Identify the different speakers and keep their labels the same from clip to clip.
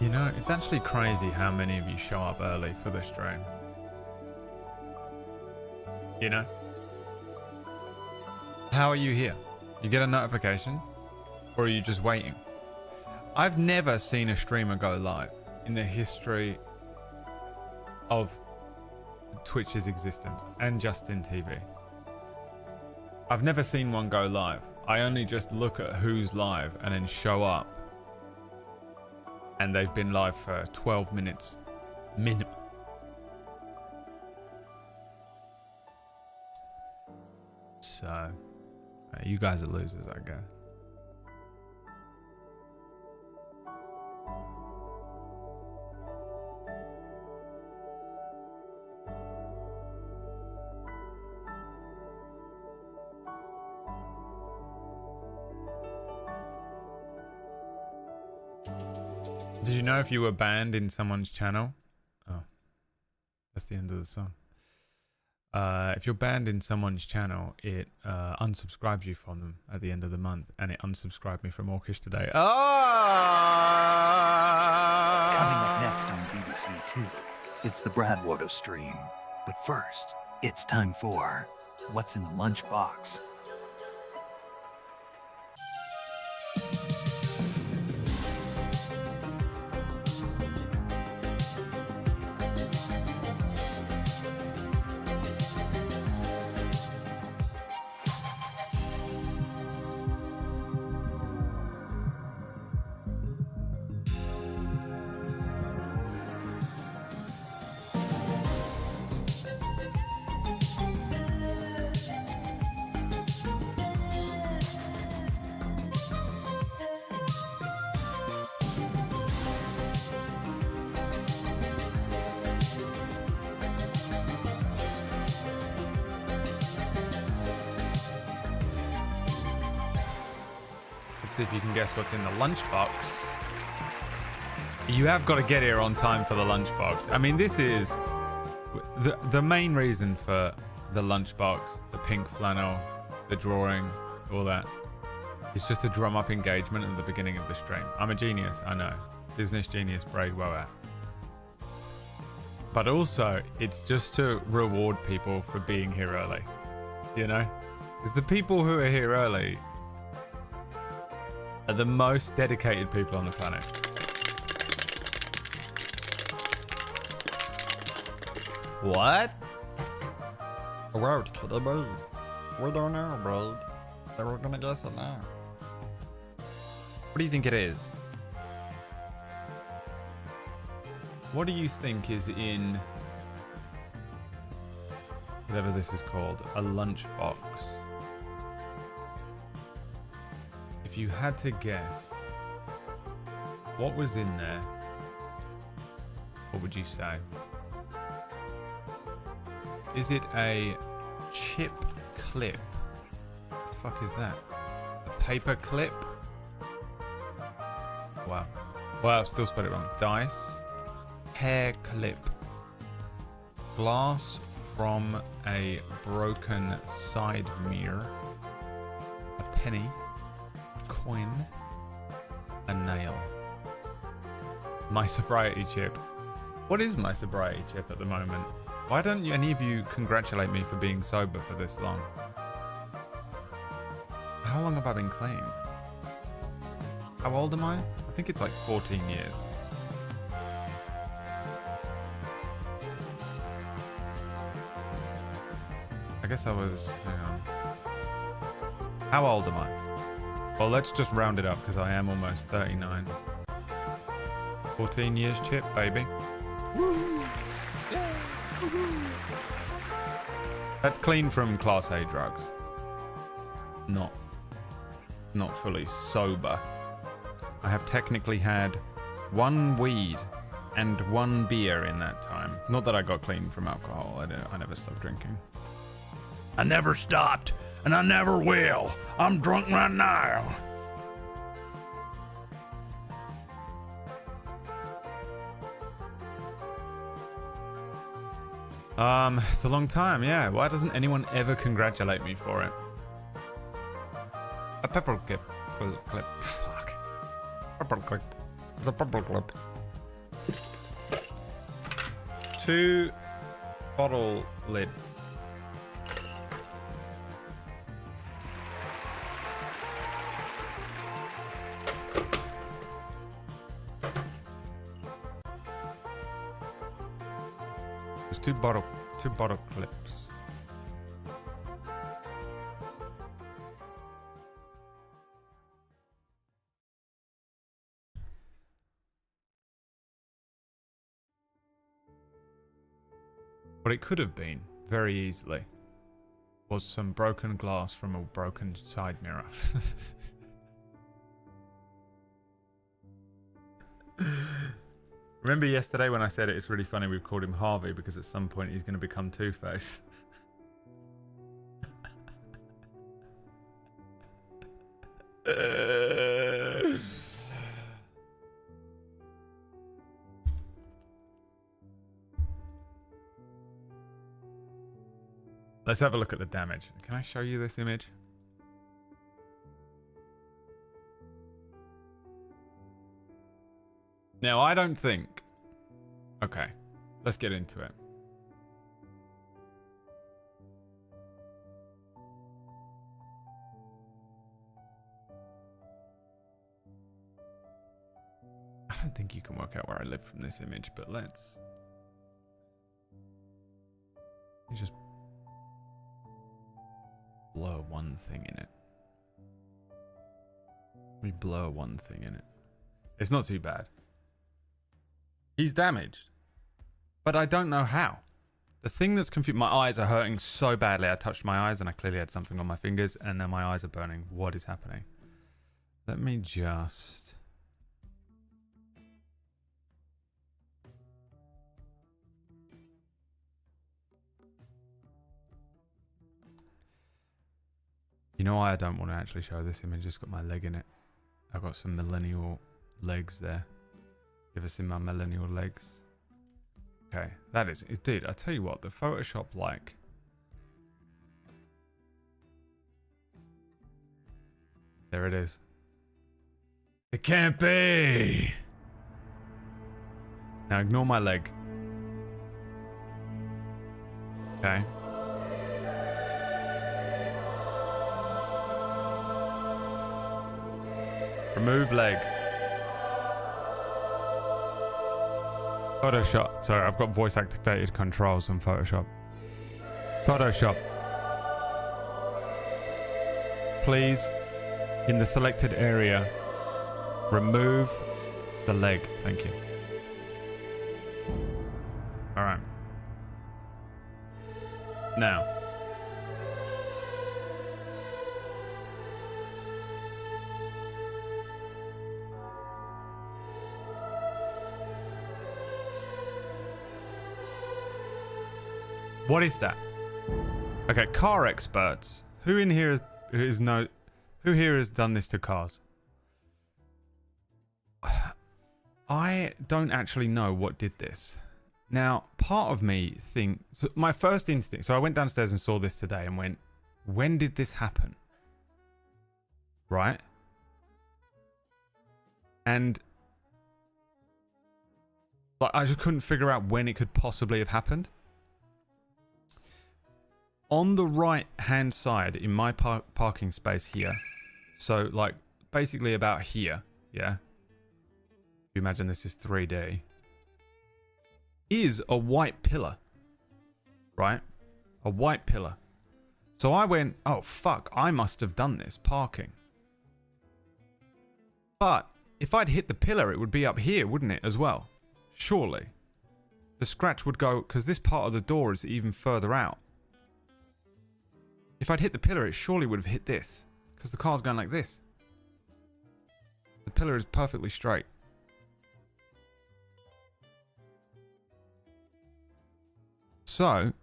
Speaker 1: You know, it's actually crazy how many of you show up early for the stream. You know? How are you here? You get a notification? Or are you just waiting? I've never seen a streamer go live in the history of Twitch's existence and Justin TV. I've never seen one go live. I only just look at who's live and then show up. And they've been live for 12 minutes minimum. So, you guys are losers, I guess. Did you know if you were banned in someone's channel? Oh, that's the end of the song. If you're banned in someone's channel, it unsubscribes you from them at the end of the month, and it unsubscribed me from Orcish today. Oh!
Speaker 2: Coming up next on BBC Two, it's the BradWOTO stream. But first, it's time for What's in the Lunchbox?
Speaker 1: See if you can guess what's in the lunchbox. You have got to get here on time for the lunchbox. I mean, this is the main reason for the lunchbox, the pink flannel, the drawing, all that. It's just to drum up engagement at the beginning of the stream. I'm a genius, I know. Business genius, BradWOTO. But also, it's just to reward people for being here early. You know? Because the people who are here early are the most dedicated people on the planet. What?
Speaker 3: Word, kid, bro. We don't know, bro. They were gonna guess it now.
Speaker 1: What do you think it is? What do you think is in whatever this is called, a lunchbox? If you had to guess what was in there, what would you say? Is it a chip clip? What the fuck is that? A paper clip? Wow. Wow, still spelled it wrong. Dice. Hair clip. Glass from a broken side mirror. A penny. Coin, a nail. My sobriety chip. What is my sobriety chip at the moment? Why don't any of you congratulate me for being sober for this long? How long have I been clean? How old am I? I think it's like 14 years. I guess I was, hang on. How old am I? Well, let's just round it up because I am almost 39. 14 years chip, baby. Woo! Yeah! Woo-hoo! That's clean from Class A drugs. Not fully sober. I have technically had one weed and one beer in that time. Not that I got clean from alcohol. I never stopped drinking. I never stopped, and I never will. I'm drunk right now. It's a long time, yeah. Why doesn't anyone ever congratulate me for it? A pepper clip. Fuck. Purple clip. It's a purple clip. 2 bottle lids. There's two bottle clips. What it could have been, very easily, was some broken glass from a broken side mirror. Remember yesterday when I said it's really funny we've called him Harvey because at some point he's going to become Two-Face? Let's have a look at the damage. Can I show you this image? Now, I don't think... Okay, let's get into it. I don't think you can work out where I live from this image, but let's... You just... blur one thing in it. Let me blur one thing in it. It's not too bad. He's damaged. But I don't know how. The thing that's confused... My eyes are hurting so badly. I touched my eyes and I clearly had something on my fingers and now my eyes are burning. What is happening? Let me just... You know why I don't want to actually show this image? It's got my leg in it. I've got some millennial legs there. You ever seen my millennial legs? Okay, that is... Dude, I tell you what, the Photoshop like... There it is. It can't be! Now ignore my leg. Okay. Remove leg. Photoshop. Sorry, I've got voice activated controls on Photoshop. Photoshop. Please, in the selected area, remove the leg. Thank you. Alright. Now. What is that? Okay, car experts. Who in here who here has done this to cars? I don't actually know what did this. Now, part of me thinks... So my first instinct... So I went downstairs and saw this today and went, when did this happen? Right? And... like, I just couldn't figure out when it could possibly have happened. On the right hand side in my parking space here, so like basically about here, yeah, you imagine this is 3D, is a white pillar, right? A white pillar. So I went, oh fuck, I must have done this parking. But if I'd hit the pillar, it would be up here, wouldn't it, as well? Surely. The scratch would go, because this part of the door is even further out. If I'd hit the pillar, it surely would have hit this. Because the car's going like this. The pillar is perfectly straight. So,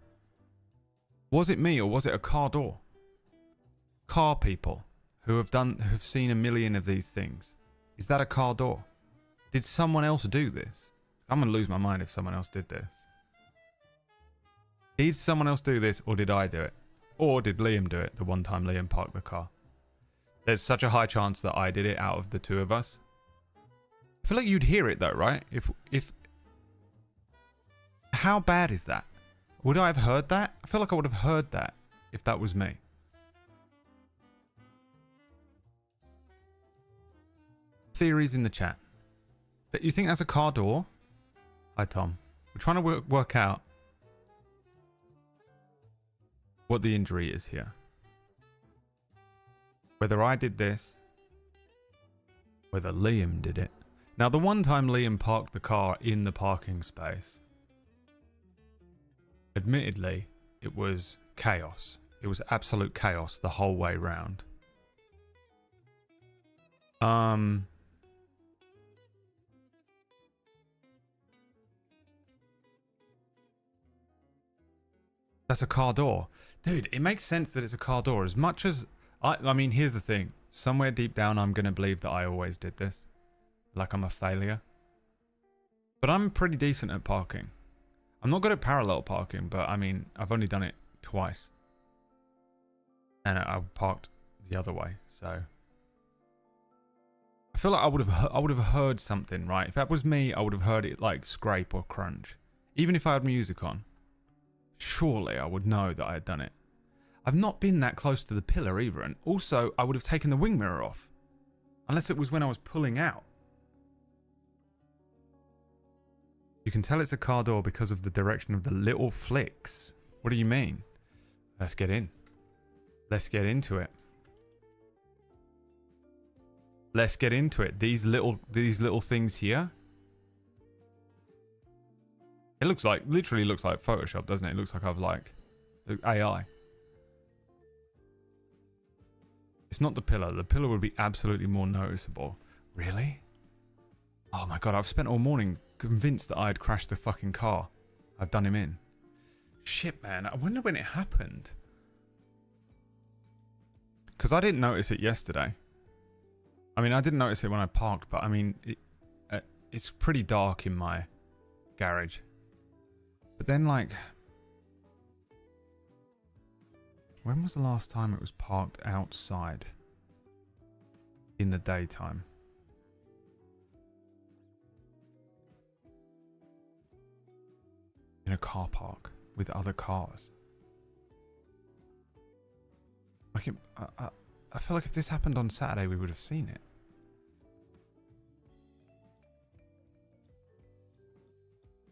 Speaker 1: was it me or was it a car door? Car people who've seen a million of these things. Is that a car door? Did someone else do this? I'm going to lose my mind if someone else did this. Did someone else do this or did I do it? Or did Liam do it the one time Liam parked the car? There's such a high chance that I did it out of the two of us. I feel like you'd hear it though, right? If How bad is that? Would I have heard that? I feel like I would have heard that if that was me. Theories in the chat. You think that's a car door? Hi, Tom. We're trying to work out what the injury is here. Whether I did this, whether Liam did it. Now, the one time Liam parked the car in the parking space, admittedly, it was chaos. It was absolute chaos the whole way round. That's a car door. Dude, it makes sense that it's a car door. As much as... I mean, here's the thing. Somewhere deep down, I'm going to believe that I always did this. Like I'm a failure. But I'm pretty decent at parking. I'm not good at parallel parking, but I mean, I've only done it twice. And I parked the other way, so... I feel like I would have heard something, right? If that was me, I would have heard it like scrape or crunch. Even if I had music on. Surely I would know that I had done it. I've not been that close to the pillar either, and also I would have taken the wing mirror off. Unless it was when I was pulling out. You can tell it's a car door because of the direction of the little flicks. What do you mean? Let's get in. Let's get into it. Let's get into it. These little things here. It looks like, literally looks like Photoshop, doesn't it? It looks like I've like AI. It's not the pillar. The pillar would be absolutely more noticeable. Really? Oh my god, I've spent all morning convinced that I had crashed the fucking car. I've done him in. Shit, man. I wonder when it happened. Because I didn't notice it yesterday. I mean, I didn't notice it when I parked, but I mean, it's pretty dark in my garage. But then, like, when was the last time it was parked outside in the daytime? In a car park with other cars. Like, I feel like if this happened on Saturday, we would have seen it.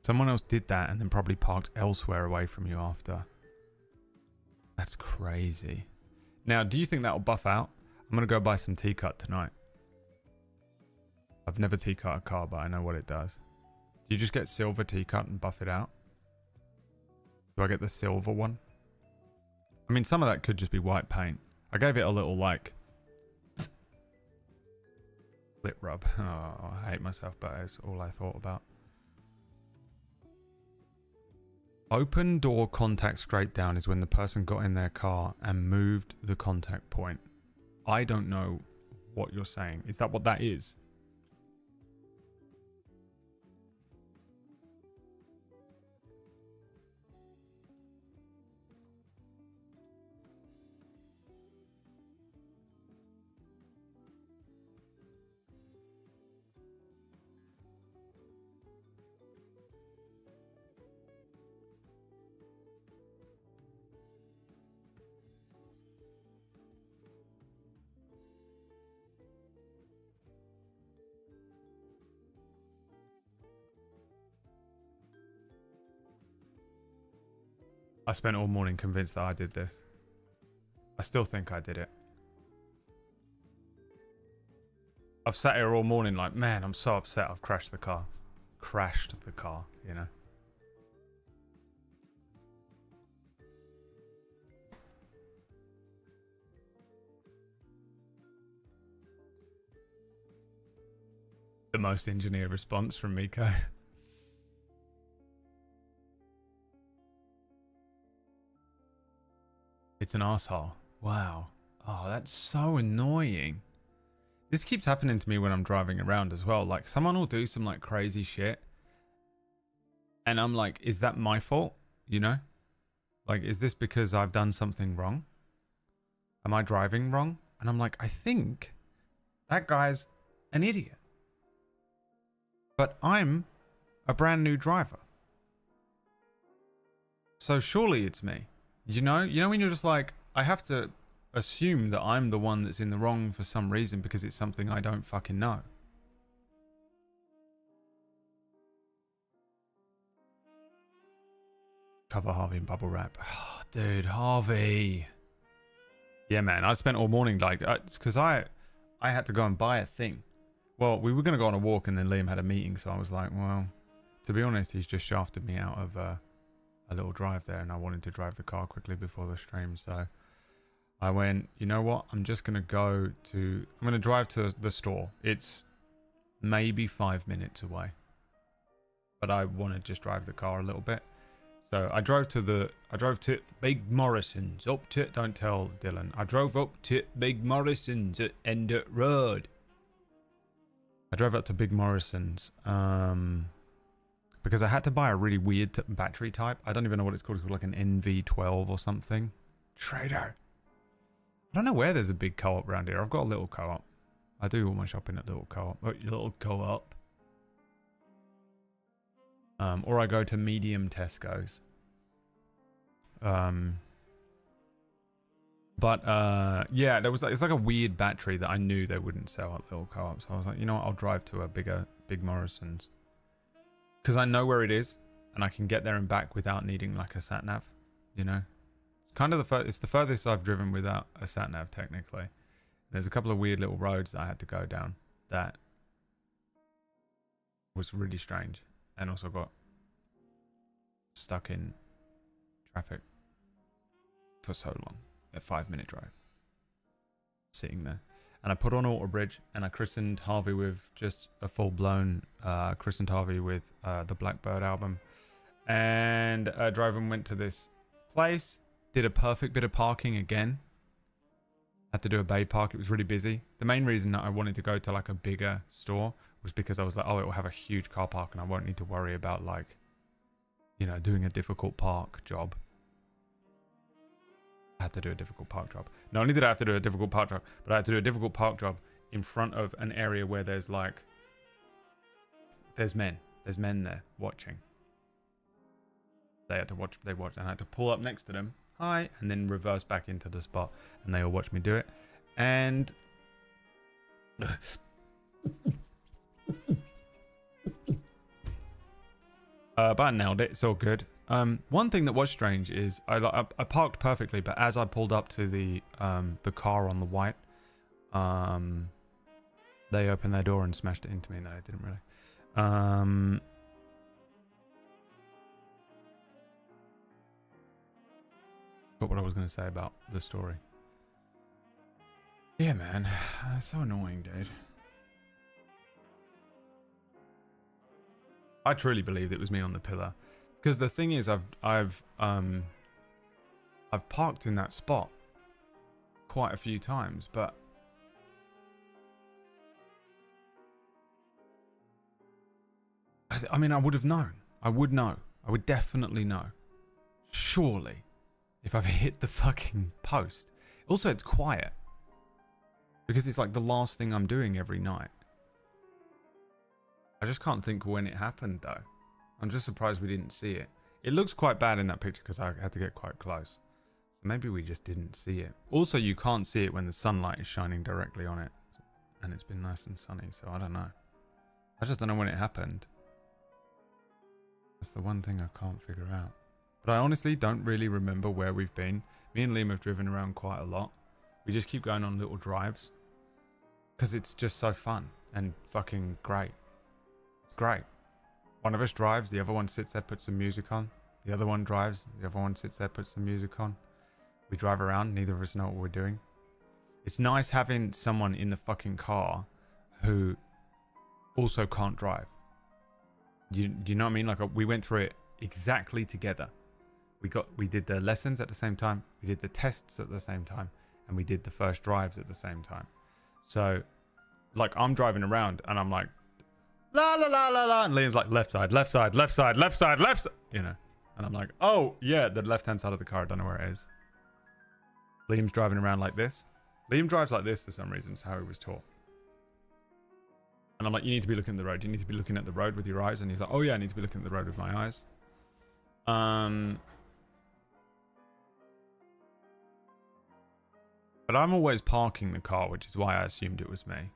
Speaker 1: Someone else did that and then probably parked elsewhere away from you after. That's crazy. Now, do you think that'll buff out? I'm going to go buy some T-Cut tonight. I've never T-Cut a car, but I know what it does. Do you just get silver T-Cut and buff it out? Do I get the silver one? I mean, some of that could just be white paint. I gave it a little, like, lip rub. Oh, I hate myself, but it's all I thought about. Open door contact scrape down is when the person got in their car and moved the contact point. I don't know what you're saying. Is that what that is? I spent all morning convinced that I did this. I still think I did it. I've sat here all morning like, man, I'm so upset I've crashed the car. Crashed the car, you know. The most engineered response from Miko. It's an arsehole. Wow. Oh, that's so annoying. This keeps happening to me when I'm driving around as well. Like, someone will do some, like, crazy shit. And I'm like, is that my fault? You know? Like, is this because I've done something wrong? Am I driving wrong? And I'm like, I think that guy's an idiot. But I'm a brand new driver. So surely it's me. You know when you're just like, I have to assume that I'm the one that's in the wrong for some reason because it's something I don't fucking know. Cover Harvey in bubble wrap. Oh, dude, Harvey. Yeah, man. I spent all morning like, it's because I had to go and buy a thing. Well, we were going to go on a walk and then Liam had a meeting. So I was like, well, to be honest, he's just shafted me out of a little drive there. And I wanted to drive the car quickly before the stream. So I went, you know what? I'm going to drive to the store. It's maybe 5 minutes away. But I want to just drive the car a little bit. So I drove to Big Morrison's, don't tell Dylan. I drove up to Big Morrison's at Endert Road. I drove up to Big Morrison's because I had to buy a really weird battery type. I don't even know what it's called. It's called like an NV12 or something. Trader. I don't know where there's a big co-op around here. I've got a little co-op. I do all my shopping at little co-op. Little co-op. Or I go to medium Tesco's. Yeah, it's like a weird battery that I knew they wouldn't sell at little co-op. So I was like, you know what, I'll drive to a Big Morrison's. Because I know where it is, and I can get there and back without needing like a sat nav, you know? It's kind of it's the furthest I've driven without a sat nav, technically. There's a couple of weird little roads that I had to go down that was really strange. And also got stuck in traffic for so long. A 5-minute drive. Sitting there. And I put on Auto Bridge and I christened Harvey with just a full-blown christened Harvey with the Blackbird album. And drove and went to this place. Did a perfect bit of parking again. Had to do a bay park. It was really busy. The main reason that I wanted to go to like a bigger store was because I was like, oh, it will have a huge car park and I won't need to worry about like, you know, doing a difficult park job. I had to do a difficult park job. Not only did I have to do a difficult park job, but I had to do a difficult park job in front of an area where there's like, there's men there watching. They watched, and I had to pull up next to them, hi, and then reverse back into the spot, and they all watched me do it. And but I nailed it. It's all good. One thing that was strange is I parked perfectly, but as I pulled up to the car on the white, they opened their door and smashed it into me. No, they didn't really. But what I was going to say about the story. Yeah, man, it's so annoying, dude. I truly believed it was me on the pillar, because the thing is, I've parked in that spot quite a few times, but I mean, I would have known. I would know. I would definitely know. Surely, if I've hit the fucking post. Also, it's quiet because it's like the last thing I'm doing every night. I just can't think when it happened, though. I'm just surprised we didn't see it. It looks quite bad in that picture because I had to get quite close. So maybe we just didn't see it. Also, you can't see it when the sunlight is shining directly on it. And it's been nice and sunny, so I don't know. I just don't know when it happened. That's the one thing I can't figure out. But I honestly don't really remember where we've been. Me and Liam have driven around quite a lot. We just keep going on little drives. Because it's just so fun and fucking great. Great. One of us drives, the other one sits there, puts some music on. The other one drives, the other one sits there, puts some music on. We drive around, neither of us know what we're doing. It's nice having someone in the fucking car who also can't drive. Do you know what I mean? Like, we went through it exactly together. We did the lessons at the same time, we did the tests at the same time, and we did the first drives at the same time. So, like, I'm driving around and I'm like, la la la la la, and Liam's like, left side, left side, left side, left side, left side, you know. And I'm like, oh yeah, the left hand side of the car, I don't know where it is. Liam's driving around like this. Liam drives like this for some reason. It's how he was taught. And I'm like, you need to be looking at the road. You need to be looking at the road with your eyes. And he's like, oh yeah, I need to be looking at the road with my eyes. But I'm always parking the car, which is why I assumed it was me.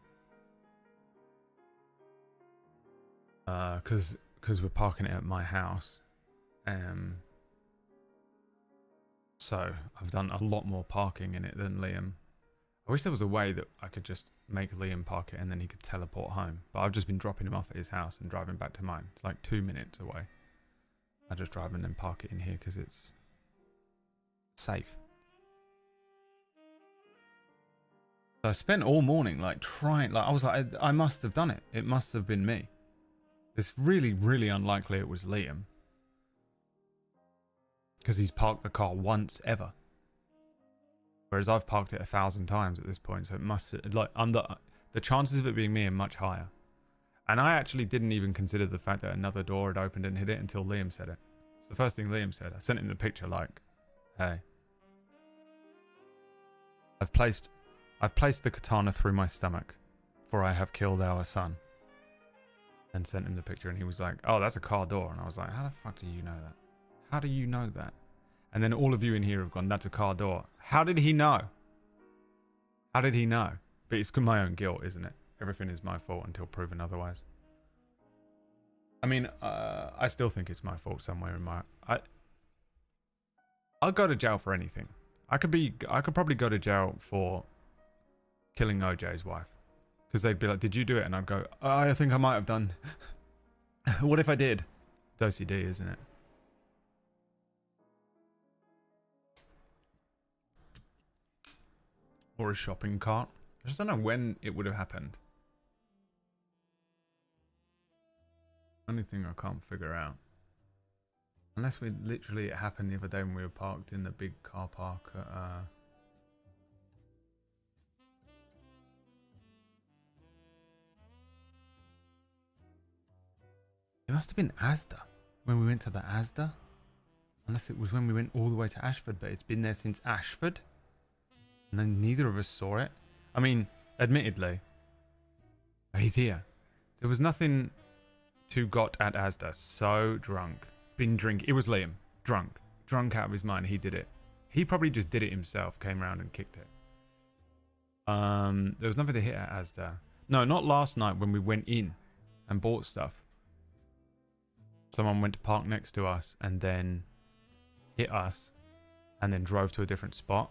Speaker 1: Because we're parking it at my house. So I've done a lot more parking in it than Liam. I wish there was a way that I could just make Liam park it and then he could teleport home. But I've just been dropping him off at his house and driving back to mine. It's like 2 minutes away. I just drive and then park it in here because it's safe. So I spent all morning like trying, like I was like, I must have done it. It must have been me. It's really, really unlikely it was Liam. Because he's parked the car once ever. Whereas I've parked it 1,000 times at this point, so it must like the chances of it being me are much higher. And I actually didn't even consider the fact that another door had opened and hit it until Liam said it. It's the first thing Liam said. I sent him the picture like, hey. I've placed the katana through my stomach, for I have killed our son. And sent him the picture and he was like, oh, that's a car door. And I was like, how the fuck do you know that? How do you know that? And then all of you in here have gone, that's a car door. How did he know? How did he know? But it's my own guilt, isn't it? Everything is my fault until proven otherwise. I mean, I still think it's my fault somewhere in my... I'll go to jail for anything. I could probably go to jail for killing OJ's wife. Because they'd be like, did you do it? And I'd go, I think I might have done. What if I did? It's OCD, isn't it? Or a shopping cart. I just don't know when it would have happened. Only thing I can't figure out. Unless it happened the other day when we were parked in the big car park at... It must have been Asda. When we went to the Asda. Unless it was when we went all the way to Ashford, but it's been there since Ashford. And then neither of us saw it. I mean, admittedly, he's here. There was nothing to got at Asda. So drunk. Been drinking. It was Liam. Drunk. Drunk out of his mind. He did it. He probably just did it himself. Came around and kicked it. There was nothing to hit at Asda. No, not last night when we went in and bought stuff. Someone went to park next to us and then hit us and then drove to a different spot.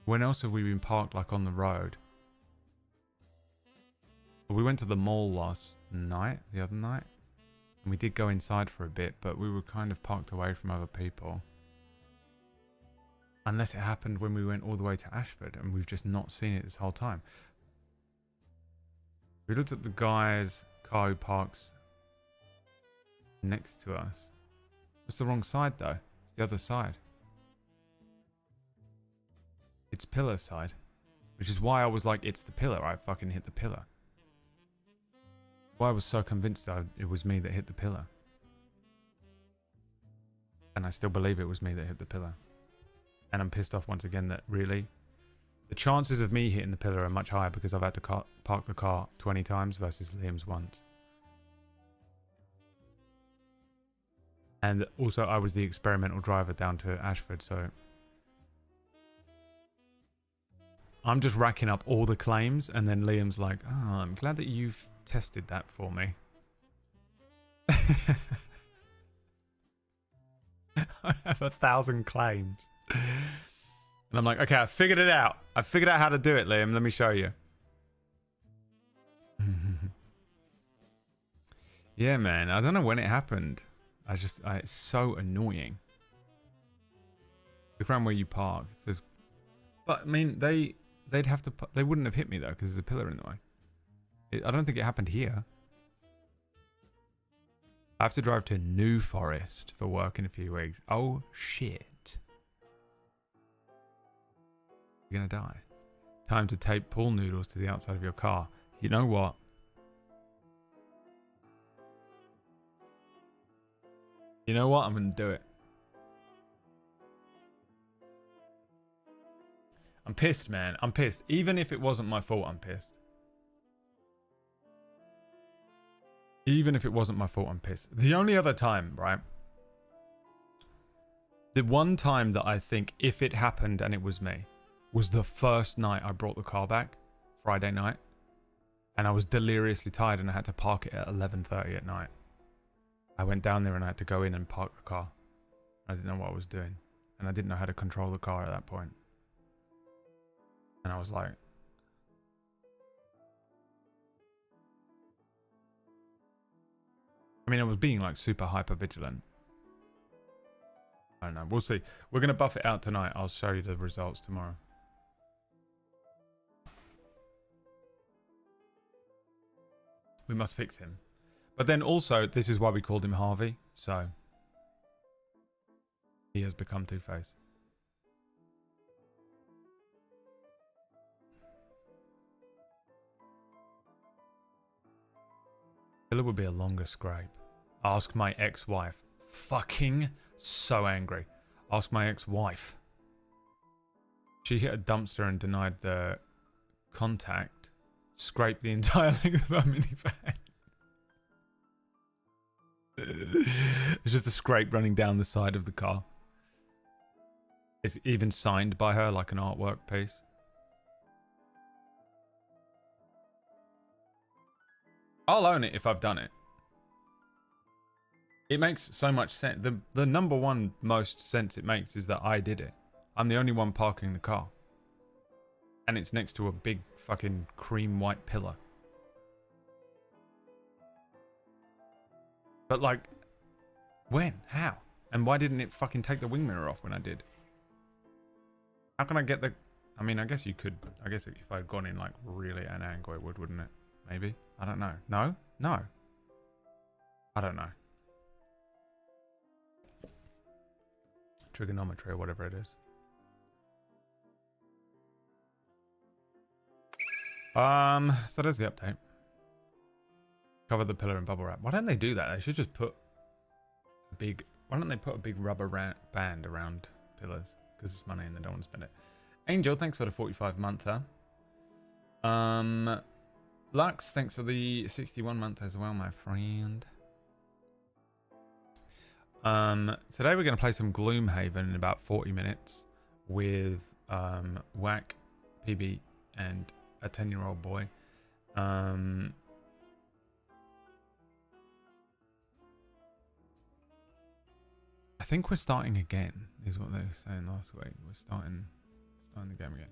Speaker 1: When else have we been parked like on the road? Well, we went to the mall the other night. And we did go inside for a bit, but we were kind of parked away from other people. Unless it happened when we went all the way to Ashford and we've just not seen it this whole time. We looked at the guy's car who parks next to us. It's the wrong side though. It's the other side. It's pillar side. Which is why I was like, it's the pillar. I fucking hit the pillar. Why I was so convinced that it was me that hit the pillar. And I still believe it was me that hit the pillar. And I'm pissed off once again that really... The chances of me hitting the pillar are much higher because I've had to park the car 20 times versus Liam's once. And also I was the experimental driver down to Ashford, so... I'm just racking up all the claims and then Liam's like, oh, I'm glad that you've tested that for me. I have 1,000 claims. And I'm like, okay, I figured it out. I figured out how to do it, Liam. Let me show you. Yeah, man. I don't know when it happened. It's so annoying. Look around where you park. But, I mean, they wouldn't have hit me, though, because there's a pillar in the way. I don't think it happened here. I have to drive to New Forest for work in a few weeks. Oh, shit. You're gonna die. Time to tape pool noodles to the outside of your car. You know what? You know what? I'm gonna do it. I'm pissed, man. I'm pissed. Even if it wasn't my fault, I'm pissed. Even if it wasn't my fault, I'm pissed. The only other time, right? The one time that I think, if it happened and it was me, was the first night I brought the car back, Friday night. And I was deliriously tired and I had to park it at 11:30 at night. I went down there and I had to go in and park the car. I didn't know what I was doing. And I didn't know how to control the car at that point. And I was like... I mean, I was being like super hyper vigilant. I don't know. We'll see. We're going to buff it out tonight. I'll show you the results tomorrow. We must fix him. But then also, this is why we called him Harvey. So, he has become Two-Face. Killer would be a longer scrape. Ask my ex-wife. Fucking so angry. Ask my ex-wife. She hit a dumpster and denied the contact. Scraped the entire length of her minivan. It's just a scrape running down the side of the car. It's even signed by her like an artwork piece. I'll own it if I've done it. It makes so much sense. The number one most sense it makes is that I did it. I'm the only one parking the car. And it's next to a big fucking cream white pillar. But like, when? How? And why didn't it fucking take the wing mirror off when I did? How can I get the... I mean, I guess you could... I guess if I'd gone in like really at an angle it would, wouldn't it? Maybe? I don't know. No? No. I don't know. Trigonometry or whatever it is. So there's the update. Cover the pillar in bubble wrap. Why don't they do that? They should just put a big... Why don't they put a big rubber band around pillars? Because it's money and they don't want to spend it. Angel, thanks for the 45-monther. Lux, thanks for the 61-month as well, my friend. Today we're going to play some Gloomhaven in about 40 minutes with Whack, PB, and a 10-year-old boy. I think we're starting again, is what they were saying last week. We're starting the game again.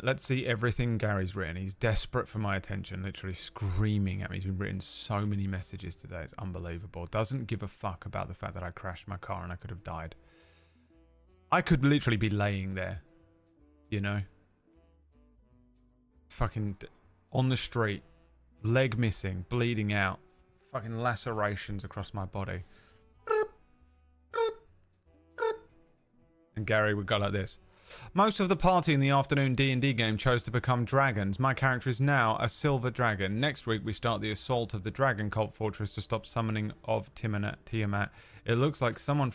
Speaker 1: Let's see everything Gary's written. He's desperate for my attention, literally screaming at me. He's been written so many messages today. It's unbelievable. Doesn't give a fuck about the fact that I crashed my car and I could have died. I could literally be laying there, you know, fucking on the street, leg missing, bleeding out, fucking lacerations across my body. And Gary would go like this. Most of the party in the afternoon D&D game chose to become dragons. My character is now a silver dragon. Next week we start the assault of the dragon cult fortress to stop summoning of Tiamat. It looks like someone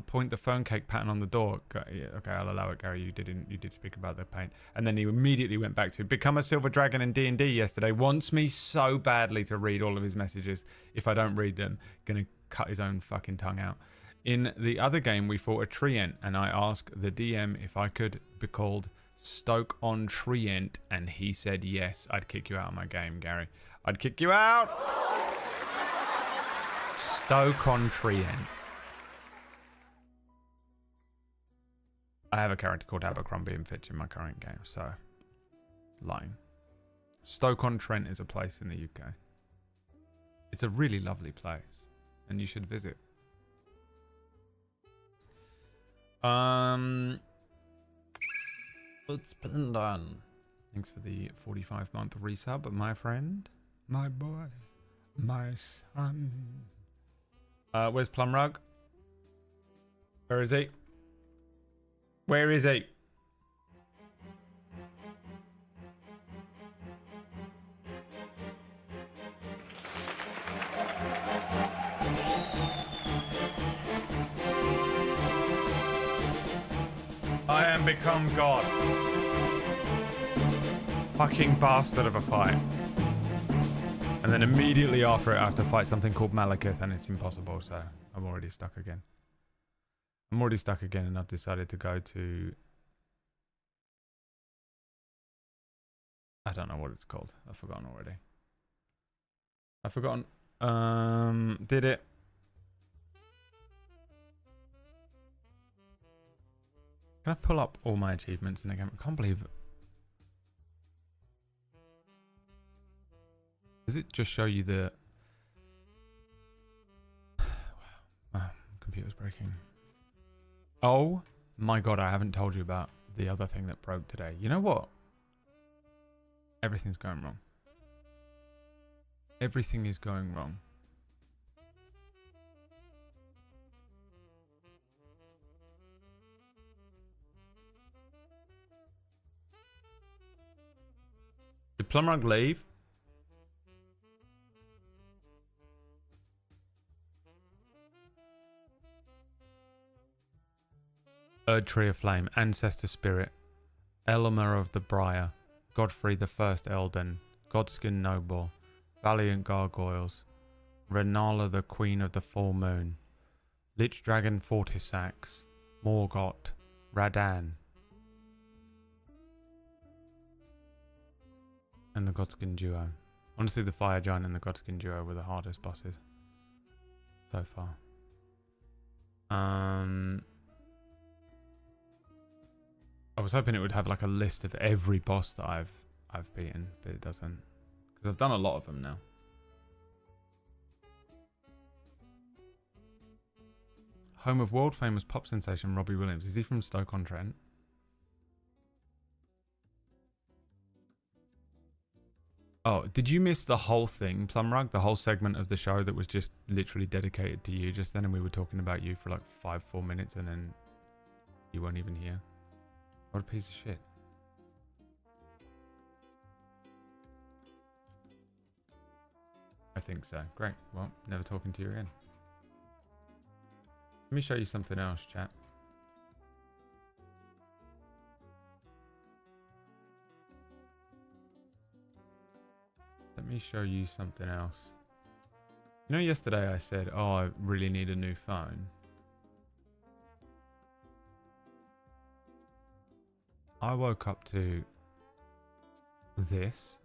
Speaker 1: point the phone cake pattern on the door. Okay, I'll allow it, Gary. You did speak about the paint. And then he immediately went back to become a silver dragon in D&D yesterday. Wants me so badly to read all of his messages. If I don't read them, gonna cut his own fucking tongue out. In the other game, we fought a treant, and I asked the DM if I could be called Stoke-on-Trent, and he said yes. I'd kick you out of my game, Gary. I'd kick you out! Stoke-on-Trent. I have a character called Abercrombie and Fitch in my current game, so... Lying. Stoke-on-Trent is a place in the UK. It's a really lovely place, and you should visit.
Speaker 3: It's been done.
Speaker 1: Thanks for the 45-month resub, my friend. My boy. My son. Where's Plumrug? Where is he? Where is he? I am become God. Fucking bastard of a fight. And then immediately after it, I have to fight something called Malekith, and it's impossible, so I'm already stuck again. I'm already stuck again, and I've decided to go to... I don't know what it's called. I've forgotten already. I've forgotten. Did it? Can I pull up all my achievements in the game? I can't believe it. Does it just show you the... Wow, computer's breaking. Oh my god, I haven't told you about the other thing that broke today. You know what? Everything's going wrong. Everything is going wrong. Did Plumrug leave? Erd Tree of Flame, Ancestor Spirit, Elmer of the Briar, Godfrey the First Elden, Godskin Noble, Valiant Gargoyles, Renala the Queen of the Full Moon, Lich Dragon Fortisax, Morgott, Radan, and the Godskin Duo. Honestly, the Fire Giant and the Godskin Duo were the hardest bosses so far. I was hoping it would have like a list of every boss that I've beaten, but it doesn't. Because I've done a lot of them now. Home of world famous pop sensation Robbie Williams. Is he from Stoke-on-Trent? Oh, did you miss the whole thing, Plumrug? The whole segment of the show that was just literally dedicated to you just then, and we were talking about you for like 4 minutes, and then you weren't even here? What a piece of shit. I think so. Great. Well, never talking to you again. Let me show you something else, chat. Let me show you something else. You know, yesterday I said, oh, I really need a new phone. I woke up to this.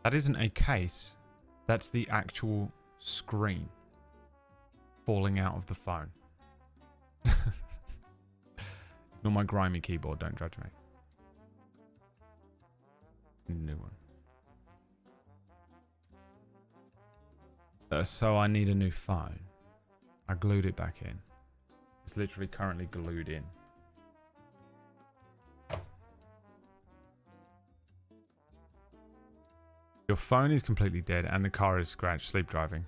Speaker 1: That isn't a case. That's the actual screen falling out of the phone. Ignore my grimy keyboard, don't judge me. New one. So I need a new phone. I glued it back in. It's literally currently glued in. Your phone is completely dead and the car is scratched. Sleep driving.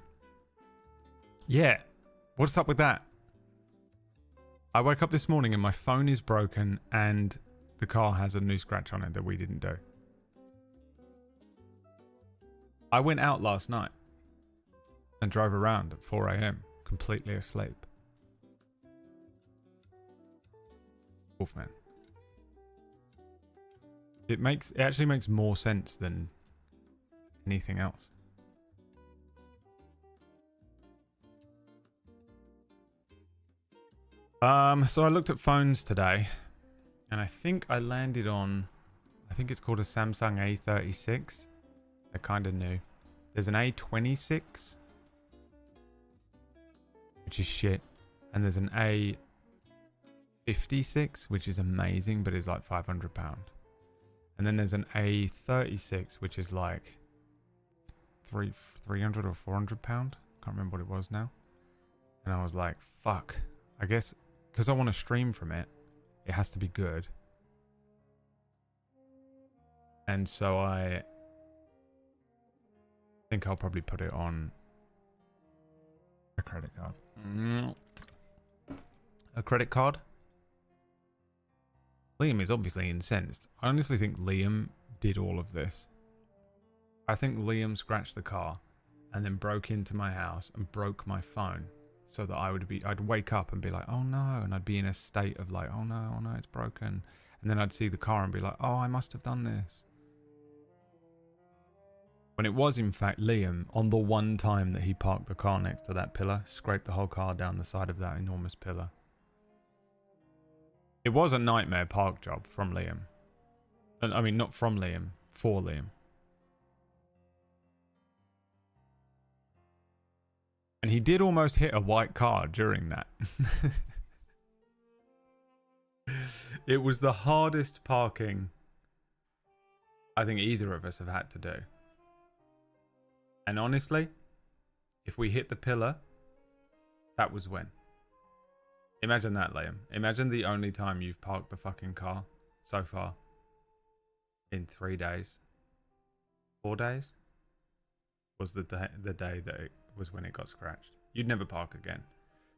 Speaker 1: Yeah. What's up with that? I woke up this morning and my phone is broken and the car has a new scratch on it that we didn't do. I went out last night and drove around at 4 a.m. completely asleep. Wolfman. It actually makes more sense than anything else. So I looked at phones today and I think I landed on, I think it's called a Samsung A36. They're kind of new. There's an A26, which is shit. And there's an A56, which is amazing, but is like £500. And then there's an A36, which is like 300 or £400. Can't remember what it was now. And I was like, fuck. I guess because I want to stream from it, it has to be good. And so I think I'll probably put it on a credit card. A credit card? Liam is obviously incensed. I honestly think Liam did all of this. I think Liam scratched the car and then broke into my house and broke my phone so that I'd wake up and be like, oh no, and I'd be in a state of like, oh no, it's broken. And then I'd see the car and be like, oh, I must have done this. When it was in fact Liam, on the one time that he parked the car next to that pillar, scraped the whole car down the side of that enormous pillar. It was a nightmare park job from Liam. I mean, not from Liam, for Liam. And he did almost hit a white car during that. It was the hardest parking I think either of us have had to do. And honestly, if we hit the pillar, that was when. Imagine that, Liam. Imagine the only time you've parked the fucking car so far. In 3 days. 4 days? Was the day that it was when it got scratched. You'd never park again.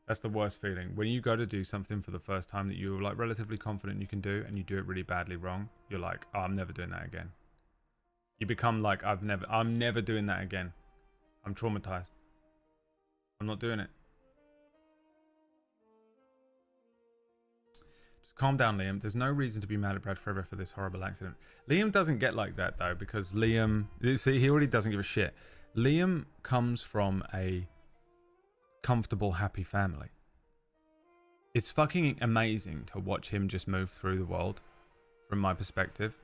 Speaker 1: That's the worst feeling. When you go to do something for the first time that you're like relatively confident you can do and you do it really badly wrong, you're like, oh, I'm never doing that again. You become like, I'm never doing that again. I'm traumatized. I'm not doing it. Just calm down, Liam. There's no reason to be mad at Brad forever for this horrible accident. Liam doesn't get like that though, because Liam, see, he already doesn't give a shit. Liam comes from a comfortable, happy family. It's fucking amazing to watch him just move through the world from my perspective.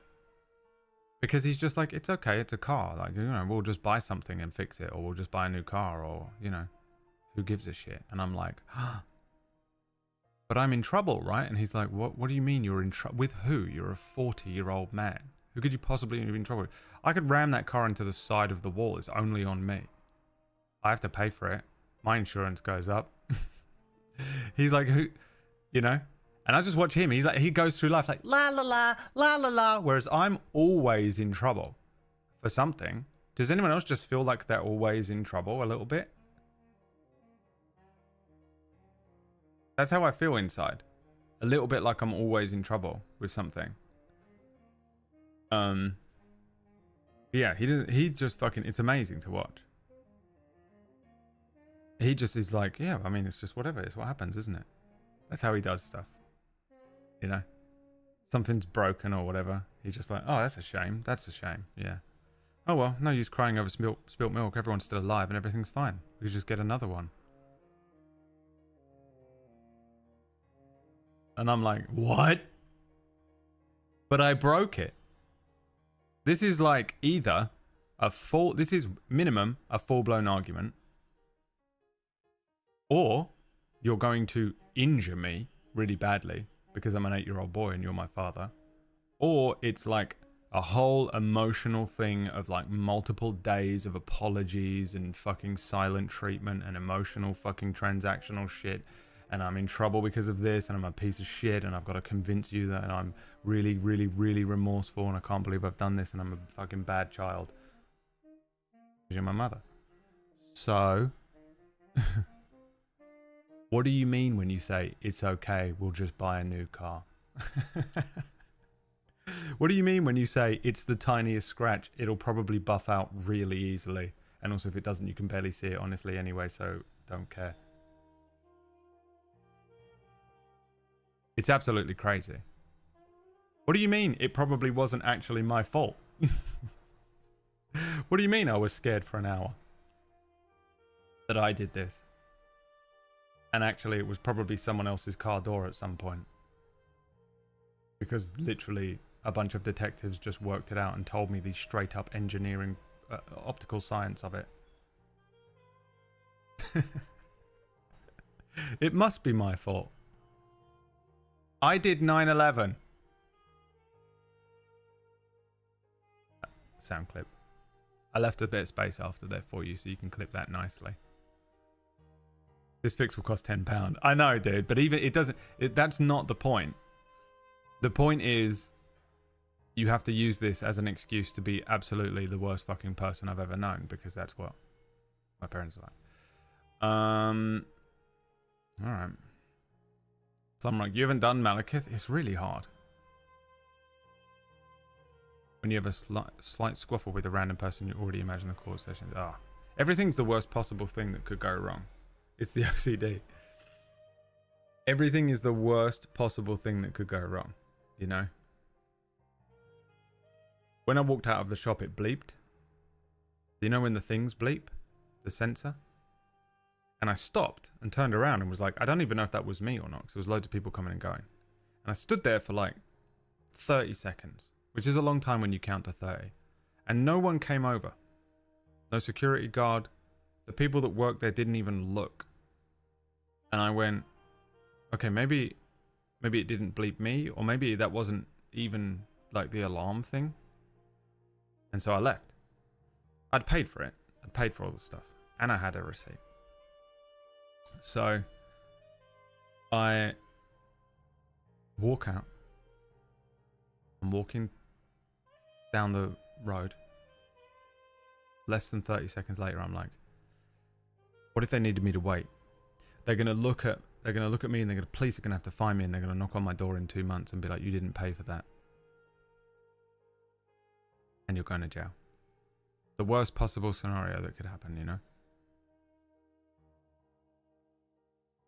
Speaker 1: Because he's just like, it's okay, it's a car. Like, you know, we'll just buy something and fix it, or we'll just buy a new car, or, you know, who gives a shit? And I'm like, but I'm in trouble, right? And he's like, what do you mean you're in trouble? With who? You're a 40-year-old man. Who could you possibly be in trouble with? I could ram that car into the side of the wall. It's only on me. I have to pay for it. My insurance goes up. He's like, who, you know? And I just watch him. He's like, he goes through life like la la la la la la. Whereas I'm always in trouble for something. Does anyone else just feel like they're always in trouble a little bit? That's how I feel inside. A little bit like I'm always in trouble with something. Yeah, he just fucking, it's amazing to watch. He just is like, yeah, I mean, it's just whatever. It's what happens, isn't it? That's how he does stuff. You know? Something's broken or whatever. He's just like, oh, that's a shame. That's a shame. Yeah. Oh, well, no use crying over spilt milk. Everyone's still alive and everything's fine. We could just get another one. And I'm like, what? But I broke it. This is like either this is minimum a full-blown argument, or you're going to injure me really badly because I'm an 8-year-old boy and you're my father, or it's like a whole emotional thing of like multiple days of apologies and fucking silent treatment and emotional fucking transactional shit, and I'm in trouble because of this, and I'm a piece of shit, and I've got to convince you that I'm really, really, really remorseful, and I can't believe I've done this, and I'm a fucking bad child. Because you're my mother. So, what do you mean when you say, it's okay, we'll just buy a new car? What do you mean when you say, it's the tiniest scratch, it'll probably buff out really easily, and also if it doesn't, you can barely see it honestly anyway, so don't care. It's absolutely crazy. What do you mean it probably wasn't actually my fault? What do you mean I was scared for an hour that I did this? And actually it was probably someone else's car door at some point. Because literally a bunch of detectives just worked it out and told me the straight up engineering, optical science of it. It must be my fault. I did 9/11. Sound clip. I left a bit of space after there for you so you can clip that nicely. This fix will cost £10. I know, dude, but even it doesn't. That's not the point. The point is, you have to use this as an excuse to be absolutely the worst fucking person I've ever known, because that's what my parents were like. All right. So I'm like, you haven't done Malekith? It's really hard. When you have a slight squaffle with a random person, you already imagine the cause sessions. Everything's the worst possible thing that could go wrong. It's the OCD. Everything is the worst possible thing that could go wrong, you know? When I walked out of the shop, it bleeped. You know when the things bleep? The sensor? And I stopped and turned around and was like, I don't even know if that was me or not, because there was loads of people coming and going. And I stood there for like 30 seconds, which is a long time when you count to 30. And no one came over. No security guard. The people that worked there didn't even look. And I went, okay, maybe it didn't bleep me, or maybe that wasn't even like the alarm thing. And so I left. I'd paid for it. I'd paid for all the stuff. And I had a receipt. So I walk out. I'm walking down the road. Less than 30 seconds later, I'm like, what if they needed me to wait? They're gonna look at me, and the police are gonna have to find me, and they're gonna knock on my door in 2 months and be like, you didn't pay for that. And you're going to jail. The worst possible scenario that could happen, you know?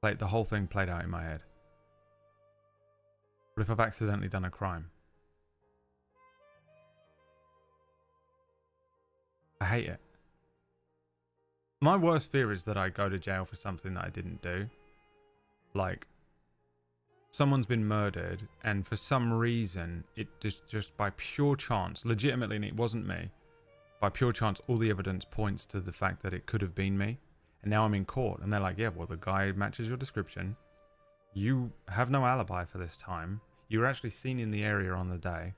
Speaker 1: Like, the whole thing played out in my head. What if I've accidentally done a crime? I hate it. My worst fear is that I go to jail for something that I didn't do. Like, someone's been murdered, and for some reason, it just by pure chance, legitimately, and it wasn't me, by pure chance, all the evidence points to the fact that it could have been me. And now I'm in court, and they're like, yeah, well, the guy matches your description. You have no alibi for this time. You were actually seen in the area on the day.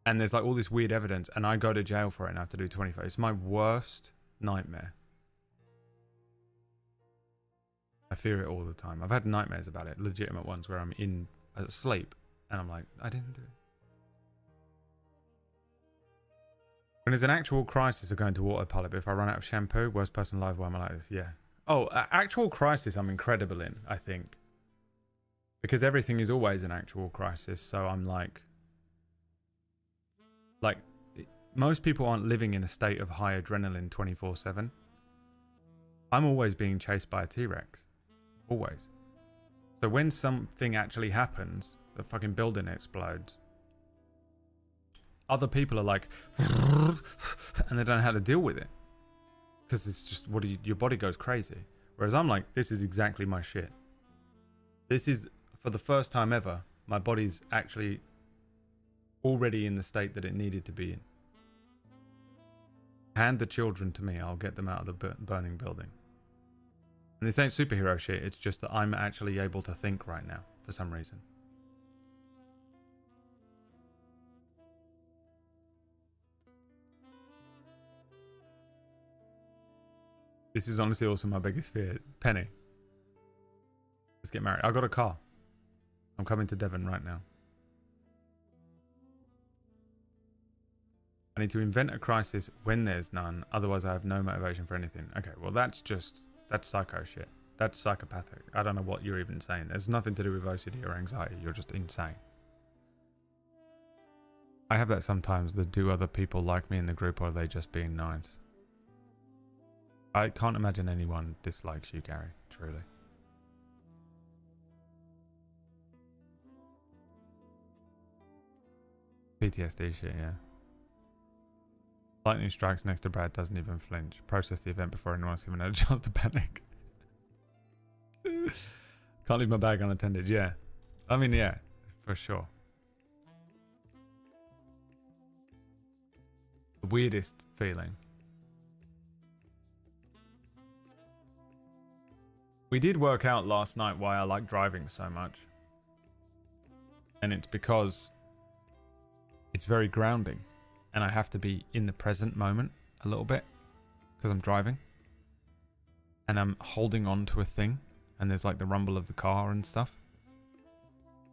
Speaker 1: And there's like all this weird evidence, and I go to jail for it and I have to do 25. It's my worst nightmare. I fear it all the time. I've had nightmares about it, legitimate ones where I'm asleep, and I'm like, I didn't do it. When there's an actual crisis, I go into autopilot. But if I run out of shampoo, worst person alive, why am I like this? Yeah. Oh, actual crisis I'm incredible in, I think. Because everything is always an actual crisis. So I'm like, most people aren't living in a state of high adrenaline 24/7. I'm always being chased by a T-Rex. Always. So when something actually happens, the fucking building explodes, other people are like, and they don't know how to deal with it. Because it's just, your body goes crazy. Whereas I'm like, this is exactly my shit. This is, for the first time ever, my body's actually already in the state that it needed to be in. Hand the children to me, I'll get them out of the burning building. And this ain't superhero shit, it's just that I'm actually able to think right now, for some reason. This is honestly also my biggest fear. Penny. Let's get married. I got a car. I'm coming to Devon right now. I need to invent a crisis when there's none, otherwise I have no motivation for anything. Okay, well that's psycho shit. That's psychopathic. I don't know what you're even saying. There's nothing to do with OCD or anxiety. You're just insane. I have that sometimes. Do other people like me in the group, or are they just being nice? I can't imagine anyone dislikes you, Gary. Truly. PTSD shit, yeah. Lightning strikes next to Brad, doesn't even flinch. Process the event before anyone else even had a chance to panic. Can't leave my bag unattended, yeah. I mean, yeah, for sure. The weirdest feeling. We did work out last night why I like driving so much. And it's because it's very grounding. And I have to be in the present moment a little bit because I'm driving. And I'm holding on to a thing. And there's like the rumble of the car and stuff.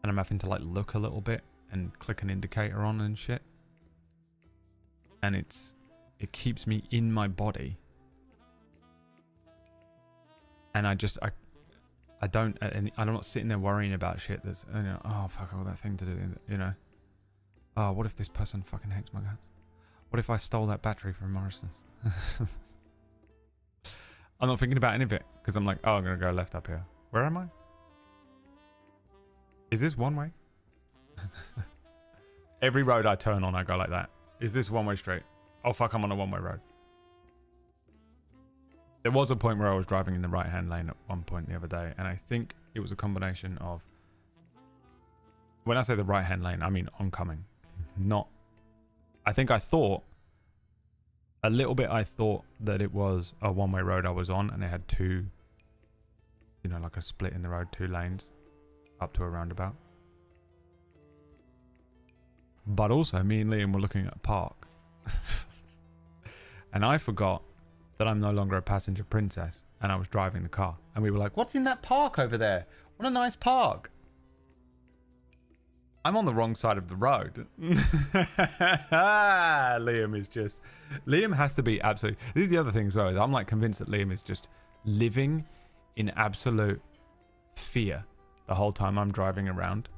Speaker 1: And I'm having to like look a little bit and click an indicator on and shit. And it keeps me in my body. And I'm not sitting there worrying about shit that's, you know, oh fuck, all that thing to do, you know. Oh, what if this person fucking hates my guts? What if I stole that battery from Morrison's? I'm not thinking about any of it because I'm like, oh, I'm going to go left up here. Where am I? Is this one way? Every road I turn on, I go like that. Is this one way straight? oh fuck, I'm on a one-way road. There was a point where I was driving in the right-hand lane at one point the other day, and I think it was a combination of, when I say the right-hand lane, I mean oncoming, not, I think I thought, a little bit I thought that it was a one-way road I was on, and it had two, you know, like a split in the road, 2 lanes, up to a roundabout. But also, me and Liam were looking at a park. And I forgot that I'm no longer a passenger princess, and I was driving the car. And we were like, what's in that park over there? What a nice park. I'm on the wrong side of the road. Liam has to be absolute. This is the other thing as well. Is I'm like convinced that Liam is just living in absolute fear the whole time I'm driving around.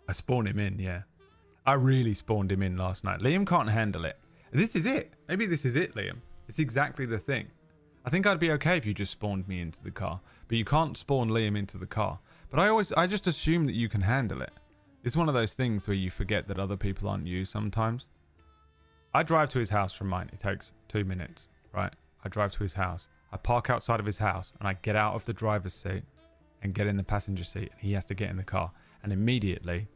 Speaker 1: I spawned him in, yeah. I really spawned him in last night. Liam can't handle it. This is it. Maybe this is it, Liam. It's exactly the thing. I think I'd be okay if you just spawned me into the car. But you can't spawn Liam into the car. But I just assume that you can handle it. It's one of those things where you forget that other people aren't you sometimes. I drive to his house from mine. It takes 2 minutes, right? I drive to his house. I park outside of his house and I get out of the driver's seat and get in the passenger seat, and he has to get in the car. And immediately,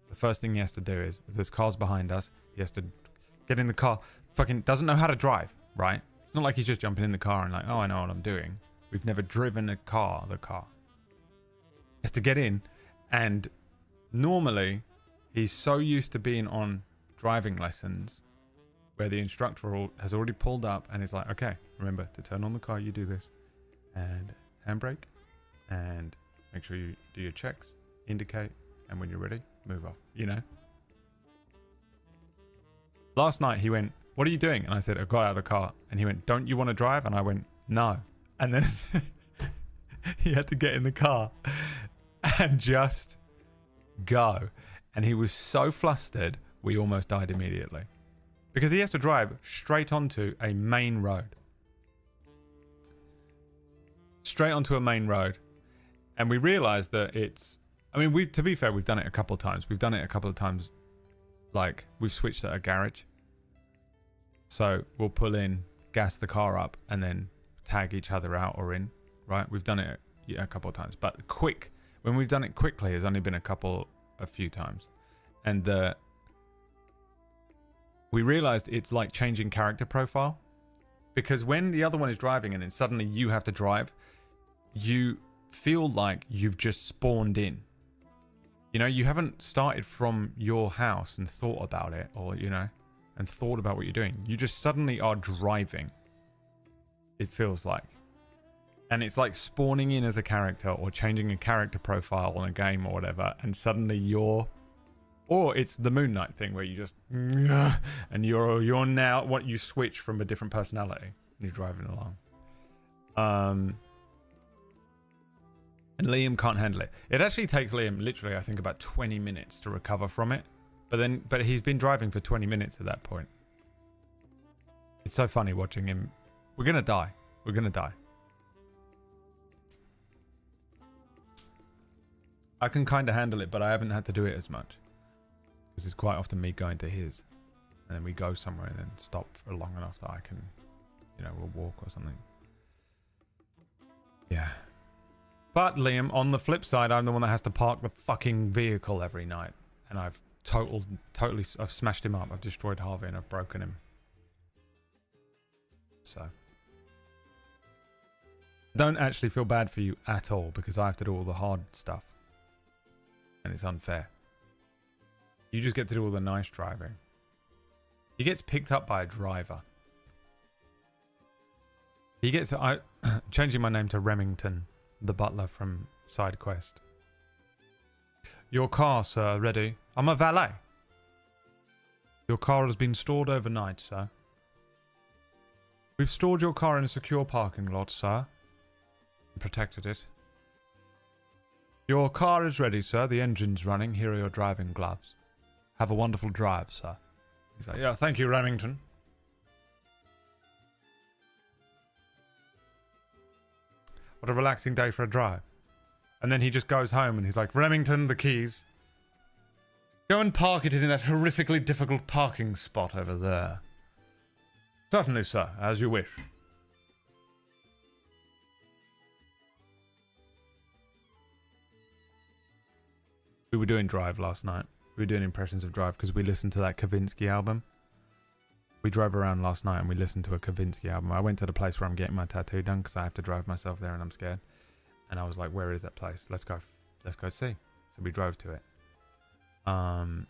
Speaker 1: the first thing he has to do is, if there's cars behind us, he has to get in the car. Fucking doesn't know how to drive, right? It's not like he's just jumping in the car and like, oh, I know what I'm doing. We've never driven the car. He has to get in, and normally he's so used to being on driving lessons where the instructor has already pulled up and is like, okay, remember to turn on the car, you do this, and handbrake, and make sure you do your checks, indicate, and when you're ready, move off, you know? Last night he went, what are you doing? And I said, I got out of the car. And he went, don't you want to drive? And I went, no. And then he had to get in the car and just go. And he was so flustered, we almost died immediately. Because he has to drive straight onto a main road. Straight onto a main road. And we realized that it's, I mean, to be fair, we've done it a couple of times. We've done it a couple of times, like, we've switched at a garage. So we'll pull in, gas the car up, and then tag each other out or in, right? We've done it a couple of times. But when we've done it quickly, it's only been a few times. And we realized it's like changing character profile. Because when the other one is driving and then suddenly you have to drive, you feel like you've just spawned in. You know, you haven't started from your house and thought about it, or, you know, and thought about what you're doing. You just suddenly are driving, it feels like. And it's like spawning in as a character or changing a character profile on a game or whatever, and suddenly you're, or it's the Moon Knight thing where you just, and you're now, what you switch from a different personality and you're driving along. And Liam can't handle it. It actually takes Liam literally, I think, about 20 minutes to recover from it. But he's been driving for 20 minutes at that point. It's so funny watching him. We're gonna die. We're gonna die. I can kind of handle it, but I haven't had to do it as much. Because it's quite often me going to his. And then we go somewhere and then stop for long enough that I can, you know, we'll walk or something. Yeah. But Liam, on the flip side, I'm the one that has to park the fucking vehicle every night. And I've totally, I've smashed him up. I've destroyed Harvey and I've broken him. So. I don't actually feel bad for you at all because I have to do all the hard stuff. And it's unfair. You just get to do all the nice driving. He gets picked up by a driver. He gets, changing my name to Remington, the butler from Side Quest. Your car, sir, ready? I'm a valet. Your car has been stored overnight, sir. We've stored your car in a secure parking lot, sir. And protected it. Your car is ready, sir. The engine's running. Here are your driving gloves. Have a wonderful drive, sir. He's like, yeah, thank you, Remington. What a relaxing day for a drive. And then he just goes home and he's like, Remington, the keys. Go and park it in that horrifically difficult parking spot over there. Certainly, sir, as you wish. We were doing Drive last night. We were doing impressions of Drive because we listened to that Kavinsky album. We drove around last night and we listened to a Kavinsky album. I went to the place where I'm getting my tattoo done because I have to drive myself there and I'm scared. And I was like, where is that place? Let's go see. So we drove to it. And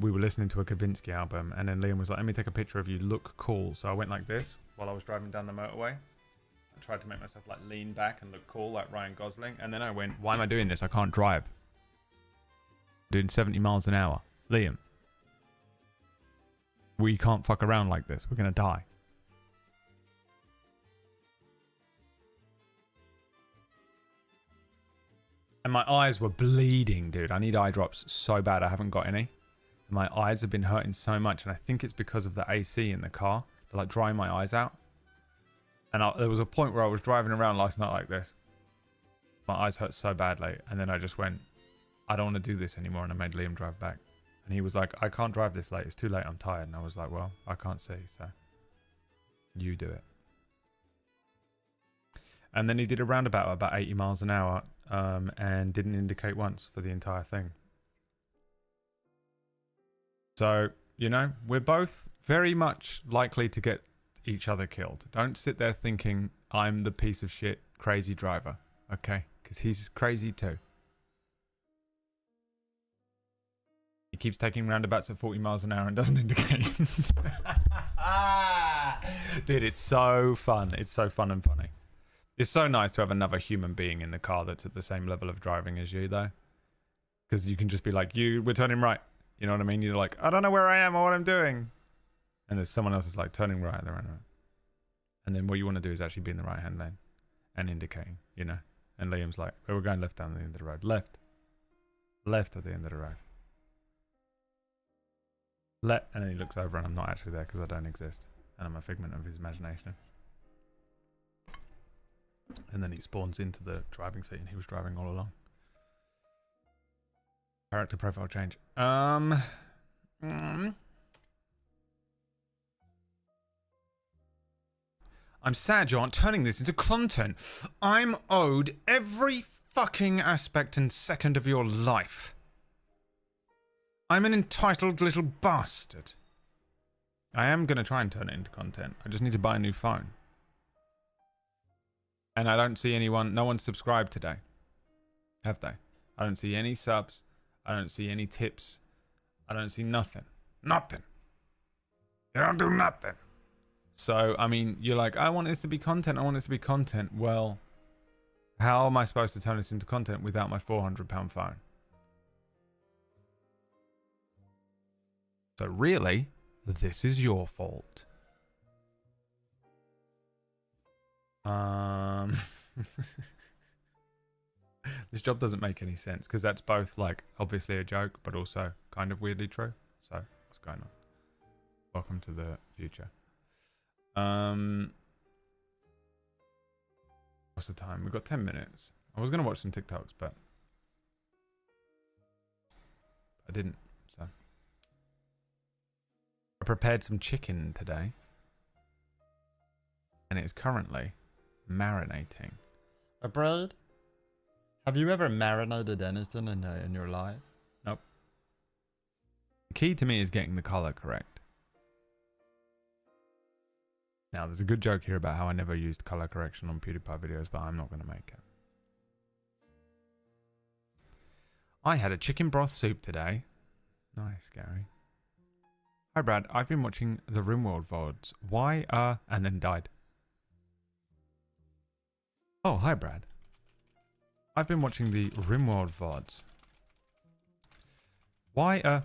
Speaker 1: we were listening to a Kavinsky album, and then Liam was like, let me take a picture of you, look cool. So I went like this while I was driving down the motorway. I tried to make myself like lean back and look cool like Ryan Gosling. And then I went, why am I doing this? I can't drive. I'm doing 70 miles an hour. Liam, we can't fuck around like this. We're going to die. And my eyes were bleeding, dude. I need eye drops so bad. I haven't got any. My eyes have been hurting so much, and I think it's because of the AC in the car. They're like drying my eyes out. And there was a point where I was driving around last night like this. My eyes hurt so badly, and then I just went, I don't want to do this anymore, and I made Liam drive back. And he was like, I can't drive this late. It's too late. I'm tired. And I was like, well, I can't see, so you do it. And then he did a roundabout at about 80 miles an hour and didn't indicate once for the entire thing. So, you know, we're both very much likely to get each other killed. Don't sit there thinking I'm the piece of shit crazy driver, okay? Because he's crazy too. He keeps taking roundabouts at 40 miles an hour and doesn't indicate. Dude, it's so fun. It's so fun and funny. It's so nice to have another human being in the car that's at the same level of driving as you, though. Because you can just be like, we're turning right. You know what I mean? You're like, I don't know where I am or what I'm doing. And there's someone else that's like, turning right. They're right. And then what you want to do is actually be in the right-hand lane and indicating, you know? And Liam's like, we're going left down the end of the road. Left. Left at the end of the road. And then he looks over and I'm not actually there because I don't exist. And I'm a figment of his imagination. And then he spawns into the driving seat and he was driving all along. Character profile change. I'm sad you aren't turning this into content. I'm owed every fucking aspect and second of your life. I'm an entitled little bastard. I am going to try and turn it into content. I just need to buy a new phone. And I don't see anyone, no one's subscribed today. Have they? I don't see any subs. I don't see any tips. I don't see nothing. Nothing. You don't do nothing. So, I mean, you're like, I want this to be content. I want this to be content. Well, how am I supposed to turn this into content without my £400 phone? So really, this is your fault. This job doesn't make any sense because that's both like obviously a joke but also kind of weirdly true. So what's going on? Welcome to the future. What's the time? We've got 10 minutes. I was gonna watch some TikToks but I didn't, so I prepared some chicken today and it is currently marinating.
Speaker 3: Brad, have you ever marinated anything in your life?
Speaker 1: Nope. The key to me is getting the color correct. Now, there's a good joke here about how I never used color correction on PewDiePie videos, but I'm not going to make it. I had a chicken broth soup today. Nice, Gary. Hi, Brad. I've been watching the RimWorld VODs. Why, and then died. Oh, hi, Brad. I've been watching the RimWorld VODs. Why,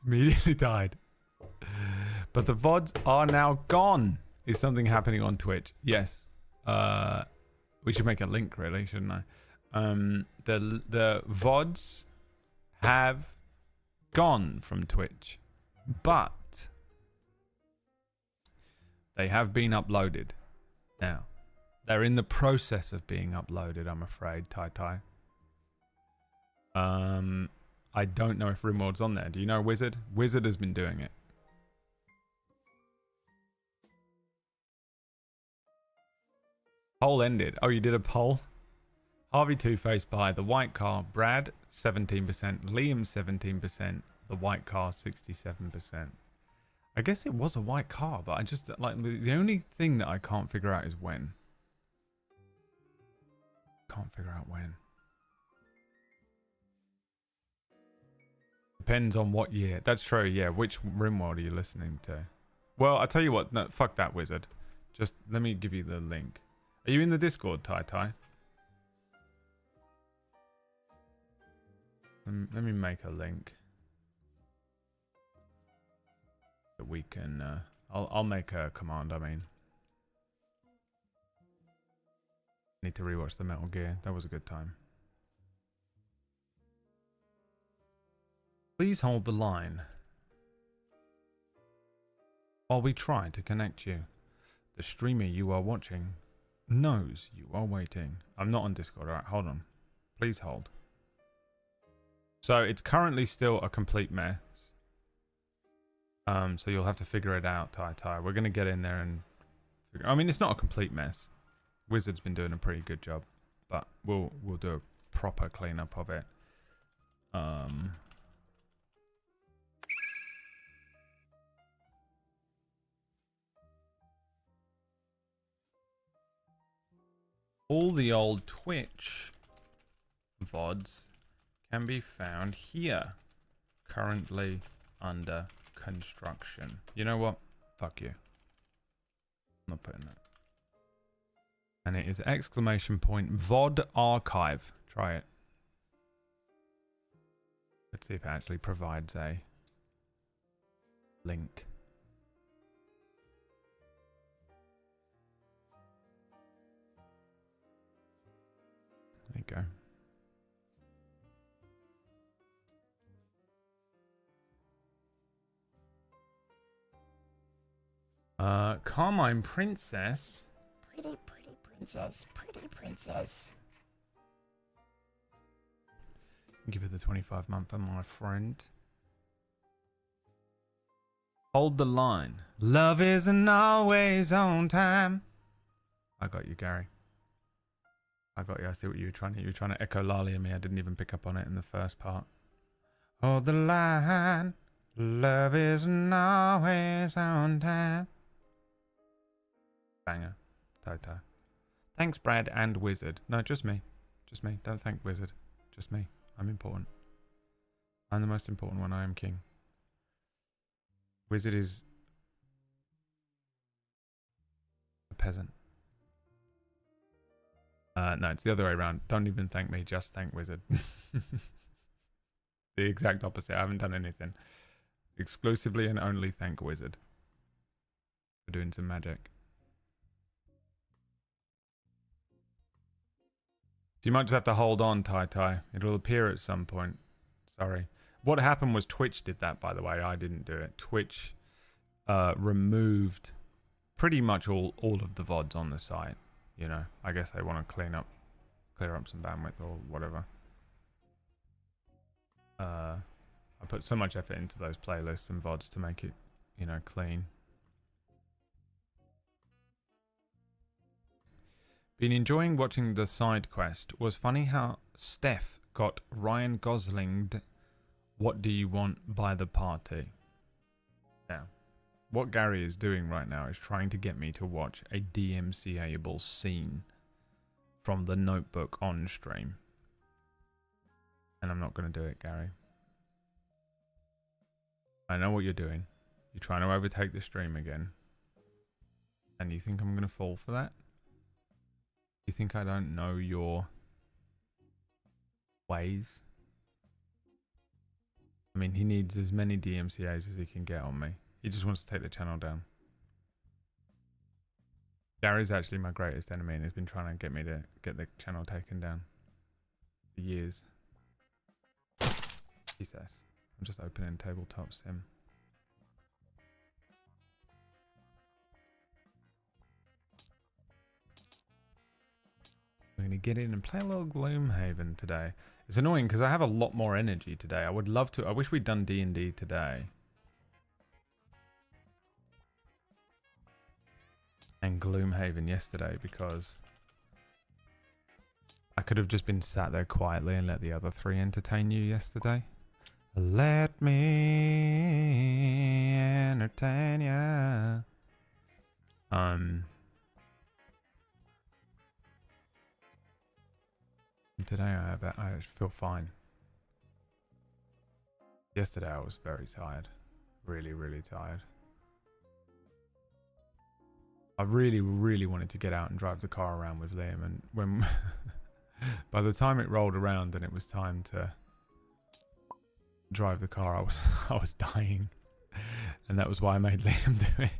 Speaker 1: Immediately died. But the VODs are now gone. Is something happening on Twitch? Yes. We should make a link, really, shouldn't I? The VODs have gone from Twitch, but They have been uploaded. Now, they're in the process of being uploaded, I'm afraid, Tai. I don't know if RimWorld's on there. Do you know Wizard? Wizard has been doing it. Poll ended. Oh, you did a poll? Harvey Two-Face by The White Car. Brad, 17%. Liam, 17%. The White Car, 67%. I guess it was a white car, but I just, like, the only thing that I can't figure out is when. Can't figure out when. Depends on what year. That's true, yeah. Which RimWorld are you listening to? Well, I'll tell you what. No, fuck that, Wizard. Just let me give you the link. Are you in the Discord, Tai? Let me make a link. That we can... I'll make a command, I mean. Need to rewatch the Metal Gear. That was a good time. Please hold the line while we try to connect you. The streamer you are watching knows you are waiting. I'm not on Discord. Alright, hold on. Please hold. So it's currently still a complete mess. So you'll have to figure it out, Tai. We're going to get in there and figure... I mean, it's not a complete mess. Wizard's been doing a pretty good job. But we'll do a proper cleanup of it. All the old Twitch VODs can be found here. Currently under construction. You know what? Fuck you. I'm not putting that. And it is exclamation point VOD archive. Try it. Let's see if it actually provides a link. There you go. Carmine Princess. Pretty princess. Pretty princess. Give her the 25-month, my friend. Hold the line. Love isn't always on time. I got you, Gary. I got you. I see what you were trying to. You were trying to echolalia me. I didn't even pick up on it in the first part. Hold the line. Love isn't always on time. Banger. Tai. Thanks, Brad and Wizard. No, just me. Just me. Don't thank Wizard. Just me. I'm important. I'm the most important one. I am king. Wizard is a peasant. No, it's the other way around. Don't even thank me. Just thank Wizard. The exact opposite. I haven't done anything. Exclusively and only thank Wizard for doing some magic. So you might just have to hold on, Tai. It'll appear at some point. Sorry. What happened was Twitch did that, by the way. I didn't do it. Twitch removed pretty much all of the VODs on the site. You know, I guess they want to clear up some bandwidth or whatever. I put so much effort into those playlists and VODs to make it, you know, clean. Been enjoying watching the side quest. Was funny how Steph got Ryan Gosling'd What Do You Want by the Party. Now, what Gary is doing right now is trying to get me to watch a DMCA-able scene from The Notebook on stream. And I'm not going to do it, Gary. I know what you're doing. You're trying to overtake the stream again. And you think I'm going to fall for that? You think I don't know your ways? I mean, he needs as many DMCAs as he can get on me. He just wants to take the channel down. Gary's actually my greatest enemy and he's been trying to get me to get the channel taken down for years. He says. I'm just opening tabletop sim. gonna get in and play a little Gloomhaven today. It's annoying because I have a lot more energy today. I would love to. I wish we'd done D&D today. And Gloomhaven yesterday because I could have just been sat there quietly and let the other three entertain you yesterday. Let me entertain ya. Today I feel fine. Yesterday I was very tired. Really, really tired. I really, really wanted to get out and drive the car around with Liam, and when by the time it rolled around and it was time to drive the car, I was dying, and that was why I made Liam do it.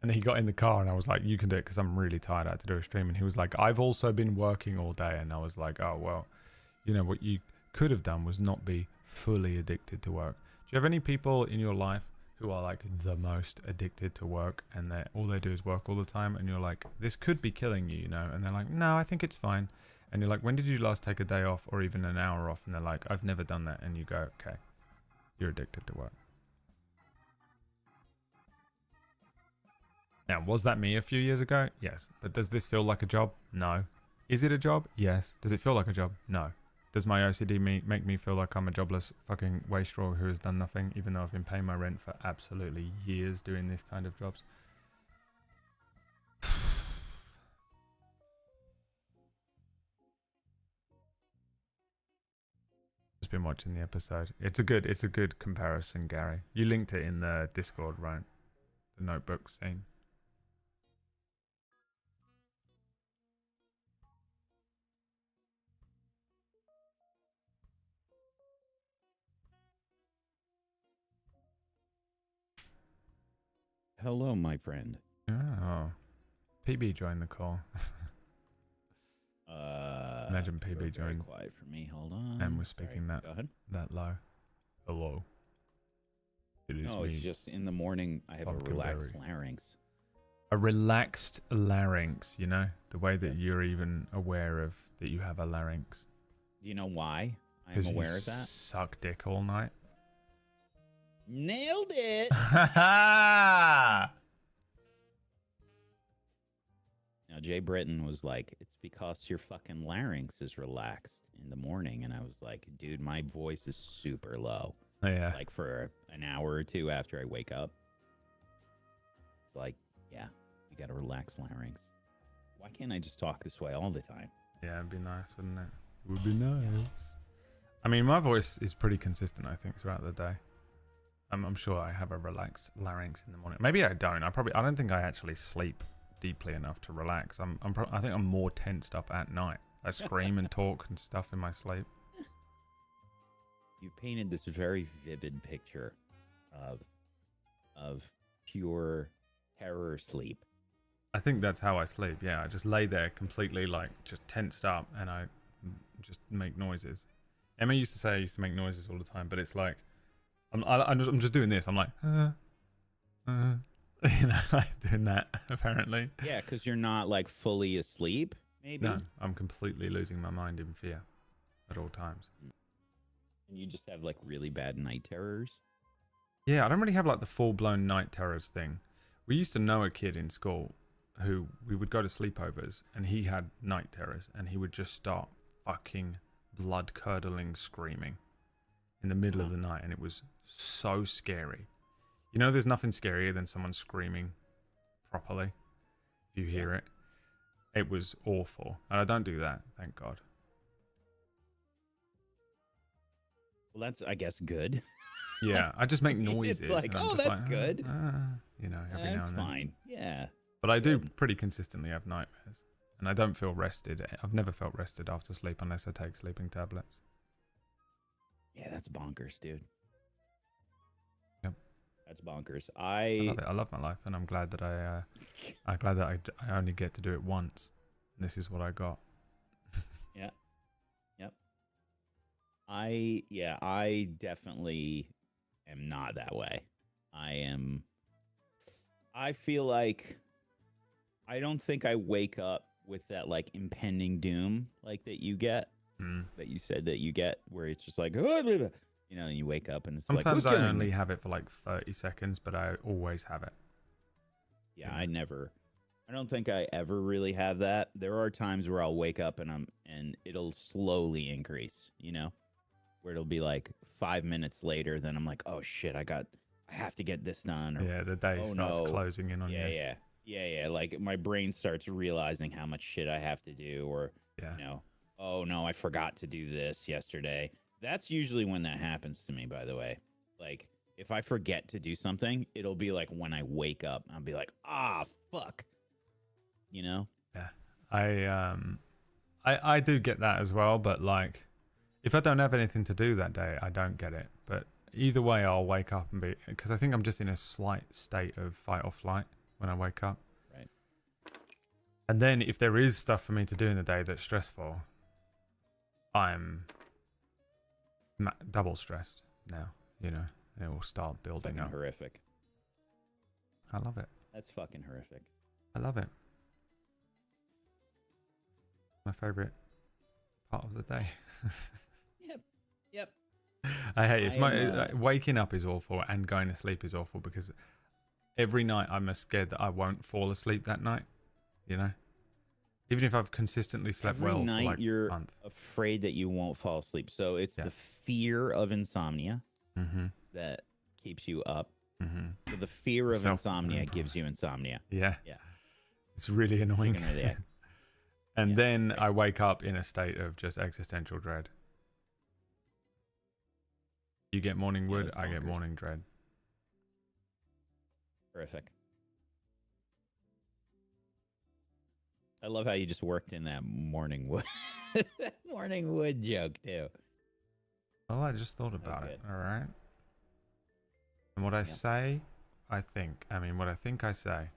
Speaker 1: And he got in the car and I was like, you can do it because I'm really tired. I had to do a stream. And he was like, I've also been working all day. And I was like, oh, well, you know, what you could have done was not be fully addicted to work. Do you have any people in your life who are like the most addicted to work and all they do is work all the time? And you're like, this could be killing you, you know? And they're like, no, I think it's fine. And you're like, when did you last take a day off or even an hour off? And they're like, I've never done that. And you go, okay, you're addicted to work. Now, was that me a few years ago? Yes. But does this feel like a job? No. Is it a job? Yes. Does it feel like a job? No. Does my OCD make me feel like I'm a jobless fucking wastrel who has done nothing, even though I've been paying my rent for absolutely years doing this kind of jobs? Just been watching the episode. It's a good comparison, Gary. You linked it in the Discord, right? The notebook scene.
Speaker 4: Hello, my friend.
Speaker 1: Oh. PB joined the call. Imagine PB
Speaker 4: very
Speaker 1: joined.
Speaker 4: Quiet for me. Hold on.
Speaker 1: And we're speaking
Speaker 4: Go ahead.
Speaker 1: that low. Hello. It is
Speaker 4: No,
Speaker 1: me.
Speaker 4: it's just in the morning. I have
Speaker 1: Pumpkin
Speaker 4: a relaxed
Speaker 1: berry.
Speaker 4: larynx.
Speaker 1: A relaxed larynx, you know? The way that you're even aware of that you have a larynx.
Speaker 4: Do you know why I'm
Speaker 1: 'Cause
Speaker 4: aware
Speaker 1: you
Speaker 4: of that?
Speaker 1: Suck dick all night.
Speaker 4: Nailed it. Now, Jay Britton was like, it's because your fucking larynx is relaxed in the morning. And I was like, dude, my voice is super low.
Speaker 1: Oh, yeah.
Speaker 4: Like for an hour or two after I wake up. It's like, yeah, you got to relax larynx. Why can't I just talk this way all the time?
Speaker 1: Yeah, it'd be nice, wouldn't it? It would be nice. I mean, my voice is pretty consistent, I think, throughout the day. I'm sure I have a relaxed larynx in the morning. Maybe I don't. I don't think I actually sleep deeply enough to relax. I think I'm more tensed up at night. I scream and talk and stuff in my sleep.
Speaker 4: You painted this very vivid picture of pure terror sleep.
Speaker 1: I think that's how I sleep. Yeah, I just lay there completely like just tensed up and I just make noises. Emma used to say I used to make noises all the time, but it's like I'm just doing this. I'm like, you know, like doing that apparently.
Speaker 4: Yeah, because you're not like fully asleep, maybe.
Speaker 1: No, I'm completely losing my mind in fear at all times.
Speaker 4: And you just have like really bad night terrors.
Speaker 1: Yeah, I don't really have like the full-blown night terrors thing. We used to know a kid in school who we would go to sleepovers and he had night terrors and he would just start fucking blood-curdling screaming in the middle of the night, and it was so scary. You know, there's nothing scarier than someone screaming properly. If you hear it, it was awful, and I don't do that, thank God.
Speaker 4: Well, that's, I guess, good.
Speaker 1: Yeah, I just make noises.
Speaker 4: It's like,
Speaker 1: and I'm
Speaker 4: oh,
Speaker 1: just
Speaker 4: that's
Speaker 1: like,
Speaker 4: good.
Speaker 1: You know, every now
Speaker 4: That's
Speaker 1: and then.
Speaker 4: fine. Yeah.
Speaker 1: But I do
Speaker 4: Good.
Speaker 1: pretty consistently have nightmares, and I don't feel rested. I've never felt rested after sleep unless I take sleeping tablets.
Speaker 4: Yeah, that's bonkers, dude.
Speaker 1: Yep.
Speaker 4: That's bonkers.
Speaker 1: I love it. I love my life, and I'm glad that I'm glad that I only get to do it once. And this is what I got.
Speaker 4: Yeah. Yep. I definitely am not that way. I feel like I don't think I wake up with that like impending doom like that you get that you said that you get where it's just like and you wake up and it's like
Speaker 1: Sometimes
Speaker 4: who's
Speaker 1: I
Speaker 4: killing
Speaker 1: only
Speaker 4: me?
Speaker 1: have it for like 30 seconds, but I always have it.
Speaker 4: Yeah, I don't think I ever really have that. There are times where I'll wake up and it'll slowly increase, where it'll be like 5 minutes later, then I'm like, oh shit, I have to get this done. Or,
Speaker 1: Yeah, the day
Speaker 4: oh,
Speaker 1: starts
Speaker 4: no.
Speaker 1: closing in on you.
Speaker 4: Yeah. Like my brain starts realizing how much shit I have to do, or
Speaker 1: Yeah.
Speaker 4: oh no, I forgot to do this yesterday. That's usually when that happens to me, by the way. Like if I forget to do something, it'll be like when I wake up, I'll be like, fuck.
Speaker 1: Yeah. I do get that as well, but like if I don't have anything to do that day, I don't get it. But either way, I'll wake up and be, because I think I'm just in a slight state of fight or flight when I wake up.
Speaker 4: Right.
Speaker 1: And then if there is stuff for me to do in the day that's stressful, I'm double stressed now, it will start building
Speaker 4: Fucking
Speaker 1: up.
Speaker 4: horrific.
Speaker 1: I love it.
Speaker 4: That's fucking horrific.
Speaker 1: I love it. My favorite part of the day.
Speaker 4: Yep.
Speaker 1: I hate it.
Speaker 4: I am,
Speaker 1: Waking up is awful and going to sleep is awful because every night I'm scared that I won't fall asleep that night. Even if I've consistently slept
Speaker 4: Every
Speaker 1: well
Speaker 4: night
Speaker 1: for like
Speaker 4: you're
Speaker 1: a month.
Speaker 4: afraid that you won't fall asleep. So it's the fear of insomnia that keeps you up. So the fear of insomnia gives you insomnia.
Speaker 1: Yeah.
Speaker 4: Yeah.
Speaker 1: It's really annoying. And
Speaker 4: Yeah,
Speaker 1: then
Speaker 4: right.
Speaker 1: I wake up in a state of just existential dread. You get morning wood,
Speaker 4: that's
Speaker 1: I get
Speaker 4: bonkers.
Speaker 1: morning dread.
Speaker 4: Horrific. I love how you just worked in that morning wood morning wood joke too.
Speaker 1: Well, I just thought about it.
Speaker 4: good.
Speaker 1: All right. And what I say, what I think I say,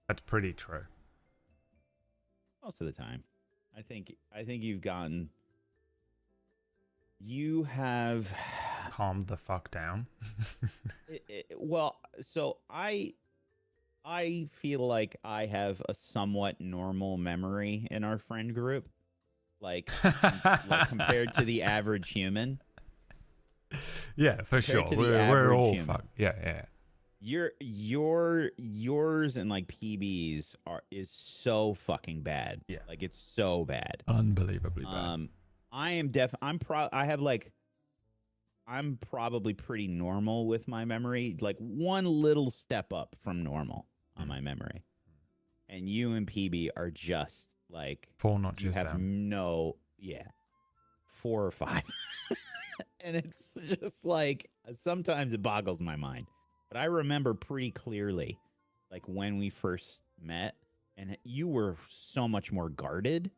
Speaker 1: that's pretty true.
Speaker 4: Most of the time. I think you have
Speaker 1: Calmed the fuck down.
Speaker 4: well, so I feel like I have a somewhat normal memory in our friend group, like compared to the average human.
Speaker 1: Yeah, for sure.
Speaker 4: to the
Speaker 1: We're
Speaker 4: average
Speaker 1: all
Speaker 4: human.
Speaker 1: fucked. Yeah.
Speaker 4: Yours and like PB's is so fucking bad.
Speaker 1: Yeah.
Speaker 4: Like it's so bad.
Speaker 1: Unbelievably bad.
Speaker 4: I'm probably pretty normal with my memory, like one little step up from normal on my memory. And you and PB are just like
Speaker 1: 4 notches
Speaker 4: you have
Speaker 1: down.
Speaker 4: 4 or 5. And it's just like sometimes it boggles my mind. But I remember pretty clearly like when we first met and you were so much more guarded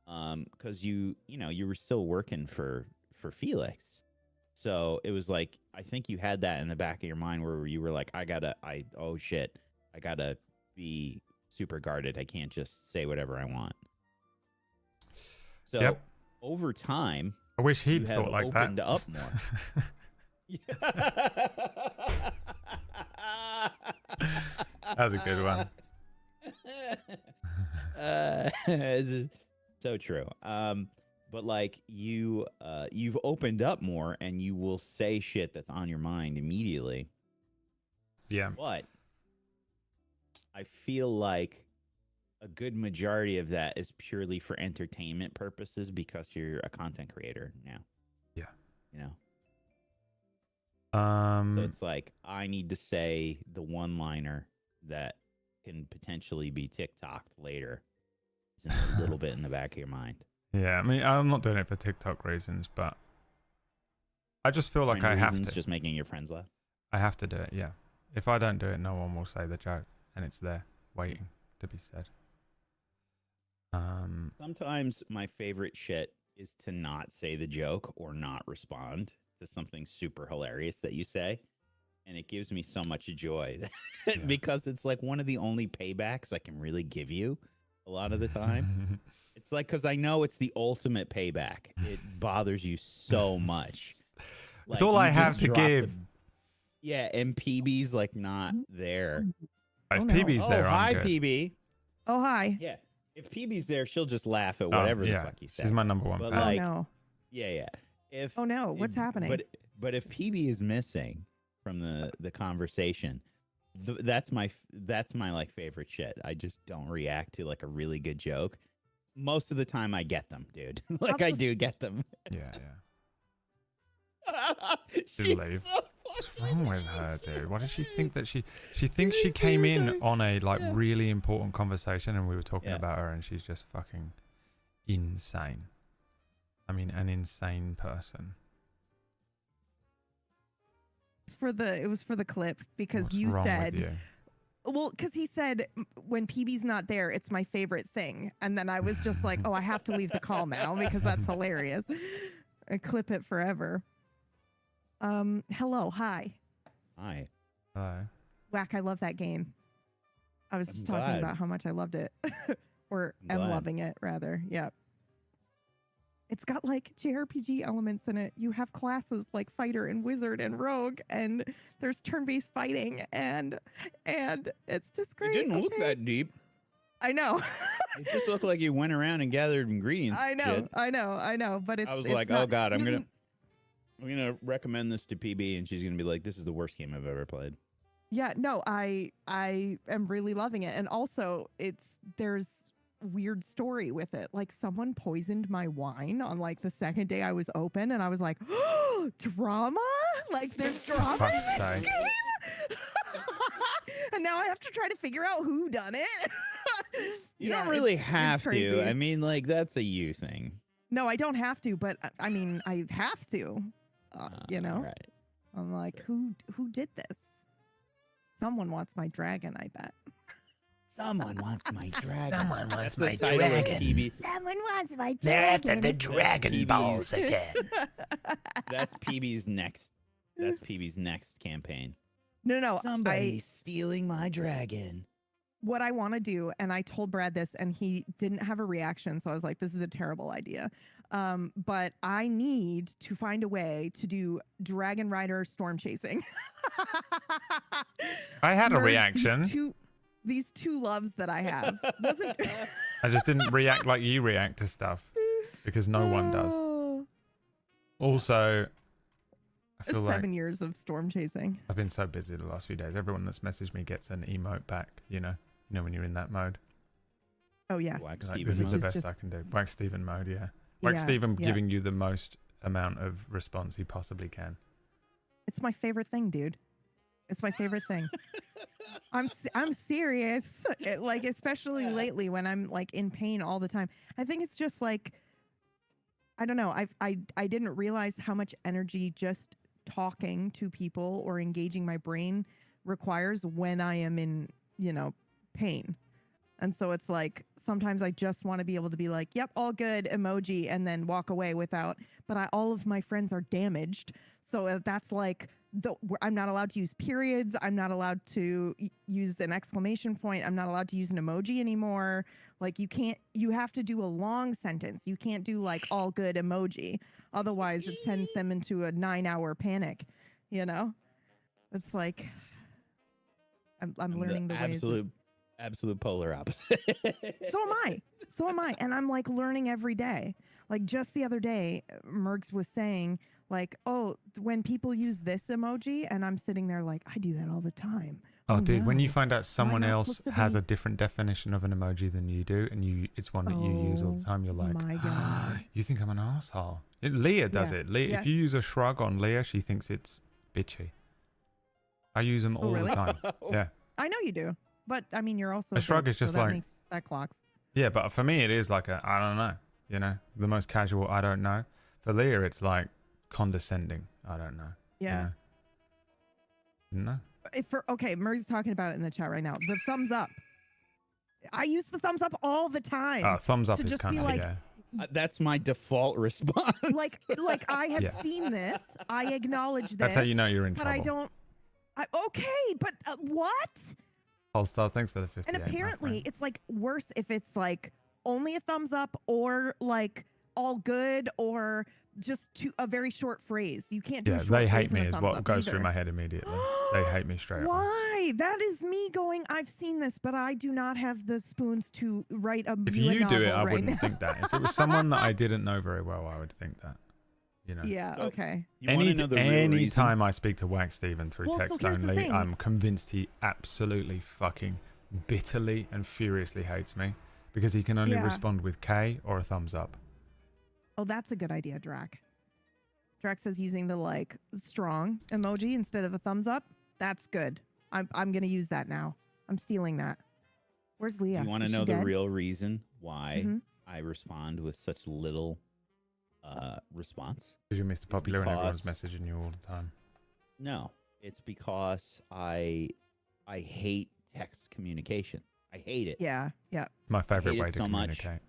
Speaker 4: because you were still working for Felix. So it was like I think you had that in the back of your mind where you were like, I gotta be super guarded. I can't just say whatever I want. So over time,
Speaker 1: I wish he'd
Speaker 4: you have
Speaker 1: thought like
Speaker 4: opened
Speaker 1: that.
Speaker 4: up more.
Speaker 1: That was a good one.
Speaker 4: It's so true. But like you've opened up more and you will say shit that's on your mind immediately.
Speaker 1: Yeah.
Speaker 4: But I feel like a good majority of that is purely for entertainment purposes because you're a content creator now.
Speaker 1: Yeah.
Speaker 4: So it's like I need to say the one-liner that can potentially be TikToked later. It's a little bit in the back of your mind.
Speaker 1: Yeah, I mean, I'm not doing it for TikTok reasons, but I just feel like I have to.
Speaker 4: Just making your friends laugh.
Speaker 1: I have to do it, yeah. If I don't do it, no one will say the joke, and it's there, waiting to be said.
Speaker 4: Sometimes my favorite shit is to not say the joke or not respond to something super hilarious that you say. And it gives me so much joy because it's like one of the only paybacks I can really give you a lot of the time. It's like, because I know it's the ultimate payback. It bothers you so much.
Speaker 1: It's all I have to give.
Speaker 4: Yeah, and PB's like not there.
Speaker 1: If
Speaker 5: Oh, no.
Speaker 1: PB's
Speaker 4: Oh,
Speaker 1: there,
Speaker 4: hi,
Speaker 1: I'm good.
Speaker 4: PB.
Speaker 5: Oh, hi.
Speaker 4: Yeah. If PB's there, she'll just laugh at
Speaker 1: Oh,
Speaker 4: whatever the
Speaker 1: yeah,
Speaker 4: fuck you say.
Speaker 1: she's my number one
Speaker 4: But,
Speaker 1: fan.
Speaker 5: Oh,
Speaker 4: like,
Speaker 5: no.
Speaker 4: Yeah. If
Speaker 5: Oh, no. What's happening?
Speaker 4: But if PB is missing from the conversation, that's my like favorite shit. I just don't react to like a really good joke. Most of the time, I get them, dude. Like I do get them.
Speaker 1: Yeah.
Speaker 4: She's
Speaker 1: leave.
Speaker 4: so
Speaker 1: What's
Speaker 4: fucking
Speaker 1: wrong with her,
Speaker 4: racist.
Speaker 1: dude? What does she think that she thinks she came in on a like
Speaker 4: Yeah.
Speaker 1: really important conversation and we were talking
Speaker 4: Yeah.
Speaker 1: about her and she's just fucking insane. I mean, an insane person.
Speaker 5: It was for the clip because
Speaker 1: What's
Speaker 5: you
Speaker 1: wrong
Speaker 5: said,
Speaker 1: with you?
Speaker 5: well, because he said when PB's not there, it's my favorite thing. And then I was just like, oh, I have to leave the call now because that's hilarious. I clip it forever. Hello. Hi.
Speaker 4: Hi.
Speaker 1: Hello.
Speaker 5: Whack. I love that game. I was
Speaker 4: I'm
Speaker 5: just talking
Speaker 4: glad.
Speaker 5: about how much I loved it or
Speaker 4: I'm
Speaker 5: am
Speaker 4: glad.
Speaker 5: loving it rather. Yeah. It's got like JRPG elements in it. You have classes like fighter and wizard and rogue, and there's turn-based fighting, and it's just great.
Speaker 4: It didn't look
Speaker 5: okay?
Speaker 4: that deep.
Speaker 5: I know.
Speaker 4: It just looked like you went around and gathered ingredients.
Speaker 5: I
Speaker 4: and
Speaker 5: know.
Speaker 4: shit.
Speaker 5: I know. But it's.
Speaker 4: I was
Speaker 5: it's
Speaker 4: like,
Speaker 5: not,
Speaker 4: oh god, I'm gonna recommend this to PB, and she's gonna be like, this is the worst game I've ever played.
Speaker 5: Yeah. No. I am really loving it, and also there's weird story with it. Like someone poisoned my wine on like the second day I was open, and I was like, oh, drama? Like there's drama in
Speaker 1: Fuck's
Speaker 5: this
Speaker 1: sake.
Speaker 5: game? And now I have to try to figure out who done it.
Speaker 4: You
Speaker 5: Yeah,
Speaker 4: don't really
Speaker 5: it's
Speaker 4: have to.
Speaker 5: crazy.
Speaker 4: I mean, like that's a you thing.
Speaker 5: No, I don't have to, but I mean, I have to. You know,
Speaker 4: Right.
Speaker 5: I'm like, who did this? Someone wants my dragon, I bet.
Speaker 4: Someone wants my dragon.
Speaker 6: Someone wants
Speaker 4: That's
Speaker 6: my
Speaker 4: the title of
Speaker 6: dragon.
Speaker 4: PB.
Speaker 5: Someone wants my dragon.
Speaker 6: They're after the
Speaker 4: That's
Speaker 6: Dragon
Speaker 4: PB's.
Speaker 6: Balls again.
Speaker 4: That's PB's next. That's PB's next campaign.
Speaker 5: No,
Speaker 4: Somebody's stealing my dragon.
Speaker 5: what I want to do, and I told Brad this, and he didn't have a reaction, so I was like, this is a terrible idea. But I need to find a way to do Dragon Rider storm chasing.
Speaker 1: I had a
Speaker 5: Merge
Speaker 1: reaction.
Speaker 5: These two loves that I have. Wasn't
Speaker 1: I just didn't react like you react to stuff because no one does.
Speaker 5: Oh.
Speaker 1: Also, I feel like
Speaker 5: 7 years of storm chasing.
Speaker 1: I've been so busy the last few days. Everyone that's messaged me gets an emote back, you know when you're in that mode.
Speaker 5: Oh yes.
Speaker 4: Wax
Speaker 1: Like,
Speaker 4: Steven
Speaker 1: this is
Speaker 4: mode.
Speaker 1: the
Speaker 5: Which is
Speaker 1: best
Speaker 5: just-
Speaker 1: I can do. Wax Steven mode, yeah. Wax
Speaker 5: Yeah,
Speaker 1: Steven
Speaker 5: yeah.
Speaker 1: giving you the most amount of response he possibly can.
Speaker 5: It's my favorite thing, dude. It's my favorite thing. I'm serious. Like especially lately when I'm like in pain all the time. I think it's just like I don't know. I didn't realize how much energy just talking to people or engaging my brain requires when I am in, pain. And so it's like sometimes I just want to be able to be like, yep, all good emoji, and then walk away without. But all of my friends are damaged. So that's like I'm not allowed to use periods. I'm not allowed to use an exclamation point. I'm not allowed to use an emoji anymore. Like you have to do a long sentence. You can't do like all good emoji. Otherwise it sends them into a 9-hour panic, It's like I'm learning the ways.
Speaker 4: Absolute polar opposite.
Speaker 5: So am I. And I'm like learning every day. Like just the other day, Mergs was saying like, oh, when people use this emoji, and I'm sitting there like, I do that all the time.
Speaker 1: Oh, dude, when you
Speaker 5: no.
Speaker 1: find out someone
Speaker 5: not
Speaker 1: else
Speaker 5: supposed to
Speaker 1: has
Speaker 5: be-
Speaker 1: a different definition of an emoji than you do, and it's one that you use all the time, you're like,
Speaker 5: my God.
Speaker 1: you think I'm an asshole. Leah does
Speaker 5: Yeah.
Speaker 1: it. Leah,
Speaker 5: Yeah.
Speaker 1: if you use a shrug on Leah, she thinks it's bitchy. I use them all
Speaker 5: really?
Speaker 1: the time. Yeah.
Speaker 5: I know you do. But I mean, you're also
Speaker 1: A shrug
Speaker 5: bitch,
Speaker 1: is just
Speaker 5: so that
Speaker 1: like-
Speaker 5: makes that clocks.
Speaker 1: Yeah, but for me, it is like I don't know, the most casual, I don't know. For Leah, it's like condescending, I don't know.
Speaker 5: Yeah.
Speaker 1: No.
Speaker 5: Okay, Merg's talking about it in the chat right now. The thumbs up. I use the thumbs up all the time.
Speaker 1: Thumbs up
Speaker 5: to
Speaker 1: is
Speaker 5: just
Speaker 1: kind
Speaker 5: be
Speaker 1: of,
Speaker 5: like,
Speaker 1: yeah.
Speaker 4: That's my default response.
Speaker 5: like I have
Speaker 1: Yeah.
Speaker 5: seen this. I acknowledge this.
Speaker 1: That's how you know you're in
Speaker 5: but
Speaker 1: trouble.
Speaker 5: I don't. Okay, but what?
Speaker 1: Polestar, thanks for the 58.
Speaker 5: And
Speaker 1: my
Speaker 5: apparently,
Speaker 1: friend.
Speaker 5: it's like worse if it's like only a thumbs up or like all good or a very short phrase. You can't do a
Speaker 1: Yeah,
Speaker 5: short
Speaker 1: they
Speaker 5: phrase
Speaker 1: hate
Speaker 5: and
Speaker 1: me
Speaker 5: a
Speaker 1: is
Speaker 5: thumbs
Speaker 1: what
Speaker 5: up
Speaker 1: goes
Speaker 5: either.
Speaker 1: through my head immediately. They hate me straight away.
Speaker 5: Why? That is me going, I've seen this, but I do not have the spoons to write
Speaker 1: If
Speaker 5: you a
Speaker 1: you do it,
Speaker 5: novel
Speaker 1: I
Speaker 5: right
Speaker 1: wouldn't
Speaker 5: now.
Speaker 1: think that. If it was someone that I didn't know very well, I would think that. You know.
Speaker 5: Yeah,
Speaker 4: So-
Speaker 5: okay.
Speaker 4: You want to know the real
Speaker 1: any
Speaker 4: reason?
Speaker 1: time I speak to Wax Steven through
Speaker 5: Well, so
Speaker 1: text
Speaker 5: here's the
Speaker 1: only,
Speaker 5: thing.
Speaker 1: I'm convinced he absolutely fucking bitterly and furiously hates me because he can only
Speaker 5: Yeah.
Speaker 1: respond with K or a thumbs up.
Speaker 5: Oh, that's a good idea, Drac. Drac says using the like strong emoji instead of a thumbs up. That's good. I'm gonna use that now. I'm stealing that. Where's Leah?
Speaker 4: Do you want to
Speaker 5: Is she
Speaker 4: know the
Speaker 5: dead?
Speaker 4: real reason why
Speaker 5: Mhm.
Speaker 4: I respond with such little response?
Speaker 1: Because you're Mr. Popular and everyone's
Speaker 4: because-
Speaker 1: messaging you all the time.
Speaker 4: No, it's because I hate text communication. I hate it.
Speaker 5: Yeah, yeah.
Speaker 1: My favorite
Speaker 4: hate
Speaker 1: way
Speaker 4: it
Speaker 1: to
Speaker 4: so much.
Speaker 1: communicate.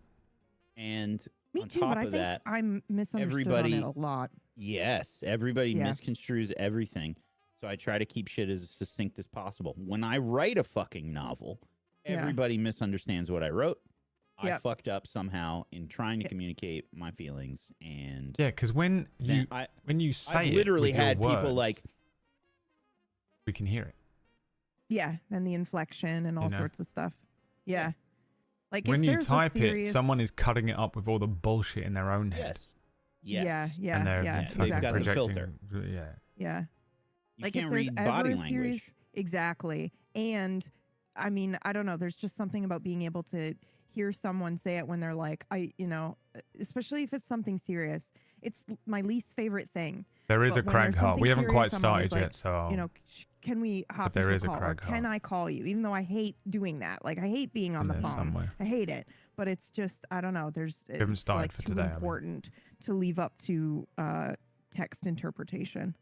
Speaker 4: And
Speaker 5: Me
Speaker 4: on
Speaker 5: too,
Speaker 4: top
Speaker 5: but I
Speaker 4: of
Speaker 5: think
Speaker 4: that,
Speaker 5: I'm misunderstood
Speaker 4: everybody-
Speaker 5: on it a lot.
Speaker 4: yes, everybody
Speaker 5: Yeah.
Speaker 4: misconstrues everything. So I try to keep shit as succinct as possible. When I write a fucking novel,
Speaker 5: Yeah.
Speaker 4: everybody misunderstands what I wrote. I
Speaker 5: Yep.
Speaker 4: fucked up somehow in trying to
Speaker 5: Yep.
Speaker 4: communicate my feelings, and
Speaker 1: Yeah, because when
Speaker 4: then
Speaker 1: you say
Speaker 4: I've
Speaker 1: it
Speaker 4: literally
Speaker 1: with your
Speaker 4: had people
Speaker 1: words,
Speaker 4: like,
Speaker 1: we can hear it.
Speaker 5: Yeah, and the inflection and all
Speaker 1: know?
Speaker 5: sorts of stuff. Yeah. Like
Speaker 1: When
Speaker 5: if
Speaker 1: you
Speaker 5: there's a
Speaker 1: type
Speaker 5: serious...
Speaker 1: it, someone is cutting it up with all the bullshit in their own head.
Speaker 4: yes,
Speaker 5: Yeah, yeah,
Speaker 1: and they're
Speaker 5: yeah,
Speaker 1: fucking
Speaker 4: they've got the
Speaker 5: exactly.
Speaker 4: filter.
Speaker 1: Yeah.
Speaker 5: Yeah.
Speaker 4: You
Speaker 5: Like
Speaker 4: can't
Speaker 5: if there's
Speaker 4: read
Speaker 5: ever
Speaker 4: body
Speaker 5: a
Speaker 4: language.
Speaker 5: series, exactly. And I mean, I don't know. There's just something about being able to hear someone say it when they're like, especially if it's something serious. It's my least favorite thing.
Speaker 1: There is
Speaker 5: But
Speaker 1: a
Speaker 5: when
Speaker 1: Crag
Speaker 5: there's
Speaker 1: Heart.
Speaker 5: something
Speaker 1: We haven't quite
Speaker 5: serious, I'm always
Speaker 1: started yet,
Speaker 5: like,
Speaker 1: so
Speaker 5: You know, can we hop
Speaker 1: there
Speaker 5: into
Speaker 1: is a
Speaker 5: a call? Or
Speaker 1: Crag
Speaker 5: can
Speaker 1: Heart.
Speaker 5: I call you? Even though I hate doing that. Like I hate being on
Speaker 1: in
Speaker 5: the
Speaker 1: there
Speaker 5: phone.
Speaker 1: somewhere.
Speaker 5: I hate it. But it's just I don't know.
Speaker 1: haven't
Speaker 5: It's
Speaker 1: started
Speaker 5: like
Speaker 1: for
Speaker 5: too
Speaker 1: today, I mean.
Speaker 5: important to leave up to text interpretation.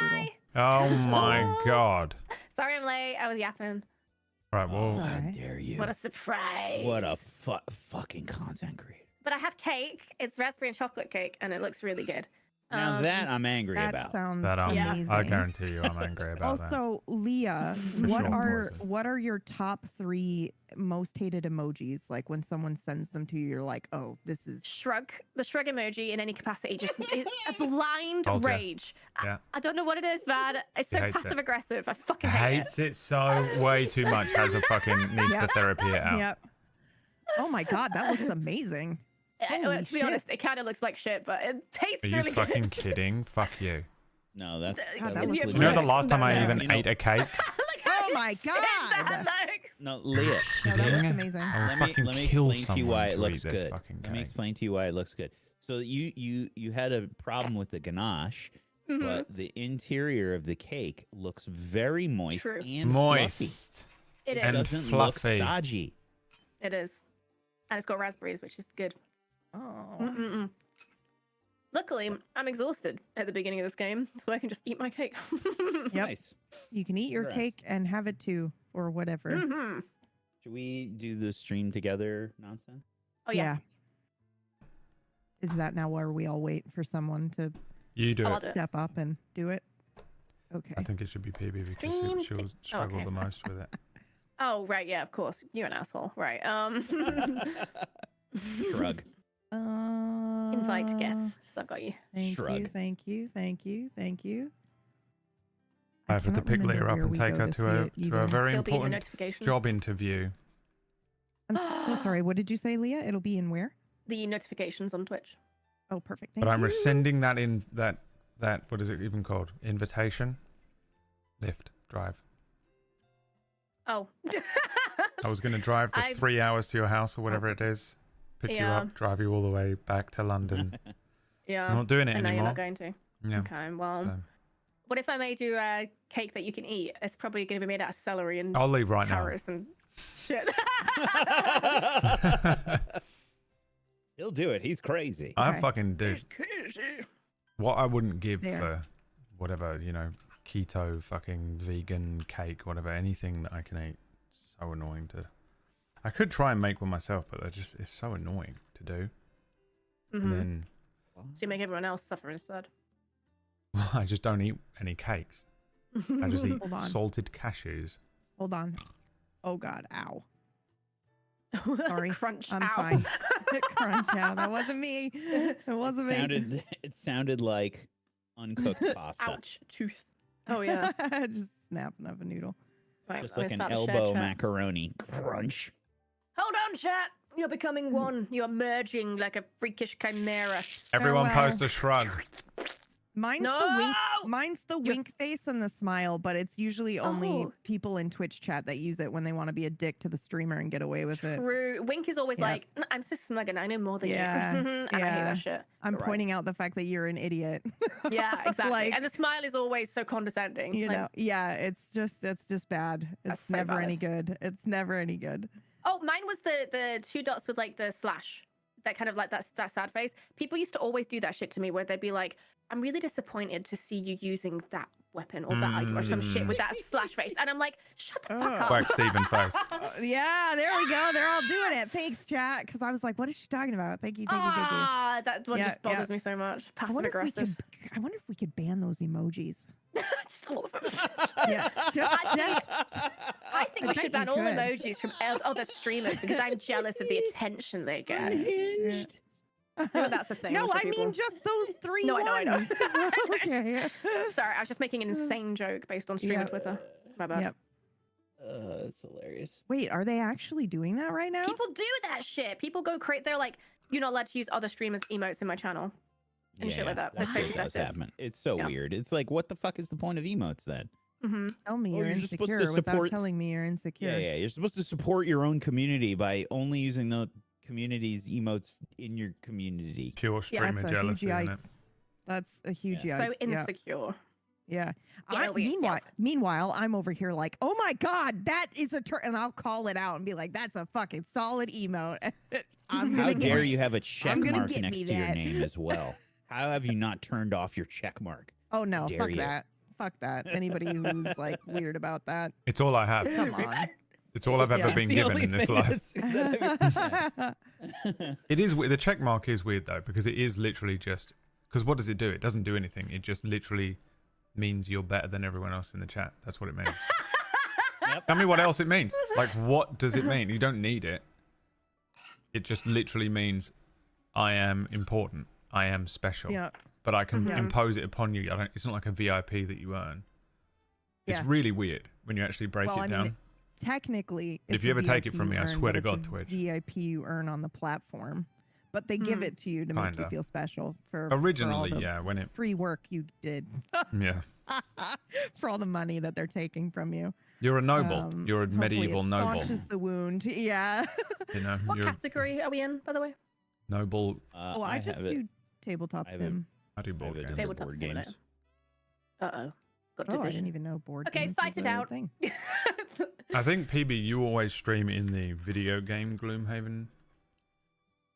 Speaker 6: Hi.
Speaker 1: Oh my god.
Speaker 6: Sorry I'm late. I was yapping.
Speaker 1: Right,
Speaker 4: Oh,
Speaker 1: well,
Speaker 5: Sorry.
Speaker 4: how dare you!
Speaker 6: What a surprise.
Speaker 4: What a fucking content creator.
Speaker 6: But I have cake. It's raspberry and chocolate cake, and it looks really good.
Speaker 4: Now that I'm angry
Speaker 5: That
Speaker 4: about.
Speaker 5: sounds
Speaker 1: that
Speaker 6: Yeah.
Speaker 5: amazing.
Speaker 1: I guarantee you I'm angry about that.
Speaker 5: Also, Leah,
Speaker 1: For
Speaker 5: what
Speaker 1: sure,
Speaker 5: are
Speaker 1: poison.
Speaker 5: what are your top 3 most hated emojis? Like when someone sends them to you, you're like, oh, this is
Speaker 6: shrug, the shrug emoji in any capacity, just is a blind
Speaker 1: Told ya.
Speaker 6: rage.
Speaker 1: Yeah.
Speaker 6: I don't know what it is, man. It's
Speaker 1: He
Speaker 6: so
Speaker 1: hates it.
Speaker 6: passive aggressive. I fucking hate
Speaker 1: Hates it so way too much. Has a fucking needs
Speaker 5: Yep.
Speaker 1: to therapy it out.
Speaker 5: Yep. Oh my god, that looks amazing. Holy
Speaker 6: To be
Speaker 5: shit.
Speaker 6: honest, it kind of looks like shit, but it tastes
Speaker 1: Are you
Speaker 6: really
Speaker 1: fucking
Speaker 6: good.
Speaker 1: kidding? Fuck you.
Speaker 4: No, that's
Speaker 5: God, that
Speaker 4: looks
Speaker 5: looks
Speaker 1: You
Speaker 4: legit.
Speaker 1: know the
Speaker 5: Right.
Speaker 1: last time I
Speaker 6: No.
Speaker 1: even
Speaker 4: You know-
Speaker 1: ate a cake?
Speaker 6: Look how
Speaker 5: Oh my
Speaker 6: shit that
Speaker 5: God.
Speaker 6: looks.
Speaker 4: No, Leah.
Speaker 5: Yeah, that looks
Speaker 1: Kidding?
Speaker 5: amazing.
Speaker 1: I will
Speaker 4: let me
Speaker 1: fucking
Speaker 4: let me
Speaker 1: kill
Speaker 4: explain to you why
Speaker 1: someone
Speaker 4: it
Speaker 1: to
Speaker 4: looks
Speaker 1: eat this
Speaker 4: good.
Speaker 1: fucking
Speaker 4: Let me
Speaker 1: cake.
Speaker 4: explain to you why it looks good. So you had a problem with the ganache,
Speaker 6: Mhm.
Speaker 4: but the interior of the cake looks very moist
Speaker 6: True.
Speaker 4: and fluffy.
Speaker 1: Moist.
Speaker 6: It
Speaker 4: It
Speaker 1: And
Speaker 6: is.
Speaker 4: doesn't
Speaker 1: fluffy.
Speaker 4: look stodgy.
Speaker 6: It is. And it's got raspberries, which is good.
Speaker 5: Oh.
Speaker 6: Mm-mm-mm. Luckily, I'm exhausted at the beginning of this game, so I can just eat my cake.
Speaker 5: Yep.
Speaker 4: Nice.
Speaker 5: You can eat your
Speaker 4: Congrats.
Speaker 5: cake and have it too, or whatever.
Speaker 6: hmm
Speaker 4: Should we do the stream together nonsense?
Speaker 6: Oh yeah.
Speaker 5: Is that now where we all wait for someone to
Speaker 1: You do
Speaker 6: I'll
Speaker 1: it.
Speaker 6: do it.
Speaker 5: step up and do it? Okay.
Speaker 1: I think it should be PB because
Speaker 6: Stream
Speaker 1: she'll
Speaker 6: to-
Speaker 1: struggle
Speaker 6: okay.
Speaker 1: the most with it.
Speaker 6: Oh right, yeah, of course. You're an asshole, right?
Speaker 4: Shrug.
Speaker 6: Invite guests. I've got you.
Speaker 5: Thank you,
Speaker 4: Shrug.
Speaker 5: thank you, thank you, thank you.
Speaker 1: I have to
Speaker 5: cannot
Speaker 1: pick
Speaker 5: remember
Speaker 1: Leah up
Speaker 5: where
Speaker 1: and
Speaker 5: we
Speaker 1: take
Speaker 5: go
Speaker 1: her
Speaker 5: to
Speaker 1: to
Speaker 5: see
Speaker 1: a
Speaker 5: it either.
Speaker 1: very
Speaker 6: They'll be in your
Speaker 1: important
Speaker 6: notifications.
Speaker 1: job interview.
Speaker 5: I'm so sorry. What did you say, Leah? It'll be in where?
Speaker 6: The notifications on Twitch.
Speaker 5: Oh, perfect. Thank
Speaker 1: But I'm
Speaker 5: you.
Speaker 1: rescinding that in that what is it even called? Invitation? Lift, drive.
Speaker 6: Oh.
Speaker 1: I was going to drive the
Speaker 6: I-
Speaker 1: 3 hours to your house or whatever it is, pick you
Speaker 6: Yeah.
Speaker 1: up, drive you all the way back to London.
Speaker 6: Yeah.
Speaker 1: I'm not doing it
Speaker 6: I know you're
Speaker 1: anymore.
Speaker 6: not going to.
Speaker 1: Yeah.
Speaker 6: Okay. Well,
Speaker 1: So
Speaker 6: what if I made you a cake that you can eat? It's probably going to be made out of celery and
Speaker 1: I'll leave right now.
Speaker 6: carrots and shit.
Speaker 4: He'll do it. He's crazy.
Speaker 1: I
Speaker 5: Okay.
Speaker 1: fucking do.
Speaker 6: Crazy.
Speaker 1: What I wouldn't give
Speaker 5: There.
Speaker 1: for whatever, keto, fucking vegan cake, whatever, anything that I can eat. So annoying to. I could try and make one myself, but it's so annoying to do.
Speaker 6: Mhm.
Speaker 1: And then
Speaker 6: So you make everyone else suffer instead.
Speaker 1: I just don't eat any cakes. I just eat
Speaker 5: Hold on.
Speaker 1: salted cashews.
Speaker 5: Hold on. Oh God. Ow. Sorry.
Speaker 6: Crunch.
Speaker 5: I'm
Speaker 6: Ow.
Speaker 5: fine. Crunch out. That wasn't me. It wasn't me.
Speaker 4: It sounded like uncooked pasta.
Speaker 6: Ouch. Tooth. Oh yeah.
Speaker 5: Just snapping up a noodle.
Speaker 6: Right,
Speaker 4: Just
Speaker 6: I'm
Speaker 4: like an
Speaker 6: gonna start a share
Speaker 4: elbow
Speaker 6: chat.
Speaker 4: macaroni. Crunch.
Speaker 6: Hold on, chat. You're becoming one. You're merging like a freakish chimera.
Speaker 1: Everyone
Speaker 5: Farewell.
Speaker 1: post a shrug.
Speaker 5: Mine's
Speaker 6: No!
Speaker 5: the wink. Mine's the
Speaker 6: You're-
Speaker 5: wink face and the smile, but it's usually only
Speaker 6: Oh.
Speaker 5: people in Twitch chat that use it when they want to be a dick to the streamer and get away with it.
Speaker 6: True. Wink is always
Speaker 5: Yep.
Speaker 6: like, I'm so smug and I know more than
Speaker 5: Yeah,
Speaker 6: you. And I hate
Speaker 5: yeah.
Speaker 6: that shit.
Speaker 5: I'm
Speaker 6: You're right.
Speaker 5: pointing out the fact that you're an idiot.
Speaker 6: Yeah, exactly.
Speaker 5: Like,
Speaker 6: and the smile is always so condescending.
Speaker 5: you
Speaker 6: Like,
Speaker 5: know, yeah, it's just bad.
Speaker 6: That's
Speaker 5: It's
Speaker 6: so
Speaker 5: never any
Speaker 6: valid.
Speaker 5: good. It's never any good.
Speaker 6: Oh, mine was the two dots with like the slash. That kind of like that sad face. People used to always do that shit to me where they'd be like, I'm really disappointed to see you using that weapon or that item or some shit with that slash face. And I'm like, shut the fuck up.
Speaker 1: Whack Steven face.
Speaker 5: Yeah, there we go. They're all doing it. Thanks, chat. Because I was like, what is she talking about? Thank you, thank you, thank you.
Speaker 6: Ah, that one
Speaker 5: Yeah,
Speaker 6: just bothers me so much.
Speaker 5: I
Speaker 6: Passive
Speaker 5: wonder, if we
Speaker 6: aggressive.
Speaker 5: could, I wonder if we could ban those emojis.
Speaker 6: Just all of them.
Speaker 5: Yeah, just
Speaker 6: I think
Speaker 5: I
Speaker 6: we
Speaker 5: bet
Speaker 6: should ban
Speaker 5: you
Speaker 6: all
Speaker 5: could.
Speaker 6: emojis from other streamers because I'm jealous of the attention they get.
Speaker 4: Unhinged.
Speaker 6: No, that's a thing.
Speaker 5: No,
Speaker 6: for
Speaker 5: I
Speaker 6: people.
Speaker 5: mean just those three
Speaker 6: No, I know, I know.
Speaker 5: ones. Okay.
Speaker 6: Sorry, I was just making an insane joke based on streamer
Speaker 5: Yeah.
Speaker 6: Twitter. My bad.
Speaker 5: Yep.
Speaker 4: That's hilarious.
Speaker 5: Wait, are they actually doing that right now?
Speaker 6: People do that shit. People go create. They're like, you're not allowed to use other streamers' emotes in my channel. And shit like that. That's so
Speaker 4: shit does
Speaker 6: possessive.
Speaker 4: happen. It's so
Speaker 6: Yeah.
Speaker 4: weird. It's like, what the fuck is the point of emotes then?
Speaker 6: Mm-hmm.
Speaker 5: Tell me
Speaker 4: Oh,
Speaker 5: you're
Speaker 4: you're just supposed to
Speaker 5: insecure without
Speaker 4: support-
Speaker 5: telling me you're insecure.
Speaker 4: Yeah, you're supposed to support your own community by only using the community's emotes in your community.
Speaker 1: Pure streamer
Speaker 5: That's a huge
Speaker 1: jealousy, isn't it?
Speaker 5: yikes. That's a huge
Speaker 4: Yeah.
Speaker 5: yikes.
Speaker 6: So insecure.
Speaker 5: Yeah.
Speaker 6: Get over
Speaker 5: Meanwhile,
Speaker 6: yourself.
Speaker 5: I'm over here like, oh my god, that is a turn, and I'll call it out and be like, that's a fucking solid emote. I'm
Speaker 4: How
Speaker 5: gonna
Speaker 4: dare
Speaker 5: get
Speaker 4: you have a check
Speaker 5: gonna
Speaker 4: mark
Speaker 5: get
Speaker 4: next
Speaker 5: me
Speaker 4: to your
Speaker 5: that.
Speaker 4: name as well? How have you not turned off your check mark?
Speaker 5: Oh no,
Speaker 4: dare
Speaker 5: fuck
Speaker 4: you.
Speaker 5: that. Fuck that. Anybody who's like weird about that,
Speaker 1: It's all I have.
Speaker 5: come on.
Speaker 1: It's all I've ever
Speaker 5: Yeah.
Speaker 1: been
Speaker 4: The
Speaker 1: given
Speaker 4: only
Speaker 1: in this
Speaker 4: thing
Speaker 1: life.
Speaker 4: that's-
Speaker 1: It is the check mark is weird though because it is literally just because what does it do? It doesn't do anything. It just literally means you're better than everyone else in the chat. That's what it means.
Speaker 4: Yep.
Speaker 1: Tell me what else it means. Like what does it mean? You don't need it. It just literally means I am important. I am special.
Speaker 5: Yeah.
Speaker 1: But I can
Speaker 5: Yeah.
Speaker 1: impose it upon you. It's not like a VIP that you earn. It's
Speaker 5: Yeah.
Speaker 1: really weird when you actually break
Speaker 5: Well,
Speaker 1: it
Speaker 5: I
Speaker 1: down.
Speaker 5: mean, technically,
Speaker 1: If
Speaker 5: it's
Speaker 1: you
Speaker 5: a
Speaker 1: ever take it
Speaker 5: VIP
Speaker 1: from me,
Speaker 5: you
Speaker 1: I
Speaker 5: earn,
Speaker 1: swear
Speaker 5: but
Speaker 1: to God,
Speaker 5: it's a
Speaker 1: Twitch.
Speaker 5: VIP you earn on the platform, but they give it to you to make you
Speaker 1: Kinda.
Speaker 5: feel special for
Speaker 1: Originally,
Speaker 5: for all the
Speaker 1: yeah, when it,
Speaker 5: free work you did
Speaker 1: yeah.
Speaker 5: for all the money that they're taking from you.
Speaker 1: You're a noble. You're a
Speaker 5: Hopefully
Speaker 1: medieval
Speaker 5: it
Speaker 1: noble.
Speaker 5: staunches the wound. Yeah.
Speaker 1: You know,
Speaker 6: What
Speaker 1: you're a
Speaker 6: category are we in, by the way?
Speaker 1: noble.
Speaker 5: Oh, I just
Speaker 4: have it.
Speaker 5: do tabletop
Speaker 4: I have
Speaker 5: sim.
Speaker 1: I do board
Speaker 4: I have it
Speaker 1: games.
Speaker 4: in
Speaker 6: Tabletop
Speaker 4: board
Speaker 6: simulator.
Speaker 4: games.
Speaker 6: Uh-oh. Got
Speaker 5: Oh, I didn't
Speaker 6: division.
Speaker 5: even know board
Speaker 6: Okay,
Speaker 5: games
Speaker 6: fight
Speaker 5: was
Speaker 6: it
Speaker 5: a
Speaker 6: out.
Speaker 5: thing.
Speaker 1: I think PB, you always stream in the video game Gloomhaven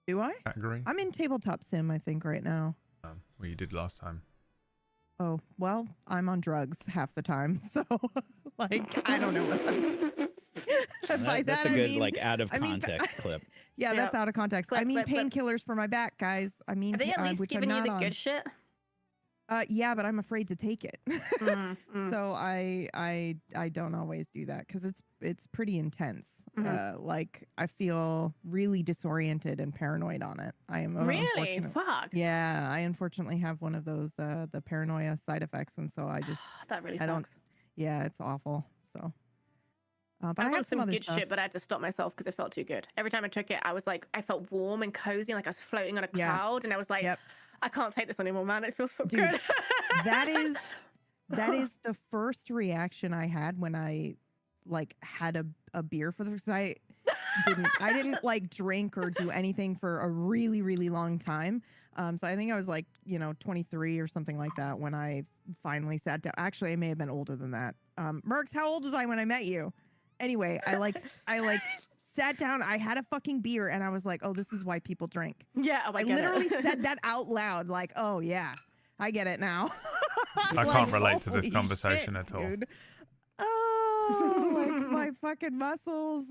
Speaker 5: Do I?
Speaker 1: category.
Speaker 5: I'm in tabletop sim, I think, right now.
Speaker 1: Well, you did last time.
Speaker 5: Oh, well, I'm on drugs half the time, so like I don't know what I'm doing. By
Speaker 4: That's
Speaker 5: that
Speaker 4: a
Speaker 5: I
Speaker 4: good
Speaker 5: mean,
Speaker 4: like out of
Speaker 5: I mean,
Speaker 4: context clip.
Speaker 5: yeah, that's
Speaker 6: Yeah.
Speaker 5: out of context. I
Speaker 6: Clip,
Speaker 5: mean
Speaker 6: clip, clip.
Speaker 5: painkillers for my back, guys. I mean,
Speaker 6: Are they at least
Speaker 5: which I'm
Speaker 6: giving you
Speaker 5: not
Speaker 6: the
Speaker 5: on.
Speaker 6: good shit?
Speaker 5: Yeah, but I'm afraid to take it.
Speaker 6: Mm.
Speaker 5: So I don't always do that because it's pretty intense.
Speaker 6: Mhm.
Speaker 5: Like I feel really disoriented and paranoid on it. I am
Speaker 6: Really?
Speaker 5: unfortunate-
Speaker 6: Fuck.
Speaker 5: Yeah, I unfortunately have one of those the paranoia side effects, and so I just
Speaker 6: That really
Speaker 5: I don't-
Speaker 6: sucks.
Speaker 5: yeah, it's awful. So, but
Speaker 6: I was
Speaker 5: have
Speaker 6: on some
Speaker 5: other
Speaker 6: good
Speaker 5: stuff.
Speaker 6: shit, but I had to stop myself because it felt too good. Every time I took it, I was like, I felt warm and cozy, like I was floating on a
Speaker 5: Yeah.
Speaker 6: cloud, and I was like,
Speaker 5: Yep.
Speaker 6: I can't take this anymore, man. It feels so
Speaker 5: Dude,
Speaker 6: good.
Speaker 5: that is the first reaction I had when I like had a beer for the first. I didn't like drink or do anything for a really really long time. So I think I was like 23 or something like that when I finally sat down. Actually, I may have been older than that. Merks, how old was I when I met you? Anyway, I sat down. I had a fucking beer and I was like, oh, this is why people drink.
Speaker 6: Yeah, oh,
Speaker 5: I
Speaker 6: get
Speaker 5: literally
Speaker 6: it.
Speaker 5: said that out loud, like, "Oh yeah, I get it now."
Speaker 1: I can't relate to this
Speaker 5: holy
Speaker 1: conversation
Speaker 5: shit,
Speaker 1: at all.
Speaker 5: dude. Oh, like my fucking muscles.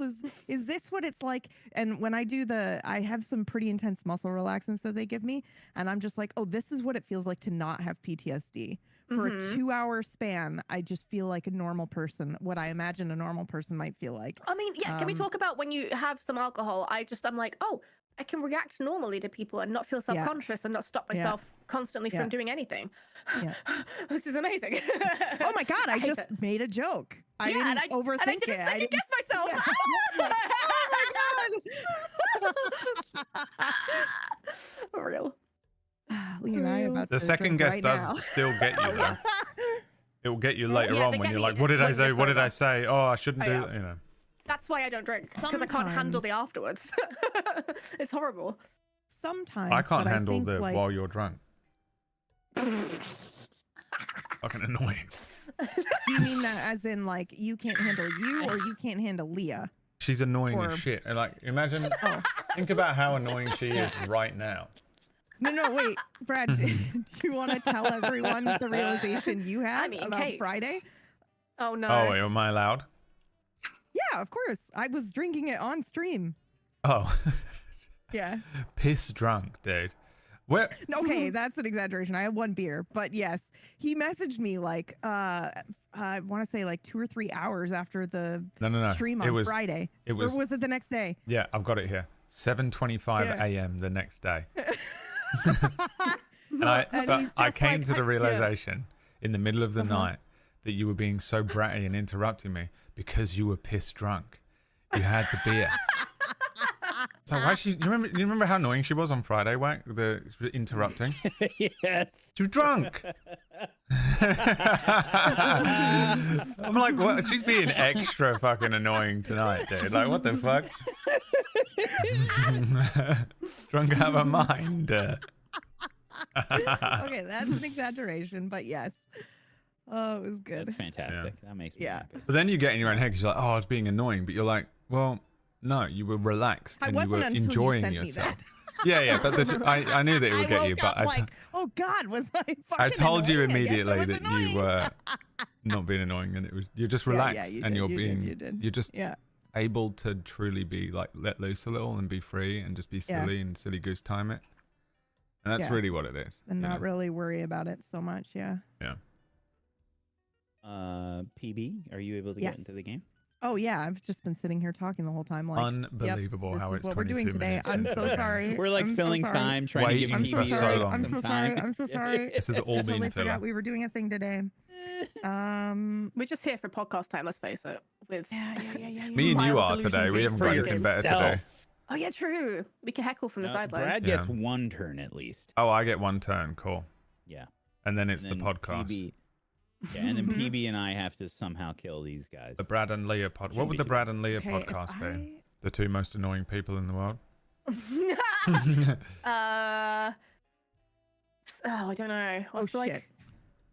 Speaker 5: Is this what it's like? And when I do I have some pretty intense muscle relaxants that they give me, and I'm just like, "Oh, this is what it feels like to not have PTSD." for a
Speaker 6: Mhm.
Speaker 5: 2-hour span, I just feel like a normal person, what I imagine a normal person might feel like.
Speaker 6: I mean, yeah, can we talk about when you have some alcohol? I'm like, oh, I can react normally to people and not feel
Speaker 5: Yeah.
Speaker 6: self-conscious and not stop
Speaker 5: Yeah.
Speaker 6: myself constantly
Speaker 5: Yeah.
Speaker 6: from doing anything.
Speaker 5: Yeah.
Speaker 6: This is amazing.
Speaker 5: Oh my God, I
Speaker 6: hate
Speaker 5: just
Speaker 6: it.
Speaker 5: made a joke. I
Speaker 6: Yeah,
Speaker 5: didn't
Speaker 6: and I
Speaker 5: overthink
Speaker 6: didn't
Speaker 5: it.
Speaker 6: second guess myself.
Speaker 5: Yeah.
Speaker 6: For real.
Speaker 5: Lee and I about
Speaker 1: The
Speaker 5: to
Speaker 1: second
Speaker 5: drink
Speaker 1: guess
Speaker 5: right
Speaker 1: does
Speaker 5: now.
Speaker 1: still get you though. It will get you later
Speaker 6: Yeah,
Speaker 1: on
Speaker 6: they
Speaker 1: when
Speaker 6: get
Speaker 1: you're
Speaker 6: me
Speaker 1: like, what did I
Speaker 6: when
Speaker 1: say?
Speaker 6: you're
Speaker 1: What did I
Speaker 6: sober.
Speaker 1: say? Oh, I shouldn't
Speaker 6: Oh,
Speaker 1: do
Speaker 6: yeah.
Speaker 1: that. You know.
Speaker 6: That's why I don't drink, because I can't handle the
Speaker 5: Sometimes.
Speaker 6: afterwards. It's horrible.
Speaker 5: Sometimes.
Speaker 1: I can't
Speaker 5: but
Speaker 1: handle
Speaker 5: think,
Speaker 1: the
Speaker 5: like,
Speaker 1: while you're drunk. Fucking annoying.
Speaker 5: Do you mean that as in like you can't handle you or you can't handle Leah?
Speaker 1: She's annoying
Speaker 5: Or-
Speaker 1: as shit. And like, imagine,
Speaker 5: Oh.
Speaker 1: think about how annoying she is right now.
Speaker 5: No, wait. Brad, do you want to tell everyone the realization you had
Speaker 6: mean,
Speaker 5: about
Speaker 6: Kate.
Speaker 5: Friday?
Speaker 6: Oh no.
Speaker 1: Oh, am I allowed?
Speaker 5: Yeah, of course. I was drinking it on stream.
Speaker 1: Oh,
Speaker 5: Yeah.
Speaker 1: piss drunk, dude. Where?
Speaker 5: Okay, that's an exaggeration. I had one beer, but yes, he messaged me like I want to say like 2 or 3 hours after the
Speaker 1: No.
Speaker 5: stream on
Speaker 1: It was.
Speaker 5: Friday.
Speaker 1: It was.
Speaker 5: Or was it the next day?
Speaker 1: Yeah, I've got it here. 7:25
Speaker 5: Yeah.
Speaker 1: a.m. the next day.
Speaker 5: And
Speaker 1: But
Speaker 5: he's
Speaker 1: I
Speaker 5: just
Speaker 1: came
Speaker 5: like,
Speaker 1: to the
Speaker 5: yeah.
Speaker 1: realization in the middle of the
Speaker 5: Uh-huh.
Speaker 1: night that you were being so bratty and interrupting me because you were piss drunk. You had the beer. So why she? You remember how annoying she was on Friday? Whack the interrupting.
Speaker 4: Yes.
Speaker 1: You're drunk. I'm like, what? She's being extra fucking annoying tonight, dude. Like, what the fuck? Drunk out of her mind.
Speaker 5: Okay, that's an exaggeration, but yes. Oh, it was good.
Speaker 4: That's fantastic. That makes me
Speaker 5: Yeah.
Speaker 4: happy.
Speaker 1: But then you get in your own head because you're like, oh, I was being annoying. But you're like, well, no, you were relaxed
Speaker 5: I
Speaker 1: and you
Speaker 5: wasn't
Speaker 1: were
Speaker 5: until you
Speaker 1: enjoying
Speaker 5: sent me
Speaker 1: yourself.
Speaker 5: that.
Speaker 1: Yeah, but I knew that it would
Speaker 5: I
Speaker 1: get
Speaker 5: woke
Speaker 1: you. But
Speaker 5: up like, oh God, was I fucking
Speaker 1: I told you
Speaker 5: annoying? I guess I
Speaker 1: immediately
Speaker 5: was
Speaker 1: that
Speaker 5: annoying.
Speaker 1: you were not being annoying, and you're just
Speaker 5: Yeah,
Speaker 1: relaxed,
Speaker 5: yeah, you
Speaker 1: and
Speaker 5: did,
Speaker 1: you're
Speaker 5: you did,
Speaker 1: being
Speaker 5: you did.
Speaker 1: you're just
Speaker 5: Yeah.
Speaker 1: able to truly be like let loose a little and be free and just be
Speaker 5: Yeah.
Speaker 1: silly and silly goose time it. And that's
Speaker 5: Yeah.
Speaker 1: really what it is.
Speaker 5: And
Speaker 1: you
Speaker 5: not
Speaker 1: know?
Speaker 5: really worry about it so much. Yeah.
Speaker 4: PB, are you able to
Speaker 5: Yes.
Speaker 4: get into the game?
Speaker 5: Oh yeah, I've just been sitting here talking the whole time. Like,
Speaker 1: Unbelievable
Speaker 5: this
Speaker 1: how
Speaker 5: is
Speaker 1: it's
Speaker 5: what we're
Speaker 1: 22
Speaker 5: doing today.
Speaker 1: minutes.
Speaker 5: I'm
Speaker 1: into
Speaker 5: so
Speaker 1: the game.
Speaker 5: sorry.
Speaker 4: We're like
Speaker 5: I'm so
Speaker 4: filling
Speaker 5: sorry.
Speaker 4: time, trying to give
Speaker 1: Waiting
Speaker 5: I'm
Speaker 1: for
Speaker 5: so
Speaker 1: so
Speaker 5: sorry.
Speaker 1: long.
Speaker 5: I'm
Speaker 4: some
Speaker 5: so
Speaker 4: time.
Speaker 5: sorry. I'm so sorry.
Speaker 1: This has all
Speaker 5: I
Speaker 1: been
Speaker 5: totally
Speaker 1: filler.
Speaker 5: forgot we were doing a thing today.
Speaker 6: We're just here for podcast time, let's face it. With
Speaker 5: Yeah.
Speaker 1: Me and you
Speaker 6: mild
Speaker 1: are
Speaker 6: delusions
Speaker 1: today. We
Speaker 6: of
Speaker 1: haven't got
Speaker 6: freedom.
Speaker 1: anything better to do.
Speaker 4: Yourself.
Speaker 6: Oh yeah, true. We can heckle from the sidelines.
Speaker 4: Brad
Speaker 1: Yeah.
Speaker 4: gets one turn at least.
Speaker 1: Oh, I get one turn. Cool.
Speaker 4: Yeah.
Speaker 1: And then it's
Speaker 4: And
Speaker 1: the
Speaker 4: then
Speaker 1: podcast.
Speaker 4: PB, yeah, and then PB and I have to somehow kill these guys.
Speaker 1: The Brad and Leah pod.
Speaker 4: Shouldn't
Speaker 1: What would
Speaker 4: be
Speaker 1: the
Speaker 4: too
Speaker 1: Brad and Leah
Speaker 5: Okay,
Speaker 1: podcast
Speaker 5: if
Speaker 1: be? The two most annoying people in the world.
Speaker 6: I don't know.
Speaker 5: Oh
Speaker 6: What's
Speaker 5: shit.
Speaker 6: like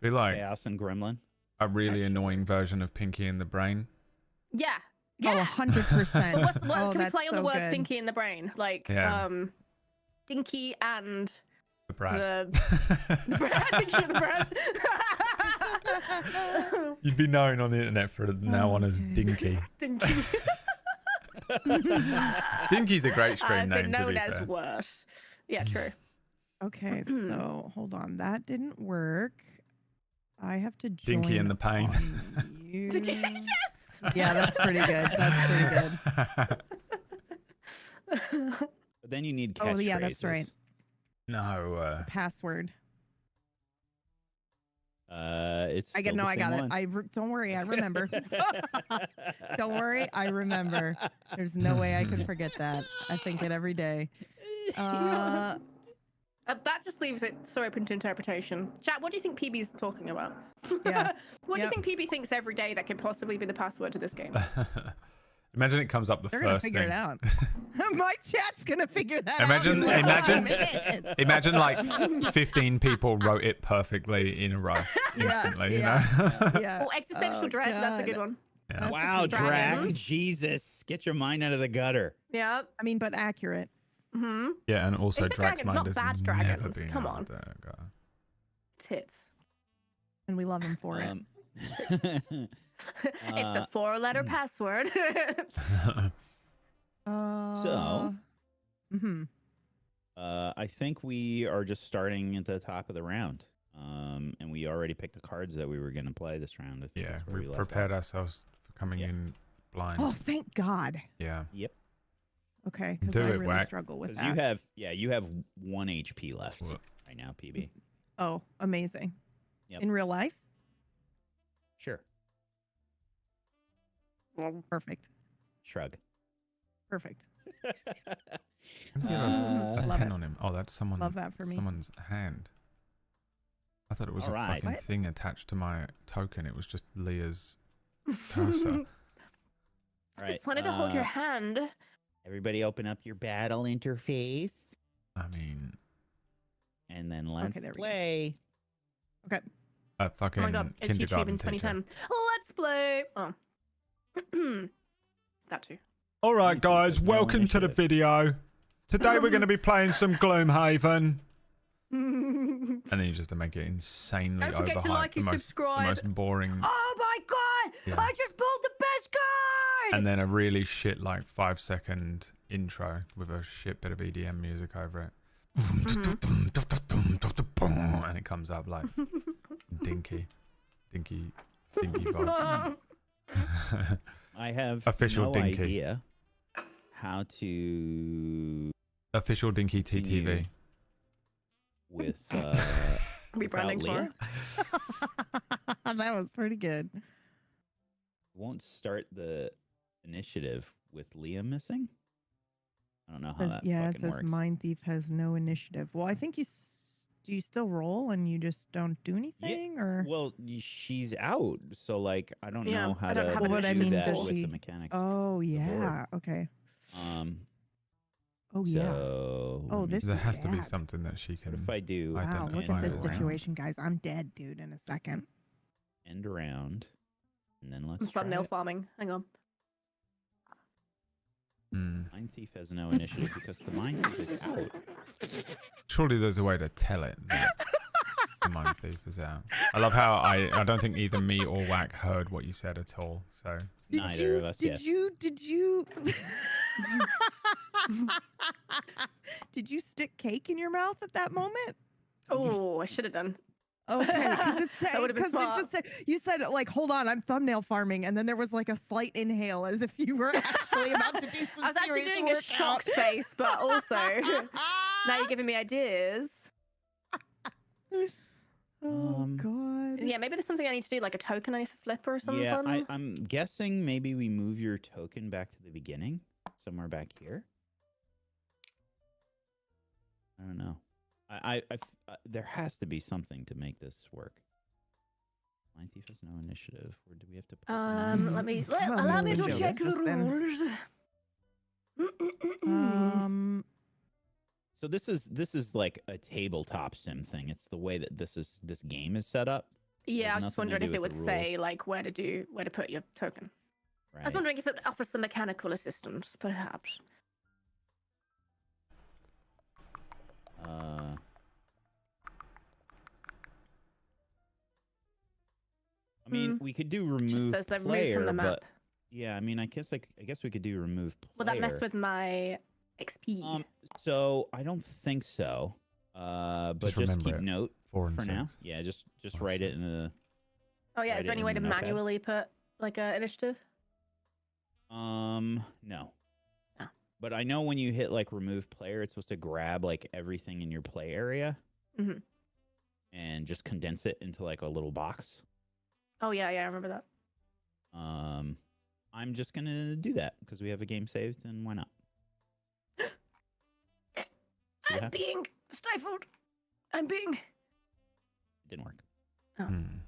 Speaker 1: Be like
Speaker 4: Chaos and Gremlin.
Speaker 1: a really annoying version of Pinky in the Brain.
Speaker 6: yeah.
Speaker 5: Oh,
Speaker 6: Yeah.
Speaker 5: 100%.
Speaker 6: But what
Speaker 5: Oh,
Speaker 6: can we
Speaker 5: that's
Speaker 6: play on the
Speaker 5: so
Speaker 6: word
Speaker 5: good.
Speaker 6: Pinky in the brain? Like
Speaker 1: Yeah.
Speaker 6: Dinky and
Speaker 1: The Brad.
Speaker 6: the Brad. Dinky and the Brad.
Speaker 1: You'd be known on the internet for now on as Dinky.
Speaker 6: Dinky.
Speaker 1: Dinky's a great stream
Speaker 6: I've
Speaker 1: name,
Speaker 6: been
Speaker 1: to
Speaker 6: known
Speaker 1: be
Speaker 6: as
Speaker 1: fair.
Speaker 6: worse. Yeah, true.
Speaker 5: Okay, so hold on. That didn't work. I have to join.
Speaker 1: Dinky in the Pain.
Speaker 5: on you.
Speaker 6: Yes.
Speaker 5: Yeah, that's pretty good. That's pretty good.
Speaker 4: But then you need
Speaker 5: Oh, yeah, that's
Speaker 4: catchphrases.
Speaker 5: right.
Speaker 1: No.
Speaker 5: Password.
Speaker 4: It's
Speaker 5: I get
Speaker 4: still
Speaker 5: no.
Speaker 4: the
Speaker 5: I
Speaker 4: same
Speaker 5: got
Speaker 4: one.
Speaker 5: it. Don't worry. I remember. Don't worry. I remember. There's no way I can forget that. I think it every day.
Speaker 6: That just leaves it so open to interpretation. Chat, what do you think PB's talking about?
Speaker 5: Yeah.
Speaker 6: What
Speaker 5: Yep.
Speaker 6: do you think PB thinks every day that could possibly be the password to this game?
Speaker 1: Imagine it comes up the
Speaker 5: They're gonna
Speaker 1: first
Speaker 5: figure
Speaker 1: thing.
Speaker 5: it out. My chat's gonna figure that
Speaker 1: Imagine-
Speaker 5: out. in like
Speaker 1: imagine-
Speaker 5: 5 minutes.
Speaker 1: Imagine like 15 people wrote it perfectly in a row instantly, you know?
Speaker 5: Yeah.
Speaker 6: Oh, existential
Speaker 5: Oh,
Speaker 6: dread. That's a good
Speaker 5: God.
Speaker 6: one.
Speaker 1: Yeah.
Speaker 5: That's
Speaker 4: Wow,
Speaker 5: the
Speaker 4: Drac,
Speaker 6: dragons.
Speaker 4: Jesus, get your mind out of the gutter.
Speaker 6: Yeah.
Speaker 5: I mean, but accurate.
Speaker 6: Hmm.
Speaker 1: Yeah, and also
Speaker 6: It's the
Speaker 1: Drag's
Speaker 6: dragons,
Speaker 1: mind
Speaker 6: not
Speaker 1: has
Speaker 6: bad
Speaker 1: never
Speaker 6: dragons.
Speaker 1: been
Speaker 6: Come
Speaker 1: out
Speaker 6: on.
Speaker 1: of there, guy.
Speaker 6: Tits.
Speaker 5: And we love him for it.
Speaker 6: It's a 4-letter password.
Speaker 4: So?
Speaker 5: Mhm.
Speaker 4: I think we are just starting at the top of the round. And we already picked the cards that we were going to play this round. I think
Speaker 1: Yeah,
Speaker 4: that's where
Speaker 1: we
Speaker 4: left
Speaker 1: prepared
Speaker 4: off.
Speaker 1: ourselves for coming
Speaker 4: Yeah.
Speaker 1: in blind.
Speaker 5: Oh, thank God.
Speaker 1: Yeah.
Speaker 4: Yep.
Speaker 5: Okay, because
Speaker 1: Do
Speaker 5: I
Speaker 1: it,
Speaker 5: really
Speaker 1: Whack.
Speaker 5: struggle with
Speaker 4: Because
Speaker 5: that.
Speaker 4: you have 1 HP left
Speaker 1: What?
Speaker 4: right now, PB.
Speaker 5: Oh, amazing.
Speaker 4: Yep.
Speaker 5: In real life?
Speaker 4: Sure.
Speaker 5: Perfect.
Speaker 4: Shrug.
Speaker 5: Perfect.
Speaker 1: How does he have a
Speaker 5: Love
Speaker 1: pen
Speaker 5: it.
Speaker 1: on him? Oh, that's someone.
Speaker 5: Love that for me.
Speaker 1: Someone's hand. I thought it was a
Speaker 4: Alright.
Speaker 1: fucking
Speaker 5: What?
Speaker 1: thing attached to my token. It was just Leah's cursor.
Speaker 4: All
Speaker 6: I
Speaker 4: right.
Speaker 6: just wanted to hold your hand.
Speaker 4: Everybody open up your battle interface.
Speaker 1: I mean,
Speaker 4: And then let's
Speaker 5: there we go.
Speaker 4: play.
Speaker 5: Okay.
Speaker 1: a fucking
Speaker 6: Oh my god, it's YouTube
Speaker 1: kindergarten
Speaker 6: in
Speaker 1: teacher.
Speaker 6: 2010. Let's play. Oh. That too.
Speaker 1: All right, guys,
Speaker 4: There's no
Speaker 1: welcome to the
Speaker 4: initiative.
Speaker 1: video. Today we're going to be playing some Gloomhaven. And then you just to make it insanely
Speaker 6: Don't forget to
Speaker 1: overhyped.
Speaker 6: like and
Speaker 1: the
Speaker 6: subscribe.
Speaker 1: most boring.
Speaker 6: Oh my god!
Speaker 1: Yeah.
Speaker 6: I just pulled the best card!
Speaker 1: And then a really shit, like 5-second intro with a shit bit of EDM music over it. And it comes up like dinky vibes.
Speaker 4: I have
Speaker 1: Official
Speaker 4: no
Speaker 1: dinky.
Speaker 4: idea how to
Speaker 1: Official dinky TTV.
Speaker 4: Continue. with
Speaker 6: Rebranding
Speaker 4: Leah.
Speaker 6: tomorrow.
Speaker 5: That was pretty good.
Speaker 4: Won't start the initiative with Leah missing. I don't know how that
Speaker 5: Yeah, it
Speaker 4: fucking
Speaker 5: says
Speaker 4: works.
Speaker 5: Mind Thief has no initiative. Well, I think do you still roll and you just don't do anything, or?
Speaker 4: Well, she's out, so like I don't
Speaker 6: Yeah,
Speaker 4: know how
Speaker 6: I don't
Speaker 4: to
Speaker 6: have
Speaker 5: Well, what I
Speaker 4: do
Speaker 5: mean,
Speaker 4: that
Speaker 5: does
Speaker 4: with
Speaker 5: she-
Speaker 4: the mechanics.
Speaker 5: Oh
Speaker 4: board.
Speaker 5: yeah. Okay.
Speaker 4: Um.
Speaker 5: Oh yeah.
Speaker 4: So
Speaker 5: Oh,
Speaker 4: let me
Speaker 5: this
Speaker 4: see.
Speaker 1: There
Speaker 5: is
Speaker 1: has to be
Speaker 5: bad.
Speaker 1: something that she
Speaker 4: What
Speaker 1: can.
Speaker 4: if I do
Speaker 1: I
Speaker 5: Wow,
Speaker 1: don't
Speaker 5: look
Speaker 1: know.
Speaker 5: at this
Speaker 1: End around.
Speaker 5: situation, guys. I'm dead, dude, in a second.
Speaker 4: end around, and then let's
Speaker 6: I'm
Speaker 4: try
Speaker 6: thumbnail
Speaker 4: it.
Speaker 6: farming. Hang on.
Speaker 4: Mind Thief has no initiative because the Mind Thief is out.
Speaker 1: Surely there's a way to tell it that the Mind Thief is out. I love how I don't think either me or Whack heard what you said at all. So
Speaker 4: Neither of us,
Speaker 5: Did
Speaker 4: yes.
Speaker 5: you? Did you stick cake in your mouth at that moment?
Speaker 6: Oh, I should have done.
Speaker 5: Okay, because
Speaker 6: That would've been
Speaker 5: it just
Speaker 6: smart.
Speaker 5: said, you said like, hold on, I'm thumbnail farming, and then there was like a slight inhale as if you were actually about to do some
Speaker 6: I was actually
Speaker 5: serious
Speaker 6: doing a shocked
Speaker 5: workout.
Speaker 6: face, but also now you're giving me ideas.
Speaker 5: Oh God.
Speaker 6: Yeah, maybe there's something I need to do, like a token I need to flip or something.
Speaker 4: Yeah, I'm guessing maybe we move your token back to the beginning, somewhere back here. I don't know. There has to be something to make this work. Mind Thief has no initiative. Or do we have to? Put
Speaker 6: Let me
Speaker 5: Oh,
Speaker 6: allow me
Speaker 5: no,
Speaker 6: to
Speaker 5: no,
Speaker 6: check
Speaker 5: this
Speaker 6: the
Speaker 5: is then-
Speaker 6: rules.
Speaker 4: So this is like a tabletop sim thing. It's the way that this game is set up.
Speaker 6: Yeah, I was
Speaker 4: There's
Speaker 6: just
Speaker 4: nothing to
Speaker 6: wondering
Speaker 4: do
Speaker 6: if it would
Speaker 4: with the
Speaker 6: say like where to put your token.
Speaker 4: Right.
Speaker 6: I was wondering if it offers some mechanical assistance, perhaps.
Speaker 4: I mean, we could do remove
Speaker 6: Just says they're removed
Speaker 4: player,
Speaker 6: from the map.
Speaker 4: but yeah, I mean, I guess we could do remove player.
Speaker 6: Will that mess with my XP?
Speaker 4: So I don't think so. But
Speaker 1: Just
Speaker 4: just
Speaker 1: remember
Speaker 4: keep
Speaker 1: it.
Speaker 4: note
Speaker 1: 4 and
Speaker 4: for
Speaker 1: 6.
Speaker 4: now. Yeah, just
Speaker 1: Or
Speaker 4: write it
Speaker 1: 6.
Speaker 4: in the.
Speaker 6: Oh yeah,
Speaker 4: write
Speaker 6: is there
Speaker 4: it
Speaker 6: any way
Speaker 4: in
Speaker 6: to
Speaker 4: the notepad.
Speaker 6: manually put like a initiative?
Speaker 4: No.
Speaker 6: Oh.
Speaker 4: But I know when you hit like remove player, it's supposed to grab like everything in your play area.
Speaker 6: Mhm.
Speaker 4: And just condense it into like a little box.
Speaker 6: Oh yeah, I remember that.
Speaker 4: I'm just gonna do that because we have a game saved, and why not? See what
Speaker 6: I'm
Speaker 4: happens?
Speaker 6: being stifled. I'm being.
Speaker 4: It didn't work.
Speaker 5: The
Speaker 6: I'm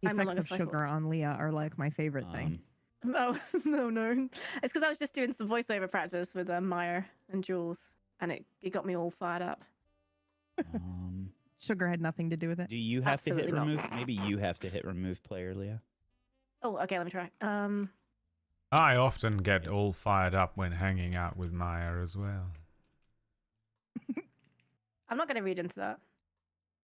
Speaker 6: no
Speaker 5: effects
Speaker 6: longer
Speaker 5: of sugar on Leah are like my favorite thing.
Speaker 6: Oh no! It's because I was just doing some voiceover practice with Maya and Jules, and it got me all fired up.
Speaker 5: Sugar had nothing to do with it.
Speaker 4: Do you have to hit
Speaker 6: Absolutely not.
Speaker 4: remove? Maybe you have to hit remove player, Leah.
Speaker 6: Oh, okay. Let me try.
Speaker 1: I often get all fired up when hanging out with Maya as well.
Speaker 6: I'm not going to read into that.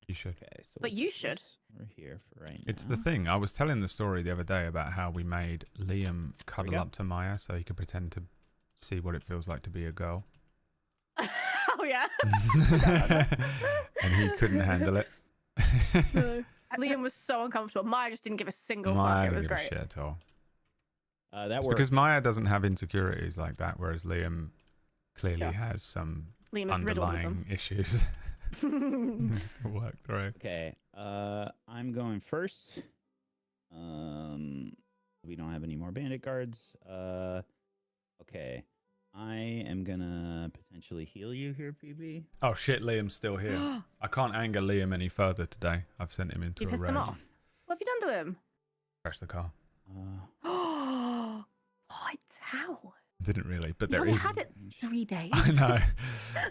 Speaker 1: You should.
Speaker 4: Okay, so
Speaker 6: But
Speaker 4: we'll
Speaker 6: you
Speaker 4: put
Speaker 6: should.
Speaker 4: this over here for right
Speaker 1: It's
Speaker 4: now.
Speaker 1: the thing. I was telling the story the other day about how we made Liam cuddle
Speaker 4: go.
Speaker 1: up to Maya so he could pretend to see what it feels like to be a girl.
Speaker 6: Oh yeah.
Speaker 1: And he couldn't handle it.
Speaker 6: No. Liam was so uncomfortable. Maya just didn't give a single
Speaker 1: Maya
Speaker 6: fuck. It was
Speaker 1: doesn't give a
Speaker 6: great.
Speaker 1: shit at all.
Speaker 4: That
Speaker 1: It's
Speaker 4: works.
Speaker 1: because Maya doesn't have insecurities like that, whereas Liam clearly
Speaker 6: Yeah.
Speaker 1: has some
Speaker 6: Liam is riddled with
Speaker 1: underlying issues
Speaker 6: them.
Speaker 1: to work through.
Speaker 4: Okay. I'm going first. We don't have any more bandit guards. Okay. I am gonna potentially heal you here, PB.
Speaker 1: Oh shit, Liam's still here. I can't anger Liam any further today. I've sent him into
Speaker 6: You
Speaker 1: a
Speaker 6: pissed
Speaker 1: rage.
Speaker 6: him off. What have you done to him?
Speaker 1: Crash the car.
Speaker 6: What? How?
Speaker 1: Didn't really, but
Speaker 6: You
Speaker 1: there
Speaker 6: only
Speaker 1: is.
Speaker 6: had it 3 days.
Speaker 1: I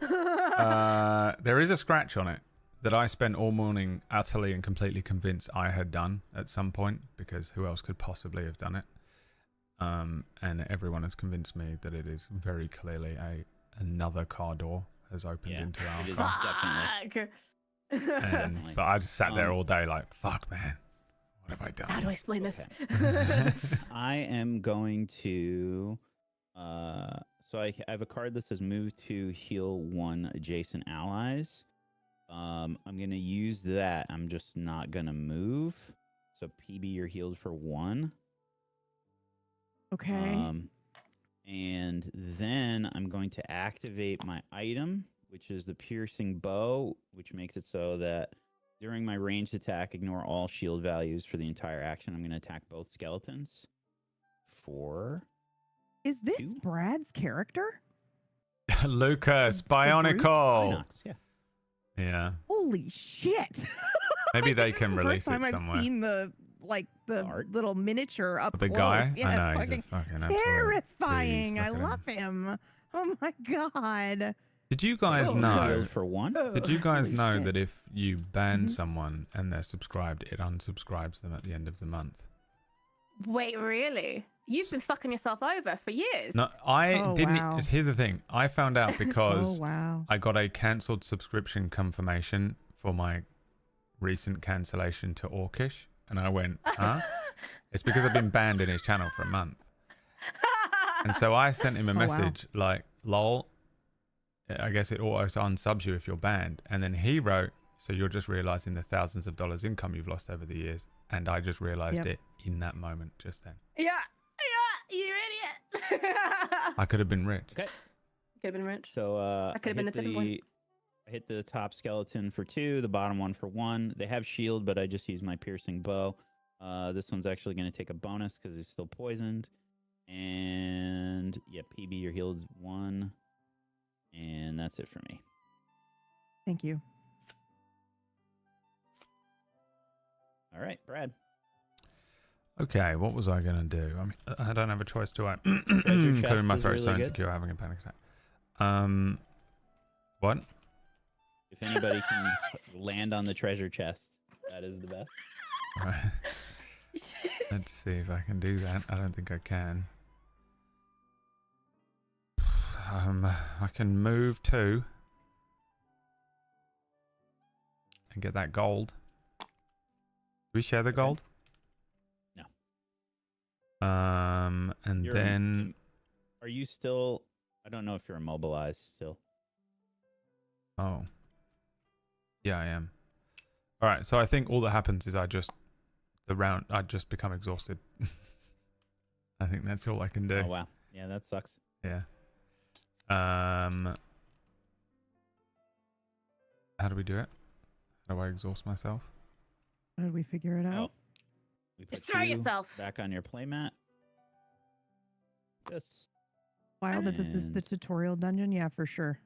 Speaker 1: know. There is a scratch on it that I spent all morning utterly and completely convinced I had done at some point, because who else could possibly have done it? And everyone has convinced me that it is very clearly another car door has opened
Speaker 4: Yeah,
Speaker 1: into our
Speaker 4: it is
Speaker 1: car.
Speaker 4: definitely.
Speaker 1: And, but I just sat there all day like, fuck, man, what have I
Speaker 6: How do
Speaker 1: done?
Speaker 6: I explain this?
Speaker 4: I am going to. So I have a card that says move to heal 1 adjacent allies. I'm gonna use that. I'm just not gonna move. So PB, you're healed for 1.
Speaker 5: Okay.
Speaker 4: And then I'm going to activate my item, which is the piercing bow, which makes it so that during my ranged attack, ignore all shield values for the entire action. I'm going to attack both skeletons. 4.
Speaker 5: Is this
Speaker 4: 2?
Speaker 5: Brad's character?
Speaker 1: Lucas,
Speaker 5: The brute?
Speaker 1: Bionicle.
Speaker 4: Inox, yeah.
Speaker 1: Yeah,
Speaker 5: Holy shit!
Speaker 1: maybe
Speaker 5: Like,
Speaker 1: they
Speaker 5: this is
Speaker 1: can
Speaker 5: the
Speaker 1: release
Speaker 5: first time
Speaker 1: it
Speaker 5: I've
Speaker 1: somewhere.
Speaker 5: seen the
Speaker 4: Art?
Speaker 5: little miniature up
Speaker 1: The
Speaker 5: close.
Speaker 1: guy,
Speaker 5: Yeah,
Speaker 1: I know he's a
Speaker 5: fucking
Speaker 1: fucking absolute
Speaker 5: terrifying.
Speaker 1: beast.
Speaker 5: I
Speaker 1: Look at him.
Speaker 5: love him. Oh my god.
Speaker 1: Did you guys
Speaker 5: Oh,
Speaker 1: know?
Speaker 4: Healed for 1.
Speaker 1: Did you guys
Speaker 5: Holy
Speaker 1: know
Speaker 5: shit.
Speaker 1: that if you ban
Speaker 5: Mhm.
Speaker 1: someone and they're subscribed, it unsubscribes them at the end of the month?
Speaker 6: Wait, really? You've been fucking yourself over for years.
Speaker 1: No, I
Speaker 5: Oh,
Speaker 1: didn't.
Speaker 5: wow.
Speaker 1: Here's the thing: I found out
Speaker 5: Oh
Speaker 1: because
Speaker 5: wow.
Speaker 1: I got a cancelled subscription confirmation for my recent cancellation to Orcish, and I went, "Huh?" It's because I've been banned in his channel for a month, and so I sent him a
Speaker 5: Oh, wow.
Speaker 1: message like, "Lol, I guess it auto unsubs you if you're banned," and then he wrote, "So you're just realizing the thousands of dollars income you've lost over the years," and I just realized
Speaker 5: Yep.
Speaker 1: it in that moment, just then.
Speaker 6: Yeah, you idiot.
Speaker 1: I could have been rich.
Speaker 4: Okay.
Speaker 6: Could have been rich.
Speaker 4: So
Speaker 6: That could have been the tipping point.
Speaker 4: I hit the top skeleton for 2, the bottom one for 1. They have shield, but I just used my piercing bow. This one's actually going to take a bonus because he's still poisoned. And yeah, PB, you're healed 1. And that's it for me.
Speaker 5: Thank you.
Speaker 4: All right, Brad.
Speaker 1: Okay, what was I gonna do? I mean, I don't have a choice, do I?
Speaker 4: chest
Speaker 1: Clearing my
Speaker 4: is
Speaker 1: throat, so
Speaker 4: really good.
Speaker 1: insecure, having a panic attack. What?
Speaker 4: If anybody can land on the treasure chest, that is the best.
Speaker 1: Right. Let's see if I can do that. I don't think I can. I can move 2 and get that gold. Do we share the
Speaker 4: Okay.
Speaker 1: gold?
Speaker 4: No.
Speaker 1: And
Speaker 4: You're-
Speaker 1: then
Speaker 4: Are you still? I don't know if you're immobilized still.
Speaker 1: oh, yeah, I am. All right, so I think all that happens is I just become exhausted. I think that's all I can do.
Speaker 4: Oh wow, yeah, that sucks.
Speaker 1: Yeah. How do we do it? How do I exhaust myself?
Speaker 5: How did we figure it out?
Speaker 4: Oh, we put
Speaker 6: Destroy
Speaker 4: you
Speaker 6: yourself.
Speaker 4: back on your playmat. Yes.
Speaker 5: Wild that this is the
Speaker 4: And-
Speaker 5: tutorial dungeon. Yeah, for sure.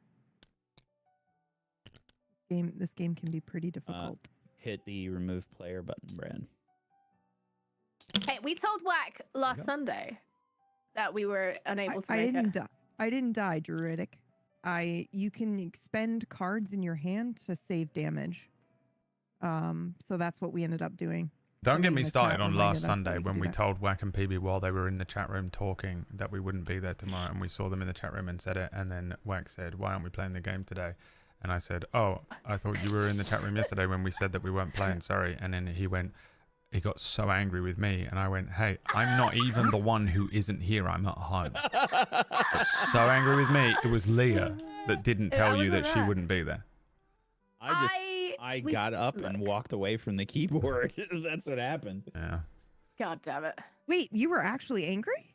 Speaker 5: This game can be pretty difficult.
Speaker 4: Hit the remove player button, Brad.
Speaker 6: Hey, we told Whack last
Speaker 1: go.
Speaker 6: Sunday that we were unable to
Speaker 5: I
Speaker 6: make
Speaker 5: didn't
Speaker 6: it.
Speaker 5: die. I didn't die, Druidic. You can expend cards in your hand to save damage. So that's what we ended up doing.
Speaker 1: Don't get
Speaker 5: Somebody
Speaker 1: me
Speaker 5: in the
Speaker 1: started
Speaker 5: chat
Speaker 1: on
Speaker 5: reminded
Speaker 1: last
Speaker 5: us that
Speaker 1: Sunday
Speaker 5: we could
Speaker 1: when
Speaker 5: do
Speaker 1: we
Speaker 5: that.
Speaker 1: told Wack and PB while they were in the chat room talking that we wouldn't be there tomorrow, and we saw them in the chat room and said it, and then Wack said, "Why aren't we playing the game today?" And I said, "Oh, I thought you were in the chat room yesterday when we said that we weren't playing. Sorry." And then he got so angry with me, and I went, "Hey, I'm not even the one who isn't here. I'm at home." Got so angry with me. It was Leah that didn't
Speaker 6: I
Speaker 1: tell you
Speaker 6: wasn't
Speaker 1: that she
Speaker 6: there.
Speaker 1: wouldn't be there.
Speaker 4: I
Speaker 6: we
Speaker 4: got
Speaker 6: s-
Speaker 4: up and
Speaker 6: look.
Speaker 4: walked away from the keyboard. That's what happened.
Speaker 1: Yeah.
Speaker 6: God damn it.
Speaker 5: Wait, you were actually angry?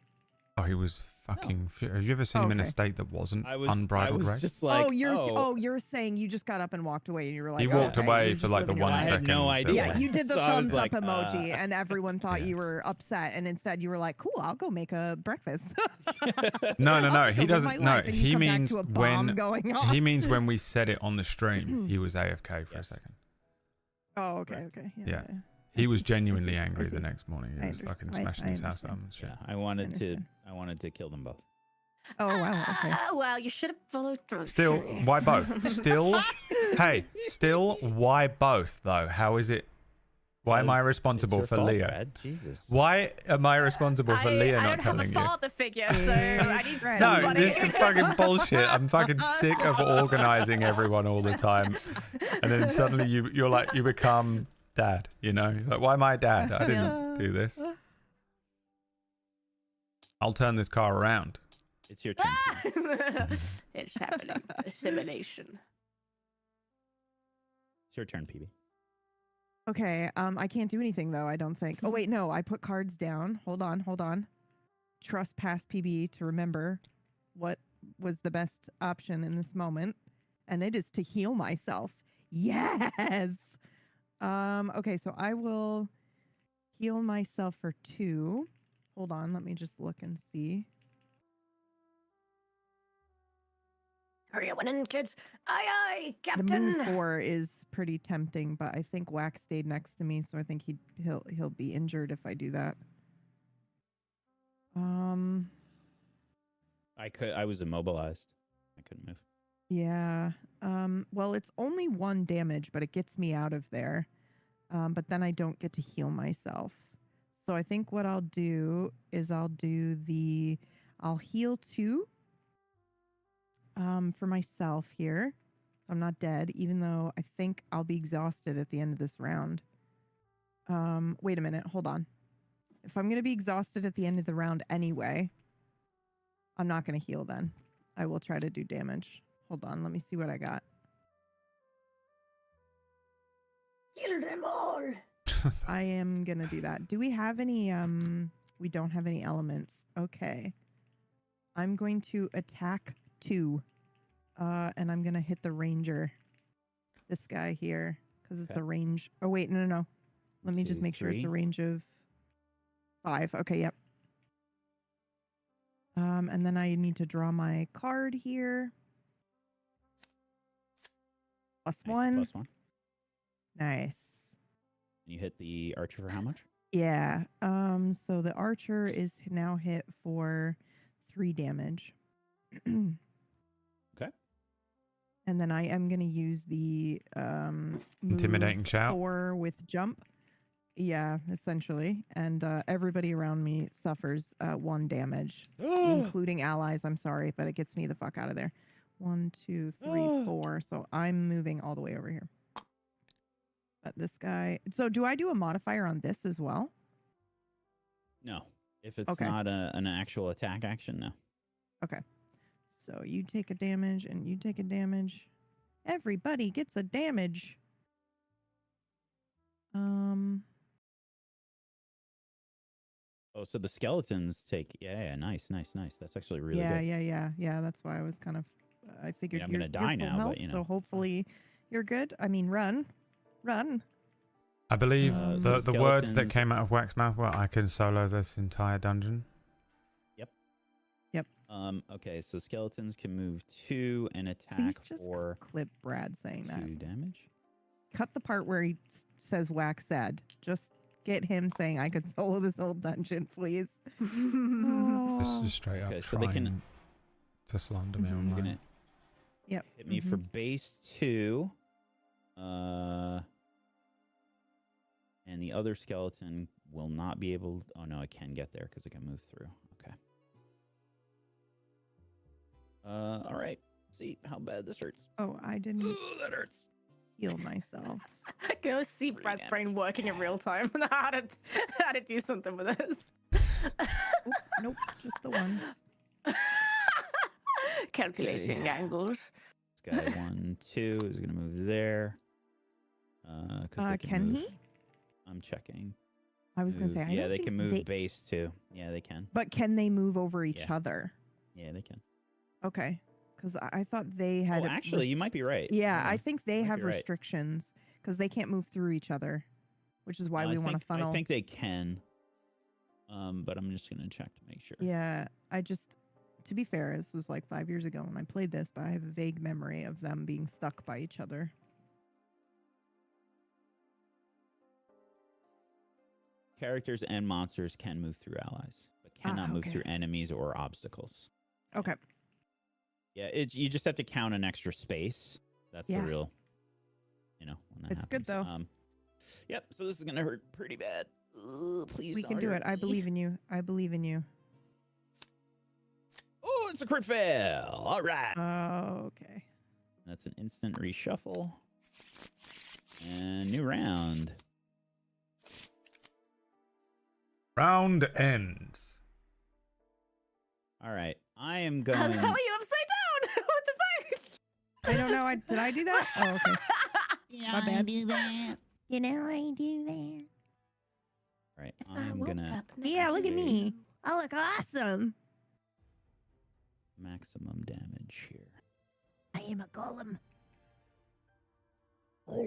Speaker 1: Oh, he was fucking. Have you ever seen him in a
Speaker 5: Okay.
Speaker 1: state that wasn't
Speaker 4: I was
Speaker 1: unbridled rage?
Speaker 4: just like,
Speaker 5: you're saying you just got up and walked away, and you were like,
Speaker 1: He walked
Speaker 5: okay,
Speaker 1: away
Speaker 5: you're
Speaker 1: for
Speaker 5: just
Speaker 1: like the
Speaker 5: living your
Speaker 1: 1
Speaker 4: I
Speaker 5: life.
Speaker 4: had no
Speaker 1: second.
Speaker 4: idea.
Speaker 5: Yeah, you did the
Speaker 4: So I was
Speaker 5: thumbs
Speaker 4: like,
Speaker 5: up emoji, and everyone thought
Speaker 1: Yeah.
Speaker 5: you were upset, and instead you were like, "Cool, I'll go make a breakfast."
Speaker 1: No,
Speaker 5: I'll
Speaker 1: no.
Speaker 5: just
Speaker 1: He
Speaker 5: go live
Speaker 1: doesn't.
Speaker 5: my
Speaker 1: No,
Speaker 5: life, and you
Speaker 1: he
Speaker 5: come back
Speaker 1: means
Speaker 5: to a bomb
Speaker 1: when
Speaker 5: going off.
Speaker 1: he means when we said it on the stream, he was AFK for a
Speaker 4: Yes.
Speaker 1: second.
Speaker 5: Oh, okay,
Speaker 4: Correct.
Speaker 5: okay.
Speaker 1: Yeah.
Speaker 5: I
Speaker 1: He
Speaker 5: see,
Speaker 1: was
Speaker 5: I
Speaker 1: genuinely
Speaker 5: see, I
Speaker 1: angry
Speaker 5: see.
Speaker 1: the next morning. He
Speaker 5: I
Speaker 1: was
Speaker 5: under-
Speaker 1: fucking
Speaker 5: I-
Speaker 1: smashing
Speaker 5: I
Speaker 1: his house up
Speaker 5: understand.
Speaker 1: and shit.
Speaker 4: Yeah, I wanted to kill them both.
Speaker 5: Oh wow, okay.
Speaker 6: Well, you should have followed through.
Speaker 1: Still,
Speaker 6: shouldn't you?
Speaker 1: why both? Still, hey, still, why both though? How is it? Why am I
Speaker 4: It's
Speaker 1: responsible
Speaker 4: your
Speaker 1: for
Speaker 4: fault,
Speaker 1: Leah?
Speaker 4: Brad. Jesus.
Speaker 1: Why am I responsible for Leah
Speaker 6: I
Speaker 1: not
Speaker 6: don't have
Speaker 1: telling
Speaker 6: a
Speaker 1: you?
Speaker 6: father figure, so I need
Speaker 5: No,
Speaker 1: No,
Speaker 6: somebody.
Speaker 1: this is fucking bullshit. I'm fucking sick of organizing everyone all the time, and then suddenly you're like you become dad. You know, like why am I dad? I didn't do this. I'll turn this car around.
Speaker 4: It's your turn.
Speaker 6: It's happening. Assimilation.
Speaker 4: It's your turn, PB.
Speaker 5: Okay, I can't do anything though, I don't think. Oh wait, no, I put cards down. Hold on. Trust past PB to remember what was the best option in this moment, and it is to heal myself. Yes. Okay, so I will heal myself for 2. Hold on, let me just look and see.
Speaker 6: Hurry up, winning, kids. Aye, aye,
Speaker 5: The
Speaker 6: Captain.
Speaker 5: move 4 is pretty tempting, but I think Wax stayed next to me, so I think he'll be injured if I do that.
Speaker 4: I was immobilized. I couldn't move.
Speaker 5: Yeah. Well, it's only 1 damage, but it gets me out of there. But then I don't get to heal myself. So I think what I'll do is I'll heal 2 for myself here. So I'm not dead, even though I think I'll be exhausted at the end of this round. Wait a minute, hold on. If I'm gonna be exhausted at the end of the round anyway, I'm not gonna heal then. I will try to do damage. Hold on, let me see what I got.
Speaker 6: Kill them all.
Speaker 5: I am gonna do that. Do we have any we don't have any elements. Okay. I'm going to attack 2. And I'm gonna hit the ranger. This guy here. Because it's
Speaker 4: Okay.
Speaker 5: a range. Oh wait, no. Let me just
Speaker 4: 2,
Speaker 5: make sure it's a
Speaker 4: 3.
Speaker 5: range of 5. Okay, yep. And then I need to draw my card here.
Speaker 4: Nice,
Speaker 5: +1.
Speaker 4: +1.
Speaker 5: Nice.
Speaker 4: You hit the archer for how much?
Speaker 5: Yeah. So the archer is now hit for 3 damage.
Speaker 4: Okay.
Speaker 5: And then I am gonna use the move
Speaker 1: Intimidating shout.
Speaker 5: 4 with jump. Yeah, essentially. And everybody around me suffers 1 damage, including allies. I'm sorry, but it gets me the fuck out of there. 1, 2, 3, 4. So I'm moving all the way over here. But this guy. So do I do a modifier on this as well?
Speaker 4: No. If it's
Speaker 5: Okay.
Speaker 4: not an actual attack action, no.
Speaker 5: So you take a damage and you take a damage. Everybody gets a damage.
Speaker 4: Oh, so the skeletons take. Yeah, nice. That's actually really
Speaker 5: yeah,
Speaker 4: good.
Speaker 5: yeah. That's why I was kind of. I figured
Speaker 4: I'm
Speaker 5: you're,
Speaker 4: gonna die
Speaker 5: you're full
Speaker 4: now, but,
Speaker 5: health,
Speaker 4: you know,
Speaker 5: so
Speaker 4: it's fine.
Speaker 5: hopefully you're good. I mean, run.
Speaker 1: I believe
Speaker 4: So
Speaker 1: the words that
Speaker 4: skeletons-
Speaker 1: came out of Wax's mouth were, "I can solo this entire dungeon."
Speaker 4: Okay, so skeletons can move 2 and
Speaker 5: Please
Speaker 4: attack
Speaker 5: just
Speaker 4: for
Speaker 5: clip Brad saying that.
Speaker 4: 2 damage.
Speaker 5: Cut the part where he says Wax said. Just get him saying I could solo this whole dungeon, please.
Speaker 1: Just
Speaker 5: Oh.
Speaker 1: straight up
Speaker 4: Okay, so they
Speaker 1: trying
Speaker 4: can-
Speaker 1: to slander me
Speaker 5: Mhm.
Speaker 4: You're
Speaker 1: online.
Speaker 4: gonna
Speaker 5: Yep.
Speaker 4: hit me for base 2. And the other skeleton will not be able. Oh no, it can get there because it can move through. Okay. All right. See how bad this hurts.
Speaker 5: Oh, I didn't
Speaker 4: That hurts.
Speaker 5: heal myself.
Speaker 6: I can almost see
Speaker 4: Three
Speaker 6: Brad's
Speaker 4: damage.
Speaker 6: brain working in real time on how to do something with this.
Speaker 5: Oop, nope, just the ones.
Speaker 6: Calculating angles.
Speaker 4: This guy 1, 2 is gonna move there. 'Cause they
Speaker 5: can
Speaker 4: move.
Speaker 5: he?
Speaker 4: I'm checking.
Speaker 5: I was gonna say,
Speaker 4: Move-
Speaker 5: I
Speaker 4: yeah,
Speaker 5: don't
Speaker 4: they
Speaker 5: think
Speaker 4: can move base too. Yeah, they can.
Speaker 5: but can they move over each
Speaker 4: Yeah.
Speaker 5: other?
Speaker 4: Yeah, they can.
Speaker 5: Okay, because I thought they had.
Speaker 4: Oh, actually, you might be right.
Speaker 5: Yeah,
Speaker 4: Hold
Speaker 5: I
Speaker 4: on.
Speaker 5: think they
Speaker 4: might
Speaker 5: have
Speaker 4: be right.
Speaker 5: restrictions because they can't move through each other, which is why
Speaker 4: No,
Speaker 5: we want to funnel.
Speaker 4: I think they can. But I'm just gonna check to make sure.
Speaker 5: Yeah, to be fair, this was like 5 years ago when I played this, but I have a vague memory of them being stuck by each other.
Speaker 4: Characters and monsters can move through allies, but cannot move
Speaker 5: okay.
Speaker 4: through enemies or obstacles.
Speaker 5: Okay.
Speaker 4: Yeah, you just have to count an extra space. That's the
Speaker 5: Yeah.
Speaker 4: real, when that
Speaker 5: It's good,
Speaker 4: happens.
Speaker 5: though.
Speaker 4: Yep. So this is gonna hurt pretty bad. Ugh, please.
Speaker 5: We
Speaker 4: don't
Speaker 5: can do
Speaker 4: hurt
Speaker 5: it. I
Speaker 4: me.
Speaker 5: believe in you. I believe in you.
Speaker 4: Oh, it's a crit fail. All right.
Speaker 5: Okay.
Speaker 4: That's an instant reshuffle. And new round.
Speaker 1: Round ends.
Speaker 4: All right. I am
Speaker 6: How
Speaker 4: going.
Speaker 6: are you upside down? What the fuck?
Speaker 5: I don't know. Did I do that? Oh, okay. My bad.
Speaker 7: do that. You know I do that.
Speaker 4: All right.
Speaker 6: If I
Speaker 4: I'm
Speaker 6: woke
Speaker 4: gonna
Speaker 6: up next
Speaker 5: Yeah, look
Speaker 6: to
Speaker 5: at
Speaker 6: you.
Speaker 5: me. I look awesome.
Speaker 4: maximum damage here.
Speaker 7: I am a golem.
Speaker 4: Uh,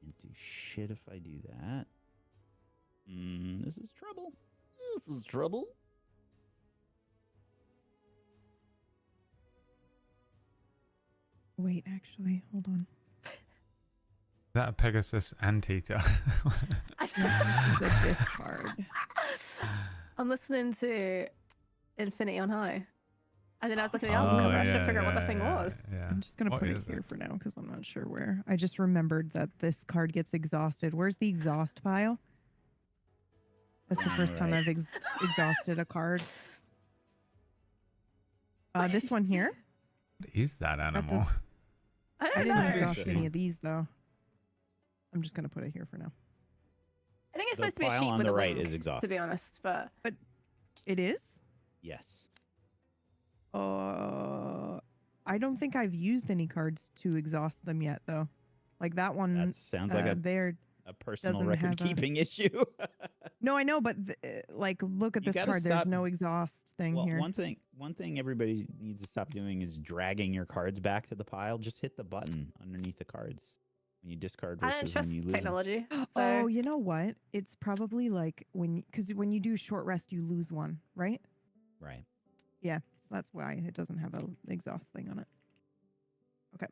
Speaker 4: into shit if I do that. This is trouble. This is trouble.
Speaker 5: Wait, actually, hold on.
Speaker 1: Is that a Pegasus Anteater?
Speaker 5: The discard.
Speaker 6: I'm listening to Infinity on High. And then I was looking at the album cover. I should figure out what the thing was.
Speaker 1: Yeah.
Speaker 5: I'm just gonna
Speaker 1: What
Speaker 5: put it
Speaker 1: is
Speaker 5: here for now because I'm not sure where. I just remembered that this card gets exhausted. Where's the exhaust pile? That's the first time
Speaker 4: Alright.
Speaker 5: I've exhausted a card. This one here.
Speaker 1: What is that animal?
Speaker 5: does-
Speaker 6: I
Speaker 5: I
Speaker 6: don't
Speaker 5: didn't
Speaker 6: know.
Speaker 4: Very
Speaker 5: exhaust
Speaker 4: interesting.
Speaker 5: any of these though. I'm just gonna put it here for now.
Speaker 6: I think it's
Speaker 4: The
Speaker 6: supposed to be a
Speaker 4: pile
Speaker 6: sheep
Speaker 4: on
Speaker 6: with
Speaker 4: the
Speaker 6: a
Speaker 4: right
Speaker 6: wing,
Speaker 4: is exhausted.
Speaker 6: to be honest. But
Speaker 5: It is.
Speaker 4: Yes.
Speaker 5: I don't think I've used any cards to exhaust them yet though. Like that one.
Speaker 4: That sounds like
Speaker 5: they're
Speaker 4: a personal
Speaker 5: doesn't have a-
Speaker 4: record keeping issue.
Speaker 5: no, I know, but like look at
Speaker 4: You
Speaker 5: this
Speaker 4: gotta
Speaker 5: card.
Speaker 4: stop-
Speaker 5: There's no exhaust thing
Speaker 4: Well,
Speaker 5: here.
Speaker 4: one thing everybody needs to stop doing is dragging your cards back to the pile. Just hit the button underneath the cards when you discard
Speaker 6: I don't
Speaker 4: versus
Speaker 6: trust
Speaker 4: when you lose them.
Speaker 6: technology. So
Speaker 5: Oh, you know what? It's probably like because when you do short rest, you lose one, right?
Speaker 4: Right.
Speaker 5: Yeah, so that's why it doesn't have a exhaust thing on it. Okay.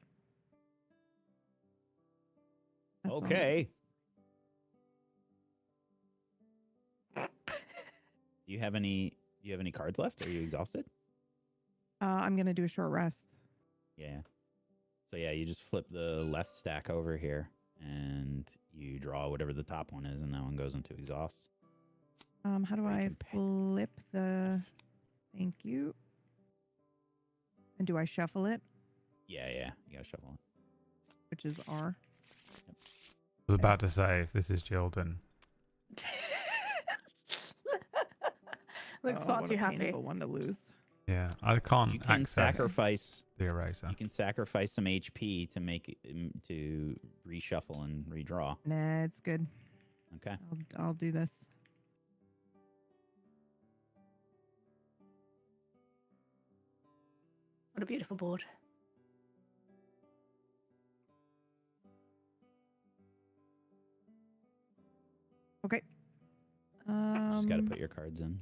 Speaker 5: That's all it
Speaker 4: Okay.
Speaker 5: is.
Speaker 4: Do you have any cards left? Are you exhausted?
Speaker 5: I'm gonna do a short rest.
Speaker 4: Yeah. So yeah, you just flip the left stack over here and you draw whatever the top one is, and that one goes into exhaust.
Speaker 5: How do
Speaker 4: Or you
Speaker 5: I
Speaker 4: can pick
Speaker 5: flip the? Thank you. And do I shuffle it,
Speaker 4: Yeah, you gotta shuffle it.
Speaker 5: which is R?
Speaker 1: I was about to say, if this is Jilden.
Speaker 6: looks
Speaker 5: Oh,
Speaker 6: far
Speaker 5: what
Speaker 6: too
Speaker 5: a
Speaker 6: happy.
Speaker 5: painful one to lose.
Speaker 1: Yeah, I can't
Speaker 4: You can
Speaker 1: access
Speaker 4: sacrifice.
Speaker 1: the eraser.
Speaker 4: You can sacrifice some HP to make to reshuffle and redraw.
Speaker 5: Nah, it's good.
Speaker 4: Okay.
Speaker 5: I'll do this.
Speaker 6: What a beautiful board.
Speaker 5: Okay.
Speaker 4: Just gotta put your cards in.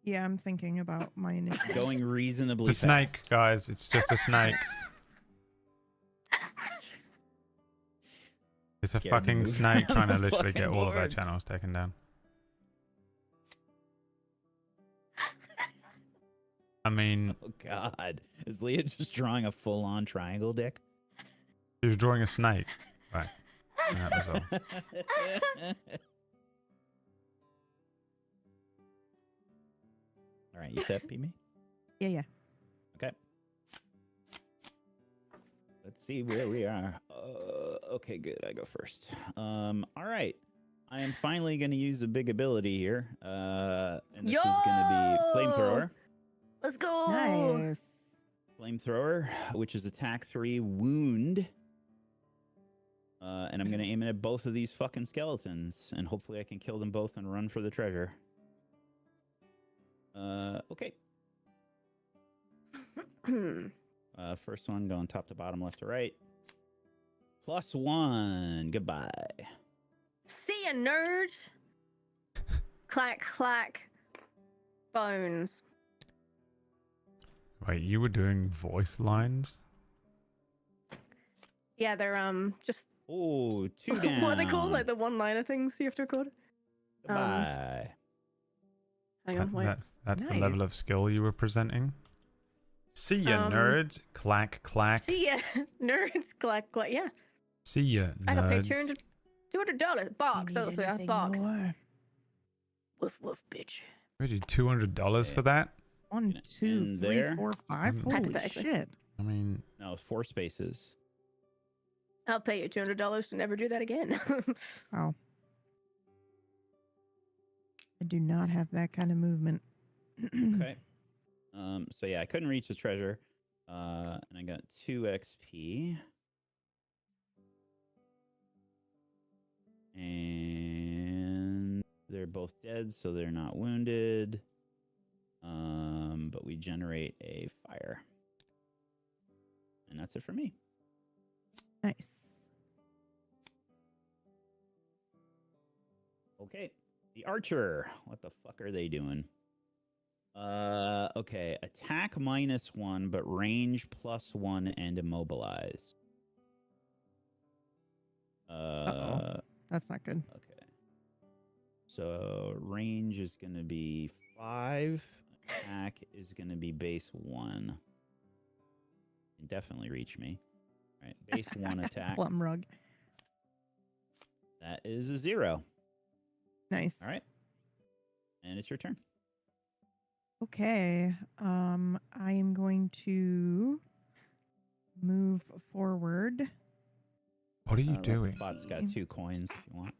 Speaker 5: Yeah, I'm thinking about my initiative.
Speaker 4: Going reasonably
Speaker 1: It's a snake, guys. It's just a snake. It's a
Speaker 4: Scared
Speaker 1: fucking
Speaker 4: move
Speaker 1: snake
Speaker 4: on
Speaker 1: trying to
Speaker 4: the
Speaker 1: literally get
Speaker 4: fucking
Speaker 1: all of our
Speaker 4: board.
Speaker 1: channels taken down. I mean,
Speaker 4: Oh God, is Leah just drawing a full-on triangle dick?
Speaker 1: he was drawing a snake. Right. And that was all.
Speaker 4: All right, you set, me?
Speaker 5: Yeah.
Speaker 4: Okay. see where we are. Okay, good. I go first. All right. I am finally going to use a big ability here. And this is going to be Flamethrower.
Speaker 6: Let's go.
Speaker 5: Nice.
Speaker 4: Flamethrower, which is attack 3, wound. And I'm going to aim it at both of these fucking skeletons. And hopefully I can kill them both and run for the treasure. Okay. First one going top to bottom, left to right. +1. Goodbye.
Speaker 6: See ya, nerd. Clack, clack. Bones.
Speaker 1: Wait, you were doing voice lines?
Speaker 6: Yeah, they're just
Speaker 4: Oh, 2 down.
Speaker 6: what are they called? Like the one-liner things you have to record.
Speaker 4: Goodbye.
Speaker 6: Hang on, wait.
Speaker 1: That's the level of
Speaker 5: Nice.
Speaker 1: skill you were presenting. See ya, nerds. Clack, clack.
Speaker 6: See ya, nerds. Clack, clack. Yeah,
Speaker 1: See ya,
Speaker 6: I got paid
Speaker 1: nerds.
Speaker 6: $200. Box.
Speaker 5: You
Speaker 6: That's
Speaker 5: need
Speaker 6: what I
Speaker 5: anything
Speaker 6: box.
Speaker 5: more?
Speaker 6: Woof woof, bitch.
Speaker 1: Really, $200 for that?
Speaker 5: 1,
Speaker 4: Gonna
Speaker 5: 2,
Speaker 4: end
Speaker 5: 3,
Speaker 4: there.
Speaker 5: 4, 5.
Speaker 1: Mm.
Speaker 5: Holy
Speaker 6: Hypothetically.
Speaker 5: shit.
Speaker 1: I mean,
Speaker 4: No, 4 spaces.
Speaker 6: I'll pay you $200 to never do that again.
Speaker 5: Oh. I do not have that kind of movement.
Speaker 4: Okay. So yeah, I couldn't reach the treasure. And I got 2 XP. And they're both dead, so they're not wounded. But we generate a fire. And that's it for me.
Speaker 5: Nice.
Speaker 4: Okay. The archer. What the fuck are they doing? Okay. Attack -1, but range +1 and immobilize.
Speaker 5: Uh-oh. That's not good.
Speaker 4: Okay. So range is going to be 5. Attack is going to be base 1. Can definitely reach me. All right. Base 1 attack.
Speaker 5: Plum rug.
Speaker 4: That is a 0.
Speaker 5: Nice.
Speaker 4: All right. And it's your turn.
Speaker 5: Okay. I am going to move forward.
Speaker 1: what are you
Speaker 4: Look,
Speaker 1: doing?
Speaker 4: The bot's got 2 coins if you want.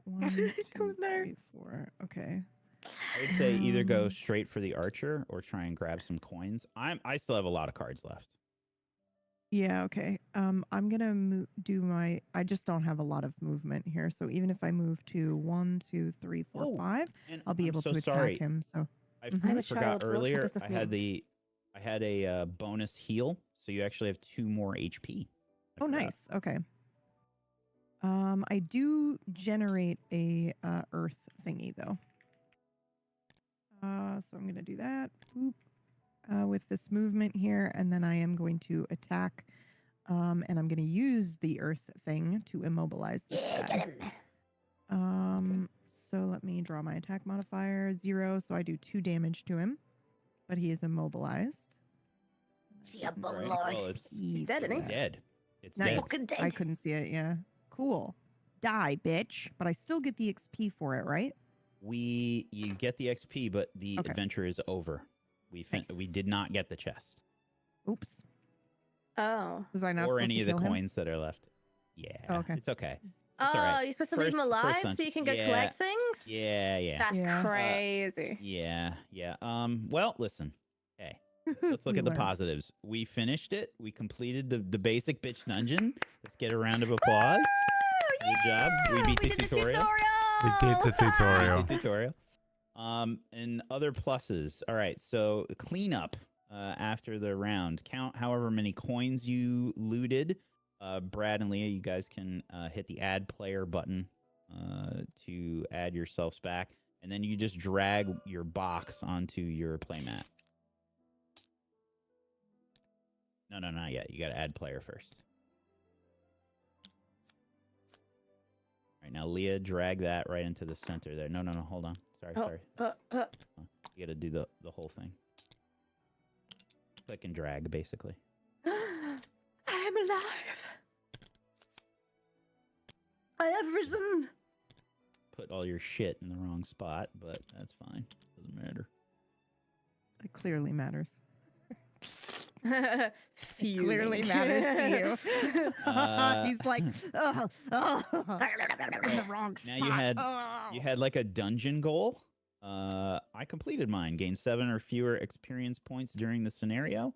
Speaker 5: 1, 2,
Speaker 6: Don't know.
Speaker 5: 3, 4. Okay.
Speaker 4: I would say either go
Speaker 5: Um,
Speaker 4: straight for the archer or try and grab some coins. I still have a lot of cards left.
Speaker 5: Yeah, okay. I'm gonna do my. I just don't have a lot of movement here, so even if I move to 1, 2, 3, 4,
Speaker 4: Oh,
Speaker 5: 5,
Speaker 4: And
Speaker 5: I'll be
Speaker 4: I'm
Speaker 5: able
Speaker 4: so
Speaker 5: to attack
Speaker 4: sorry.
Speaker 5: him. So
Speaker 4: I
Speaker 5: Mhm.
Speaker 6: I'm a
Speaker 4: forgot
Speaker 6: child, what's your
Speaker 4: earlier.
Speaker 6: business
Speaker 4: I had a bonus heal, so you actually have 2 more HP. I
Speaker 5: oh,
Speaker 4: forgot.
Speaker 5: nice. Okay. I do generate a earth thingy though. So I'm gonna do that. Boop. With this movement here, and then I am going to attack. And I'm gonna use the earth thing to immobilize this
Speaker 7: Yeah,
Speaker 5: guy.
Speaker 7: get him.
Speaker 5: So let me draw my attack modifier 0, so I do 2 damage to him, but he is immobilized.
Speaker 7: See ya,
Speaker 4: All
Speaker 7: bone
Speaker 4: right,
Speaker 7: lord.
Speaker 4: well, it's
Speaker 6: He's dead, isn't he?
Speaker 4: dead. It's
Speaker 5: Nice.
Speaker 4: dead.
Speaker 7: Fucking dead.
Speaker 5: I couldn't see it. Yeah. Cool. Die, bitch. But I still get the XP for it, right?
Speaker 4: You get the XP, but the
Speaker 5: Okay.
Speaker 4: adventure is over. We
Speaker 5: Nice.
Speaker 4: did not get the chest
Speaker 5: Oops.
Speaker 6: Oh.
Speaker 5: Was I not
Speaker 4: or
Speaker 5: supposed
Speaker 4: any
Speaker 5: to
Speaker 4: of the
Speaker 5: kill him?
Speaker 4: coins that are left. Yeah,
Speaker 5: Oh, okay.
Speaker 4: it's okay.
Speaker 6: Oh,
Speaker 4: all right.
Speaker 6: you're supposed to leave him
Speaker 4: First
Speaker 6: alive
Speaker 4: lunch.
Speaker 6: so you can go
Speaker 4: Yeah.
Speaker 6: collect things?
Speaker 4: Yeah.
Speaker 6: That's
Speaker 5: Yeah.
Speaker 6: crazy.
Speaker 4: Yeah. Well, listen. Hey, let's look
Speaker 5: We
Speaker 4: at the
Speaker 5: learned.
Speaker 4: positives. We finished it. We completed the basic bitch dungeon. Let's get a round of applause. Good job. We beat the
Speaker 6: did
Speaker 4: tutorial.
Speaker 1: We did the tutorial.
Speaker 4: The tutorial. And other pluses. All right, so cleanup after the round. Count however many coins you looted. Brad and Leah, you guys can hit the add player button to add yourselves back. And then you just drag your box onto your playmat. No, not yet. You got to add player first. All right, now Leah, drag that right into the center there. No, hold on. Sorry. You got to do the whole thing. Click and drag, basically.
Speaker 6: I am alive. I have risen.
Speaker 4: Put all your shit in the wrong spot, but that's fine. Doesn't matter.
Speaker 5: It clearly matters. Clearly matters to you. He's like, oh, in the wrong spot.
Speaker 4: Now you had like a dungeon goal. I completed mine. Gained 7 or fewer experience points during the scenario.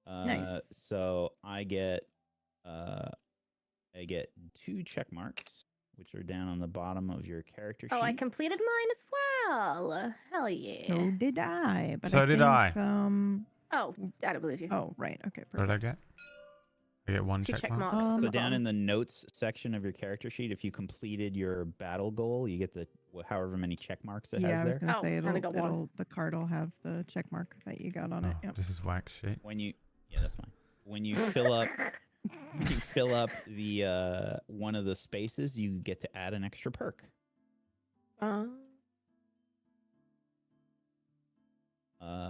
Speaker 5: Nice.
Speaker 4: So I get 2 check marks, which are down on the bottom of your character sheet.
Speaker 6: Oh, I completed mine as well. Hell yeah.
Speaker 5: So did I. But
Speaker 1: So
Speaker 5: I
Speaker 1: did
Speaker 5: think,
Speaker 1: I.
Speaker 6: Oh, I don't believe you.
Speaker 5: Oh, right. Okay.
Speaker 1: What did I
Speaker 5: Perfect.
Speaker 1: get? I get 1
Speaker 6: 2
Speaker 1: check
Speaker 6: check
Speaker 1: mark.
Speaker 6: marks. on
Speaker 4: So
Speaker 6: the
Speaker 4: down in
Speaker 6: bottom.
Speaker 4: the notes section of your character sheet, if you completed your battle goal, you get the however many check marks it
Speaker 5: Yeah, I
Speaker 4: has
Speaker 5: was
Speaker 4: there.
Speaker 5: gonna
Speaker 6: Oh,
Speaker 5: say
Speaker 6: I only got one.
Speaker 5: the card will have the check mark that you got on
Speaker 1: Oh,
Speaker 5: it. Yep.
Speaker 1: this is whack shit.
Speaker 4: Yeah, that's fine. When you fill up the one of the spaces, you get to add an extra perk.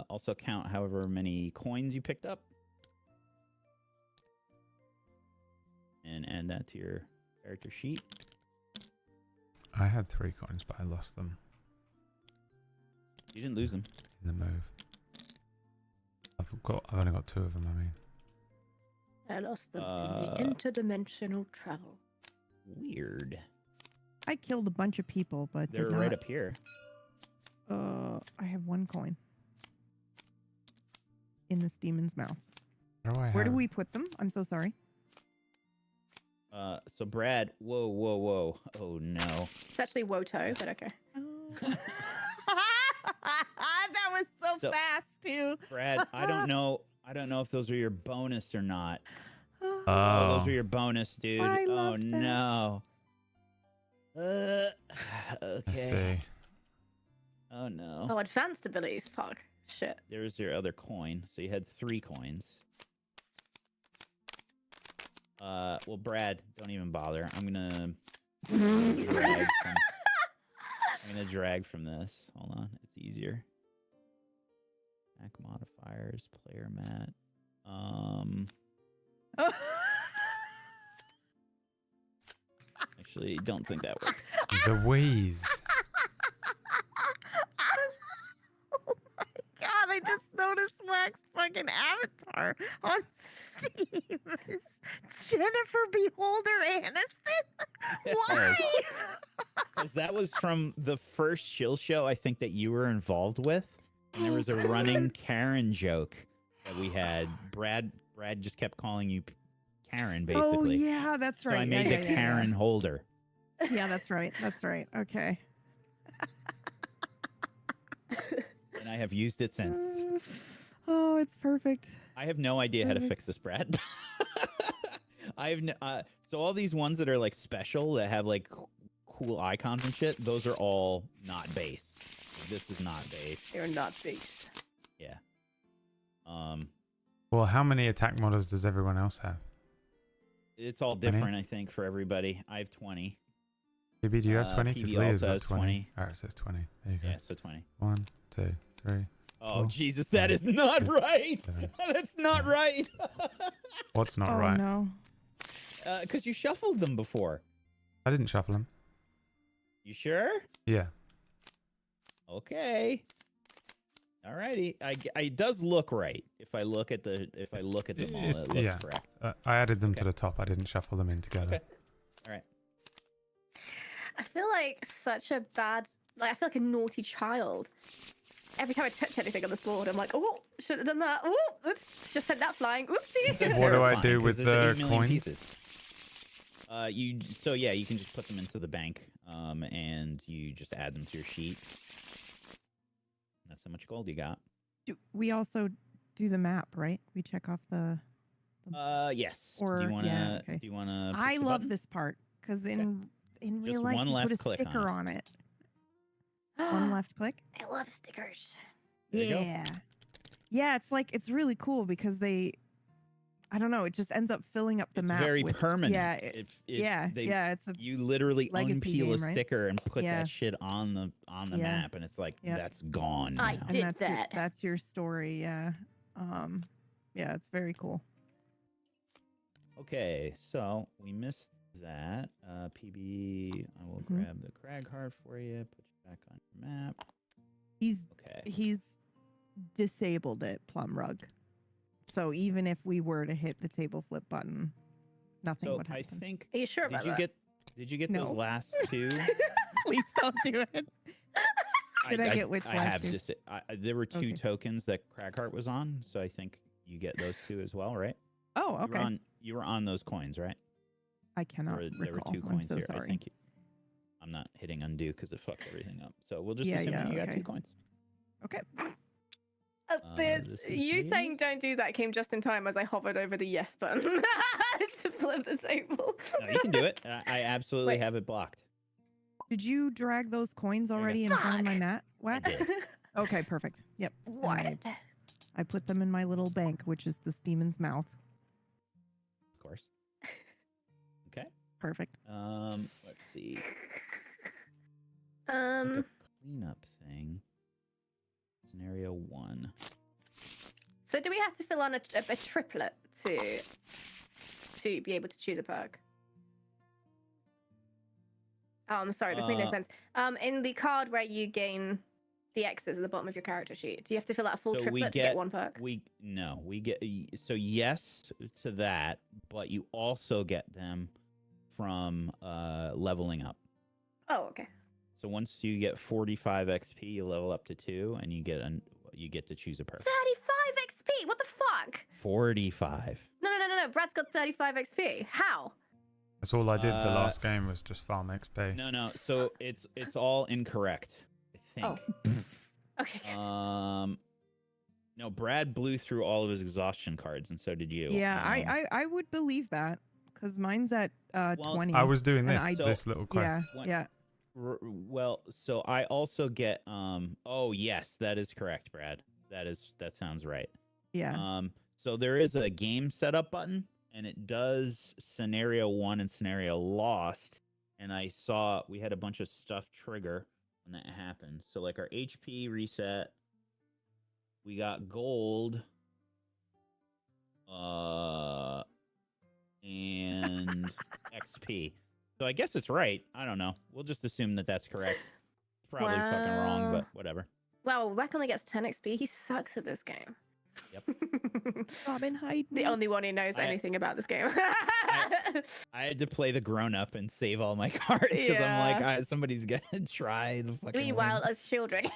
Speaker 4: Also count however many coins you picked up, and add that to your character sheet.
Speaker 1: I had 3 coins, but I lost them
Speaker 4: You didn't lose them.
Speaker 1: in the move. I've only got 2 of them. I mean,
Speaker 6: I lost them in the interdimensional travel.
Speaker 4: Weird.
Speaker 5: I killed a bunch of people, but
Speaker 4: They're
Speaker 5: did not.
Speaker 4: right up here.
Speaker 5: I have 1 coin in this demon's mouth.
Speaker 1: where
Speaker 5: Where do we put them? I'm so sorry.
Speaker 4: So Brad, whoa. Oh no.
Speaker 6: It's actually WOTO, but okay.
Speaker 5: That was so
Speaker 4: So-
Speaker 5: fast too.
Speaker 4: Brad, I don't know if those are your bonus or not.
Speaker 1: Oh,
Speaker 4: Those are your bonus, dude.
Speaker 5: I
Speaker 4: Oh
Speaker 5: love that.
Speaker 4: no.
Speaker 1: I
Speaker 4: Okay.
Speaker 1: see.
Speaker 4: Oh no.
Speaker 6: Oh, advanced abilities. Fuck. Shit.
Speaker 4: There's your other coin. So you had 3 coins. Well, Brad, don't even bother. I'm gonna drag from this. Hold on, it's easier. Attack modifiers, player mat. Actually, don't think that works.
Speaker 1: The wheeze.
Speaker 5: Oh my god, I just noticed Wax's fucking avatar on Steam is Jennifer Beholder Aniston. Why?
Speaker 4: Because that was from the first chill show I think that you were involved with. And there was a running Karen joke that we had. Brad just kept calling you Karen, basically.
Speaker 5: Oh yeah, that's
Speaker 4: So
Speaker 5: right.
Speaker 4: I made
Speaker 5: yeah,
Speaker 4: the
Speaker 5: yeah, yeah,
Speaker 4: Karen holder.
Speaker 5: Yeah, that's right. That's right. Okay.
Speaker 4: And I have used it since.
Speaker 5: Oh, it's perfect.
Speaker 4: I have no idea how to
Speaker 5: Perfect.
Speaker 4: fix this, Brad. I have so all these ones that are like special that have like cool icons and shit, those are all not base. This is not base.
Speaker 6: They're not based.
Speaker 4: Yeah.
Speaker 1: Well, how many attack models does everyone else have?
Speaker 4: It's all
Speaker 1: 20?
Speaker 4: different, I think, for everybody. I have 20.
Speaker 1: PB, do you have 20? Because
Speaker 4: PB
Speaker 1: Leah's
Speaker 4: also
Speaker 1: got
Speaker 4: has
Speaker 1: 20.
Speaker 4: 20.
Speaker 1: Alright, it says 20. There you go.
Speaker 4: Yeah, so 20.
Speaker 1: 1, 2, 3.
Speaker 4: Oh,
Speaker 1: Four,
Speaker 4: Jesus, that is not right.
Speaker 1: 7.
Speaker 4: That's not right.
Speaker 1: What's not
Speaker 5: Oh
Speaker 1: right?
Speaker 5: no.
Speaker 4: Because you shuffled them before.
Speaker 1: I didn't shuffle them.
Speaker 4: You sure?
Speaker 1: Yeah.
Speaker 4: Okay. Alrighty. It does look right. If I look at them all,
Speaker 1: It's-
Speaker 4: it looks
Speaker 1: yeah.
Speaker 4: correct.
Speaker 1: I added them to
Speaker 4: Okay.
Speaker 1: the top. I didn't shuffle them in together.
Speaker 4: Okay. All right.
Speaker 6: I feel like such a bad, like I feel like a naughty child. Every time I touch anything on this board, I'm like, oh, should have done that. Oh, oops, just sent that flying. Oopsie.
Speaker 1: What do I
Speaker 4: Terrifying,
Speaker 1: do
Speaker 4: 'cause
Speaker 1: with
Speaker 4: there's
Speaker 1: the
Speaker 4: 8 million
Speaker 1: coins?
Speaker 4: pieces. You can just put them into the bank, and you just add them to your sheet. That's how much gold you got.
Speaker 5: We also do the map, right? We check off the.
Speaker 4: Yes.
Speaker 5: Or-
Speaker 4: do you wanna?
Speaker 5: yeah, okay.
Speaker 4: Do you wanna? push
Speaker 5: I
Speaker 4: the
Speaker 5: love
Speaker 4: button?
Speaker 5: this part because in real
Speaker 4: Just
Speaker 5: life
Speaker 4: one
Speaker 5: you
Speaker 4: left
Speaker 5: put a
Speaker 4: click on
Speaker 5: sticker
Speaker 4: it.
Speaker 5: on it. One left click.
Speaker 6: I love stickers.
Speaker 4: There you go.
Speaker 5: Yeah. Yeah, it's like it's really cool because I don't know, it just ends up filling up the
Speaker 4: It's
Speaker 5: map.
Speaker 4: very
Speaker 5: with,
Speaker 4: permanent.
Speaker 5: Yeah,
Speaker 4: If they-
Speaker 5: it's a
Speaker 4: You literally
Speaker 5: legacy
Speaker 4: unpeel a
Speaker 5: game, right?
Speaker 4: sticker and put
Speaker 5: Yeah.
Speaker 4: that shit on the
Speaker 5: Yeah.
Speaker 4: map, and it's like
Speaker 5: Yep.
Speaker 4: that's gone.
Speaker 6: I
Speaker 4: now.
Speaker 6: did
Speaker 5: that's
Speaker 6: that.
Speaker 5: that's your story, yeah. Yeah, it's very cool.
Speaker 4: Okay, so we missed that. PB, I will
Speaker 5: Mhm.
Speaker 4: grab the crag card for you. Put you back on your map.
Speaker 5: He's
Speaker 4: Okay.
Speaker 5: disabled it, Plum Rug. So even if we were to hit the table flip button, nothing
Speaker 4: So
Speaker 5: would
Speaker 4: I
Speaker 5: happen.
Speaker 4: think.
Speaker 6: Are you sure about that?
Speaker 4: Did you get
Speaker 5: No.
Speaker 4: those last two?
Speaker 5: Please don't do it. Did I get which
Speaker 4: I
Speaker 5: last
Speaker 4: have
Speaker 5: two?
Speaker 4: just. There were two
Speaker 5: Okay.
Speaker 4: tokens that Crackheart was on, so I think you get those two as well, right?
Speaker 5: Oh, okay.
Speaker 4: You were on those coins, right?
Speaker 5: I cannot
Speaker 4: There were
Speaker 5: recall.
Speaker 4: two coins
Speaker 5: I'm so
Speaker 4: here.
Speaker 5: sorry.
Speaker 4: I think. I'm not hitting undo because it fucked everything up. So we'll just
Speaker 5: Yeah,
Speaker 4: assume that
Speaker 5: yeah,
Speaker 4: you got
Speaker 5: okay.
Speaker 4: 2 coins.
Speaker 5: Okay.
Speaker 4: This is
Speaker 6: You saying
Speaker 4: yours.
Speaker 6: don't do that came just in time as I hovered over the yes button to flip the table.
Speaker 4: No, you can do it. I absolutely
Speaker 6: Wait.
Speaker 4: have it blocked.
Speaker 5: Did you drag those coins
Speaker 4: you go.
Speaker 5: already in front of my
Speaker 6: Fuck.
Speaker 5: mat?
Speaker 4: I
Speaker 5: Whack?
Speaker 4: did.
Speaker 5: Okay, perfect. Yep. And
Speaker 6: What?
Speaker 5: I put them in my little bank, which is this demon's mouth.
Speaker 4: Of course. Okay.
Speaker 5: Perfect.
Speaker 4: Let's see. It's like a cleanup thing. Scenario 1.
Speaker 6: So do we have to fill on a triplet to be able to choose a perk? Oh, I'm sorry, this made no
Speaker 4: Uh,
Speaker 6: sense. In the card where you gain the X's at the bottom of your character sheet, do you have to fill out a full
Speaker 4: So we
Speaker 6: triplet to
Speaker 4: get-
Speaker 6: get one perk?
Speaker 4: We get so yes to that, but you also get them from leveling up.
Speaker 6: Oh, okay.
Speaker 4: So once you get 45 XP, you level up to 2, and you get to choose a perk.
Speaker 6: 35 XP. What the fuck?
Speaker 4: 45.
Speaker 6: No. Brad's got 35 XP. How?
Speaker 1: That's all I did the
Speaker 4: Uh,
Speaker 1: last game was just farm XP.
Speaker 4: No. So it's all incorrect, I think.
Speaker 6: Oh. Okay. good.
Speaker 4: No, Brad blew through all of his exhaustion cards, and so did you.
Speaker 5: Yeah, I would believe that because mine's at
Speaker 4: Well,
Speaker 5: 20.
Speaker 1: I was doing
Speaker 5: And
Speaker 1: this,
Speaker 5: I-
Speaker 1: this little quest.
Speaker 5: yeah,
Speaker 4: What-
Speaker 5: yeah.
Speaker 4: Well, so I also get oh yes, that is correct, Brad. That sounds right.
Speaker 5: Yeah.
Speaker 4: So there is a game setup button, and it does scenario 1 and scenario lost. And I saw we had a bunch of stuff trigger when that happened. So like our HP reset, we got gold, and XP. So I guess it's right. I don't know. We'll just assume that that's correct. It's probably fucking wrong, but
Speaker 6: Wow.
Speaker 4: whatever.
Speaker 6: Well, Beck only gets 10 XP. He sucks at this game.
Speaker 4: Yep.
Speaker 5: Robin, hide
Speaker 6: The
Speaker 5: me.
Speaker 6: only one who knows
Speaker 4: I-
Speaker 6: anything about this game.
Speaker 4: I had to play the grown up and save all my cards because I'm like,
Speaker 6: Yeah.
Speaker 4: somebody's gonna try the fucking.
Speaker 6: Meanwhile,
Speaker 4: win.
Speaker 6: as children,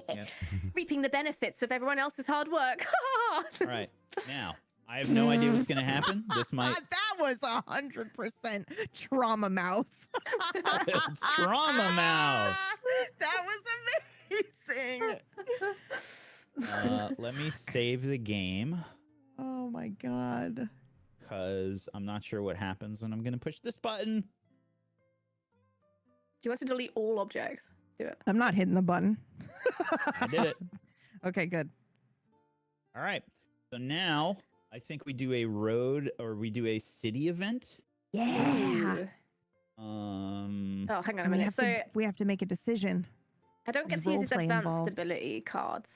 Speaker 4: Yep.
Speaker 6: reaping the benefits of everyone else's hard work.
Speaker 4: All right, now I have no idea what's gonna happen. This might
Speaker 5: That was 100% trauma mouth.
Speaker 4: trauma mouth.
Speaker 5: That was amazing.
Speaker 4: Let me save the game
Speaker 5: Oh my god.
Speaker 4: because I'm not sure what happens when I'm gonna push this button.
Speaker 6: Do you want to delete all objects? Do it.
Speaker 5: I'm not hitting the button.
Speaker 4: I did it.
Speaker 5: Okay, good.
Speaker 4: All right. So now I think we do a road or we do a city event.
Speaker 5: Yeah.
Speaker 6: Ooh.
Speaker 4: Oh,
Speaker 6: hang on a
Speaker 5: And
Speaker 6: minute. So
Speaker 5: we have to make a decision.
Speaker 6: I don't get
Speaker 5: there's
Speaker 6: to use these
Speaker 5: roleplay
Speaker 6: advanced
Speaker 5: involved.
Speaker 6: ability cards.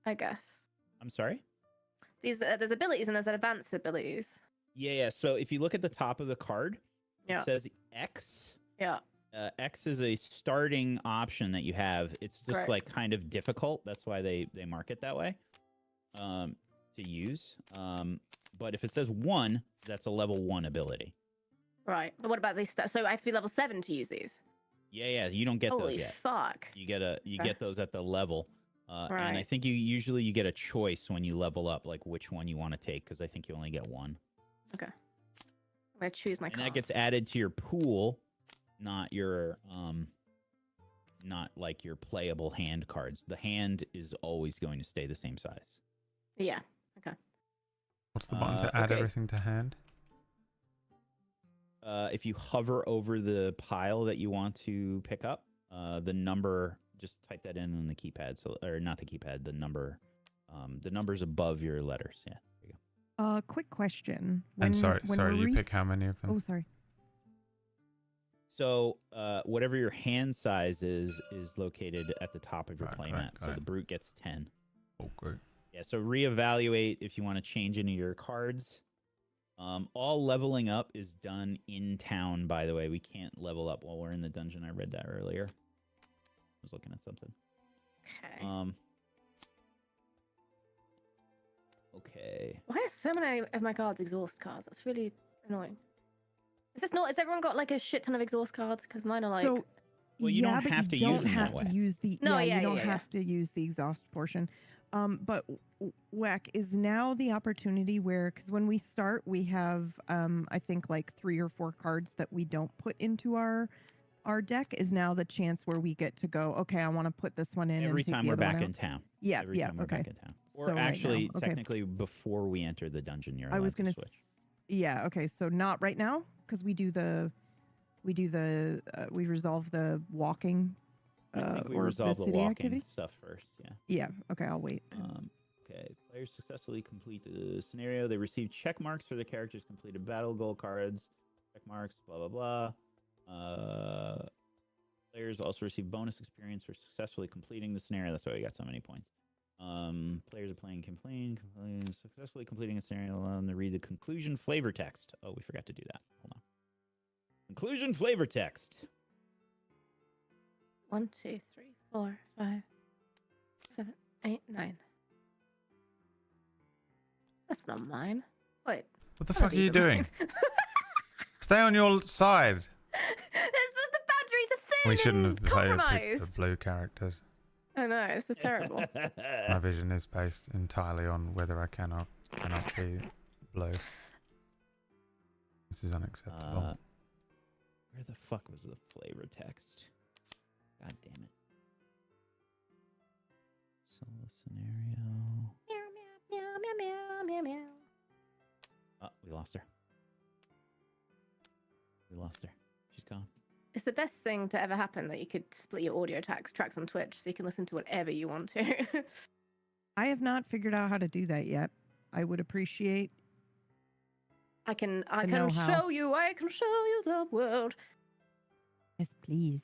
Speaker 6: I guess
Speaker 4: I'm sorry.
Speaker 6: these there's abilities and there's advanced abilities.
Speaker 4: Yeah. So if you look at the top of the card,
Speaker 6: Yeah.
Speaker 4: it says X.
Speaker 6: Yeah.
Speaker 4: X is a starting option that you have. It's just
Speaker 6: Correct.
Speaker 4: like kind of difficult. That's why they mark it that way to use. But if it says 1, that's a level 1 ability.
Speaker 6: Right. But what about these? So I have to be level 7 to use these.
Speaker 4: Yeah. You don't get those
Speaker 6: Holy
Speaker 4: yet.
Speaker 6: fuck.
Speaker 4: You
Speaker 6: Okay.
Speaker 4: get those at the level. And I
Speaker 6: Right.
Speaker 4: think you usually get a choice when you level up, like which one you want to take, because I think you only get one.
Speaker 6: I'm gonna choose my
Speaker 4: And
Speaker 6: cards.
Speaker 4: that gets added to your pool, not your not like your playable hand cards. The hand is always going to stay the same size.
Speaker 6: Yeah.
Speaker 1: What's the button to add
Speaker 4: okay.
Speaker 1: everything to hand?
Speaker 4: If you hover over the pile that you want to pick up, the number, just type that in on the keypad. So, or not the keypad, the number. The number's above your letters. Yeah, there you go.
Speaker 5: Quick question.
Speaker 1: And sorry,
Speaker 5: when
Speaker 1: you pick how many of them?
Speaker 5: Oh, sorry.
Speaker 4: So, whatever your hand size is located at the top of your
Speaker 1: Right,
Speaker 4: playmat.
Speaker 1: right,
Speaker 4: So
Speaker 1: right.
Speaker 4: the brute gets 10.
Speaker 1: Oh, great.
Speaker 4: Yeah, so reevaluate if you want to change any of your cards. All leveling up is done in town, by the way. We can't level up while we're in the dungeon. I read that earlier. I was looking at something.
Speaker 6: Okay.
Speaker 4: Okay.
Speaker 6: Why are so many of my cards exhaust cards? That's really annoying. Is this not? Has everyone got like a shit ton of exhaust cards? Because mine are like.
Speaker 5: So,
Speaker 4: Well, you don't
Speaker 5: but
Speaker 4: have to
Speaker 5: you
Speaker 4: use
Speaker 5: don't
Speaker 4: them that
Speaker 5: have to
Speaker 4: way.
Speaker 5: use the
Speaker 6: No,
Speaker 5: you
Speaker 6: yeah,
Speaker 5: don't
Speaker 6: yeah, yeah.
Speaker 5: have to use the exhaust portion. But WEC is now the opportunity where, because when we start, we have I think like 3 or 4 cards that we don't put into our deck. Is now the chance where we get to go. Okay, I want to put this one in.
Speaker 4: Every
Speaker 5: and take
Speaker 4: time
Speaker 5: the
Speaker 4: we're
Speaker 5: other one
Speaker 4: back
Speaker 5: out.
Speaker 4: in town.
Speaker 5: Yeah,
Speaker 4: Every
Speaker 5: yeah,
Speaker 4: time we're
Speaker 5: okay.
Speaker 4: back in town. Or
Speaker 5: So right now,
Speaker 4: actually,
Speaker 5: okay.
Speaker 4: technically, before we enter the dungeon, you're
Speaker 5: I was
Speaker 4: allowed to
Speaker 5: gonna.
Speaker 4: switch.
Speaker 5: Yeah. Okay. So not right now because we resolve the walking.
Speaker 4: I think we
Speaker 5: or
Speaker 4: resolve
Speaker 5: the
Speaker 4: the
Speaker 5: city
Speaker 4: walking
Speaker 5: activity.
Speaker 4: stuff first. Yeah.
Speaker 5: Yeah. Okay. I'll wait.
Speaker 4: Okay. Players successfully complete the scenario. They receive check marks for their characters' completed battle goal cards. Check marks. Blah blah blah. Players also receive bonus experience for successfully completing the scenario. That's why we got so many points. Players are playing successfully completing a scenario. Allow them to read the conclusion flavor text. Oh, we forgot to do that. Hold on. Conclusion flavor text.
Speaker 6: 1, 2, 3, 4, 5, 7, 8, 9. That's not mine. Wait.
Speaker 1: What the
Speaker 6: none of
Speaker 1: fuck are
Speaker 6: these
Speaker 1: you doing?
Speaker 6: mine.
Speaker 1: Stay on your side.
Speaker 6: The battery's a thing.
Speaker 1: We shouldn't have picked the
Speaker 6: compromised.
Speaker 1: blue characters.
Speaker 6: I know, this is terrible.
Speaker 1: My vision is based entirely on whether I cannot see blue. This is unacceptable.
Speaker 4: Where the fuck was the flavor text? God damn it. Solo scenario.
Speaker 6: Meow, meow, meow, meow, meow, meow.
Speaker 4: Oh, we lost her. We lost her. She's gone.
Speaker 6: It's the best thing to ever happen that you could split your audio tracks on Twitch so you can listen to whatever you want to.
Speaker 5: I have not figured out how to do that yet. I would appreciate.
Speaker 6: I can
Speaker 5: know-how.
Speaker 6: show you. I can show you the world.
Speaker 5: Yes, please.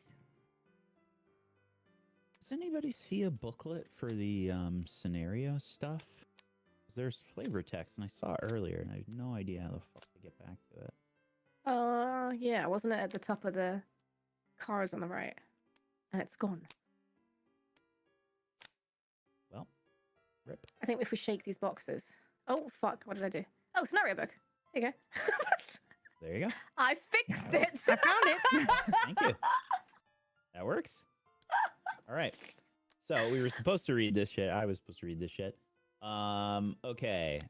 Speaker 4: Does anybody see a booklet for the scenario stuff? 'Cause there's flavor text, and I saw it earlier, and I have no idea how the fuck to get back to it.
Speaker 6: Yeah, wasn't it at the top of the cars on the right? And it's gone.
Speaker 4: Well, rip.
Speaker 6: I think if we shake these boxes. Oh, fuck. What did I do? Oh, scenario book. There you go.
Speaker 4: There you go.
Speaker 6: I fixed it.
Speaker 5: I found it.
Speaker 4: Thank you. That works. All right. So we were supposed to read this shit. I was supposed to read this shit. Okay.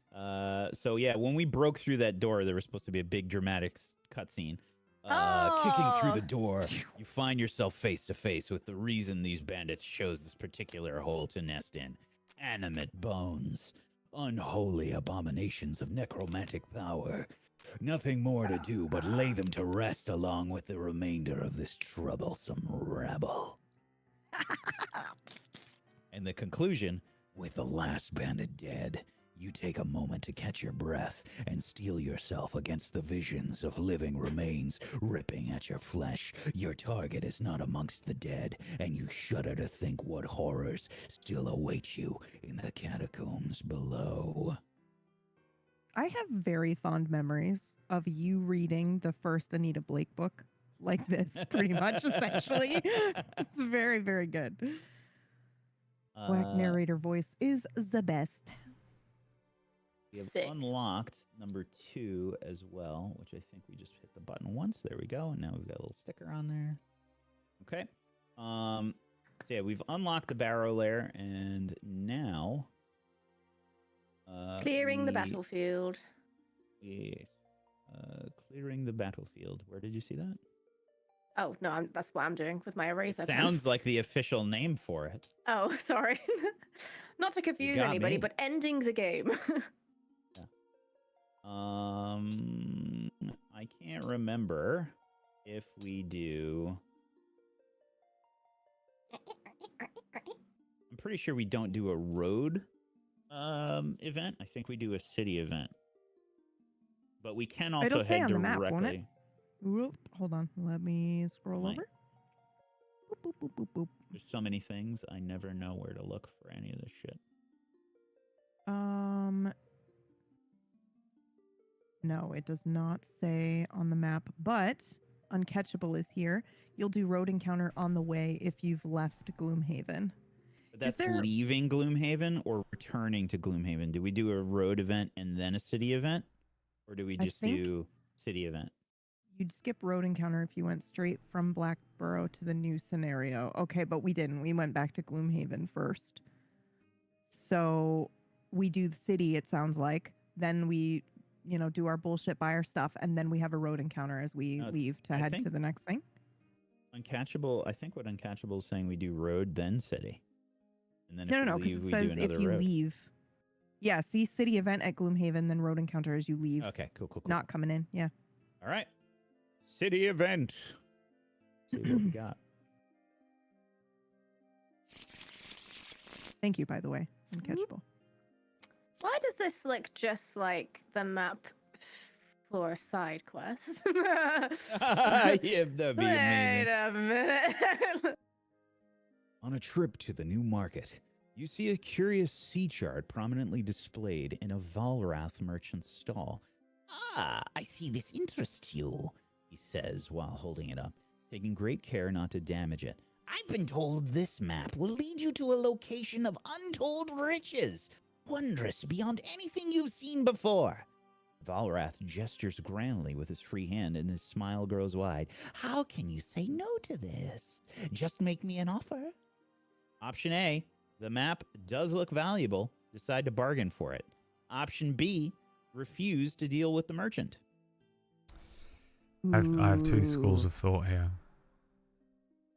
Speaker 4: So yeah, when we broke through that door, there was supposed to be a big dramatic cutscene. Kicking through the door, you find yourself face to face with the reason these bandits chose this particular hole to nest in. Animate bones. Unholy abominations of necromantic power. Nothing more to do but lay them to rest along with the remainder of this troublesome rabble. And the conclusion, with the last bandit dead, you take a moment to catch your breath and steel yourself against the visions of living remains ripping at your flesh. Your target is not amongst the dead, and you shudder to think what horrors still await you in the catacombs below.
Speaker 5: I have very fond memories of you reading the first Anita Blake book like this, pretty much, essentially. It's very, very good. Whack narrator voice is the best.
Speaker 4: We have
Speaker 6: Sick.
Speaker 4: unlocked number 2 as well, which I think we just hit the button once. There we go. And now we've got a little sticker on there. Okay. So yeah, we've unlocked the barrow lair, and now
Speaker 6: Clearing the
Speaker 4: we-
Speaker 6: battlefield.
Speaker 4: Yes. Clearing the battlefield. Where did you see that?
Speaker 6: Oh, no, that's what I'm doing with my eraser pen.
Speaker 4: Sounds like the official name for it.
Speaker 6: Oh, sorry. Not to confuse
Speaker 4: got
Speaker 6: anybody,
Speaker 4: me.
Speaker 6: but ending the game.
Speaker 4: I can't remember if we do. I'm pretty sure we don't do a road event. I think we do a city event. But we can also
Speaker 5: It'll say
Speaker 4: head
Speaker 5: on the
Speaker 4: directly.
Speaker 5: map, won't it? Whoop, hold on. Let me scroll
Speaker 4: Might.
Speaker 5: over. Boop, boop, boop, boop, boop.
Speaker 4: There's so many things. I never know where to look for any of this shit.
Speaker 5: No, it does not say on the map, but Uncatchable is here. You'll do road encounter on the way if you've left Gloomhaven.
Speaker 4: But that's
Speaker 5: there-
Speaker 4: leaving Gloomhaven or returning to Gloomhaven. Do we do a road event and then a city event? Or do we
Speaker 5: I
Speaker 4: just
Speaker 5: think-
Speaker 4: do city event?
Speaker 5: You'd skip road encounter if you went straight from Blackborough to the new scenario. Okay, but we didn't. We went back to Gloomhaven first. So we do the city, it sounds like. Then we, do our bullshit, buy our stuff, and then we have a road encounter as we
Speaker 4: No, it's-
Speaker 5: leave to
Speaker 4: I
Speaker 5: head
Speaker 4: think-
Speaker 5: to the next thing.
Speaker 4: Uncatchable, I think what Uncatchable is saying, we do road, then city. And then
Speaker 5: No,
Speaker 4: if
Speaker 5: no,
Speaker 4: we
Speaker 5: because
Speaker 4: leave,
Speaker 5: it
Speaker 4: we
Speaker 5: says
Speaker 4: do
Speaker 5: if
Speaker 4: another
Speaker 5: you
Speaker 4: road.
Speaker 5: leave. Yeah, see city event at Gloomhaven, then road encounter as you leave.
Speaker 4: Okay, cool.
Speaker 5: Not coming in. Yeah.
Speaker 4: All right. City event. See what we got.
Speaker 5: Thank you, by the way. Uncatchable.
Speaker 6: Why does this look just like the map for a side quest?
Speaker 4: Yeah, that'd be
Speaker 6: Wait
Speaker 4: amazing.
Speaker 6: a minute.
Speaker 4: On a trip to the new market, you see a curious sea chart prominently displayed in a Valrath merchant's stall. Ah, I see this interests you, he says while holding it up, taking great care not to damage it. I've been told this map will lead you to a location of untold riches, wondrous beyond anything you've seen before. Valrath gestures grandly with his free hand, and his smile grows wide. How can you say no to this? Just make me an offer. Option A, the map does look valuable. Decide to bargain for it. Option B, refuse to deal with the merchant.
Speaker 1: I have two schools
Speaker 5: Ooh.
Speaker 1: of thought here.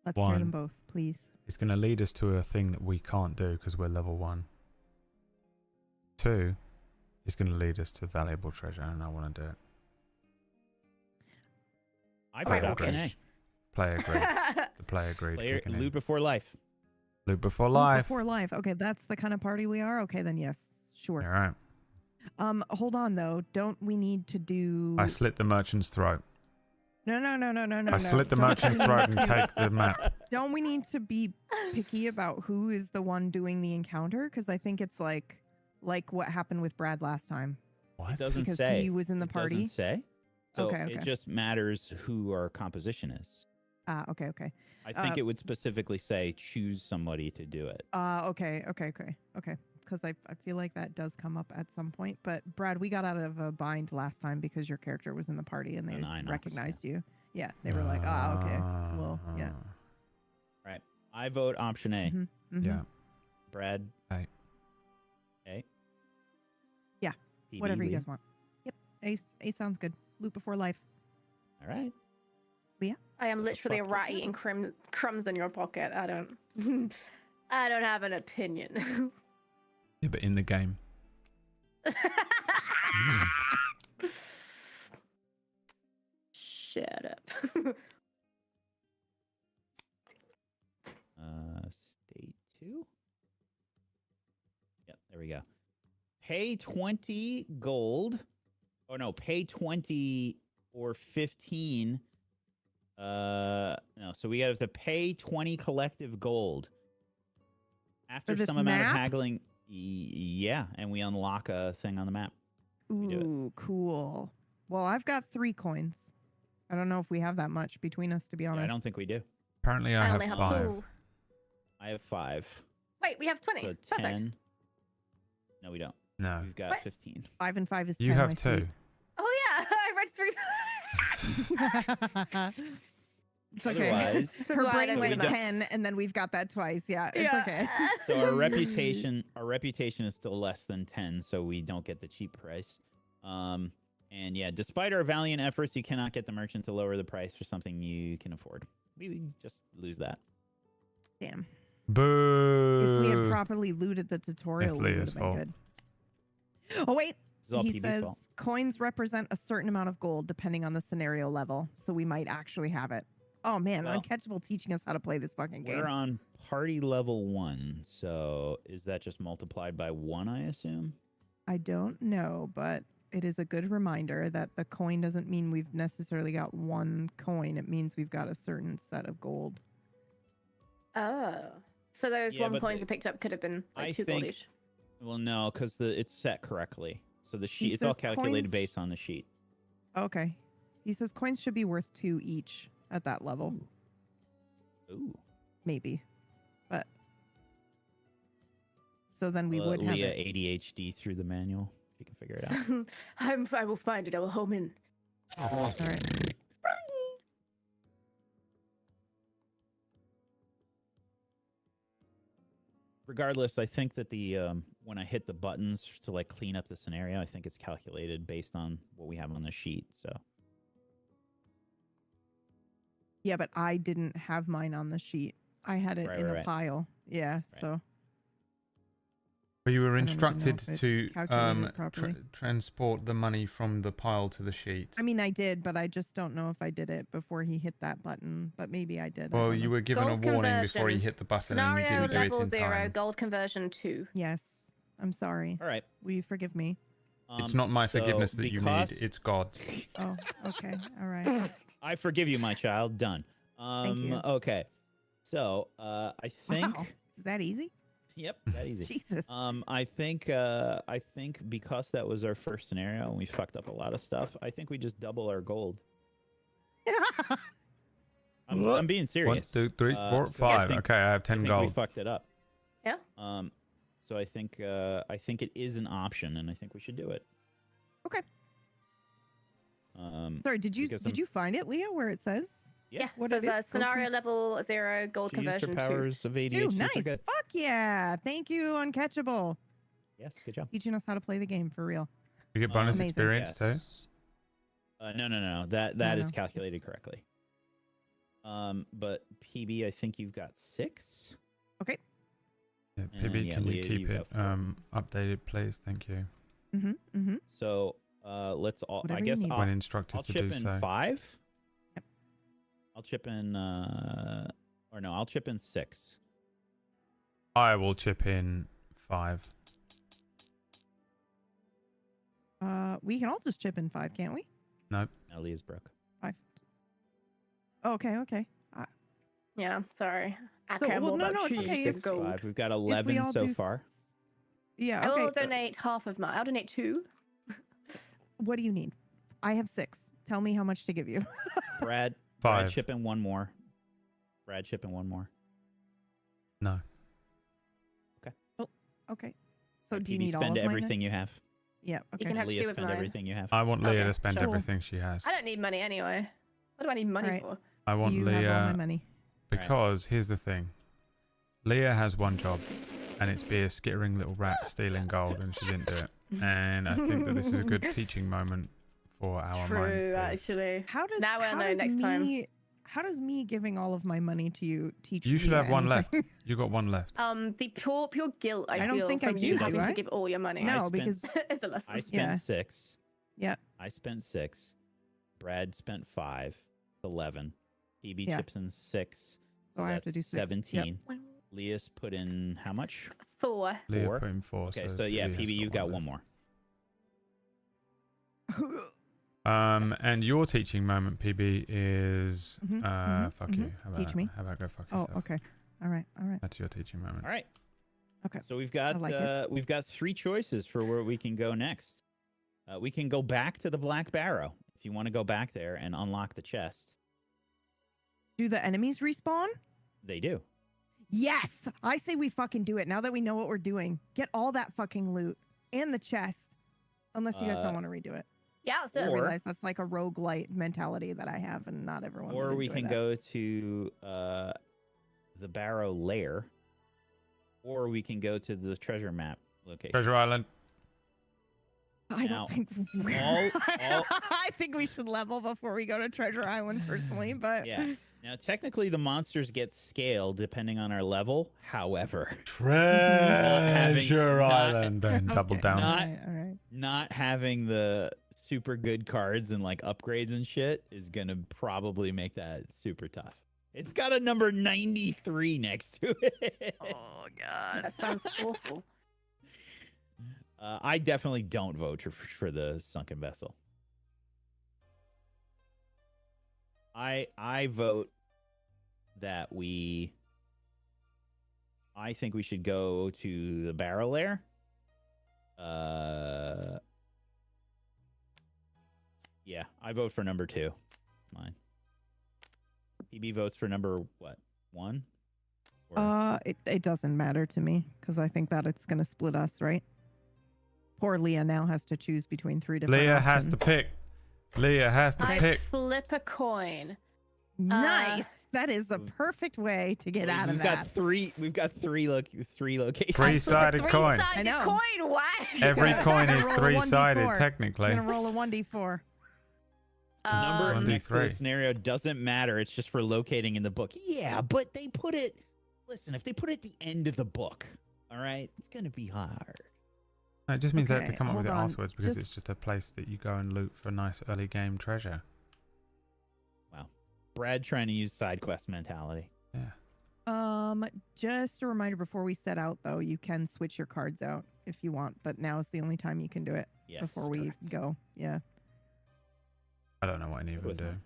Speaker 5: Let's hear
Speaker 1: One.
Speaker 5: them both, please.
Speaker 1: It's going to lead us to a thing that we can't do because we're level 1. 2, it's going to lead us to valuable treasure, and I want to do it.
Speaker 4: I
Speaker 1: Player
Speaker 4: vote option A.
Speaker 1: agreed. Player agreed. The player agreed.
Speaker 4: Player,
Speaker 1: kicking in.
Speaker 4: loot before life.
Speaker 1: Loot before
Speaker 5: Loot
Speaker 1: life.
Speaker 5: Before life. Okay, that's the kind of party we are. Okay, then yes, sure.
Speaker 1: All right.
Speaker 5: Hold on though. Don't we need to do?
Speaker 1: I slit the merchant's throat.
Speaker 5: No.
Speaker 1: I slit the
Speaker 5: Don't
Speaker 1: merchant's
Speaker 5: we
Speaker 1: throat
Speaker 5: need
Speaker 1: and
Speaker 5: to-
Speaker 1: take the map.
Speaker 5: Don't we need to be picky about who is the one doing the encounter? Because I think it's like what happened with Brad last time.
Speaker 1: What?
Speaker 4: It doesn't
Speaker 5: Because
Speaker 4: say.
Speaker 5: he was in the
Speaker 4: It
Speaker 5: party.
Speaker 4: doesn't say. So
Speaker 5: Okay.
Speaker 4: it just matters who our composition is.
Speaker 5: Okay.
Speaker 4: I think
Speaker 5: Uh,
Speaker 4: it would specifically say choose somebody to do it.
Speaker 5: Okay. Because I feel like that does come up at some point. But Brad, we got out of a bind last time because your character was in the party and they
Speaker 4: An Inox,
Speaker 5: recognized you. Yeah, they were like, okay. Well, yeah.
Speaker 4: Right. I vote option A.
Speaker 5: Mhm, mhm.
Speaker 1: Yeah.
Speaker 4: Brad.
Speaker 1: A.
Speaker 4: A.
Speaker 5: Yeah,
Speaker 4: PB,
Speaker 5: Whatever you
Speaker 4: Liam.
Speaker 5: guys want. Yep. A sounds good. Loot before life.
Speaker 4: All right.
Speaker 6: I am literally a
Speaker 4: fuck
Speaker 6: rat
Speaker 4: is that?
Speaker 6: eating crumbs in your pocket. I don't. I don't have an opinion.
Speaker 1: Yeah, but in the game.
Speaker 6: Shut up.
Speaker 4: State 2. Yep, there we go. Pay 20 gold. Oh no, pay 20 or 15. No, so we have to pay 20 collective gold. After
Speaker 5: this
Speaker 4: some amount
Speaker 5: map?
Speaker 4: of haggling, yeah, and we unlock a thing on the map. do it.
Speaker 5: Ooh, cool. Well, I've got 3 coins. I don't know if we have that much between us, to be
Speaker 4: Yeah,
Speaker 5: honest.
Speaker 4: I don't think we do.
Speaker 1: Apparently, I,
Speaker 6: only
Speaker 1: have
Speaker 6: have
Speaker 1: 5.
Speaker 6: 2.
Speaker 4: I have 5.
Speaker 6: Wait, we have 20.
Speaker 4: So
Speaker 6: Perfect.
Speaker 4: 10. No, we don't.
Speaker 1: No.
Speaker 4: We've got
Speaker 6: What?
Speaker 4: 15.
Speaker 5: 5 and 5 is 10.
Speaker 1: You have
Speaker 5: my
Speaker 1: 2.
Speaker 5: sweet.
Speaker 6: Oh yeah, I read 3.
Speaker 5: It's okay.
Speaker 4: Otherwise-
Speaker 6: This is
Speaker 5: Her
Speaker 6: why I
Speaker 5: brain
Speaker 6: don't
Speaker 5: went
Speaker 6: do maths.
Speaker 5: 10, and then we've got that twice. Yeah, it's
Speaker 6: Yeah.
Speaker 5: okay.
Speaker 4: So our reputation is still less than 10, so we don't get the cheap price. And yeah, despite our valiant efforts, you cannot get the merchant to lower the price for something you can afford. We just lose that.
Speaker 5: Damn.
Speaker 1: Boo.
Speaker 5: If we had properly looted the tutorial, we would
Speaker 1: Leah's
Speaker 5: have been
Speaker 1: fault.
Speaker 5: good. Oh wait,
Speaker 4: This is all
Speaker 5: he
Speaker 4: PB's
Speaker 5: says
Speaker 4: fault.
Speaker 5: coins represent a certain amount of gold depending on the scenario level, so we might actually have it. Oh man,
Speaker 4: Well,
Speaker 5: Uncatchable teaching us how to play this fucking game.
Speaker 4: We're on party level 1, so is that just multiplied by 1, I assume?
Speaker 5: I don't know, but it is a good reminder that the coin doesn't mean we've necessarily got 1 coin. It means we've got a certain set of gold.
Speaker 6: Oh, so those
Speaker 4: Yeah,
Speaker 6: 1
Speaker 4: but
Speaker 6: coins
Speaker 4: the-
Speaker 6: we picked up could have been like
Speaker 4: I
Speaker 6: 2 gold
Speaker 4: think-
Speaker 6: each.
Speaker 4: Well, no, because it's set correctly. So the
Speaker 5: He
Speaker 4: sheet, it's all
Speaker 5: says
Speaker 4: calculated
Speaker 5: coins-
Speaker 4: based on the sheet.
Speaker 5: Okay. He says coins should be worth 2 each at that level.
Speaker 4: Ooh.
Speaker 5: Maybe. But So then we would have
Speaker 4: Leah
Speaker 5: it.
Speaker 4: ADHD through the manual. She can figure it out.
Speaker 6: I will find it. I will home in.
Speaker 5: All right.
Speaker 4: Regardless, I think that the when I hit the buttons to like clean up the scenario, I think it's calculated based on what we have on the sheet. So
Speaker 5: Yeah, but I didn't have mine on the sheet. I had it in a pile. Yeah,
Speaker 4: Right.
Speaker 5: so
Speaker 1: But you were
Speaker 5: I don't even know
Speaker 1: instructed
Speaker 5: if it
Speaker 1: to
Speaker 5: calculated it properly.
Speaker 1: transport the money from the pile to the sheet.
Speaker 5: I mean, I did, but I just don't know if I did it before he hit that button. But maybe I did. I
Speaker 1: Well,
Speaker 5: don't
Speaker 1: you
Speaker 5: know.
Speaker 1: were given
Speaker 6: Gold
Speaker 1: a warning before you
Speaker 6: conversion.
Speaker 1: hit the button, and you
Speaker 6: Scenario
Speaker 1: didn't do it
Speaker 6: level
Speaker 1: in
Speaker 6: 0,
Speaker 1: time.
Speaker 6: gold conversion 2.
Speaker 5: Yes, I'm sorry.
Speaker 4: all right.
Speaker 5: Will you forgive me?
Speaker 1: It's not my
Speaker 4: so
Speaker 1: forgiveness that you need;
Speaker 4: because-
Speaker 1: it's God's.
Speaker 5: Oh, okay. All right.
Speaker 4: I forgive you, my child. Done.
Speaker 5: you.
Speaker 4: Okay. So I think.
Speaker 5: Wow. Is that easy?
Speaker 4: Yep. That easy.
Speaker 5: Jesus.
Speaker 4: I think because that was our first scenario and we fucked up a lot of stuff, I think we just double our gold. I'm being serious.
Speaker 1: 1, 2, 3, 4,
Speaker 4: 'cause I
Speaker 1: 5.
Speaker 4: think-
Speaker 1: Okay, I have
Speaker 4: I
Speaker 1: 10
Speaker 4: think we
Speaker 1: gold.
Speaker 4: fucked it up.
Speaker 6: Yeah.
Speaker 4: So I think it is an option, and I think we should do it.
Speaker 5: Okay.
Speaker 4: Because
Speaker 5: Sorry, did
Speaker 4: I'm-
Speaker 5: you find it, Leah, where it says?
Speaker 6: Yeah,
Speaker 5: What
Speaker 6: so
Speaker 5: it
Speaker 6: it's
Speaker 5: is?
Speaker 6: scenario level 0, gold
Speaker 4: she used her
Speaker 6: conversion 2.
Speaker 4: powers of ADHD.
Speaker 5: Dude,
Speaker 4: for
Speaker 5: nice.
Speaker 4: good.
Speaker 5: Fuck yeah. Thank you, Uncatchable.
Speaker 4: Yes, good job.
Speaker 5: Teaching us how to play the game for real.
Speaker 1: You get bonus
Speaker 5: Amazing.
Speaker 1: experience too.
Speaker 4: Yes. No. That
Speaker 5: No,
Speaker 4: is
Speaker 5: no.
Speaker 4: calculated correctly. But PB, I think you've got 6.
Speaker 5: Okay.
Speaker 1: Yeah,
Speaker 4: And
Speaker 1: PB,
Speaker 4: yeah,
Speaker 1: can you
Speaker 4: Leah,
Speaker 1: keep
Speaker 4: you've
Speaker 1: it
Speaker 4: got 4.
Speaker 1: updated, please? Thank you.
Speaker 5: Mm-hmm. Mm-hmm.
Speaker 4: So let's all.
Speaker 5: Whatever
Speaker 4: I
Speaker 5: you
Speaker 4: guess
Speaker 5: need.
Speaker 1: When
Speaker 4: I'll
Speaker 1: instructed to
Speaker 4: chip
Speaker 1: do
Speaker 4: in
Speaker 1: so.
Speaker 4: 5.
Speaker 5: Yep.
Speaker 4: I'll chip in. I'll chip in 6.
Speaker 1: I will chip in 5.
Speaker 5: We can all just chip in 5, can't we?
Speaker 4: Ellie's broke.
Speaker 5: 5. Oh, okay.
Speaker 6: Yeah, sorry. I
Speaker 5: So,
Speaker 6: care
Speaker 5: well,
Speaker 6: more
Speaker 5: no,
Speaker 6: about
Speaker 5: no, it's
Speaker 6: trees
Speaker 5: okay
Speaker 6: of
Speaker 5: if-
Speaker 6: gold.
Speaker 4: 5. We've got
Speaker 5: If we
Speaker 4: 11
Speaker 5: all
Speaker 4: so
Speaker 5: do
Speaker 4: far.
Speaker 5: Yeah,
Speaker 6: I
Speaker 5: okay.
Speaker 6: will donate half of mine. I'll donate 2.
Speaker 5: What do you need? I have 6. Tell me how much to give you.
Speaker 4: Brad
Speaker 1: 5.
Speaker 4: chip in 1 more. Brad chip in 1 more.
Speaker 1: No.
Speaker 5: Okay. So
Speaker 4: Right,
Speaker 5: do you
Speaker 4: PB,
Speaker 5: need all
Speaker 4: spend
Speaker 5: of mine
Speaker 4: everything
Speaker 5: then?
Speaker 4: you have.
Speaker 5: Yeah. Okay.
Speaker 6: can have
Speaker 4: Leah,
Speaker 6: 2 of
Speaker 4: spend
Speaker 6: mine.
Speaker 4: everything you have.
Speaker 1: I want Leah
Speaker 6: Okay,
Speaker 1: to spend
Speaker 6: sure.
Speaker 1: everything she has.
Speaker 6: I don't need money anyway. What do I need money
Speaker 5: Alright.
Speaker 6: for?
Speaker 1: I want
Speaker 5: You have all my
Speaker 1: Leah
Speaker 5: money.
Speaker 1: because here's the thing. Leah has one job, and it's be a skittering little rat stealing gold, and she didn't do it. And I think that this is a good teaching moment for our
Speaker 6: True,
Speaker 1: mindful.
Speaker 6: actually.
Speaker 5: How does
Speaker 6: Now we'll
Speaker 5: how
Speaker 6: know
Speaker 5: does
Speaker 6: next time.
Speaker 5: me- How does me giving all of my money to you teach
Speaker 1: You should
Speaker 5: Leah
Speaker 1: have one left.
Speaker 5: anything?
Speaker 1: You got one left.
Speaker 6: The pure guilt I
Speaker 5: don't
Speaker 6: feel
Speaker 5: think I
Speaker 6: from
Speaker 5: do,
Speaker 6: you
Speaker 5: do
Speaker 6: having
Speaker 5: I?
Speaker 6: to give all your money.
Speaker 5: No,
Speaker 4: spent-
Speaker 5: because
Speaker 6: It's a lesson.
Speaker 4: I spent
Speaker 5: Yeah.
Speaker 4: 6.
Speaker 5: Yep.
Speaker 4: I spent 6. Brad spent 5. 11. PB
Speaker 5: Yeah.
Speaker 4: chips in 6.
Speaker 5: so I have to
Speaker 4: that's
Speaker 5: do 6.
Speaker 4: 17. Leah's put in how much?
Speaker 6: 4.
Speaker 1: Leah
Speaker 4: 4.
Speaker 1: put in 4.
Speaker 4: Okay, so yeah,
Speaker 1: Leah's
Speaker 4: PB, you've got
Speaker 1: left.
Speaker 4: 1 more.
Speaker 5: Yep.
Speaker 1: And your teaching moment, PB, is fuck you. How about,
Speaker 5: Teach me.
Speaker 1: How about go fuck
Speaker 5: Oh,
Speaker 1: yourself?
Speaker 5: okay. All right.
Speaker 1: That's your teaching moment.
Speaker 4: All right.
Speaker 5: Okay.
Speaker 4: So we've got
Speaker 5: like it.
Speaker 4: we've got 3 choices for where we can go next. We can go back to the Black Barrow if you want to go back there and unlock the chest.
Speaker 5: Do the enemies respawn?
Speaker 4: They do.
Speaker 5: Yes. I say we fucking do it now that we know what we're doing. Get all that fucking loot and the chest. Unless you guys don't want to redo it.
Speaker 6: Yeah, let's do
Speaker 5: I
Speaker 6: it.
Speaker 4: Or-
Speaker 5: realize that's like a roguelite mentality that I have, and not everyone.
Speaker 4: Or
Speaker 5: would
Speaker 4: we
Speaker 5: enjoy
Speaker 4: can
Speaker 5: that.
Speaker 4: go to the Barrow Lair. Or we can go to the treasure map location.
Speaker 1: Treasure Island.
Speaker 5: I
Speaker 4: Now,
Speaker 5: don't think we're...
Speaker 4: all-
Speaker 5: I think we should level before we go to Treasure Island, personally. But
Speaker 4: Yeah. Now, technically, the monsters get scaled depending on our level. However,
Speaker 1: Treasure
Speaker 4: not-
Speaker 1: Island. Then double
Speaker 5: Okay,
Speaker 1: down.
Speaker 4: Not-
Speaker 5: all right.
Speaker 4: not having the super good cards and like upgrades and shit is gonna probably make that super tough. It's got a number 93 next to it.
Speaker 5: Oh God.
Speaker 6: That sounds awful.
Speaker 4: I definitely don't vote for the sunken vessel. I vote that I think we should go to the barrel lair. Yeah, I vote for number 2. Mine. PB votes for number what? 1?
Speaker 5: It doesn't matter to me because I think that it's gonna split us, right? Poor Leah now has to choose between 3 different
Speaker 1: Leah
Speaker 5: options.
Speaker 1: has to pick. Leah has to
Speaker 6: I
Speaker 1: pick.
Speaker 6: flip a coin.
Speaker 5: Nice. That is the perfect way to get out of
Speaker 4: We've
Speaker 5: that.
Speaker 4: got three locations.
Speaker 1: Three-sided coin.
Speaker 6: Three-sided
Speaker 5: I know.
Speaker 6: coin. What?
Speaker 1: Every coin
Speaker 5: Gotta
Speaker 1: is
Speaker 5: roll a
Speaker 1: 3-sided,
Speaker 5: 1d4.
Speaker 1: technically.
Speaker 5: I'm gonna roll a 1d4.
Speaker 4: Number
Speaker 6: Um,
Speaker 4: next to the
Speaker 1: 1d3.
Speaker 4: scenario doesn't matter. It's just for locating in the book. Yeah, but they put it. Listen, if they put it at the end of the book, all right, it's gonna be hard.
Speaker 1: No, it just means they have to
Speaker 5: Okay,
Speaker 1: come up with it
Speaker 5: hold on.
Speaker 1: afterwards because
Speaker 5: Just-
Speaker 1: it's just a place that you go and loot for nice early game treasure.
Speaker 4: Wow, Brad trying to use side quest mentality.
Speaker 1: Yeah.
Speaker 5: Just a reminder before we set out though, you can switch your cards out if you want, but now is the only time you can do it
Speaker 4: Yes,
Speaker 5: before we
Speaker 4: correct.
Speaker 5: go. Yeah.
Speaker 1: I don't know what any of them
Speaker 4: With
Speaker 1: do.
Speaker 4: mine.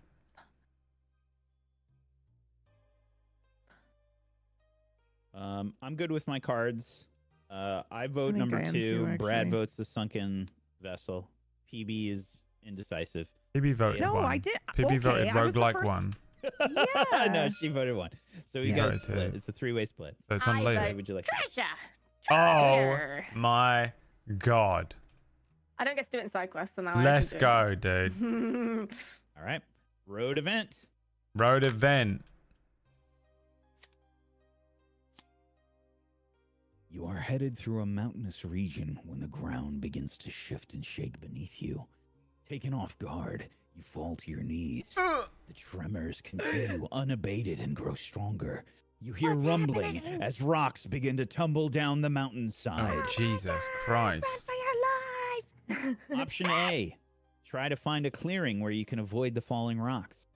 Speaker 4: I'm good with my cards. I vote
Speaker 5: think
Speaker 4: number
Speaker 5: I am
Speaker 4: 2.
Speaker 5: too,
Speaker 4: Brad
Speaker 5: actually.
Speaker 4: votes the sunken vessel. PB is indecisive.
Speaker 1: PB voted
Speaker 5: No,
Speaker 1: one.
Speaker 5: I did.
Speaker 1: PB
Speaker 5: okay,
Speaker 1: voted
Speaker 5: I was the
Speaker 1: roguelike
Speaker 5: first-
Speaker 1: one.
Speaker 5: Yeah.
Speaker 4: No, she voted 1. So we
Speaker 1: Yeah.
Speaker 4: got a
Speaker 1: Voted
Speaker 4: split.
Speaker 1: two.
Speaker 4: It's a 3-way split.
Speaker 1: So it's on
Speaker 6: I
Speaker 1: Leah.
Speaker 6: vote
Speaker 4: Would you like?
Speaker 6: treasure.
Speaker 1: Oh
Speaker 6: Treasure.
Speaker 1: my god.
Speaker 6: I don't get to do it in side quests, so now
Speaker 1: Let's
Speaker 6: I
Speaker 1: go, dude.
Speaker 6: go.
Speaker 4: All right. Road event.
Speaker 1: Road event.
Speaker 8: You are headed through a mountainous region when the ground begins to shift and shake beneath you. Taken off guard, you fall to your knees. The tremors continue unabated and grow stronger. You hear
Speaker 7: What's
Speaker 8: rumbling
Speaker 7: happening?
Speaker 8: as rocks begin to tumble down the mountainside.
Speaker 1: Oh, Jesus Christ.
Speaker 4: Option A. Try to find a clearing where you can avoid the falling rocks.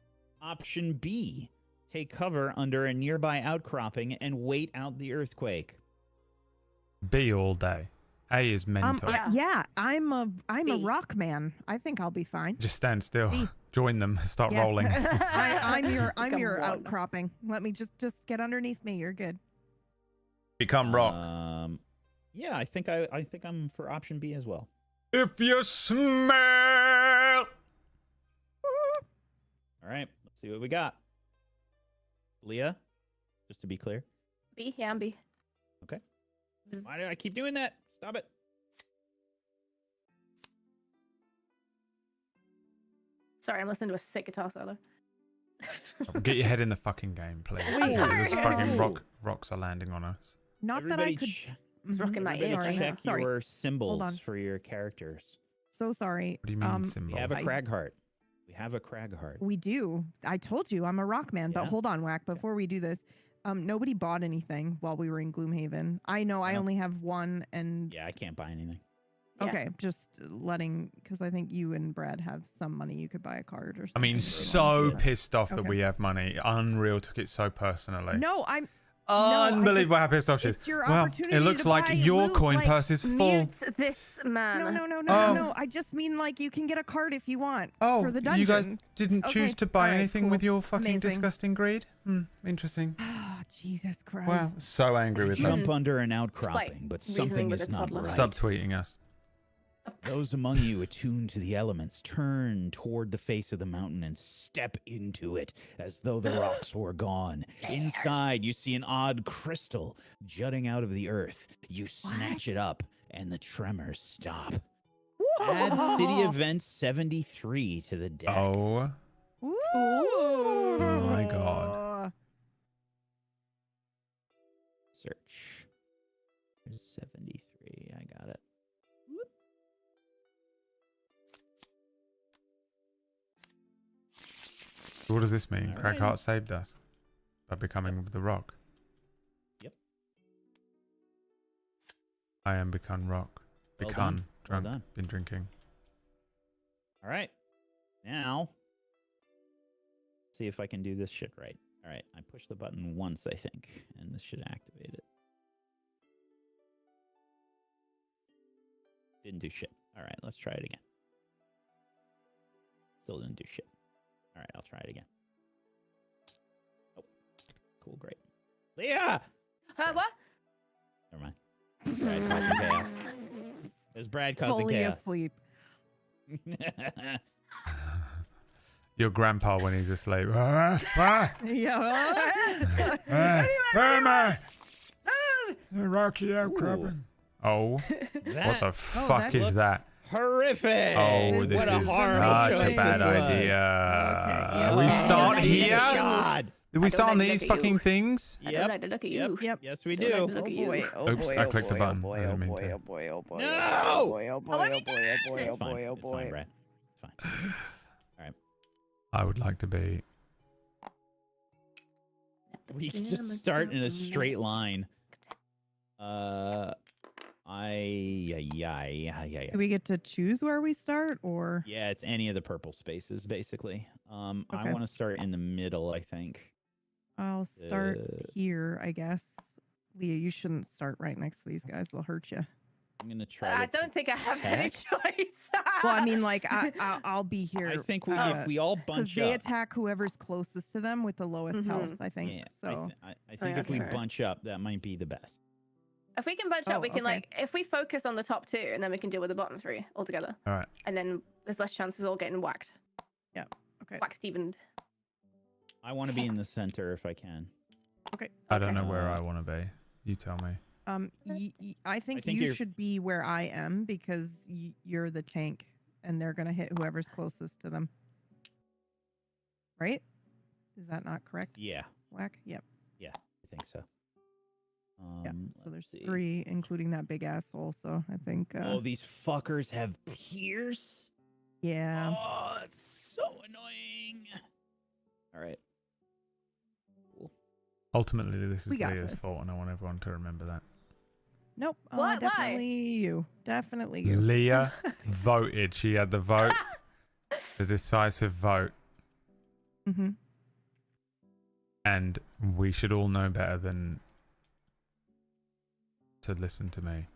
Speaker 4: Option B. Take cover under a nearby outcropping and wait out the earthquake.
Speaker 1: B all day. A is mental.
Speaker 6: Yeah.
Speaker 5: I'm a
Speaker 6: B.
Speaker 5: rock man. I think I'll be fine.
Speaker 1: Just stand still.
Speaker 5: B.
Speaker 1: Join them. Start
Speaker 5: Yeah.
Speaker 1: rolling.
Speaker 5: I'm your
Speaker 6: Become one.
Speaker 5: outcropping. Let me just get underneath me. You're good.
Speaker 1: Become rock.
Speaker 4: Yeah, I think I'm for option B as well.
Speaker 1: If you smell.
Speaker 4: All right, let's see what we got. Leah, just to be clear.
Speaker 6: B, yeah, I'm B.
Speaker 4: Okay. Why do I keep doing that? Stop it.
Speaker 6: Sorry, I'm listening to a sick guitar solo.
Speaker 1: Get your head in the fucking game, please.
Speaker 5: Wait.
Speaker 1: Those fucking
Speaker 5: Whoa.
Speaker 1: rocks are landing on us.
Speaker 5: Not that I could.
Speaker 6: It's rocking my ears
Speaker 4: Everybody
Speaker 6: right now.
Speaker 4: check
Speaker 5: Sorry.
Speaker 4: your
Speaker 5: on.
Speaker 4: symbols for your characters.
Speaker 5: So sorry.
Speaker 1: What do you mean
Speaker 4: We
Speaker 1: symbol?
Speaker 4: have a
Speaker 5: I-
Speaker 4: crag heart. We have a crag heart.
Speaker 5: We do. I told you I'm a rock man. But
Speaker 4: Yeah.
Speaker 5: hold on, Whack. Before we do this, nobody bought anything while we were in Gloomhaven. I know I
Speaker 4: No.
Speaker 5: only have one, and
Speaker 4: Yeah, I can't buy anything.
Speaker 6: Yeah.
Speaker 5: okay, just letting because I think you and Brad have some money. You could buy a card or something.
Speaker 1: I mean,
Speaker 5: if you
Speaker 1: so
Speaker 5: wanted to.
Speaker 1: pissed off that
Speaker 5: Okay.
Speaker 1: we have money. Unreal took it so personally.
Speaker 5: No, I'm.
Speaker 1: Unbelievable how pissed off she is.
Speaker 5: It's your
Speaker 1: Well,
Speaker 5: opportunity
Speaker 1: it looks
Speaker 5: to
Speaker 1: like
Speaker 5: buy
Speaker 1: your
Speaker 5: loot,
Speaker 1: coin
Speaker 5: like,
Speaker 1: purse is full.
Speaker 6: Mute this man.
Speaker 5: No. I just mean like you can get a card if you want
Speaker 1: Oh,
Speaker 5: for the dungeon.
Speaker 1: you guys didn't
Speaker 5: Okay,
Speaker 1: choose to buy
Speaker 5: alright,
Speaker 1: anything
Speaker 5: cool.
Speaker 1: with your fucking
Speaker 5: Amazing.
Speaker 1: disgusting greed? Interesting.
Speaker 5: Oh, Jesus Christ.
Speaker 1: Wow, so angry with them.
Speaker 8: Jump under an
Speaker 6: like
Speaker 8: outcropping, but
Speaker 6: reasoning
Speaker 8: something
Speaker 6: with
Speaker 8: is
Speaker 6: a
Speaker 8: not
Speaker 6: toddler.
Speaker 8: right.
Speaker 1: Subtweeting us.
Speaker 8: Those among you attuned to the elements turn toward the face of the mountain and step into it as though the rocks were gone. Inside, you see an odd crystal jutting out of the earth. You snatch it up, and the tremors stop.
Speaker 4: Add City Event 73 to the deck.
Speaker 1: Oh,
Speaker 5: Ooh.
Speaker 1: my God.
Speaker 4: Search. There's 73. I got it.
Speaker 1: so what does this mean?
Speaker 4: Alright.
Speaker 1: Crackheart saved us by becoming the rock.
Speaker 4: Yep.
Speaker 1: I am become rock.
Speaker 4: Well
Speaker 1: Become
Speaker 4: done. Well
Speaker 1: drunk.
Speaker 4: done.
Speaker 1: Been drinking.
Speaker 4: All right. Now, see if I can do this shit right. All right. I push the button once, I think, and this should activate it. Didn't do shit. All right. Let's try it again. Still didn't do shit. All right. I'll try it again. Oh, cool. Great. Leah!
Speaker 6: What?
Speaker 4: Never mind. Brad causing chaos. There's Brad causing
Speaker 5: Fully
Speaker 4: chaos.
Speaker 5: asleep.
Speaker 1: Your grandpa when he's asleep.
Speaker 5: Yeah.
Speaker 1: Where am I? Rocky outcropping. Oh, what
Speaker 8: That
Speaker 1: the fuck is
Speaker 8: looks
Speaker 1: that?
Speaker 8: horrific.
Speaker 1: Oh, this
Speaker 8: what a
Speaker 1: is
Speaker 8: horrible
Speaker 1: such a
Speaker 8: choice
Speaker 1: bad
Speaker 8: this was.
Speaker 1: idea.
Speaker 5: yeah.
Speaker 1: We
Speaker 5: Oh,
Speaker 1: start
Speaker 6: my
Speaker 1: here?
Speaker 8: God.
Speaker 1: Did we
Speaker 6: I don't
Speaker 1: start on
Speaker 6: like to
Speaker 1: these
Speaker 6: look at you.
Speaker 1: fucking things?
Speaker 6: I don't like to look at you.
Speaker 5: Yep.
Speaker 8: Yes, we
Speaker 6: Don't like
Speaker 8: do.
Speaker 6: to look at you.
Speaker 1: Oops, I clicked the button. I
Speaker 5: Oh boy,
Speaker 1: didn't
Speaker 5: oh
Speaker 1: mean
Speaker 5: boy,
Speaker 1: to.
Speaker 5: oh boy, oh boy,
Speaker 8: No!
Speaker 5: oh boy, oh boy,
Speaker 6: Oh,
Speaker 5: oh
Speaker 6: what
Speaker 5: boy,
Speaker 6: have you
Speaker 5: oh boy,
Speaker 8: It's
Speaker 5: oh
Speaker 8: fine.
Speaker 5: boy, oh
Speaker 8: It's fine,
Speaker 5: boy.
Speaker 8: Brett. It's fine.
Speaker 1: I would like to be.
Speaker 8: We just start in a straight line. Yeah.
Speaker 5: Do we get to choose where we start, or?
Speaker 8: Yeah, it's any of the purple spaces, basically. I
Speaker 5: Okay.
Speaker 8: want to start in the middle, I think.
Speaker 5: I'll start
Speaker 8: Uh,
Speaker 5: here, I guess. Leah, you shouldn't start right next to these guys. They'll hurt you.
Speaker 8: I'm going to try
Speaker 6: I
Speaker 8: to
Speaker 6: don't think I have any
Speaker 8: protect.
Speaker 6: choice.
Speaker 5: Well, I mean, like, I'll be here.
Speaker 8: I think if we all
Speaker 5: because
Speaker 8: bunch
Speaker 5: they
Speaker 8: up.
Speaker 5: attack whoever's closest to them with the lowest health, I think.
Speaker 8: Yeah,
Speaker 5: So,
Speaker 8: I think if we
Speaker 6: okay.
Speaker 8: bunch up, that might be the best.
Speaker 6: If we can bunch
Speaker 5: Oh,
Speaker 6: up, we can
Speaker 5: okay.
Speaker 6: like if we focus on the top two, and then we can deal with the bottom three altogether.
Speaker 1: All right.
Speaker 6: And then there's less chances of all getting whacked.
Speaker 5: okay.
Speaker 6: Whack Stevened.
Speaker 8: I want to be in the center if I can.
Speaker 5: Okay.
Speaker 1: I don't
Speaker 6: Okay.
Speaker 1: know where I want to be. You tell me.
Speaker 5: I think
Speaker 8: think
Speaker 5: you
Speaker 8: you're-
Speaker 5: should be where I am because you're the tank and they're going to hit whoever's closest to them. Right? Is that not correct?
Speaker 8: Yeah,
Speaker 5: Whack? Yep.
Speaker 8: I think so.
Speaker 5: Yep. So there's
Speaker 8: let's see.
Speaker 5: 3, including that big asshole. So I think,
Speaker 8: Oh, these fuckers have Pierce?
Speaker 5: yeah.
Speaker 8: Oh, it's so annoying. All right.
Speaker 1: Ultimately, this is
Speaker 5: We got
Speaker 1: Leah's
Speaker 5: this.
Speaker 1: fault, and I want everyone to remember that.
Speaker 5: Nope.
Speaker 6: Why?
Speaker 5: Definitely you. Definitely you.
Speaker 1: Leah voted. She had the vote, the decisive vote,
Speaker 5: Mm-hmm.
Speaker 1: and we should all know better than to listen to me.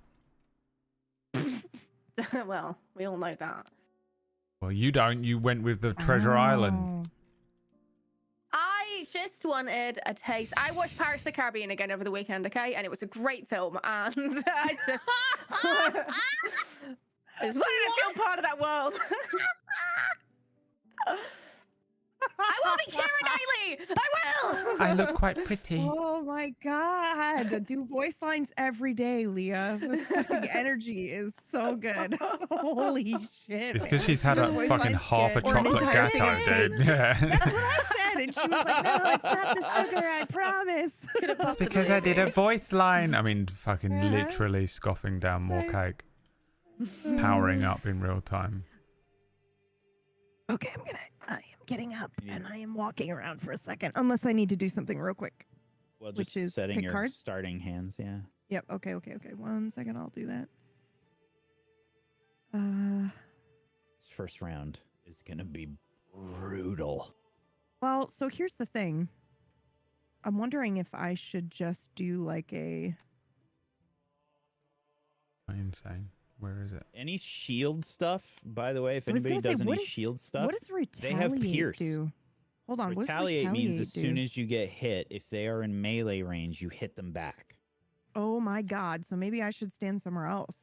Speaker 6: Well, we all know that.
Speaker 1: Well, you don't. You went with the Treasure Island.
Speaker 6: I just wanted a taste. I watched Pirates of the Caribbean again over the weekend, okay? And it was a great film. And I just, I just wanted to feel part of that world. I will be Keira Knightley! I will!
Speaker 1: I look quite pretty.
Speaker 5: Oh my god. Do voice lines every day, Leah. This fucking energy is so good. Holy shit.
Speaker 1: It's
Speaker 5: man.
Speaker 1: because she's had a
Speaker 5: Voice
Speaker 1: fucking
Speaker 5: lines
Speaker 1: half a
Speaker 5: get- or an
Speaker 1: chocolate
Speaker 5: entire thing
Speaker 1: gatto,
Speaker 5: of cake.
Speaker 1: dude. Yeah.
Speaker 5: That's what I said. And she was like, no, it's not the sugar, I promise.
Speaker 6: Could it
Speaker 1: It's because I did a voice line. I mean, fucking
Speaker 5: Yeah.
Speaker 1: literally scoffing down more
Speaker 5: Right.
Speaker 1: cake, powering up in real time.
Speaker 5: Okay, I am getting up and I am walking around for a second. Unless I need to do something real quick.
Speaker 8: Well,
Speaker 5: Which
Speaker 8: just
Speaker 5: is
Speaker 8: setting
Speaker 5: pick
Speaker 8: your
Speaker 5: cards?
Speaker 8: starting hands, yeah.
Speaker 5: Yep, okay. 1 second, I'll do that.
Speaker 8: This first round is going to be brutal.
Speaker 5: Well, so here's the thing. I'm wondering if I should just do like a...
Speaker 1: Insane. Where is it?
Speaker 8: Any shield stuff, by the way, if
Speaker 5: I was
Speaker 8: anybody
Speaker 5: gonna say,
Speaker 8: does
Speaker 5: what
Speaker 8: any
Speaker 5: is-
Speaker 8: shield stuff,
Speaker 5: What does retaliate
Speaker 8: have Pierce.
Speaker 5: do? Hold on, what does
Speaker 8: retaliate means as
Speaker 5: do?
Speaker 8: soon as you get hit, if they are in melee range, you hit them back.
Speaker 5: Oh my god, so maybe I should stand somewhere else.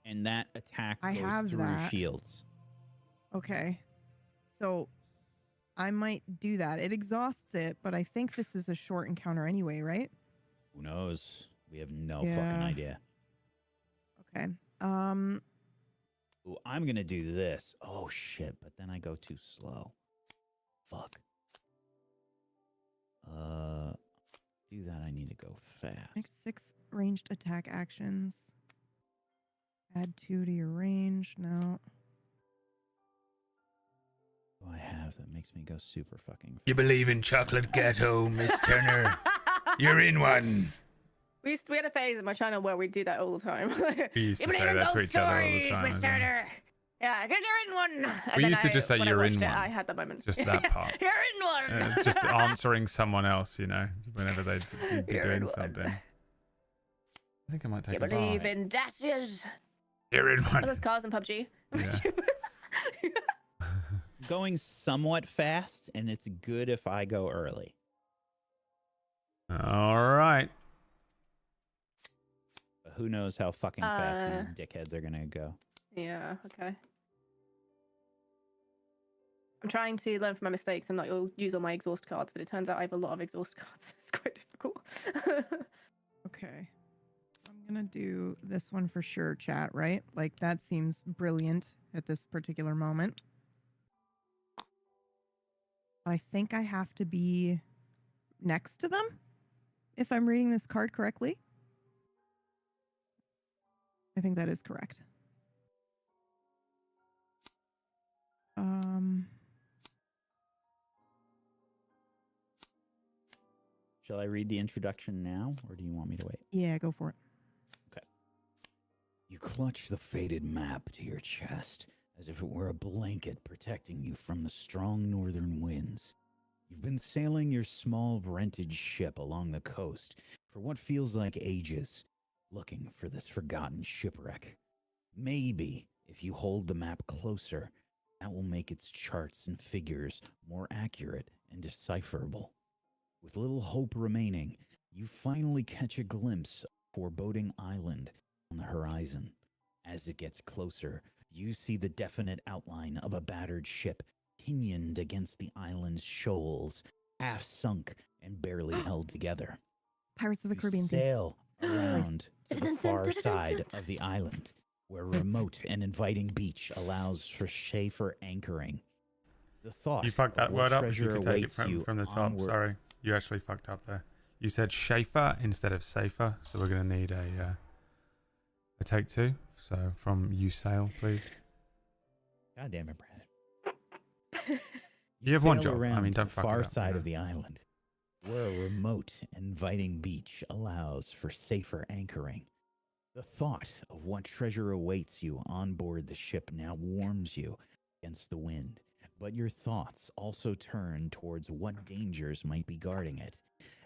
Speaker 8: And that attack
Speaker 5: I
Speaker 8: goes
Speaker 5: have
Speaker 8: through
Speaker 5: that.
Speaker 8: shields.
Speaker 5: Okay. So I might do that. It exhausts it, but I think this is a short encounter anyway, right?
Speaker 8: Who knows? We have no fucking
Speaker 5: Yeah.
Speaker 8: idea.
Speaker 5: Okay.
Speaker 8: Ooh, I'm going to do this. Oh, shit. But then I go too slow. Fuck. Do that. I need to go fast.
Speaker 5: Next 6 ranged attack actions. Add 2 to your range. No.
Speaker 8: What do I have that makes me go super fucking fast?
Speaker 1: You believe in chocolate ghetto, Miss Turner? You're in one.
Speaker 6: We had a phase in my channel where we do that all the time.
Speaker 1: We used
Speaker 6: You
Speaker 1: to
Speaker 6: believe
Speaker 1: say
Speaker 6: in
Speaker 1: that to
Speaker 6: ghost
Speaker 1: each other all the
Speaker 6: stories,
Speaker 1: time.
Speaker 6: Miss
Speaker 1: as well.
Speaker 6: Turner. Yeah, because you're in one. And
Speaker 1: We
Speaker 6: then
Speaker 1: used to just say
Speaker 6: when I
Speaker 1: you're in
Speaker 6: watched it,
Speaker 1: one.
Speaker 6: I had that moment.
Speaker 1: Just that part.
Speaker 6: You're in one.
Speaker 1: Just answering someone else, you know, whenever they'd be
Speaker 6: You're in
Speaker 1: doing
Speaker 6: one.
Speaker 1: something. I think I might take
Speaker 6: You
Speaker 1: a
Speaker 6: believe
Speaker 1: bath.
Speaker 6: in dashes.
Speaker 1: You're in
Speaker 6: Oh,
Speaker 1: one.
Speaker 6: there's cars in PUBG.
Speaker 1: Yeah.
Speaker 8: Going somewhat fast, and it's good if I go early.
Speaker 1: All right.
Speaker 8: But who knows how fucking fast these dickheads are going to go.
Speaker 6: Yeah, okay. I'm trying to learn from my mistakes and not use all my exhaust cards, but it turns out I have a lot of exhaust cards. It's quite difficult.
Speaker 5: Okay. I'm gonna do this one for sure, chat, right? Like that seems brilliant at this particular moment. I think I have to be next to them if I'm reading this card correctly. I think that is correct.
Speaker 8: Shall I read the introduction now, or do you want me to wait?
Speaker 5: Yeah, go for it.
Speaker 8: You clutch the faded map to your chest as if it were a blanket protecting you from the strong northern winds. You've been sailing your small rented ship along the coast for what feels like ages, looking for this forgotten shipwreck. Maybe, if you hold the map closer, that will make its charts and figures more accurate and decipherable. With little hope remaining, you finally catch a glimpse of Foreboding Island on the horizon. As it gets closer, you see the definite outline of a battered ship pinioned against the island's shoals, half sunk and barely held together.
Speaker 5: Pirates of the
Speaker 8: You
Speaker 5: Caribbean. theme.
Speaker 8: sail around to the far side of the island, where a remote and inviting beach allows for safer anchoring. The thought
Speaker 1: You fucked that
Speaker 8: of what
Speaker 1: word up. If you
Speaker 8: treasure
Speaker 1: could take it
Speaker 8: awaits you
Speaker 1: from the top.
Speaker 8: onward-
Speaker 1: Sorry, you actually fucked up there. You said Schaefer instead of safer, so we're gonna need a take two. So from you sail, please.
Speaker 8: God damn it, Brad.
Speaker 1: You have one
Speaker 8: sail
Speaker 1: job. I
Speaker 8: around
Speaker 1: mean,
Speaker 8: to
Speaker 1: don't
Speaker 8: the
Speaker 1: fuck it
Speaker 8: far
Speaker 1: up, you
Speaker 8: side
Speaker 1: know.
Speaker 8: of the island, where a remote, inviting beach allows for safer anchoring. The thought of what treasure awaits you on board the ship now warms you against the wind, but your thoughts also turn towards what dangers might be guarding it.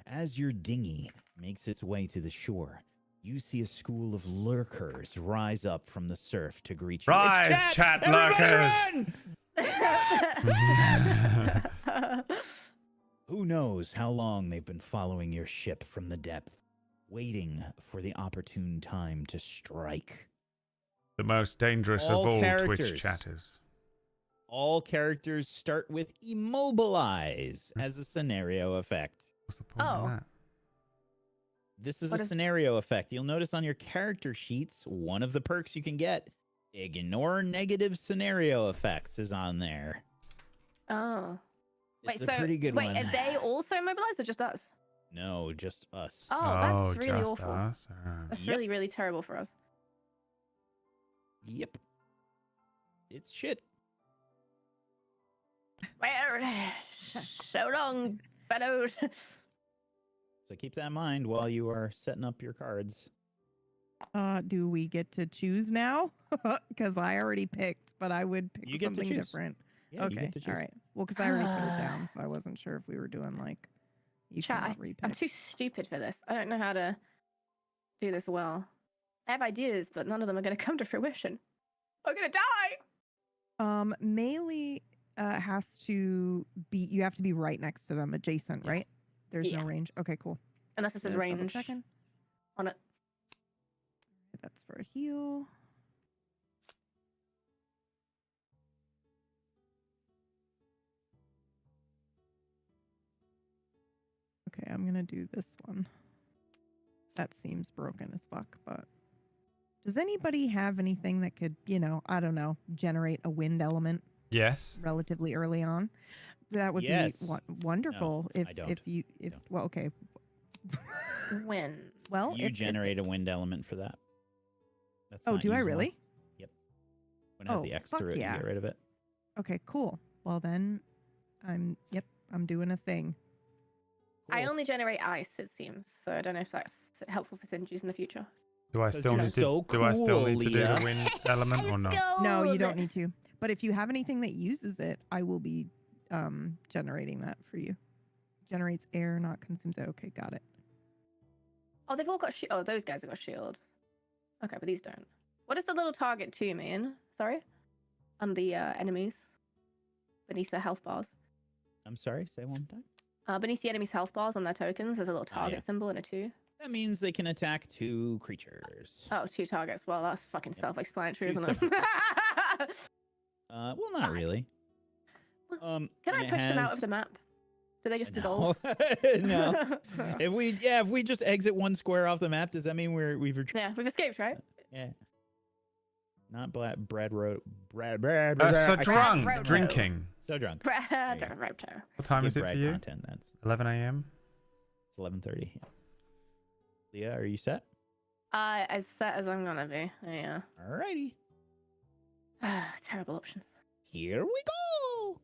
Speaker 8: As your dinghy makes its way to the shore, you see a school of lurkers rise up from the surf to greet you.
Speaker 1: Rise,
Speaker 8: It's
Speaker 1: chat
Speaker 8: Everybody
Speaker 1: lurkers!
Speaker 8: run! Who knows how long they've been following your ship from the depth, waiting for the opportune time to strike.
Speaker 1: The most dangerous
Speaker 8: All
Speaker 1: of all
Speaker 8: characters.
Speaker 1: Twitch chatters.
Speaker 8: All characters start with immobilize as a scenario effect.
Speaker 1: What's the point
Speaker 6: Oh.
Speaker 1: in that?
Speaker 8: This is
Speaker 6: What
Speaker 8: a
Speaker 6: is-
Speaker 8: scenario effect. You'll notice on your character sheets, one of the perks you can get, ignore negative scenario effects, is on there.
Speaker 6: Oh. Wait,
Speaker 8: It's a
Speaker 6: so
Speaker 8: pretty good
Speaker 6: wait,
Speaker 8: one.
Speaker 6: are they also immobilized or just us?
Speaker 8: No, just us.
Speaker 6: Oh, that's really
Speaker 1: just
Speaker 6: awful.
Speaker 1: us?
Speaker 6: That's
Speaker 8: Yep.
Speaker 6: really, really terrible for us.
Speaker 8: Yep. It's shit.
Speaker 6: Well, so long, fellows.
Speaker 8: So keep that in mind while you are setting up your cards.
Speaker 5: Do we get to choose now? Because I already picked, but I would pick
Speaker 8: You get to
Speaker 5: something
Speaker 8: choose.
Speaker 5: different.
Speaker 8: Yeah,
Speaker 5: Okay,
Speaker 8: you get to choose.
Speaker 5: all right. Well, because I already put it down, so I wasn't sure if we were doing like you
Speaker 6: Chat,
Speaker 5: cannot
Speaker 6: I'm
Speaker 5: repick.
Speaker 6: too stupid for this. I don't know how to do this well. I have ideas, but none of them are going to come to fruition. I'm going to die.
Speaker 5: Melee has to be. You have to be right next to them, adjacent,
Speaker 8: Yeah.
Speaker 5: right? There's
Speaker 6: Yeah.
Speaker 5: no range. Okay, cool.
Speaker 6: Unless it says
Speaker 5: Just double
Speaker 6: range
Speaker 5: checking.
Speaker 6: on it.
Speaker 5: That's for a heal. Okay, I'm gonna do this one. That seems broken as fuck, but does anybody have anything that could, I don't know, generate a wind element
Speaker 1: Yes.
Speaker 5: relatively early on? That would
Speaker 8: Yes.
Speaker 5: be wonderful
Speaker 8: No,
Speaker 5: if
Speaker 8: I don't.
Speaker 5: if
Speaker 8: Don't.
Speaker 5: well, okay.
Speaker 6: When?
Speaker 5: Well,
Speaker 8: You
Speaker 5: if-
Speaker 8: generate a wind element for that. That's
Speaker 5: Oh,
Speaker 8: not
Speaker 5: do I
Speaker 8: usable.
Speaker 5: really?
Speaker 8: When it has
Speaker 5: Oh,
Speaker 8: the X
Speaker 5: fuck
Speaker 8: through it,
Speaker 5: yeah.
Speaker 8: you get rid of it.
Speaker 5: Okay, cool. Well then, I'm doing a thing.
Speaker 6: I
Speaker 8: Cool.
Speaker 6: only generate ice, it seems. So I don't know if that's helpful for Sinju's in the future.
Speaker 1: Do I
Speaker 8: 'Cause
Speaker 1: still
Speaker 8: you're
Speaker 1: need to?
Speaker 8: so
Speaker 1: do I still need to do
Speaker 8: cool,
Speaker 1: the wind element or not?
Speaker 5: No, you don't need to. But if you have anything that uses it, I will be generating that for you. Generates air, not consumes it. Okay, got it.
Speaker 6: Oh, they've all got shield. Oh, those guys have got shield. Okay, but these don't. What does the little target 2 mean? Sorry? And the enemies beneath their health bars.
Speaker 8: I'm sorry, say it one more time.
Speaker 6: Beneath the enemy's health bars on their tokens, there's a little target
Speaker 8: yeah.
Speaker 6: symbol and a 2.
Speaker 8: That means they can attack 2 creatures.
Speaker 6: Oh, 2 targets. Well, that's fucking
Speaker 8: Yep.
Speaker 6: self-explanatory,
Speaker 8: Two
Speaker 6: isn't it?
Speaker 8: Well, not
Speaker 6: Fine.
Speaker 8: really.
Speaker 6: Can
Speaker 8: and
Speaker 6: I
Speaker 8: it
Speaker 6: push them out
Speaker 8: has-
Speaker 6: of the map? Do they just
Speaker 8: No.
Speaker 6: dissolve?
Speaker 8: No. If we just exit one square off the map, does that mean we've
Speaker 6: Yeah, we've escaped, right?
Speaker 8: yeah. Not Brad wrote Brad
Speaker 1: So
Speaker 8: I can't-
Speaker 1: drunk,
Speaker 6: Roto.
Speaker 1: drinking.
Speaker 8: So drunk.
Speaker 6: Brad
Speaker 8: There you go.
Speaker 6: Roto.
Speaker 1: What time
Speaker 8: Give
Speaker 1: is it
Speaker 8: Brad
Speaker 1: for you?
Speaker 8: content. That's
Speaker 1: 11 a.m.
Speaker 8: it's 11:30. Yeah. Leah, are you set?
Speaker 6: As set as I'm gonna be. Yeah.
Speaker 8: Alrighty.
Speaker 6: Terrible options.
Speaker 8: Here we go.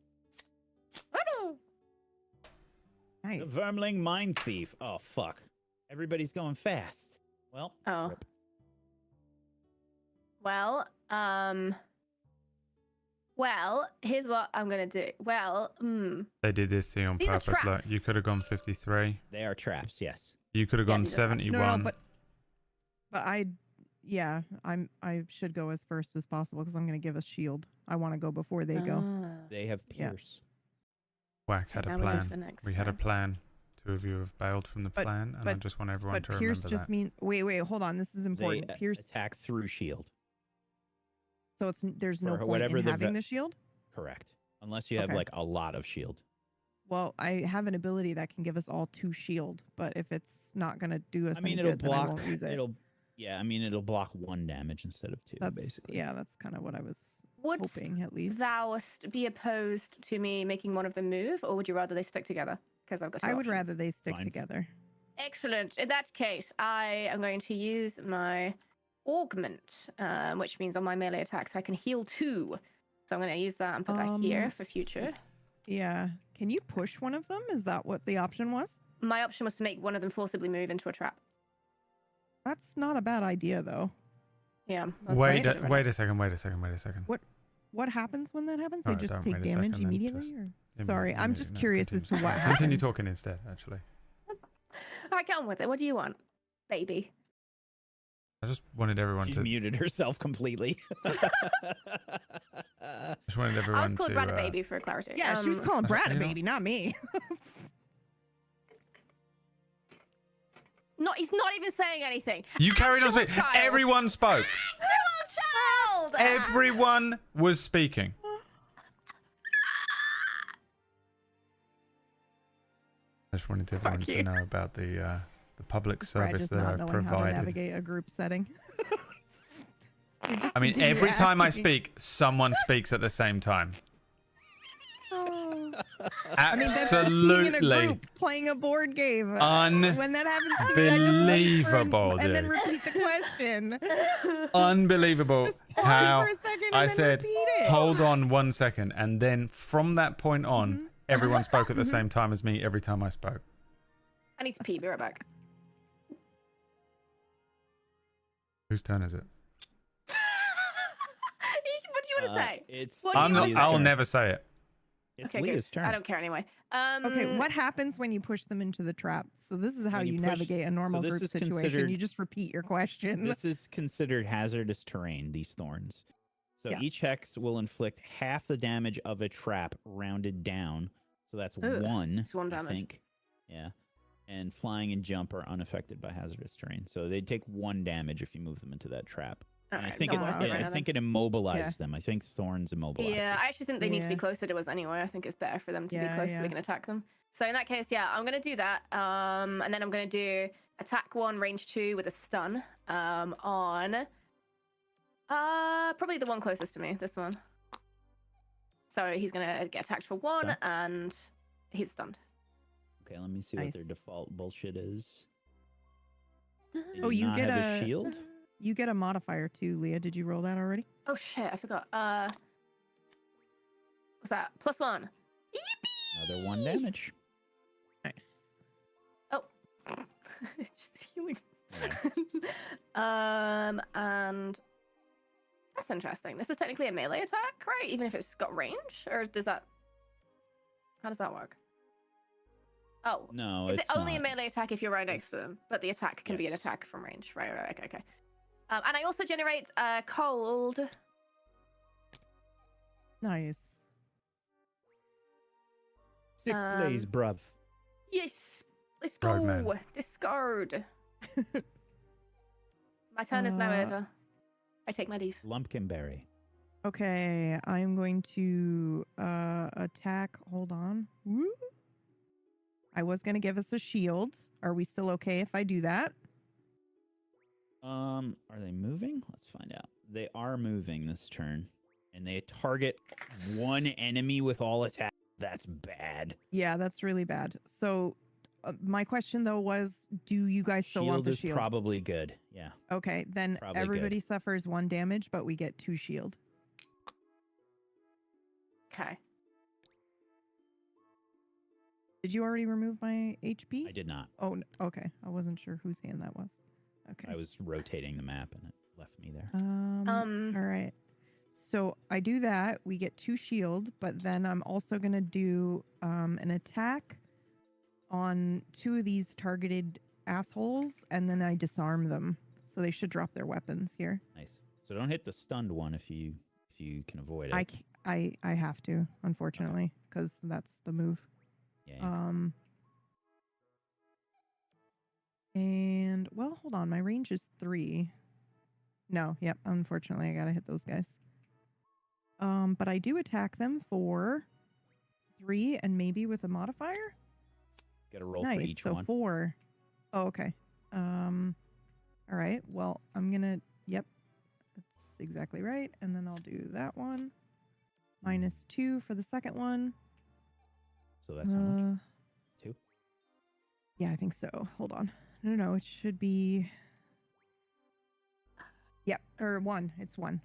Speaker 5: Nice.
Speaker 8: The Vermling Mine Thief. Oh fuck. Everybody's going fast. Well,
Speaker 6: Oh.
Speaker 8: rip.
Speaker 6: Well, here's what I'm gonna do. Well,
Speaker 1: They did this thing on
Speaker 6: These are
Speaker 1: purpose. Look, you
Speaker 6: traps.
Speaker 1: could have gone 53.
Speaker 8: They are traps, yes.
Speaker 1: You could have
Speaker 6: Yeah,
Speaker 1: gone
Speaker 6: these are traps.
Speaker 1: 71.
Speaker 5: No, but I should go as first as possible because I'm gonna give a shield. I want to go before they go.
Speaker 8: They have
Speaker 5: Yeah.
Speaker 8: Pierce.
Speaker 1: Whack had a
Speaker 6: Now we lose
Speaker 1: plan.
Speaker 6: the next
Speaker 1: We had a
Speaker 6: time.
Speaker 1: plan. Two of you have bailed from the
Speaker 5: But-
Speaker 1: plan, and I
Speaker 5: but-
Speaker 1: just want everyone
Speaker 5: But
Speaker 1: to
Speaker 5: Pierce
Speaker 1: remember
Speaker 5: just
Speaker 1: that.
Speaker 5: means wait, hold on. This is important.
Speaker 8: They
Speaker 5: Pierce.
Speaker 8: attack through shield.
Speaker 5: So there's no
Speaker 8: for
Speaker 5: point
Speaker 8: whatever
Speaker 5: in
Speaker 8: the
Speaker 5: having
Speaker 8: ve-
Speaker 5: the shield.
Speaker 8: Correct. Unless you have
Speaker 5: Okay.
Speaker 8: like a lot of shield.
Speaker 5: Well, I have an ability that can give us all 2 shield, but if it's not gonna do us
Speaker 8: I mean,
Speaker 5: any
Speaker 8: it'll
Speaker 5: good, then I
Speaker 8: block.
Speaker 5: won't use it.
Speaker 8: It'll block 1 damage instead of 2.
Speaker 5: That's
Speaker 8: basically.
Speaker 5: yeah, that's kind of what I was
Speaker 6: Would
Speaker 5: hoping at least.
Speaker 6: thou'st be opposed to me making one of them move, or would you rather they stick together? Because I've got. Two
Speaker 5: I would
Speaker 6: options.
Speaker 5: rather they stick
Speaker 8: Fine.
Speaker 5: together.
Speaker 6: Excellent. In that case, I am going to use my augment, which means on my melee attacks I can heal 2. So I'm going to use that and put that here for future.
Speaker 5: Yeah. Can you push one of them? Is that what the option was?
Speaker 6: My option was to make one of them forcibly move into a trap.
Speaker 5: That's not a bad idea though.
Speaker 6: Yeah. that's
Speaker 1: Wait,
Speaker 6: what I did.
Speaker 1: wait a second. Wait a second.
Speaker 5: What happens when that happens?
Speaker 1: Oh,
Speaker 5: They just
Speaker 1: don't
Speaker 5: take
Speaker 1: wait a
Speaker 5: damage
Speaker 1: second then,
Speaker 5: immediately?
Speaker 1: just-
Speaker 5: Or... Sorry, I'm just curious as to what happens.
Speaker 1: Continue talking instead, actually.
Speaker 6: All right, get on with it. What do you want, baby?
Speaker 1: I just wanted everyone
Speaker 8: She's
Speaker 1: to.
Speaker 8: muted herself completely.
Speaker 1: Just wanted
Speaker 6: I
Speaker 1: everyone
Speaker 6: was called
Speaker 1: to.
Speaker 6: Brad a baby for clarity.
Speaker 5: Yeah, she was calling Brad a
Speaker 1: you know-
Speaker 5: baby, not me.
Speaker 6: He's not even saying anything.
Speaker 1: You carried on
Speaker 6: Actual
Speaker 1: speaking.
Speaker 6: child.
Speaker 1: Everyone spoke.
Speaker 6: Actual child.
Speaker 1: Everyone was speaking. I just wanted everyone to
Speaker 6: you.
Speaker 1: know about the public
Speaker 5: Brad
Speaker 1: service
Speaker 5: just
Speaker 1: that
Speaker 5: not
Speaker 1: I've
Speaker 5: knowing how to
Speaker 1: provided.
Speaker 5: navigate a group setting. You just
Speaker 1: I mean,
Speaker 5: continue
Speaker 1: every time I
Speaker 5: asking-
Speaker 1: speak, someone speaks at the same time.
Speaker 5: Oh. I mean, that's just being in a
Speaker 1: Absolutely
Speaker 5: group playing a board game.
Speaker 1: Un-
Speaker 5: When that happens to me, I just wait for
Speaker 1: Unbelievable,
Speaker 5: and then
Speaker 1: dude.
Speaker 5: repeat the question.
Speaker 1: unbelievable
Speaker 5: Just pause
Speaker 1: how
Speaker 5: for a second and
Speaker 1: I
Speaker 5: then
Speaker 1: said,
Speaker 5: repeat it.
Speaker 1: hold on 1 second, and then from that point on,
Speaker 5: Mhm.
Speaker 1: everyone spoke at the same time as me every time I spoke.
Speaker 6: I need to pee. Be right back.
Speaker 1: Whose turn is it?
Speaker 6: What do you want to say?
Speaker 8: It's
Speaker 6: What do you
Speaker 1: I'm
Speaker 6: want
Speaker 1: not.
Speaker 6: to
Speaker 1: I'll
Speaker 6: say?
Speaker 1: never say it.
Speaker 8: It's
Speaker 6: Okay,
Speaker 8: Leah's
Speaker 6: good.
Speaker 8: turn.
Speaker 6: I don't care anyway.
Speaker 5: Okay, what happens when you push them into the trap? So this is how
Speaker 8: When you
Speaker 5: you
Speaker 8: push-
Speaker 5: navigate a normal
Speaker 8: this
Speaker 5: group
Speaker 8: is
Speaker 5: situation.
Speaker 8: considered-
Speaker 5: You just repeat your question.
Speaker 8: This is considered hazardous terrain, these thorns. So
Speaker 5: Yeah.
Speaker 8: each hex will inflict half the damage of a trap rounded down. So that's
Speaker 6: Ugh,
Speaker 8: 1,
Speaker 6: it's 1
Speaker 8: I
Speaker 6: damage.
Speaker 8: think. Yeah. And flying and jump are unaffected by hazardous terrain. So they take 1 damage if you move them into that trap. And I
Speaker 6: Alright,
Speaker 8: think
Speaker 6: don't
Speaker 8: it's
Speaker 6: worry about
Speaker 8: I
Speaker 6: it
Speaker 8: think
Speaker 6: then.
Speaker 8: it immobilizes
Speaker 5: Yeah.
Speaker 8: them. I think thorns immobilize
Speaker 6: Yeah,
Speaker 8: them.
Speaker 6: I actually think they need to be
Speaker 5: Yeah.
Speaker 6: closer to us anyway. I think it's better for them to be
Speaker 5: Yeah,
Speaker 6: close so we
Speaker 5: yeah.
Speaker 6: can attack them. So in that case, yeah, I'm gonna do that. And then I'm gonna do attack 1, range 2 with a stun. On probably the one closest to me, this one. So he's gonna get attacked for 1
Speaker 8: Stun?
Speaker 6: and he's stunned.
Speaker 8: Okay, let me see what their
Speaker 5: Nice.
Speaker 8: default bullshit is. They
Speaker 5: Oh,
Speaker 8: do
Speaker 5: you
Speaker 8: not
Speaker 5: get
Speaker 8: have
Speaker 5: a-
Speaker 8: shield.
Speaker 5: You get a modifier too, Leah. Did you roll that already?
Speaker 6: Oh shit, I forgot. What's that? +1.
Speaker 8: Another 1 damage.
Speaker 5: Nice.
Speaker 6: It's just healing.
Speaker 8: Yeah.
Speaker 6: And that's interesting. This is technically a melee attack, right? Even if it's got range, or does that? How does that work? Oh,
Speaker 8: No,
Speaker 6: is it
Speaker 8: it's
Speaker 6: only a
Speaker 8: not.
Speaker 6: melee attack if you're right next to
Speaker 8: It's-
Speaker 6: them, but the attack can be an
Speaker 8: Yes.
Speaker 6: attack from range, right? Right, okay. And I also generate cold.
Speaker 5: Nice.
Speaker 8: Sick blaze, bruv.
Speaker 6: Yes, let's
Speaker 1: Road
Speaker 6: go.
Speaker 1: man.
Speaker 6: Discard. My turn is now
Speaker 5: Uh,
Speaker 6: over. I take my leave.
Speaker 8: Lumpkinberry.
Speaker 5: Okay, I'm going to attack. Hold on. Woo. I was going to give us a shield. Are we still okay if I do that?
Speaker 8: Are they moving? Let's find out. They are moving this turn, and they target one enemy with all attacks. That's bad.
Speaker 5: Yeah, that's really bad. So my question though was, do you guys still want the
Speaker 8: is
Speaker 5: shield?
Speaker 8: probably good. Yeah.
Speaker 5: Okay, then
Speaker 8: probably
Speaker 5: everybody suffers 1 damage, but we get 2 shield.
Speaker 6: Okay.
Speaker 5: Did you already remove my HP?
Speaker 8: I did not.
Speaker 5: Oh, okay. I wasn't sure whose hand that was. Okay.
Speaker 8: I was rotating the map, and it left me there.
Speaker 5: All right. So I do that. We get 2 shield, but then I'm also going to do an attack on 2 of these targeted assholes, and then I disarm them. So they should drop their weapons here.
Speaker 8: Nice. So don't hit the stunned one if you can avoid it.
Speaker 5: I have to, unfortunately, because that's the move.
Speaker 8: Yeah.
Speaker 5: And well, hold on. My range is 3. No, yep. Unfortunately, I gotta hit those guys. But I do attack them for 3 and maybe with a modifier.
Speaker 8: Got to roll
Speaker 5: Nice.
Speaker 8: for each
Speaker 5: So
Speaker 8: one.
Speaker 5: 4. Oh, okay. All right. Well, I'm gonna. Yep, that's exactly right. And then I'll do that one. -2 for the second one.
Speaker 8: So that's how much? 2?
Speaker 5: Yeah, I think so. Hold on. No, it should be. Yeah, or 1. It's 1.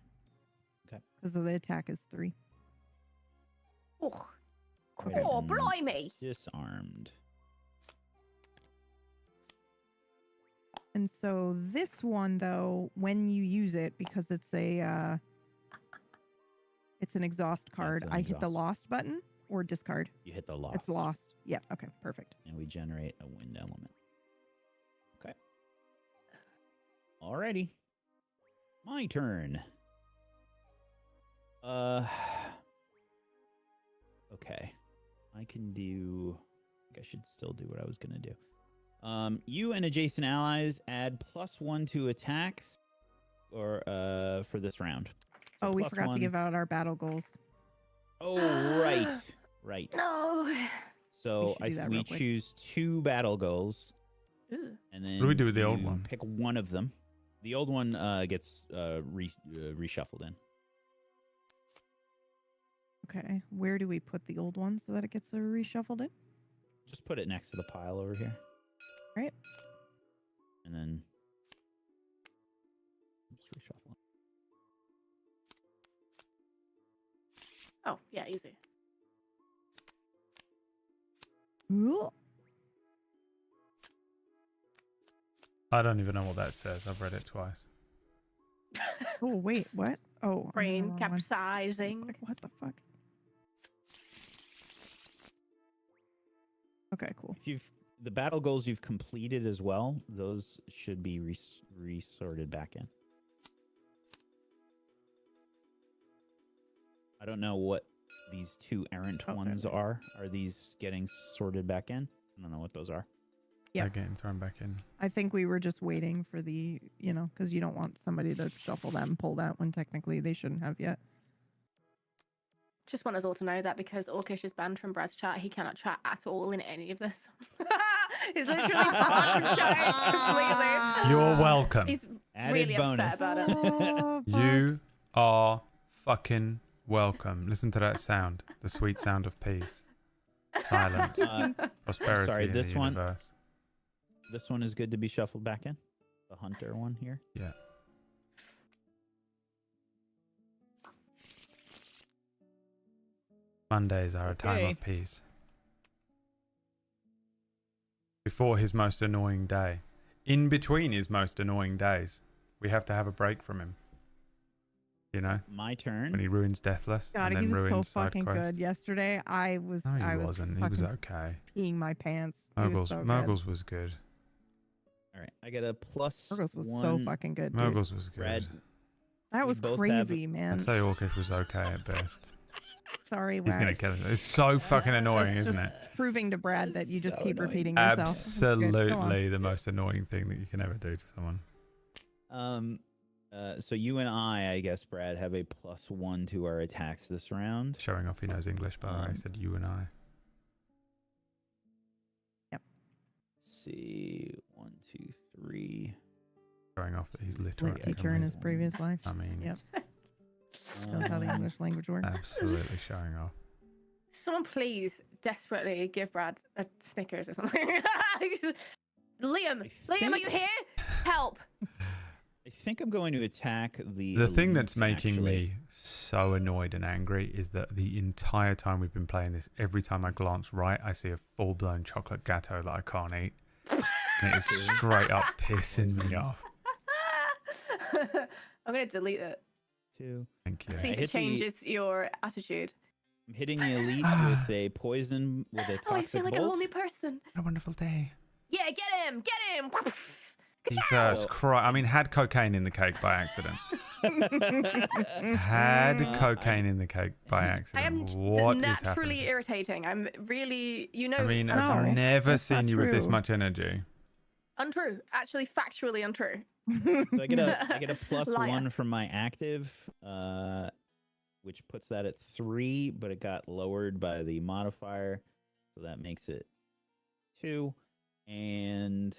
Speaker 8: Okay.
Speaker 5: Because of the attack is 3.
Speaker 6: Oh,
Speaker 8: Okay.
Speaker 6: oh blimey.
Speaker 8: Disarmed.
Speaker 5: And so this one, though, when you use it, because it's an exhaust card,
Speaker 8: an
Speaker 5: I hit the
Speaker 8: exhaust.
Speaker 5: lost button or discard.
Speaker 8: You hit the lost.
Speaker 5: It's lost. Yeah. Okay. Perfect.
Speaker 8: And we generate a wind element. Okay. Alrighty. My turn. Okay. I can do... I think I should still do what I was going to do. You and adjacent allies add +1 to attacks or for this round. So
Speaker 5: Oh, we forgot
Speaker 8: +1.
Speaker 5: to give out our battle goals.
Speaker 8: Oh, right. Right.
Speaker 6: No.
Speaker 8: So
Speaker 5: should do that
Speaker 8: we
Speaker 5: real quick.
Speaker 8: choose 2 battle goals,
Speaker 6: Ooh.
Speaker 8: and then
Speaker 1: What do we do with the old
Speaker 8: you
Speaker 1: one?
Speaker 8: Pick one of them. The old one gets reshuffled in.
Speaker 5: Okay. Where do we put the old one so that it gets reshuffled in?
Speaker 8: Just put it next to the pile over here.
Speaker 5: Right.
Speaker 8: And then just reshuffle it.
Speaker 6: Oh, yeah, easy.
Speaker 5: Ooh.
Speaker 1: I don't even know what that says. I've read it twice.
Speaker 5: Oh, wait. What? Oh. I'm in the
Speaker 6: Brain
Speaker 5: wrong one.
Speaker 6: capsizing.
Speaker 5: It's like, what the fuck? Okay, cool.
Speaker 8: If the battle goals you've completed as well, those should be resorted back in. I don't know what these 2 errant
Speaker 5: Oh,
Speaker 8: ones
Speaker 5: okay.
Speaker 8: are. Are these getting sorted back in? I don't know what those are.
Speaker 5: Yeah.
Speaker 1: They're getting thrown back in.
Speaker 5: I think we were just waiting for the, because you don't want somebody to shuffle that and pull that when technically they shouldn't have yet.
Speaker 6: Just want us all to know that because Orcish is banned from Brad's chat, he cannot chat at all in any of this. He's literally banned from chatting completely.
Speaker 1: You're welcome.
Speaker 6: He's
Speaker 8: Added
Speaker 6: really
Speaker 8: bonus.
Speaker 6: upset about it.
Speaker 5: Oh, fuck.
Speaker 1: You are fucking welcome. Listen to that sound. The sweet sound of peace. Silence. Prosperity
Speaker 8: sorry,
Speaker 1: in
Speaker 8: this
Speaker 1: the
Speaker 8: one?
Speaker 1: universe.
Speaker 8: This one is good to be shuffled back in. The hunter one here.
Speaker 1: Yeah. Mondays are a time
Speaker 8: Okay.
Speaker 1: of peace. Before his most annoying day. In between his most annoying days. We have to have a break from him. You know?
Speaker 8: My turn.
Speaker 1: When he ruins Deathless
Speaker 5: God,
Speaker 1: and
Speaker 5: he
Speaker 1: then
Speaker 5: was so
Speaker 1: ruins Side
Speaker 5: fucking
Speaker 1: Quest.
Speaker 5: good yesterday. I was,
Speaker 1: No, he
Speaker 5: I was
Speaker 1: wasn't. He was
Speaker 5: fucking
Speaker 1: okay.
Speaker 5: peeing my pants. He was
Speaker 1: Moguls,
Speaker 5: so good.
Speaker 1: Moguls was good.
Speaker 8: All right, I got a +1.
Speaker 5: Moguls was so fucking good, dude.
Speaker 1: Moguls was good.
Speaker 8: Brad,
Speaker 5: That
Speaker 8: we
Speaker 5: was
Speaker 8: both have-
Speaker 5: crazy, man.
Speaker 1: I'd say Orcish was okay at best.
Speaker 5: Sorry,
Speaker 1: He's gonna
Speaker 5: Wag.
Speaker 1: kill it. It's so fucking annoying,
Speaker 5: That's
Speaker 1: isn't it?
Speaker 5: just proving to Brad that you just
Speaker 8: So
Speaker 5: keep
Speaker 8: annoying.
Speaker 5: repeating yourself. That's good. Go on.
Speaker 1: Absolutely the most annoying thing that you can ever do to someone.
Speaker 8: So you and I guess, Brad, have a +1 to our attacks this round.
Speaker 1: Showing off he knows English, but I said you and I.
Speaker 8: Let's see, 1, 2, 3.
Speaker 1: Showing off that he's
Speaker 5: Lit
Speaker 1: literate.
Speaker 5: teacher in his previous life.
Speaker 1: I mean,
Speaker 5: Yep. Knows how the English language works.
Speaker 1: absolutely showing off.
Speaker 6: Someone please desperately give Brad a Snickers or something. Liam, are you here? Help!
Speaker 8: I think I'm going to attack the.
Speaker 1: The thing
Speaker 8: elite,
Speaker 1: that's making
Speaker 8: actually.
Speaker 1: me so annoyed and angry is that the entire time we've been playing this, every time I glance right, I see a full-blown chocolate gatto that I can't eat. And it is straight up pissing me off.
Speaker 6: I'm going to delete it.
Speaker 8: 2.
Speaker 1: Thank you.
Speaker 6: See if it changes your attitude.
Speaker 8: I'm hitting the elite with a poison with a toxic
Speaker 6: Oh, I feel like a
Speaker 8: bolt.
Speaker 6: whole new person.
Speaker 1: What a wonderful day.
Speaker 6: Yeah, get him! Get him!
Speaker 1: Jesus Christ. I mean, had cocaine in the cake by accident. Had cocaine in the cake by
Speaker 6: I
Speaker 1: accident.
Speaker 6: am
Speaker 1: What is
Speaker 6: naturally
Speaker 1: happening?
Speaker 6: irritating. I'm really, you know.
Speaker 1: I mean,
Speaker 6: I'm
Speaker 1: I've
Speaker 6: sorry.
Speaker 1: never
Speaker 5: That's
Speaker 1: seen
Speaker 5: not
Speaker 1: you with this
Speaker 5: true.
Speaker 1: much energy.
Speaker 6: Untrue. Actually, factually untrue.
Speaker 8: So I get a
Speaker 6: Liar.
Speaker 8: +1 from my active, which puts that at 3, but it got lowered by the modifier, so that makes it 2. And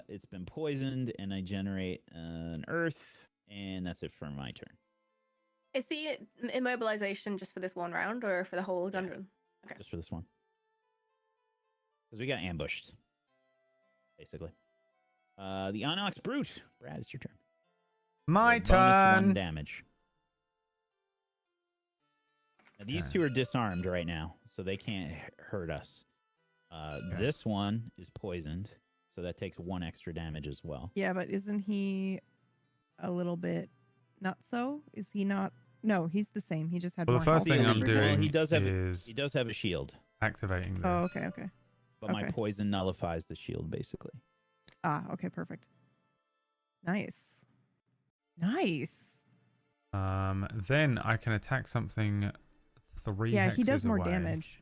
Speaker 8: it's been poisoned, and I generate an earth, and that's it for my turn.
Speaker 6: Is the immobilization just for this one round or for the whole dungeon? Okay.
Speaker 8: Just for this one, because we got ambushed, basically. The Onyx Brute, Brad, it's your turn.
Speaker 1: My
Speaker 8: Bonus 1
Speaker 1: turn.
Speaker 8: damage. Now, these
Speaker 1: Okay.
Speaker 8: two are disarmed right now, so they can't hurt us. This one is poisoned, so that takes 1 extra damage as well.
Speaker 5: Yeah, but isn't he a little bit not so? Is he not? No, he's the same. He just had
Speaker 1: Well,
Speaker 5: more
Speaker 1: the first
Speaker 5: health.
Speaker 1: thing I'm
Speaker 8: Well,
Speaker 1: doing
Speaker 8: he does have
Speaker 1: is
Speaker 8: he does have a shield,
Speaker 1: activating this.
Speaker 5: Oh, okay, okay.
Speaker 8: but my
Speaker 5: Okay.
Speaker 8: poison nullifies the shield basically.
Speaker 5: Ah, okay, perfect. Nice. Nice.
Speaker 1: Then I can attack something 3
Speaker 5: Yeah, he does
Speaker 1: hexes
Speaker 5: more
Speaker 1: away.
Speaker 5: damage.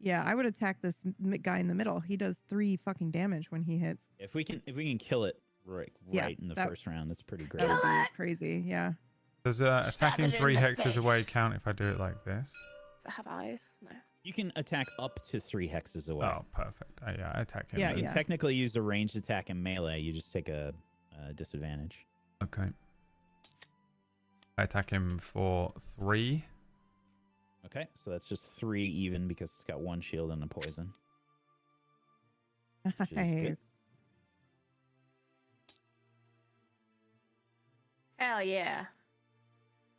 Speaker 5: Yeah, I would attack this guy in the middle. He does 3 fucking damage when he hits.
Speaker 8: If we can kill it right
Speaker 5: Yeah,
Speaker 8: in the
Speaker 5: that-
Speaker 8: first round, that's pretty great.
Speaker 5: That would
Speaker 6: Kill
Speaker 5: be crazy. Yeah.
Speaker 1: Does attacking
Speaker 6: it in
Speaker 1: 3
Speaker 6: the
Speaker 1: hexes
Speaker 6: face.
Speaker 1: away count if I do it like this?
Speaker 6: Does it have eyes? No.
Speaker 8: You can attack up to 3 hexes away.
Speaker 1: Oh, perfect. Yeah, I attack him.
Speaker 5: Yeah,
Speaker 8: You
Speaker 1: then.
Speaker 8: can technically use a ranged attack in melee. You just take a disadvantage.
Speaker 1: Okay. I attack him for 3.
Speaker 8: Okay, so that's just 3 even because it's got 1 shield and a poison. is good.
Speaker 5: Nice.
Speaker 6: Hell yeah.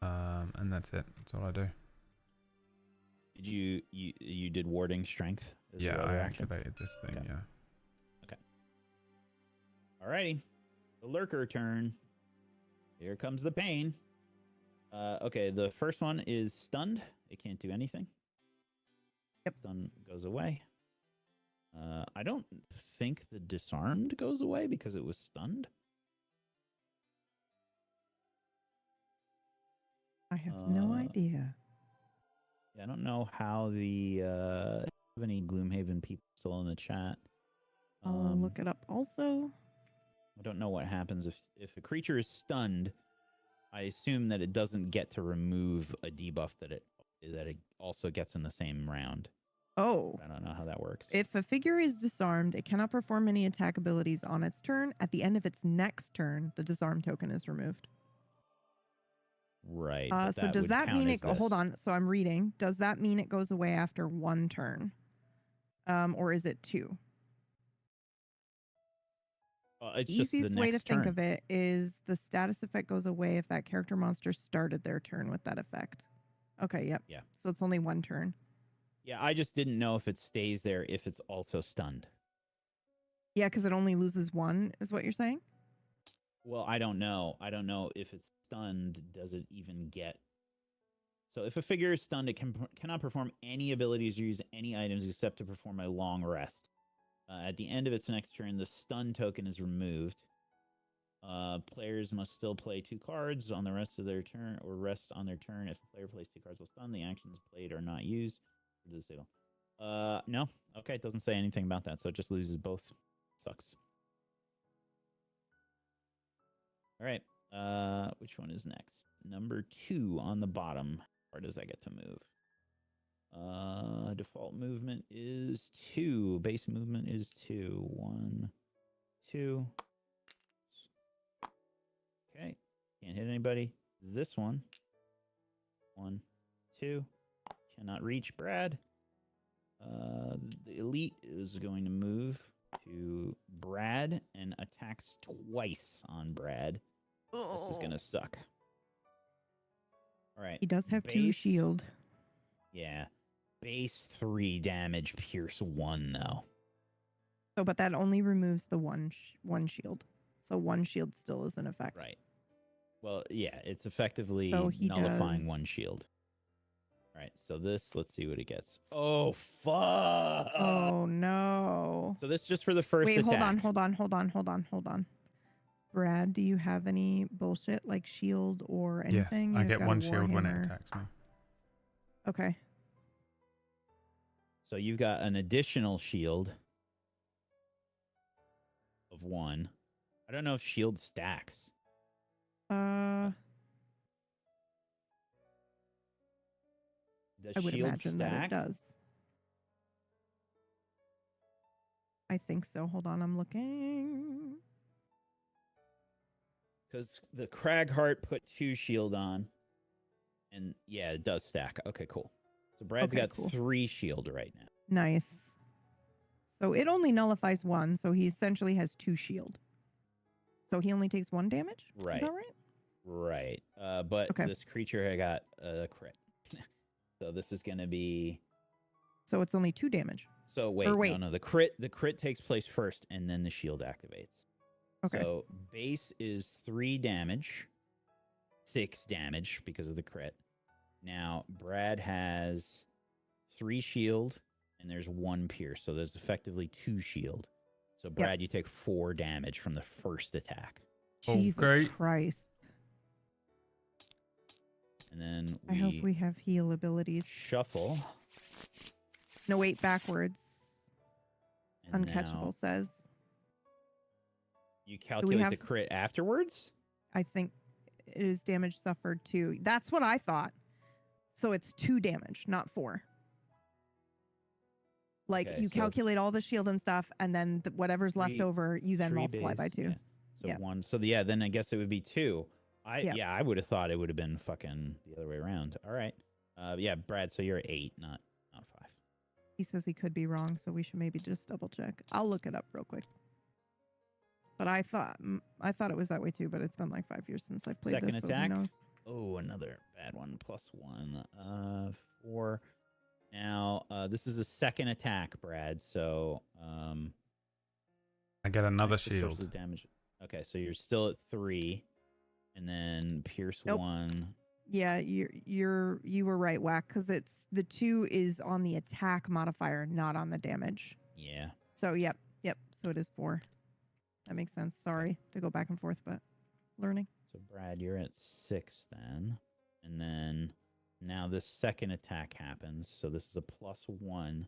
Speaker 1: And that's it. That's all I do.
Speaker 8: Did you did warding strength? as
Speaker 1: Yeah,
Speaker 8: your
Speaker 1: I
Speaker 8: other action?
Speaker 1: activated this thing.
Speaker 8: Okay.
Speaker 1: Yeah.
Speaker 8: Alrighty, the lurker turn. Here comes the pain. Okay, the first one is stunned. It can't do anything.
Speaker 5: Yep.
Speaker 8: Stun goes away. I don't think the disarmed goes away because it was stunned.
Speaker 5: I have no idea.
Speaker 8: Yeah, I don't know how the have any Gloomhaven people still in the chat.
Speaker 5: I'll look it up also.
Speaker 8: I don't know what happens if a creature is stunned. I assume that it doesn't get to remove a debuff that it also gets in the same round.
Speaker 5: Oh.
Speaker 8: I don't know how that works.
Speaker 5: If a figure is disarmed, it cannot perform any attack abilities on its turn. At the end of its next turn, the disarm token is removed.
Speaker 8: Right.
Speaker 5: So does that mean it? Hold on. So I'm reading. Does that mean it goes away after 1 turn, or is it 2?
Speaker 8: It's just the
Speaker 5: Easiest way to
Speaker 8: next
Speaker 5: think
Speaker 8: turn.
Speaker 5: of it is the status effect goes away if that character monster started their turn with that effect. Okay. Yep.
Speaker 8: Yeah.
Speaker 5: So it's only 1 turn.
Speaker 8: Yeah, I just didn't know if it stays there if it's also stunned.
Speaker 5: Yeah, because it only loses 1, is what you're saying?
Speaker 8: Well, I don't know. I don't know if it's stunned. Does it even get? So if a figure is stunned, it cannot perform any abilities or use any items except to perform a long rest. At the end of its next turn, the stun token is removed. Players must still play 2 cards on the rest of their turn or rest on their turn. If a player plays 2 cards while stunned, the actions played are not used. No. Okay, it doesn't say anything about that, so it just loses both. Sucks. All right. Which one is next? Number 2 on the bottom. Where does that get to move? Default movement is 2. Base movement is 2. 1, 2. Okay. Can't hit anybody. This one. 1, 2. Cannot reach Brad. The elite is going to move to Brad and attacks twice on Brad. This is going to suck. All right.
Speaker 5: He does have 2
Speaker 8: base-
Speaker 5: shield.
Speaker 8: Yeah. Base 3 damage, pierce 1, though.
Speaker 5: So, but that only removes the one shield. So 1 shield still is in effect.
Speaker 8: Right. Well, yeah, it's effectively
Speaker 5: So he
Speaker 8: nullifying
Speaker 5: does-
Speaker 8: 1 shield. All right, so this, let's see what it gets. Oh, fuck!
Speaker 5: Oh no.
Speaker 8: So this is just for the first
Speaker 5: Wait,
Speaker 8: attack.
Speaker 5: hold on. Brad, do you have any bullshit like shield or
Speaker 1: Yes,
Speaker 5: anything?
Speaker 1: I
Speaker 5: You've
Speaker 1: get
Speaker 5: got a
Speaker 1: 1 shield when it
Speaker 5: Warhammer.
Speaker 1: attacks me.
Speaker 5: Okay.
Speaker 8: So you've got an additional shield of 1. I don't know if shield stacks. Does
Speaker 5: I would
Speaker 8: shield
Speaker 5: imagine
Speaker 8: stack?
Speaker 5: that it does. I think so. Hold on, I'm looking.
Speaker 8: Because the Cragheart put 2 shield on. And yeah, it does stack. Okay, cool. So Brad's
Speaker 5: Okay,
Speaker 8: got
Speaker 5: cool.
Speaker 8: 3 shield right now.
Speaker 5: Nice. So it only nullifies 1, so he essentially has 2 shield. So he only takes 1 damage?
Speaker 8: Right.
Speaker 5: Is that right?
Speaker 8: Right. But
Speaker 5: Okay.
Speaker 8: this creature got a crit. So this is going to be...
Speaker 5: So it's only 2 damage.
Speaker 8: So wait,
Speaker 5: wait.
Speaker 8: no. The crit takes place first, and then the shield activates.
Speaker 5: Okay.
Speaker 8: So base is 3 damage, 6 damage because of the crit. Now Brad has 3 shield, and there's 1 pierce, so there's effectively 2 shield. So Brad, you take 4 damage from the first attack,
Speaker 5: Jesus
Speaker 1: Okay.
Speaker 5: Christ.
Speaker 8: and then
Speaker 5: I hope we have heal abilities.
Speaker 8: shuffle.
Speaker 5: No, wait, backwards.
Speaker 8: And
Speaker 5: Uncatchable
Speaker 8: now
Speaker 5: says.
Speaker 8: you calculate the
Speaker 5: have-
Speaker 8: crit afterwards.
Speaker 5: I think it is damage suffered 2. That's what I thought. So it's 2 damage, not 4. Like
Speaker 8: Okay,
Speaker 5: you
Speaker 8: so
Speaker 5: calculate all the shield and stuff, and then whatever's left
Speaker 8: three-
Speaker 5: over, you then
Speaker 8: 3
Speaker 5: multiply by
Speaker 8: base,
Speaker 5: 2.
Speaker 8: yeah. So
Speaker 5: Yeah.
Speaker 8: 1. So yeah, then I guess it would be 2.
Speaker 5: Yeah.
Speaker 8: I would have thought it would have been fucking the other way around. All right. Yeah, Brad. So you're 8, not 5.
Speaker 5: He says he could be wrong, so we should maybe just double check. I'll look it up real quick. But I thought it was that way too, but it's been like 5 years since I played
Speaker 8: Second
Speaker 5: this,
Speaker 8: attack?
Speaker 5: so who knows?
Speaker 8: Oh, another bad one. +1. 4. Now, this is a second attack, Brad. So,
Speaker 1: I get another
Speaker 8: extra sources
Speaker 1: shield.
Speaker 8: of damage. Okay, so you're still at 3, and then pierce
Speaker 5: Nope.
Speaker 8: 1.
Speaker 5: Yeah, you were right, Whack, because it's the 2 is on the attack modifier, not on the damage.
Speaker 8: Yeah.
Speaker 5: So yep. So it is 4. That makes sense. Sorry to go back and forth, but learning.
Speaker 8: So Brad, you're at 6 then, and then now this second attack happens. So this is a +1.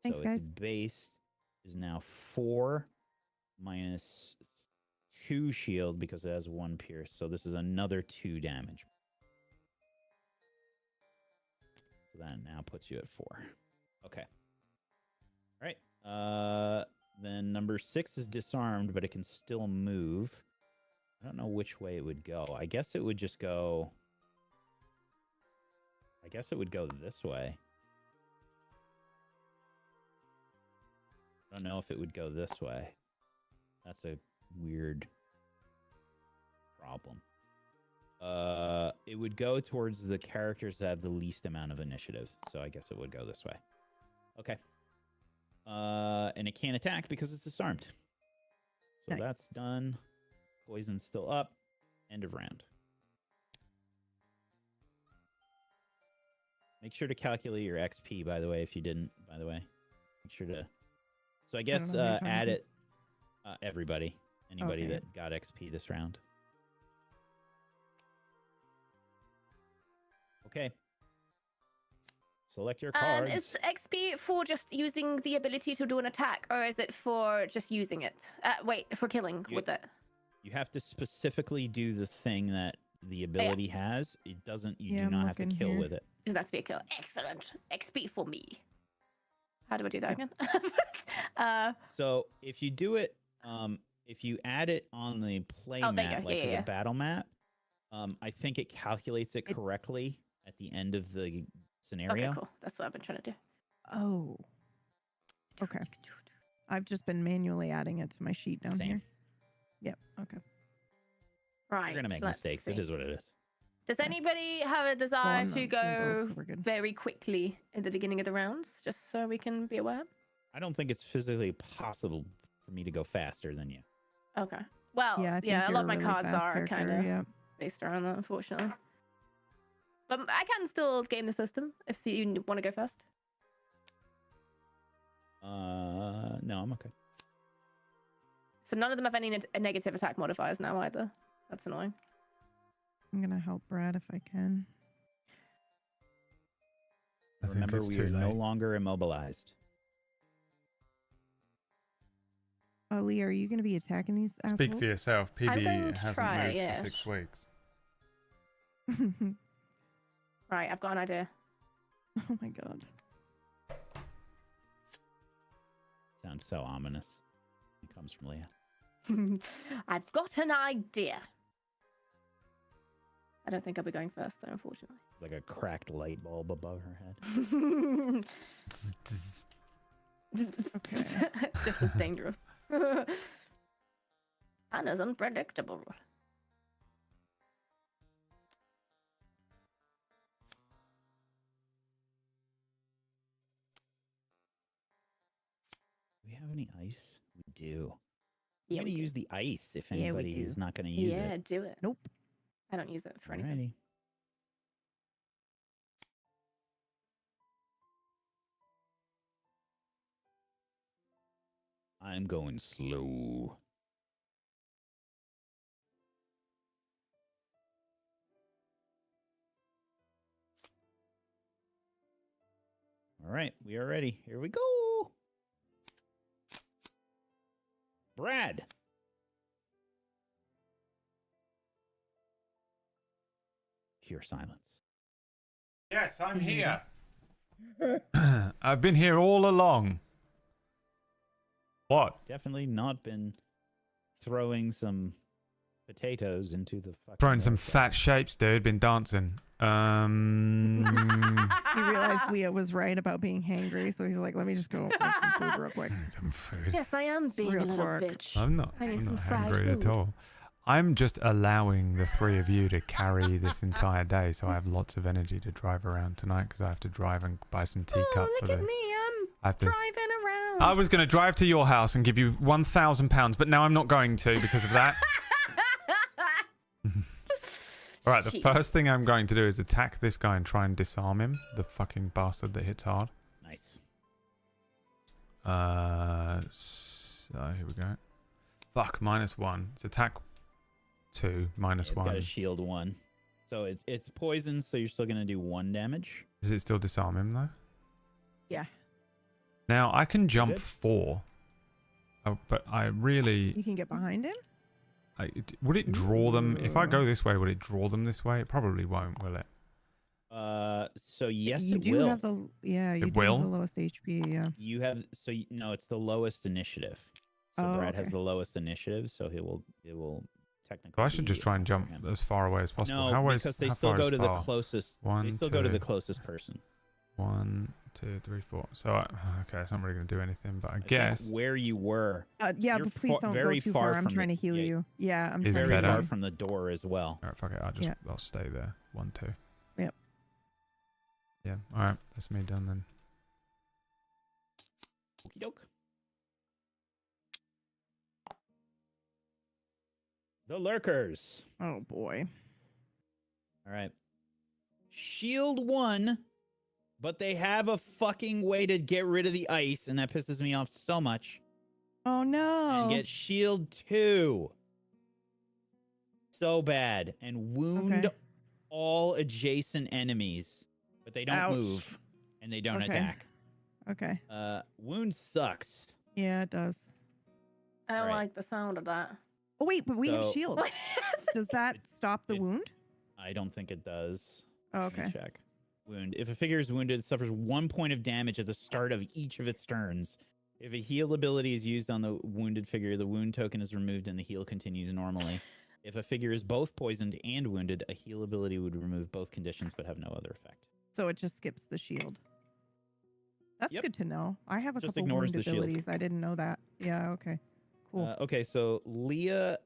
Speaker 5: Thanks,
Speaker 8: so
Speaker 5: guys.
Speaker 8: its base is now 4 minus 2 shield because it has 1 pierce. So this is another 2 damage. So that now puts you at 4. Okay. All right. Then number 6 is disarmed, but it can still move. I don't know which way it would go. I guess it would just go... I guess it would go this way. I don't know if it would go this way. That's a weird problem. It would go towards the characters that have the least amount of initiative. So I guess it would go this way. Okay. And it can't attack because it's disarmed. So
Speaker 5: Nice.
Speaker 8: that's done. Poison's still up. End of round. Make sure to calculate your XP, by the way, if you didn't, by the way. Make sure to... So I guess
Speaker 5: know what you're trying
Speaker 8: add
Speaker 5: to-
Speaker 8: it... everybody. Anybody
Speaker 5: Okay.
Speaker 8: that got XP this round. Okay. Select your cards.
Speaker 6: Is XP for just using the ability to do an attack, or is it for just using it? Wait, for killing
Speaker 8: You-
Speaker 6: with it?
Speaker 8: You have to specifically do the thing that the ability has. It doesn't. You
Speaker 5: Yeah,
Speaker 8: do
Speaker 5: I'm
Speaker 8: not have to
Speaker 5: looking
Speaker 8: kill
Speaker 5: here.
Speaker 8: with it.
Speaker 6: Doesn't have to be a kill. Excellent. XP for me. How do I do that again?
Speaker 8: So if you do it, if you add it on the play
Speaker 6: Oh, there you
Speaker 8: map,
Speaker 6: go.
Speaker 8: like
Speaker 6: Yeah,
Speaker 8: the
Speaker 6: yeah.
Speaker 8: battle map, I think it calculates it correctly at the end of the scenario.
Speaker 6: Okay, cool. That's what I've been trying to do.
Speaker 5: Oh. Okay. I've just been manually adding it to my sheet down
Speaker 8: Same.
Speaker 5: here. Yep. Okay.
Speaker 6: Right.
Speaker 8: You're gonna make
Speaker 6: so let's
Speaker 8: mistakes. It
Speaker 6: see.
Speaker 8: is what it is.
Speaker 6: Does
Speaker 5: Yeah.
Speaker 6: anybody have a
Speaker 5: Well,
Speaker 6: desire
Speaker 5: I'm
Speaker 6: to
Speaker 5: not doing
Speaker 6: go
Speaker 5: both, so we're good.
Speaker 6: very quickly at the beginning of the rounds, just so we can be aware?
Speaker 8: I don't think it's physically possible for me to go faster than you.
Speaker 6: Okay. Well,
Speaker 5: Yeah, I think
Speaker 6: yeah, a
Speaker 5: you're
Speaker 6: lot of my
Speaker 5: really
Speaker 6: cards
Speaker 5: fast
Speaker 6: are
Speaker 5: character,
Speaker 6: kind of
Speaker 5: yeah.
Speaker 6: based around that, unfortunately. But I can still game the system if you want to go first.
Speaker 8: No, I'm okay.
Speaker 6: So none of them have any negative attack modifiers now either. That's annoying.
Speaker 5: I'm gonna help Brad if I can.
Speaker 1: I think
Speaker 8: Remember,
Speaker 1: it's
Speaker 8: we
Speaker 1: too
Speaker 8: are no
Speaker 1: late.
Speaker 8: longer immobilized.
Speaker 5: Lee, are you gonna be attacking these
Speaker 1: Speak
Speaker 5: assholes?
Speaker 1: for yourself.
Speaker 6: I'm going
Speaker 1: PB
Speaker 6: to
Speaker 1: hasn't
Speaker 6: try,
Speaker 1: moved
Speaker 6: yeah.
Speaker 1: for 6 weeks.
Speaker 6: Right, I've got an idea.
Speaker 5: Oh my god.
Speaker 8: Sounds so ominous. It comes from Leah.
Speaker 6: I've got an idea. I don't think I'll be going first, though, unfortunately.
Speaker 8: It's like a cracked light bulb above her head.
Speaker 5: Okay.
Speaker 6: Just as dangerous. Anna's unpredictable.
Speaker 8: Do we have any ice? We do.
Speaker 6: Yeah,
Speaker 8: I'm
Speaker 6: we
Speaker 8: going to
Speaker 6: do.
Speaker 8: use the ice if
Speaker 5: Yeah, we
Speaker 8: anybody
Speaker 5: do.
Speaker 8: is not going to use
Speaker 6: Yeah,
Speaker 8: it.
Speaker 6: do it.
Speaker 5: Nope.
Speaker 6: I don't use it for anything.
Speaker 8: Alrighty. I'm going slow. All right, we are ready. Here we go. Brad. Pure silence.
Speaker 1: Yes, I'm here. I've been here all along. What?
Speaker 8: Definitely not been throwing some potatoes into the fucking
Speaker 1: Throwing some
Speaker 8: water.
Speaker 1: fat shapes, dude. Been dancing.
Speaker 5: He realized Leah was right about being hangry, so he's like, let me just go make some food real quick.
Speaker 1: Some food.
Speaker 6: Yes, I am being a
Speaker 5: real
Speaker 6: little
Speaker 5: quick.
Speaker 6: bitch.
Speaker 1: I'm not.
Speaker 6: I need
Speaker 1: I'm
Speaker 6: some
Speaker 1: not
Speaker 6: fried
Speaker 1: hungry at
Speaker 6: food.
Speaker 1: all. I'm just allowing the three of you to carry this entire day, so I have lots of energy to drive around tonight because I have to drive and buy some teacup
Speaker 6: Oh,
Speaker 1: for
Speaker 6: look
Speaker 1: the.
Speaker 6: at me.
Speaker 1: I have to.
Speaker 6: Driving around.
Speaker 1: I was going to drive to your house and give you £1,000, but now I'm not going to because of that. All right, the
Speaker 6: Cheap.
Speaker 1: first thing I'm going to do is attack this guy and try and disarm him. The fucking bastard that hits hard.
Speaker 8: Nice.
Speaker 1: So here we go. Fuck, -1. It's attack 2,
Speaker 8: It's got a
Speaker 1: -1.
Speaker 8: shield 1. So it's poison, so you're still going to do 1 damage.
Speaker 1: Does it still disarm him though?
Speaker 5: Yeah.
Speaker 1: Now I can jump
Speaker 8: Good.
Speaker 1: 4. Oh, but I really...
Speaker 5: You can get behind him?
Speaker 1: would it draw them? If I
Speaker 5: Ooh.
Speaker 1: go this way, would it draw them this way? It probably won't, will it?
Speaker 8: So yes,
Speaker 5: you
Speaker 8: it
Speaker 5: do
Speaker 8: will.
Speaker 5: have the you
Speaker 1: It
Speaker 5: do
Speaker 1: will?
Speaker 5: have the lowest HP, yeah.
Speaker 8: You have no, it's the lowest initiative. So
Speaker 5: Oh,
Speaker 8: Brad has
Speaker 5: okay.
Speaker 8: the lowest initiative, so it will technically.
Speaker 1: So I should
Speaker 8: be
Speaker 1: just try and
Speaker 8: over
Speaker 1: jump
Speaker 8: him.
Speaker 1: as far away as possible.
Speaker 8: No,
Speaker 1: how
Speaker 8: because they
Speaker 1: how
Speaker 8: still
Speaker 1: far
Speaker 8: go
Speaker 1: is
Speaker 8: to the
Speaker 1: far?
Speaker 8: closest.
Speaker 1: One,
Speaker 8: They still go to the
Speaker 1: two.
Speaker 8: closest person.
Speaker 1: 1, 2, 3, 4. So okay, it's not really going to do anything, but I
Speaker 8: think
Speaker 1: guess
Speaker 8: where you were
Speaker 5: Yeah,
Speaker 8: You're
Speaker 5: but please don't
Speaker 8: very
Speaker 5: go too
Speaker 8: far
Speaker 5: far. I'm
Speaker 8: from
Speaker 5: trying
Speaker 8: the-
Speaker 5: to heal
Speaker 8: yeah.
Speaker 5: you. Yeah, I'm
Speaker 1: Is it
Speaker 5: trying
Speaker 8: very
Speaker 5: to
Speaker 1: better?
Speaker 8: far
Speaker 5: heal
Speaker 8: from the door as well.
Speaker 1: all right, fuck it.
Speaker 5: Yeah.
Speaker 1: I'll stay there. 1, 2.
Speaker 5: Yep.
Speaker 1: Yeah. All right, that's me done then.
Speaker 8: Okie doke. The lurkers.
Speaker 5: you. Oh boy.
Speaker 8: All right. Shield 1, but they have a fucking way to get rid of the ice, and that pisses me off so much.
Speaker 5: Oh no.
Speaker 8: And get shield 2. So bad. And wound
Speaker 5: Okay.
Speaker 8: all adjacent enemies, but they don't
Speaker 5: Ouch.
Speaker 8: move and they don't
Speaker 5: Okay.
Speaker 8: attack.
Speaker 5: Okay.
Speaker 8: Wound sucks.
Speaker 5: Yeah, it does.
Speaker 6: I don't
Speaker 8: Right.
Speaker 6: like the sound of that.
Speaker 5: Oh wait, but we have
Speaker 8: So-
Speaker 5: shield. Does that stop the
Speaker 8: it-
Speaker 5: wound?
Speaker 8: I don't think it does.
Speaker 5: Oh,
Speaker 8: Let me
Speaker 5: okay.
Speaker 8: check. Wound. If a figure is wounded, it suffers 1 point of damage at the start of each of its turns. If a heal ability is used on the wounded figure, the wound token is removed and the heal continues normally. If a figure is both poisoned and wounded, a heal ability would remove both conditions but have no other effect.
Speaker 5: So it just skips the shield. That's
Speaker 8: Yep.
Speaker 5: good to know. I have a
Speaker 8: Just
Speaker 5: couple
Speaker 8: ignores
Speaker 5: wound
Speaker 8: the shield.
Speaker 5: abilities. I didn't know that. Yeah, okay. Cool.
Speaker 8: Okay, so Leah,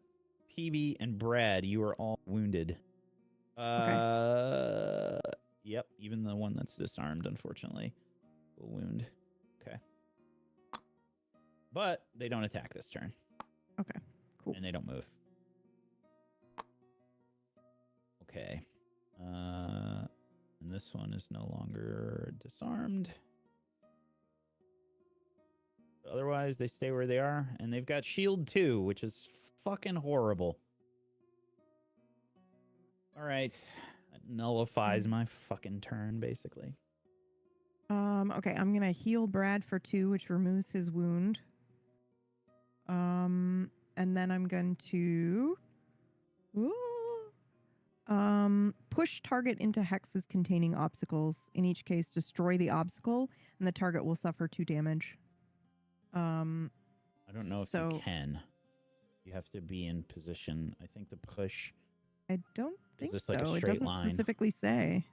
Speaker 8: PB, and Brad, you are all wounded. Yep, even the one that's disarmed, unfortunately, will wound. Okay. But they don't attack this turn.
Speaker 5: Okay, cool.
Speaker 8: And they don't move. Okay. And this one is no longer disarmed. But otherwise, they stay where they are, and they've got shield too, which is fucking horrible. All right. That nullifies my fucking turn, basically.
Speaker 5: Okay, I'm gonna heal Brad for 2, which removes his wound. And then I'm going to push target into hexes containing obstacles. In each case, destroy the obstacle, and the target will suffer 2 damage.
Speaker 8: I don't know if you
Speaker 5: So-
Speaker 8: can. You have to be in position. I think the push.
Speaker 5: I don't think
Speaker 8: this
Speaker 5: so.
Speaker 8: like a
Speaker 5: It
Speaker 8: straight
Speaker 5: doesn't
Speaker 8: line?
Speaker 5: specifically say.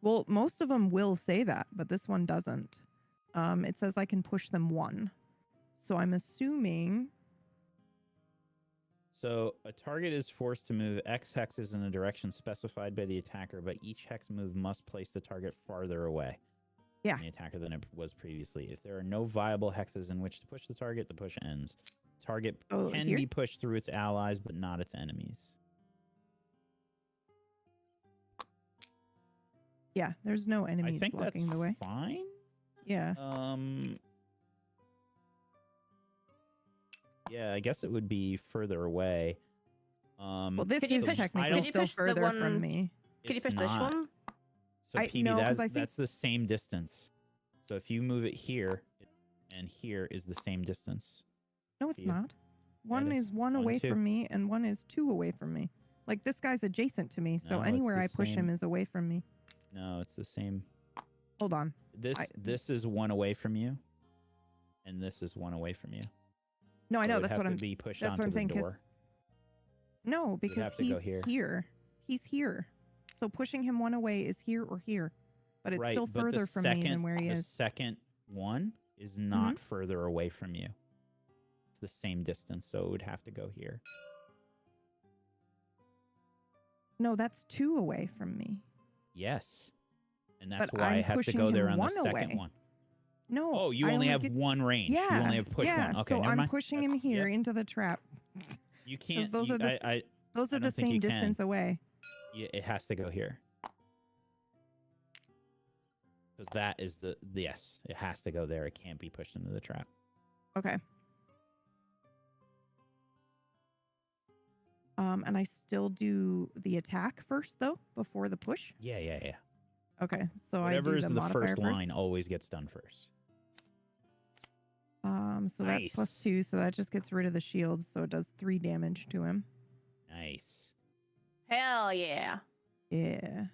Speaker 5: Well, most of them will say that, but this one doesn't. It says I can push them 1. So I'm assuming.
Speaker 8: So a target is forced to move X hexes in a direction specified by the attacker, but each hex move must place the target farther away
Speaker 5: Yeah.
Speaker 8: from the attacker than it was previously. If there are no viable hexes in which to push the push ends. Target
Speaker 5: Oh,
Speaker 8: can
Speaker 5: here?
Speaker 8: be pushed through its allies, but not its enemies.
Speaker 5: Yeah, there's no
Speaker 8: I
Speaker 5: enemies
Speaker 8: think that's
Speaker 5: blocking the way.
Speaker 8: fine.
Speaker 5: Yeah.
Speaker 8: Yeah, I guess it would be further away.
Speaker 5: Well, this
Speaker 6: Could you
Speaker 5: is
Speaker 6: push-
Speaker 5: technically
Speaker 6: could you
Speaker 5: still
Speaker 6: push the
Speaker 5: further
Speaker 6: one-
Speaker 5: from me.
Speaker 6: Could you
Speaker 8: it's
Speaker 6: push this
Speaker 8: not.
Speaker 6: one?
Speaker 8: So
Speaker 5: I-
Speaker 8: PB,
Speaker 5: no, 'cause I think-
Speaker 8: that's the same distance. So if you move it here, and here is the same distance.
Speaker 5: No, it's
Speaker 8: you.
Speaker 5: not. One
Speaker 8: is.
Speaker 5: is one
Speaker 8: 1,
Speaker 5: away
Speaker 8: 2.
Speaker 5: from me, and one is 2 away from me. Like this guy's adjacent to me, so
Speaker 8: No, it's
Speaker 5: anywhere
Speaker 8: the
Speaker 5: I push him
Speaker 8: same.
Speaker 5: is away from me.
Speaker 8: No, it's the same.
Speaker 5: Hold on.
Speaker 8: This is 1 away from you, and this is 1 away from you.
Speaker 5: No, I
Speaker 8: So
Speaker 5: know.
Speaker 8: it would
Speaker 5: That's
Speaker 8: have
Speaker 5: what
Speaker 8: to
Speaker 5: I'm.
Speaker 8: be pushed
Speaker 5: That's what
Speaker 8: onto
Speaker 5: I'm
Speaker 8: the
Speaker 5: saying.
Speaker 8: door.
Speaker 5: No,
Speaker 8: would
Speaker 5: because
Speaker 8: have to
Speaker 5: he's
Speaker 8: go here.
Speaker 5: here. He's here. So pushing him 1 away is here or here, but it's
Speaker 8: Right,
Speaker 5: still
Speaker 8: but the
Speaker 5: further from me than where he
Speaker 8: the
Speaker 5: is.
Speaker 8: second one is not further away from you. It's the same distance, so it would have to go here.
Speaker 5: No, that's 2 away from me.
Speaker 8: Yes. And that's
Speaker 5: But
Speaker 8: why
Speaker 5: I'm
Speaker 8: it has to
Speaker 5: pushing
Speaker 8: go there
Speaker 5: him
Speaker 8: on the
Speaker 5: 1
Speaker 8: second
Speaker 5: away.
Speaker 8: one.
Speaker 5: No.
Speaker 8: Oh, you
Speaker 5: I
Speaker 8: only have
Speaker 5: get-
Speaker 8: 1 range.
Speaker 5: Yeah.
Speaker 8: You only have push
Speaker 5: yeah,
Speaker 8: 1. Okay,
Speaker 5: so
Speaker 8: never
Speaker 5: I'm
Speaker 8: mind.
Speaker 5: pushing him
Speaker 8: That's-
Speaker 5: here
Speaker 8: yep.
Speaker 5: into the trap.
Speaker 8: You can't.
Speaker 5: those
Speaker 8: you-
Speaker 5: are the
Speaker 8: I,
Speaker 5: Those
Speaker 8: I
Speaker 5: are the
Speaker 8: don't think
Speaker 5: same
Speaker 8: you can.
Speaker 5: distance away.
Speaker 8: yeah, it has to go here. Because that is yes, it has to go there. It can't be pushed into the trap.
Speaker 5: Okay. And I still do the attack first though, before the push.
Speaker 8: Yeah.
Speaker 5: Okay, so
Speaker 8: Whatever
Speaker 5: I do
Speaker 8: is
Speaker 5: the,
Speaker 8: the
Speaker 5: modifier
Speaker 8: first line always gets done first.
Speaker 5: So that's
Speaker 8: Nice.
Speaker 5: +2, so that just gets rid of the shield, so it does 3 damage to him.
Speaker 8: Nice.
Speaker 6: Hell yeah.
Speaker 5: Yeah.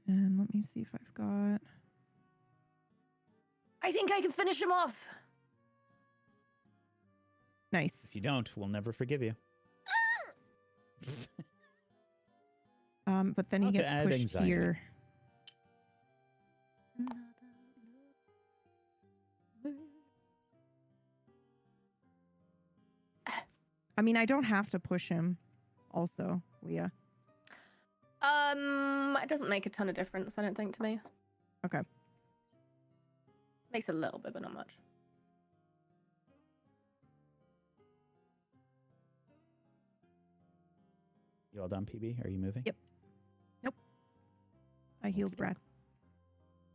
Speaker 5: And let me see if I've got.
Speaker 6: I think I can finish him off.
Speaker 5: Nice.
Speaker 8: If you don't, we'll never forgive you.
Speaker 5: But then he
Speaker 8: Not to
Speaker 5: gets
Speaker 8: add
Speaker 5: pushed
Speaker 8: anxiety.
Speaker 5: here. I mean, I don't have to push him. Also, Leah.
Speaker 6: It doesn't make a ton of difference, I don't think, to me.
Speaker 5: Okay.
Speaker 6: Makes a little bit, but not much.
Speaker 8: You all done, PB? Are you moving?
Speaker 5: Yep. I healed Brad.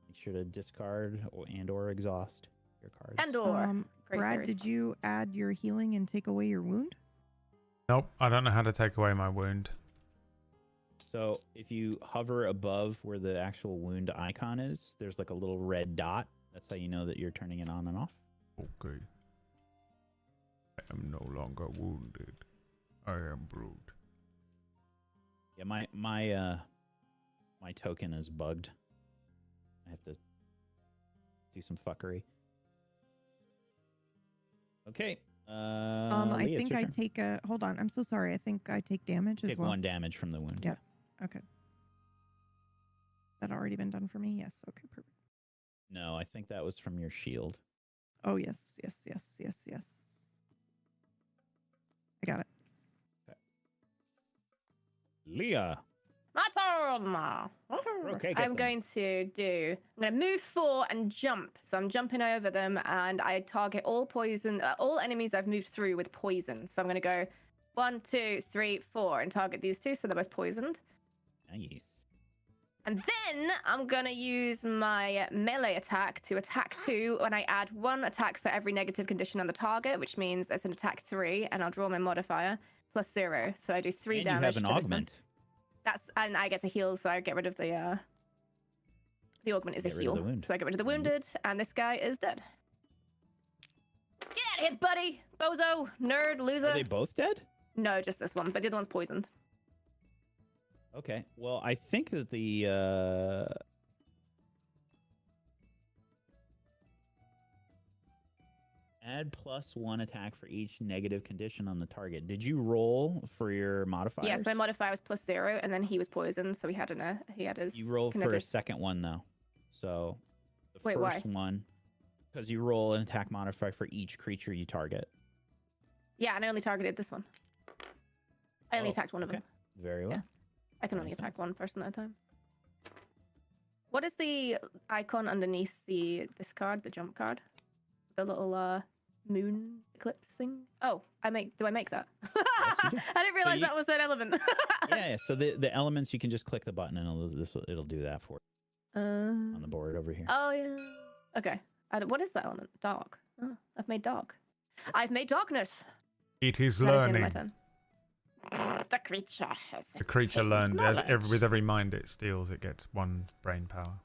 Speaker 8: Make sure to discard or exhaust your cards.
Speaker 6: And/or. Great
Speaker 5: Brad,
Speaker 6: series.
Speaker 5: did you add your healing and take away your wound?
Speaker 1: Nope, I don't know how to take away my wound.
Speaker 8: So if you hover above where the actual wound icon is, there's like a little red dot. That's how you know that you're turning it on and off.
Speaker 1: Okay. am no longer wounded. I am Brute.
Speaker 8: Yeah, my token is bugged. I have to do some fuckery. Okay.
Speaker 5: I
Speaker 8: Leah, it's
Speaker 5: think
Speaker 8: your
Speaker 5: I
Speaker 8: turn.
Speaker 5: take a. Hold on. I'm so sorry. I think I take damage as
Speaker 8: Take
Speaker 5: well.
Speaker 8: 1 damage from the wound.
Speaker 5: Yeah. Okay. That already been done for me? Yes. Okay, perfect.
Speaker 8: No, I think that was from your shield.
Speaker 5: Oh, yes. I got it.
Speaker 8: Leah.
Speaker 6: My turn.
Speaker 8: Okay, get
Speaker 6: I'm
Speaker 8: them.
Speaker 6: going to move 4 and jump. So I'm jumping over them, and I target all poison, all enemies I've moved through with poison. So I'm going to go 1, 2, 3, 4, and target these 2, so they're both poisoned.
Speaker 8: Nice.
Speaker 6: And then I'm going to use my melee attack to attack 2, and I add 1 attack for every negative condition on the target, which means it's an attack 3, and I'll draw my modifier plus 0. So I do 3
Speaker 8: And
Speaker 6: damage.
Speaker 8: you have an
Speaker 6: to this one.
Speaker 8: augment.
Speaker 6: And I get to heal, so I get rid of the augment is
Speaker 8: Get
Speaker 6: a
Speaker 8: rid of
Speaker 6: heal.
Speaker 8: the wound.
Speaker 6: So I get rid of the wounded, and this guy is dead. Get out of here, buddy! Bozo, nerd, loser.
Speaker 8: Are they both dead?
Speaker 6: No, just this one, but the other one's poisoned.
Speaker 8: Okay. Well, I think that the add +1 attack for each negative condition on the target. Did you roll for your modifiers?
Speaker 6: Yes, my modifier was plus 0, and then he was poisoned, so he had his.
Speaker 8: You roll for a
Speaker 6: kinetic-
Speaker 8: second one though. So the
Speaker 6: Wait, why?
Speaker 8: first one, because you roll an attack modifier for each creature you target.
Speaker 6: Yeah, and I only targeted this one. I only
Speaker 8: Oh,
Speaker 6: attacked one of
Speaker 8: okay.
Speaker 6: them.
Speaker 8: Very well.
Speaker 6: Yeah. I can only
Speaker 8: Makes
Speaker 6: attack
Speaker 8: sense.
Speaker 6: one person at a time. What is the icon underneath this card, the jump card? The little moon eclipse thing? Oh, do I make that?
Speaker 8: you do.
Speaker 6: I didn't realize
Speaker 8: you-
Speaker 6: that was an element.
Speaker 8: Yeah. So the elements, you can just click the button and it'll do that for you on the board over here.
Speaker 6: Oh yeah. Okay. What is that element? Dark. Oh, I've made dark. I've made darkness.
Speaker 1: It is
Speaker 6: That is the end of
Speaker 1: learning.
Speaker 6: my turn. The creature has
Speaker 1: The creature
Speaker 6: attained
Speaker 1: learned
Speaker 6: knowledge.
Speaker 1: with every mind it steals, it gets 1 brain power.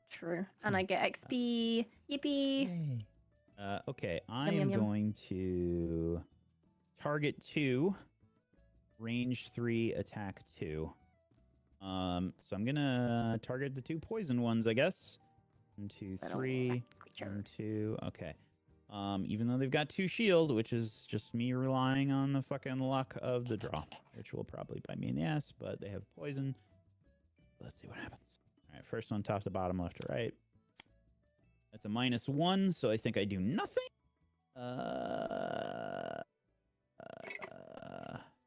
Speaker 6: True. And I get XP. Yippee.
Speaker 8: Okay, I
Speaker 6: Yum,
Speaker 8: am
Speaker 6: yum, yum.
Speaker 8: going to target 2, range 3, attack 2. So I'm gonna target the 2 poison ones, I guess. 1, 2,
Speaker 6: Little
Speaker 8: 3.
Speaker 6: creature.
Speaker 8: 1, 2. Okay. Even though they've got 2 shield, which is just me relying on the fucking luck of the draw, which will probably bite me in the ass, but they have poison. Let's see what happens. All right, first one, top to bottom, left to right. That's a -1, so I think I do nothing.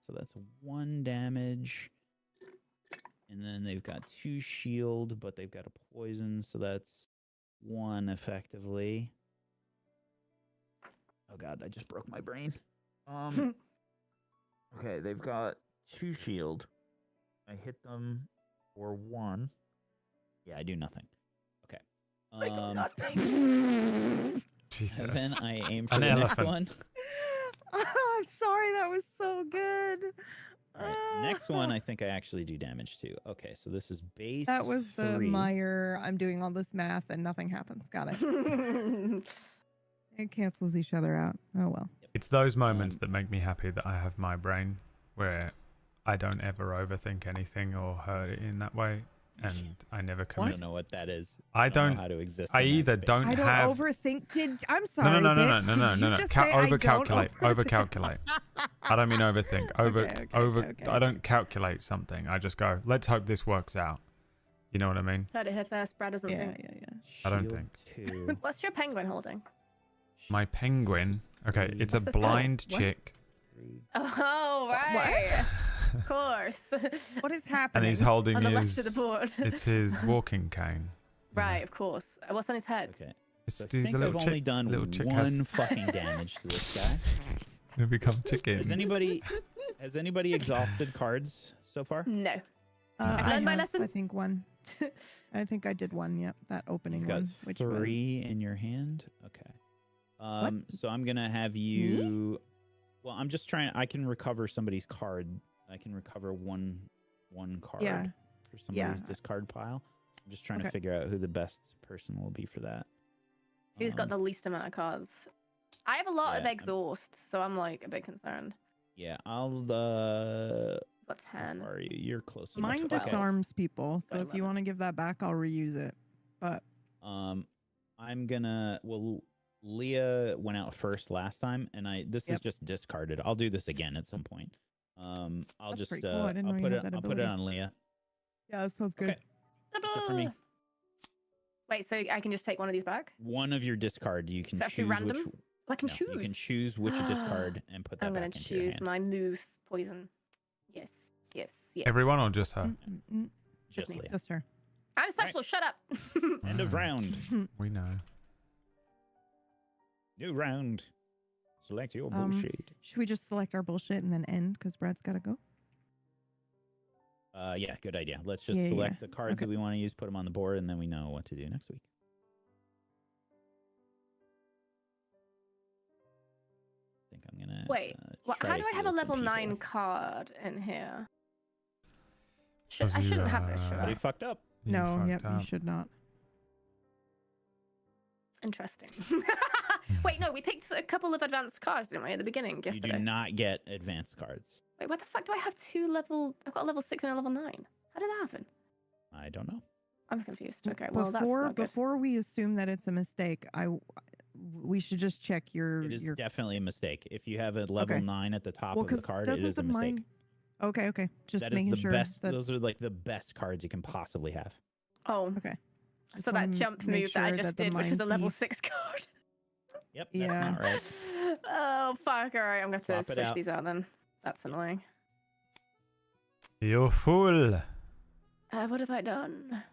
Speaker 8: So that's 1 damage. And then they've got 2 shield, but they've got a poison, so that's 1 effectively. Oh god, I just broke my brain. Okay, they've got 2 shield. I hit them for 1. Yeah, I do nothing. Okay.
Speaker 1: Jesus.
Speaker 8: And then I aim for
Speaker 1: An
Speaker 8: the next
Speaker 1: elephant.
Speaker 8: one.
Speaker 5: I'm sorry. That was so good.
Speaker 8: All right, next one, I think I actually do damage to. Okay, so this is base.
Speaker 5: That was the
Speaker 8: 3.
Speaker 5: Meyer. I'm doing all this math and nothing happens. Got it. It cancels each other out. Oh well.
Speaker 1: It's those moments that make me happy that I have my brain where I don't ever overthink anything or hurt it in that way, and I never
Speaker 8: I
Speaker 1: commit.
Speaker 8: don't know what that is.
Speaker 1: I
Speaker 8: don't
Speaker 1: don't.
Speaker 8: know how to exist.
Speaker 1: I
Speaker 8: in that
Speaker 1: either
Speaker 8: space.
Speaker 1: don't
Speaker 5: I don't
Speaker 1: have.
Speaker 5: overthink. I'm sorry.
Speaker 1: No, no, no,
Speaker 5: bitch.
Speaker 1: no, no, no,
Speaker 5: Did
Speaker 1: no,
Speaker 5: you
Speaker 1: no.
Speaker 5: just say I don't
Speaker 1: Overcalculate.
Speaker 5: overthink?
Speaker 1: Overcalculate. I don't mean overthink.
Speaker 5: Okay.
Speaker 1: I don't calculate something. I just go. Let's hope this works out. You know what I mean?
Speaker 6: Heard it here first. Brad doesn't
Speaker 5: Yeah,
Speaker 6: think.
Speaker 5: yeah.
Speaker 1: I don't
Speaker 8: Shield
Speaker 1: think.
Speaker 8: 2.
Speaker 6: What's your penguin holding?
Speaker 1: My penguin. Okay, it's a
Speaker 6: What's this
Speaker 1: blind
Speaker 5: What?
Speaker 1: chick,
Speaker 8: 3.
Speaker 6: Oh, right. Of course.
Speaker 5: What is
Speaker 1: and
Speaker 5: happening?
Speaker 1: he's holding
Speaker 6: On the
Speaker 1: his.
Speaker 6: left of the board.
Speaker 1: It's his walking cane. you know.
Speaker 6: Right, of course. What's on his head?
Speaker 8: Okay.
Speaker 1: It's,
Speaker 8: So I
Speaker 1: he's
Speaker 8: think
Speaker 1: a little
Speaker 8: I've
Speaker 1: chick.
Speaker 8: only done
Speaker 1: little chick
Speaker 8: 1
Speaker 1: has.
Speaker 8: fucking damage to this guy.
Speaker 1: He'll become chicken.
Speaker 8: Has anybody exhausted cards so far?
Speaker 6: No.
Speaker 5: I
Speaker 6: learned my
Speaker 5: have,
Speaker 6: lesson.
Speaker 5: I think one. I think I did one. Yep, that opening
Speaker 8: You've got
Speaker 5: one, which
Speaker 8: 3 in your hand. Okay.
Speaker 5: What?
Speaker 8: So I'm gonna have you. Well, I'm just trying. I can recover somebody's card. I can recover one card
Speaker 5: Yeah.
Speaker 8: for somebody's
Speaker 5: Yeah.
Speaker 8: discard pile. I'm just trying to
Speaker 5: Okay.
Speaker 8: figure out who the best person will be for that.
Speaker 6: Who's got the least amount of cards? I have a lot of
Speaker 8: Yeah, I'm-
Speaker 6: exhaust, so I'm like a bit concerned.
Speaker 8: Yeah, I'll
Speaker 6: Got 10.
Speaker 8: How are you? You're close enough.
Speaker 5: Mine
Speaker 6: 12.
Speaker 5: disarms people, so
Speaker 6: Got
Speaker 5: if you
Speaker 6: 11.
Speaker 5: want to give that back, I'll reuse it. But
Speaker 8: I'm gonna. Well, Leah went out first last time, and this is
Speaker 5: Yep.
Speaker 8: just discarded. I'll do this again at some point. I'll
Speaker 5: That's
Speaker 8: just
Speaker 5: pretty cool. I didn't
Speaker 8: I'll
Speaker 5: know you
Speaker 8: put
Speaker 5: had
Speaker 8: it.
Speaker 5: that
Speaker 8: I'll put it
Speaker 5: ability.
Speaker 8: on Leah.
Speaker 5: yeah, that sounds good.
Speaker 8: Okay, that's it for me.
Speaker 6: Wait, so I can just take one of these back?
Speaker 8: One of your discard, you can
Speaker 6: It's actually
Speaker 8: choose
Speaker 6: random?
Speaker 8: which.
Speaker 6: I can
Speaker 8: No,
Speaker 6: choose.
Speaker 8: You can choose which discard and put that
Speaker 6: I'm
Speaker 8: back
Speaker 6: gonna
Speaker 8: into your
Speaker 6: choose
Speaker 8: hand.
Speaker 6: my move poison. Yes, yes, yes.
Speaker 1: Everyone or just her?
Speaker 8: Just
Speaker 6: me.
Speaker 8: Leah.
Speaker 5: Just her.
Speaker 6: I'm special. Shut up.
Speaker 8: End of round.
Speaker 1: We know.
Speaker 8: New round. Select your
Speaker 5: Um,
Speaker 8: bullshit.
Speaker 5: Should we just select our bullshit and then end because Brad's got to go?
Speaker 8: Yeah, good idea. Let's just
Speaker 5: Yeah,
Speaker 8: select
Speaker 5: yeah.
Speaker 8: the cards
Speaker 5: Okay.
Speaker 8: that we want to use, put them on the board, and then we know what to do next week. I think I'm gonna.
Speaker 6: Wait,
Speaker 8: try
Speaker 6: how
Speaker 8: to
Speaker 6: do I have a
Speaker 8: heal some
Speaker 6: level 9
Speaker 8: people.
Speaker 6: card in here? I
Speaker 1: 'Cause you,
Speaker 6: shouldn't have this, should
Speaker 8: But he
Speaker 6: I?
Speaker 8: fucked up.
Speaker 1: You
Speaker 5: no,
Speaker 1: fucked
Speaker 5: yep,
Speaker 1: up.
Speaker 5: you should not.
Speaker 6: Interesting. Wait, no, we picked a couple of advanced cards, didn't we, at the beginning
Speaker 8: You
Speaker 6: yesterday?
Speaker 8: do not get advanced cards.
Speaker 6: Wait, what the fuck do I have I've got a level 6 and a level 9. How did that happen?
Speaker 8: I don't know.
Speaker 6: I'm confused. Okay, well, that's
Speaker 5: before
Speaker 6: not good.
Speaker 5: before we assume that it's a mistake, we should just check your
Speaker 8: It is
Speaker 5: your.
Speaker 8: definitely a mistake. If you have a level
Speaker 5: Okay.
Speaker 8: 9 at the top
Speaker 5: Well,
Speaker 8: of the
Speaker 5: 'cause
Speaker 8: card, it
Speaker 5: doesn't
Speaker 8: is a
Speaker 5: the
Speaker 8: mistake.
Speaker 5: mine- Okay, just
Speaker 8: That is
Speaker 5: making
Speaker 8: the
Speaker 5: sure
Speaker 8: best.
Speaker 5: that.
Speaker 8: Those are like the best cards you can possibly have.
Speaker 6: Oh,
Speaker 5: Okay. Just
Speaker 6: so that
Speaker 5: wanna
Speaker 6: jump
Speaker 5: make
Speaker 6: move that I
Speaker 5: sure
Speaker 6: just
Speaker 5: that the
Speaker 6: did, which was a
Speaker 5: mind
Speaker 6: level
Speaker 5: piece-
Speaker 6: 6 card.
Speaker 8: Yep, that's
Speaker 5: Yeah.
Speaker 8: not right.
Speaker 6: Oh, fuck. All right, I'm going to
Speaker 8: Swap it
Speaker 6: switch
Speaker 8: out.
Speaker 6: these out then. That's annoying.
Speaker 1: You're full.
Speaker 6: What have I done?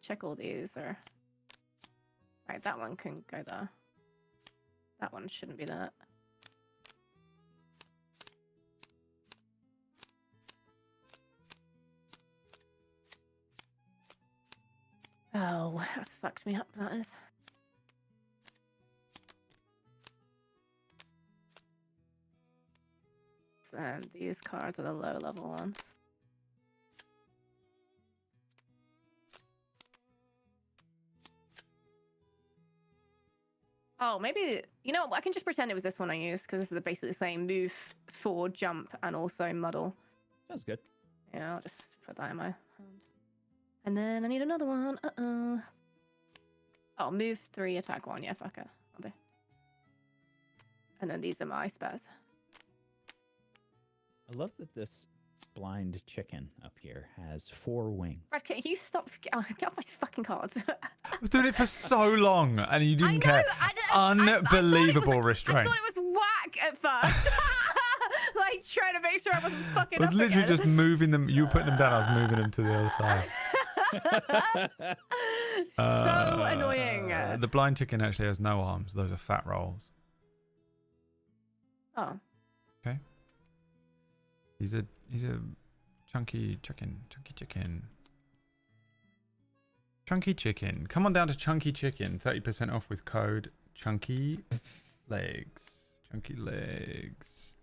Speaker 6: Check all these, or... Right, that one can go there. That one shouldn't be that. Oh, that's fucked me up, that is. Then these cards are the low level ones. Oh, maybe, you know what, I can just pretend it was this one I used, because this is basically the same move, forward, jump, and also muddle.
Speaker 8: Sounds good.
Speaker 6: Yeah, I'll just put that in my hand. And then I need another one. Uh-oh. Oh, move 3, attack 1. Yeah, fuck it. I'll do. And then these are my spares.
Speaker 8: I love that this blind chicken up here has 4 wings.
Speaker 6: Brad, can you stop? Get off my fucking cards.
Speaker 1: I was doing it for so long and you didn't care.
Speaker 6: I thought it was-
Speaker 1: Unbelievable
Speaker 6: I
Speaker 1: restraint.
Speaker 6: thought it was whack at first. Like, trying to make sure I wasn't fucking
Speaker 1: I was
Speaker 6: up
Speaker 1: literally
Speaker 6: again.
Speaker 1: just moving them. You were putting them down. I was moving them to the other side.
Speaker 6: So annoying.
Speaker 1: The blind chicken actually has no arms. Those are fat rolls.
Speaker 6: Oh.
Speaker 1: He's a chunky chicken. Chunky chicken. Chunky chicken. Come on down to Chunky Chicken. 30% off with code Chunky Legs. Chunky Legs.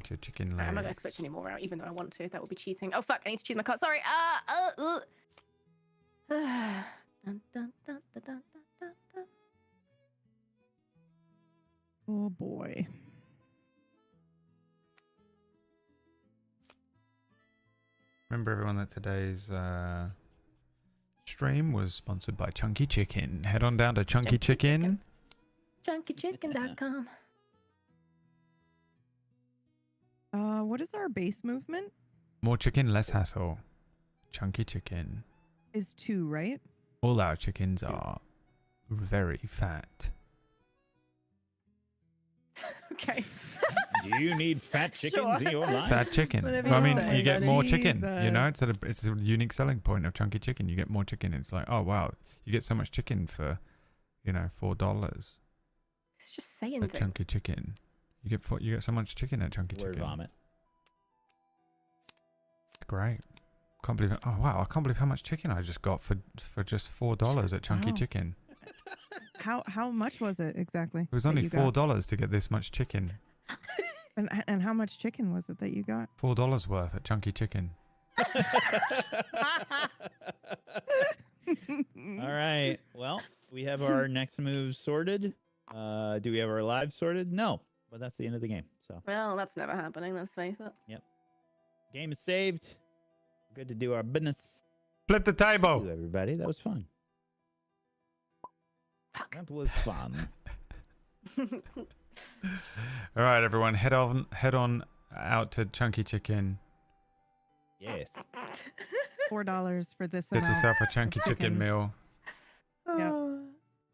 Speaker 1: To chicken legs.
Speaker 6: I'm not going to switch anymore out, even though I want to. That would be cheating. Oh, fuck. I need to choose my card. Sorry. Dun, dun, dun, dun, dun, dun, dun, dun.
Speaker 5: Oh boy.
Speaker 1: Remember everyone that today's stream was sponsored by Chunky Chicken. Head on down to Chunky Chicken.
Speaker 6: Chunkychicken.com.
Speaker 5: What is our base movement?
Speaker 1: More chicken, less hassle. Chunky Chicken.
Speaker 5: Is 2, right?
Speaker 1: All our chickens are very fat.
Speaker 6: Okay.
Speaker 8: Do you need fat chickens in your life?
Speaker 1: Fat chicken.
Speaker 6: Whatever
Speaker 1: Well, I
Speaker 6: you
Speaker 1: mean,
Speaker 6: say,
Speaker 1: you get more chicken. You know,
Speaker 5: Jesus.
Speaker 1: it's a unique selling point of Chunky Chicken. You get more chicken. It's like, oh wow, you get so much chicken for, $4
Speaker 6: It's just saying
Speaker 1: at
Speaker 6: things.
Speaker 1: Chunky Chicken. You get so much chicken at Chunky
Speaker 8: Word
Speaker 1: Chicken.
Speaker 8: vomit.
Speaker 1: Great. Can't believe it. Oh wow, I can't believe how much chicken I just got for just $4 at Chunky
Speaker 5: Wow.
Speaker 1: Chicken.
Speaker 5: How much was it exactly?
Speaker 1: It was
Speaker 5: that
Speaker 1: only
Speaker 5: you got?
Speaker 1: $4 to get this much chicken.
Speaker 5: And how much chicken was it that you got?
Speaker 1: $4 worth at Chunky Chicken.
Speaker 8: All right. Well, we have our next move sorted. Do we have our lives sorted? No, but that's the end of the game. So
Speaker 6: Well, that's never happening. Let's face it.
Speaker 8: game is saved. Good to do our business.
Speaker 1: Flip the
Speaker 8: Thank
Speaker 1: table.
Speaker 8: you, everybody. That was fun.
Speaker 6: Fuck.
Speaker 8: That was fun.
Speaker 1: All right, everyone, head on out to Chunky Chicken.
Speaker 8: Yes.
Speaker 5: $4 for this
Speaker 1: Get
Speaker 5: amount.
Speaker 1: yourself a Chunky Chicken
Speaker 5: Chicken.
Speaker 1: meal.
Speaker 5: Yep.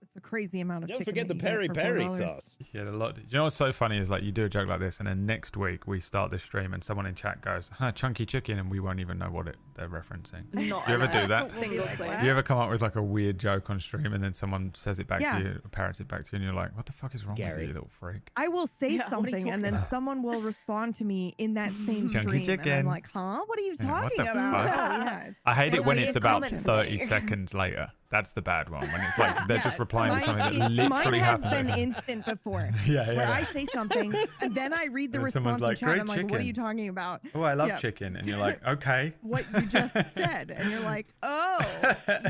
Speaker 5: It's a crazy amount of
Speaker 8: Don't
Speaker 5: chicken.
Speaker 8: forget the
Speaker 5: that you get
Speaker 8: peri
Speaker 5: for
Speaker 8: peri
Speaker 5: $4.
Speaker 8: sauce.
Speaker 1: Yeah, a lot. Do you know what's so funny is like you do a joke like this, and then next week we start this stream, and someone in chat goes, Chunky Chicken," and we won't even know what they're referencing.
Speaker 6: Not
Speaker 1: You ever
Speaker 6: a
Speaker 1: do that?
Speaker 6: Single clue.
Speaker 1: Do you ever come up with like a weird joke on stream, and then someone says it back
Speaker 5: Yeah.
Speaker 1: to you, parrots it back to you, and you're like, "What the fuck is wrong with
Speaker 8: Scary.
Speaker 1: you, you little freak?"
Speaker 5: I will say
Speaker 6: Yeah, what are you
Speaker 5: something, and
Speaker 6: talking
Speaker 5: then
Speaker 1: about?
Speaker 5: someone will respond to me in that same
Speaker 1: Chunky
Speaker 5: stream, and
Speaker 1: chicken.
Speaker 5: I'm like, "Huh? What are you
Speaker 1: Yeah, what
Speaker 5: talking
Speaker 1: the
Speaker 5: about?"
Speaker 1: fuck?
Speaker 5: Oh, yeah.
Speaker 1: I hate it when
Speaker 6: Well,
Speaker 1: it's
Speaker 6: you
Speaker 1: about
Speaker 6: comment
Speaker 1: 30
Speaker 6: me.
Speaker 1: seconds later. That's the bad one. When it's like they're
Speaker 5: Yeah,
Speaker 1: just replying to something that
Speaker 5: mine
Speaker 1: literally
Speaker 5: has
Speaker 1: happened.
Speaker 5: been instant before,
Speaker 1: yeah,
Speaker 5: where I say something, and then I read the
Speaker 1: And then someone's
Speaker 5: response
Speaker 1: like,
Speaker 5: in chat,
Speaker 1: "Great
Speaker 5: and I'm like, "What are
Speaker 1: chicken."
Speaker 5: you talking about?
Speaker 1: Oh, I love
Speaker 5: Yeah.
Speaker 1: chicken, and you're like, "Okay."
Speaker 5: What you just said?" And you're like, "Oh,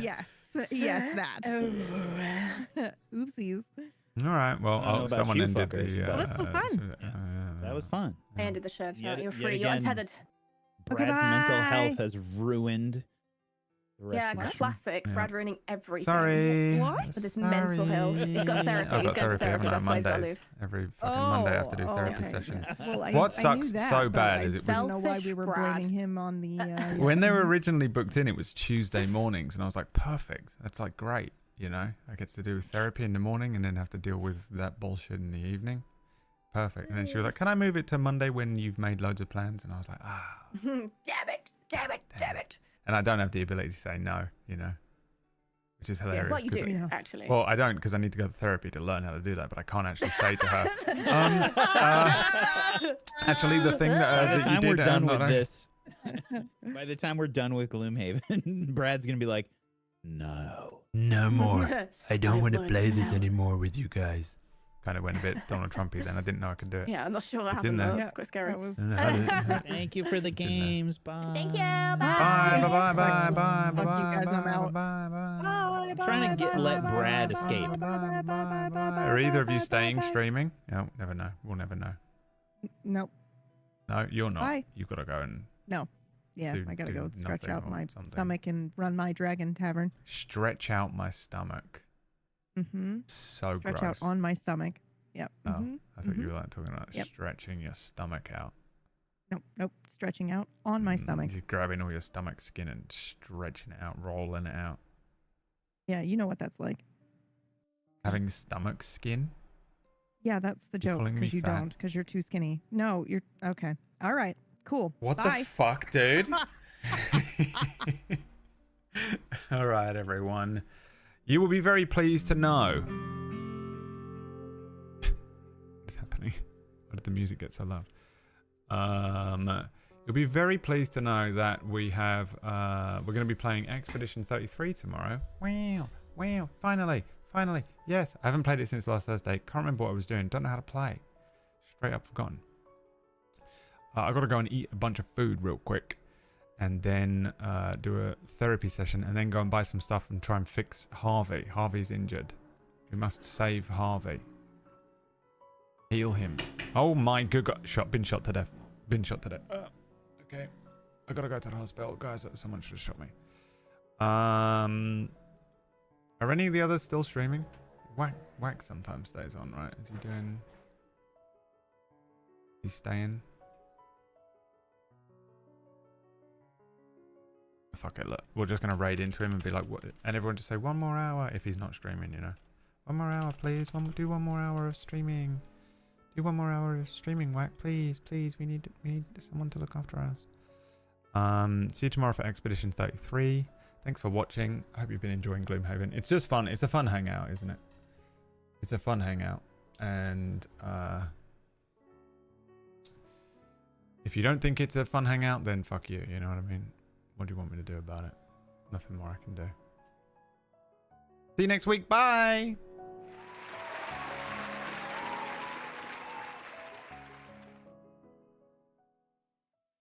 Speaker 5: yes, that." Oopsies.
Speaker 1: All right. Well,
Speaker 8: I don't know about
Speaker 1: someone
Speaker 8: you
Speaker 1: ended
Speaker 8: fuckers,
Speaker 1: the.
Speaker 8: but-
Speaker 5: Well, this was fun.
Speaker 8: That was fun.
Speaker 6: I ended the show.
Speaker 8: Yet-
Speaker 6: You're
Speaker 8: yet
Speaker 6: free. You're
Speaker 8: again,
Speaker 6: untethered.
Speaker 5: Okay,
Speaker 8: Brad's mental
Speaker 5: bye.
Speaker 8: health has ruined the rest
Speaker 6: Yeah,
Speaker 8: of the show.
Speaker 6: classic.
Speaker 1: Yeah.
Speaker 6: Brad ruining everything.
Speaker 1: Sorry.
Speaker 5: What?
Speaker 6: With his mental health. He's got therapy.
Speaker 1: I've
Speaker 6: He's
Speaker 1: got
Speaker 6: going to
Speaker 1: therapy haven't
Speaker 6: therapy.
Speaker 1: I,
Speaker 6: That's why he's got to
Speaker 1: Mondays.
Speaker 6: leave.
Speaker 1: Every fucking Monday I have to do
Speaker 5: Oh,
Speaker 1: therapy
Speaker 5: okay.
Speaker 1: sessions.
Speaker 5: Well, I
Speaker 1: What
Speaker 5: knew
Speaker 1: sucks
Speaker 5: that,
Speaker 1: so
Speaker 5: but
Speaker 1: bad
Speaker 5: I
Speaker 1: is it
Speaker 5: didn't
Speaker 1: was-
Speaker 5: know why we were
Speaker 6: Selfish Brad.
Speaker 5: blaming him on the.
Speaker 1: When they were originally booked in, it was Tuesday mornings, and I was like, perfect. That's like great, you know. I get to do therapy in the morning, and then have to deal with that bullshit in the evening. Perfect. And then she was like, "Can I move it to Monday when you've made loads of plans?" And I was like,
Speaker 6: Damn it. Damn it. Damn it.
Speaker 1: And I don't have the ability to say no, you know, which is hilarious.
Speaker 6: Well, you
Speaker 1: 'cause-
Speaker 6: do,
Speaker 5: Yeah.
Speaker 6: actually.
Speaker 1: Well, I don't because I need to go to therapy to learn how to do that, but I can't actually say to her. Actually, the thing
Speaker 8: By the
Speaker 1: that you
Speaker 8: time we're
Speaker 1: did,
Speaker 8: done
Speaker 1: that
Speaker 8: with
Speaker 1: I-
Speaker 8: this, by the time we're done with Gloomhaven, Brad's gonna be like, "No."
Speaker 1: No more. I don't
Speaker 6: I've
Speaker 1: want to
Speaker 6: learned
Speaker 1: play this
Speaker 6: how.
Speaker 1: anymore with you guys. Kind of went a bit Donald Trumpy then. I didn't know I could do it.
Speaker 6: Yeah, I'm not sure what
Speaker 1: It's in
Speaker 6: happened.
Speaker 1: there.
Speaker 6: Though.
Speaker 5: Yeah,
Speaker 6: It's quite scary.
Speaker 5: That was.
Speaker 8: Thank you for the
Speaker 1: It's in there.
Speaker 8: games. Bye.
Speaker 6: Thank you.
Speaker 1: Bye,
Speaker 6: Bye.
Speaker 1: bye, bye, bye, bye,
Speaker 5: Fuck you
Speaker 1: bye,
Speaker 5: guys, I'm out.
Speaker 1: bye, bye,
Speaker 5: Bye,
Speaker 8: trying to
Speaker 5: bye,
Speaker 8: let
Speaker 5: bye,
Speaker 8: Brad
Speaker 5: bye,
Speaker 8: escape.
Speaker 5: bye, bye, bye, bye, bye,
Speaker 1: Are either of
Speaker 5: bye,
Speaker 1: you
Speaker 5: bye,
Speaker 1: staying
Speaker 5: bye.
Speaker 1: streaming? No, never know. We'll never know.
Speaker 5: Nope.
Speaker 1: No, you're not.
Speaker 5: Bye.
Speaker 1: You've got to go and
Speaker 5: Yeah,
Speaker 1: Do-
Speaker 5: I gotta
Speaker 1: do
Speaker 5: go stretch
Speaker 1: nothing
Speaker 5: out
Speaker 1: or
Speaker 5: my
Speaker 1: something.
Speaker 5: stomach and run my dragon tavern.
Speaker 1: stretch out my stomach.
Speaker 5: Mm-hmm.
Speaker 1: So
Speaker 5: Stretch
Speaker 1: gross.
Speaker 5: out on my stomach. Yep.
Speaker 1: Oh,
Speaker 5: Mm-hmm.
Speaker 1: I thought you were like talking about
Speaker 5: Yep.
Speaker 1: stretching your stomach out.
Speaker 5: Nope. Stretching out on my stomach.
Speaker 1: Just grabbing all your stomach skin and stretching it out, rolling it out.
Speaker 5: Yeah, you know what that's like.
Speaker 1: Having stomach skin?
Speaker 5: Yeah, that's the
Speaker 1: You're
Speaker 5: joke
Speaker 1: calling me
Speaker 5: because you
Speaker 1: fat?
Speaker 5: don't because you're too skinny. No, you're okay. All right. Cool.
Speaker 1: What
Speaker 5: Bye.
Speaker 1: the fuck, dude? All right, everyone. You will be very pleased to know. What's happening? Why did the music get so loud? You'll be very pleased to know that we have we're going to be playing Expedition 33 tomorrow. Wow, finally, yes. I haven't played it since last Thursday. Can't remember what I was doing. Don't know how to play. Straight up forgotten. I got to go and eat a bunch of food real quick, and then do a therapy session, and then go and buy some stuff and try and fix Harvey. Harvey's injured. We must save Harvey. Heal him. Oh my good God. Been shot to death. Okay. I gotta go to the hospital. Guys, someone should have shot me. Are any of the others still streaming? Whack sometimes stays on, right? Is he doing... He's staying? Fuck it, look. We're just gonna raid into him and be like, what? And everyone just say 1 more hour if he's not streaming, you know. 1 more hour, please. Do 1 more hour of streaming. Do 1 more hour of streaming, Whack, please. We need someone to look after us. See you tomorrow for Expedition 33. Thanks for watching. I hope you've been enjoying Gloomhaven. It's just fun. It's a fun hangout, isn't it? It's a fun hangout. And if you don't think it's a fun hangout, then fuck you. You know what I mean? What do you want me to do about it? Nothing more I can do. See you next week. Bye.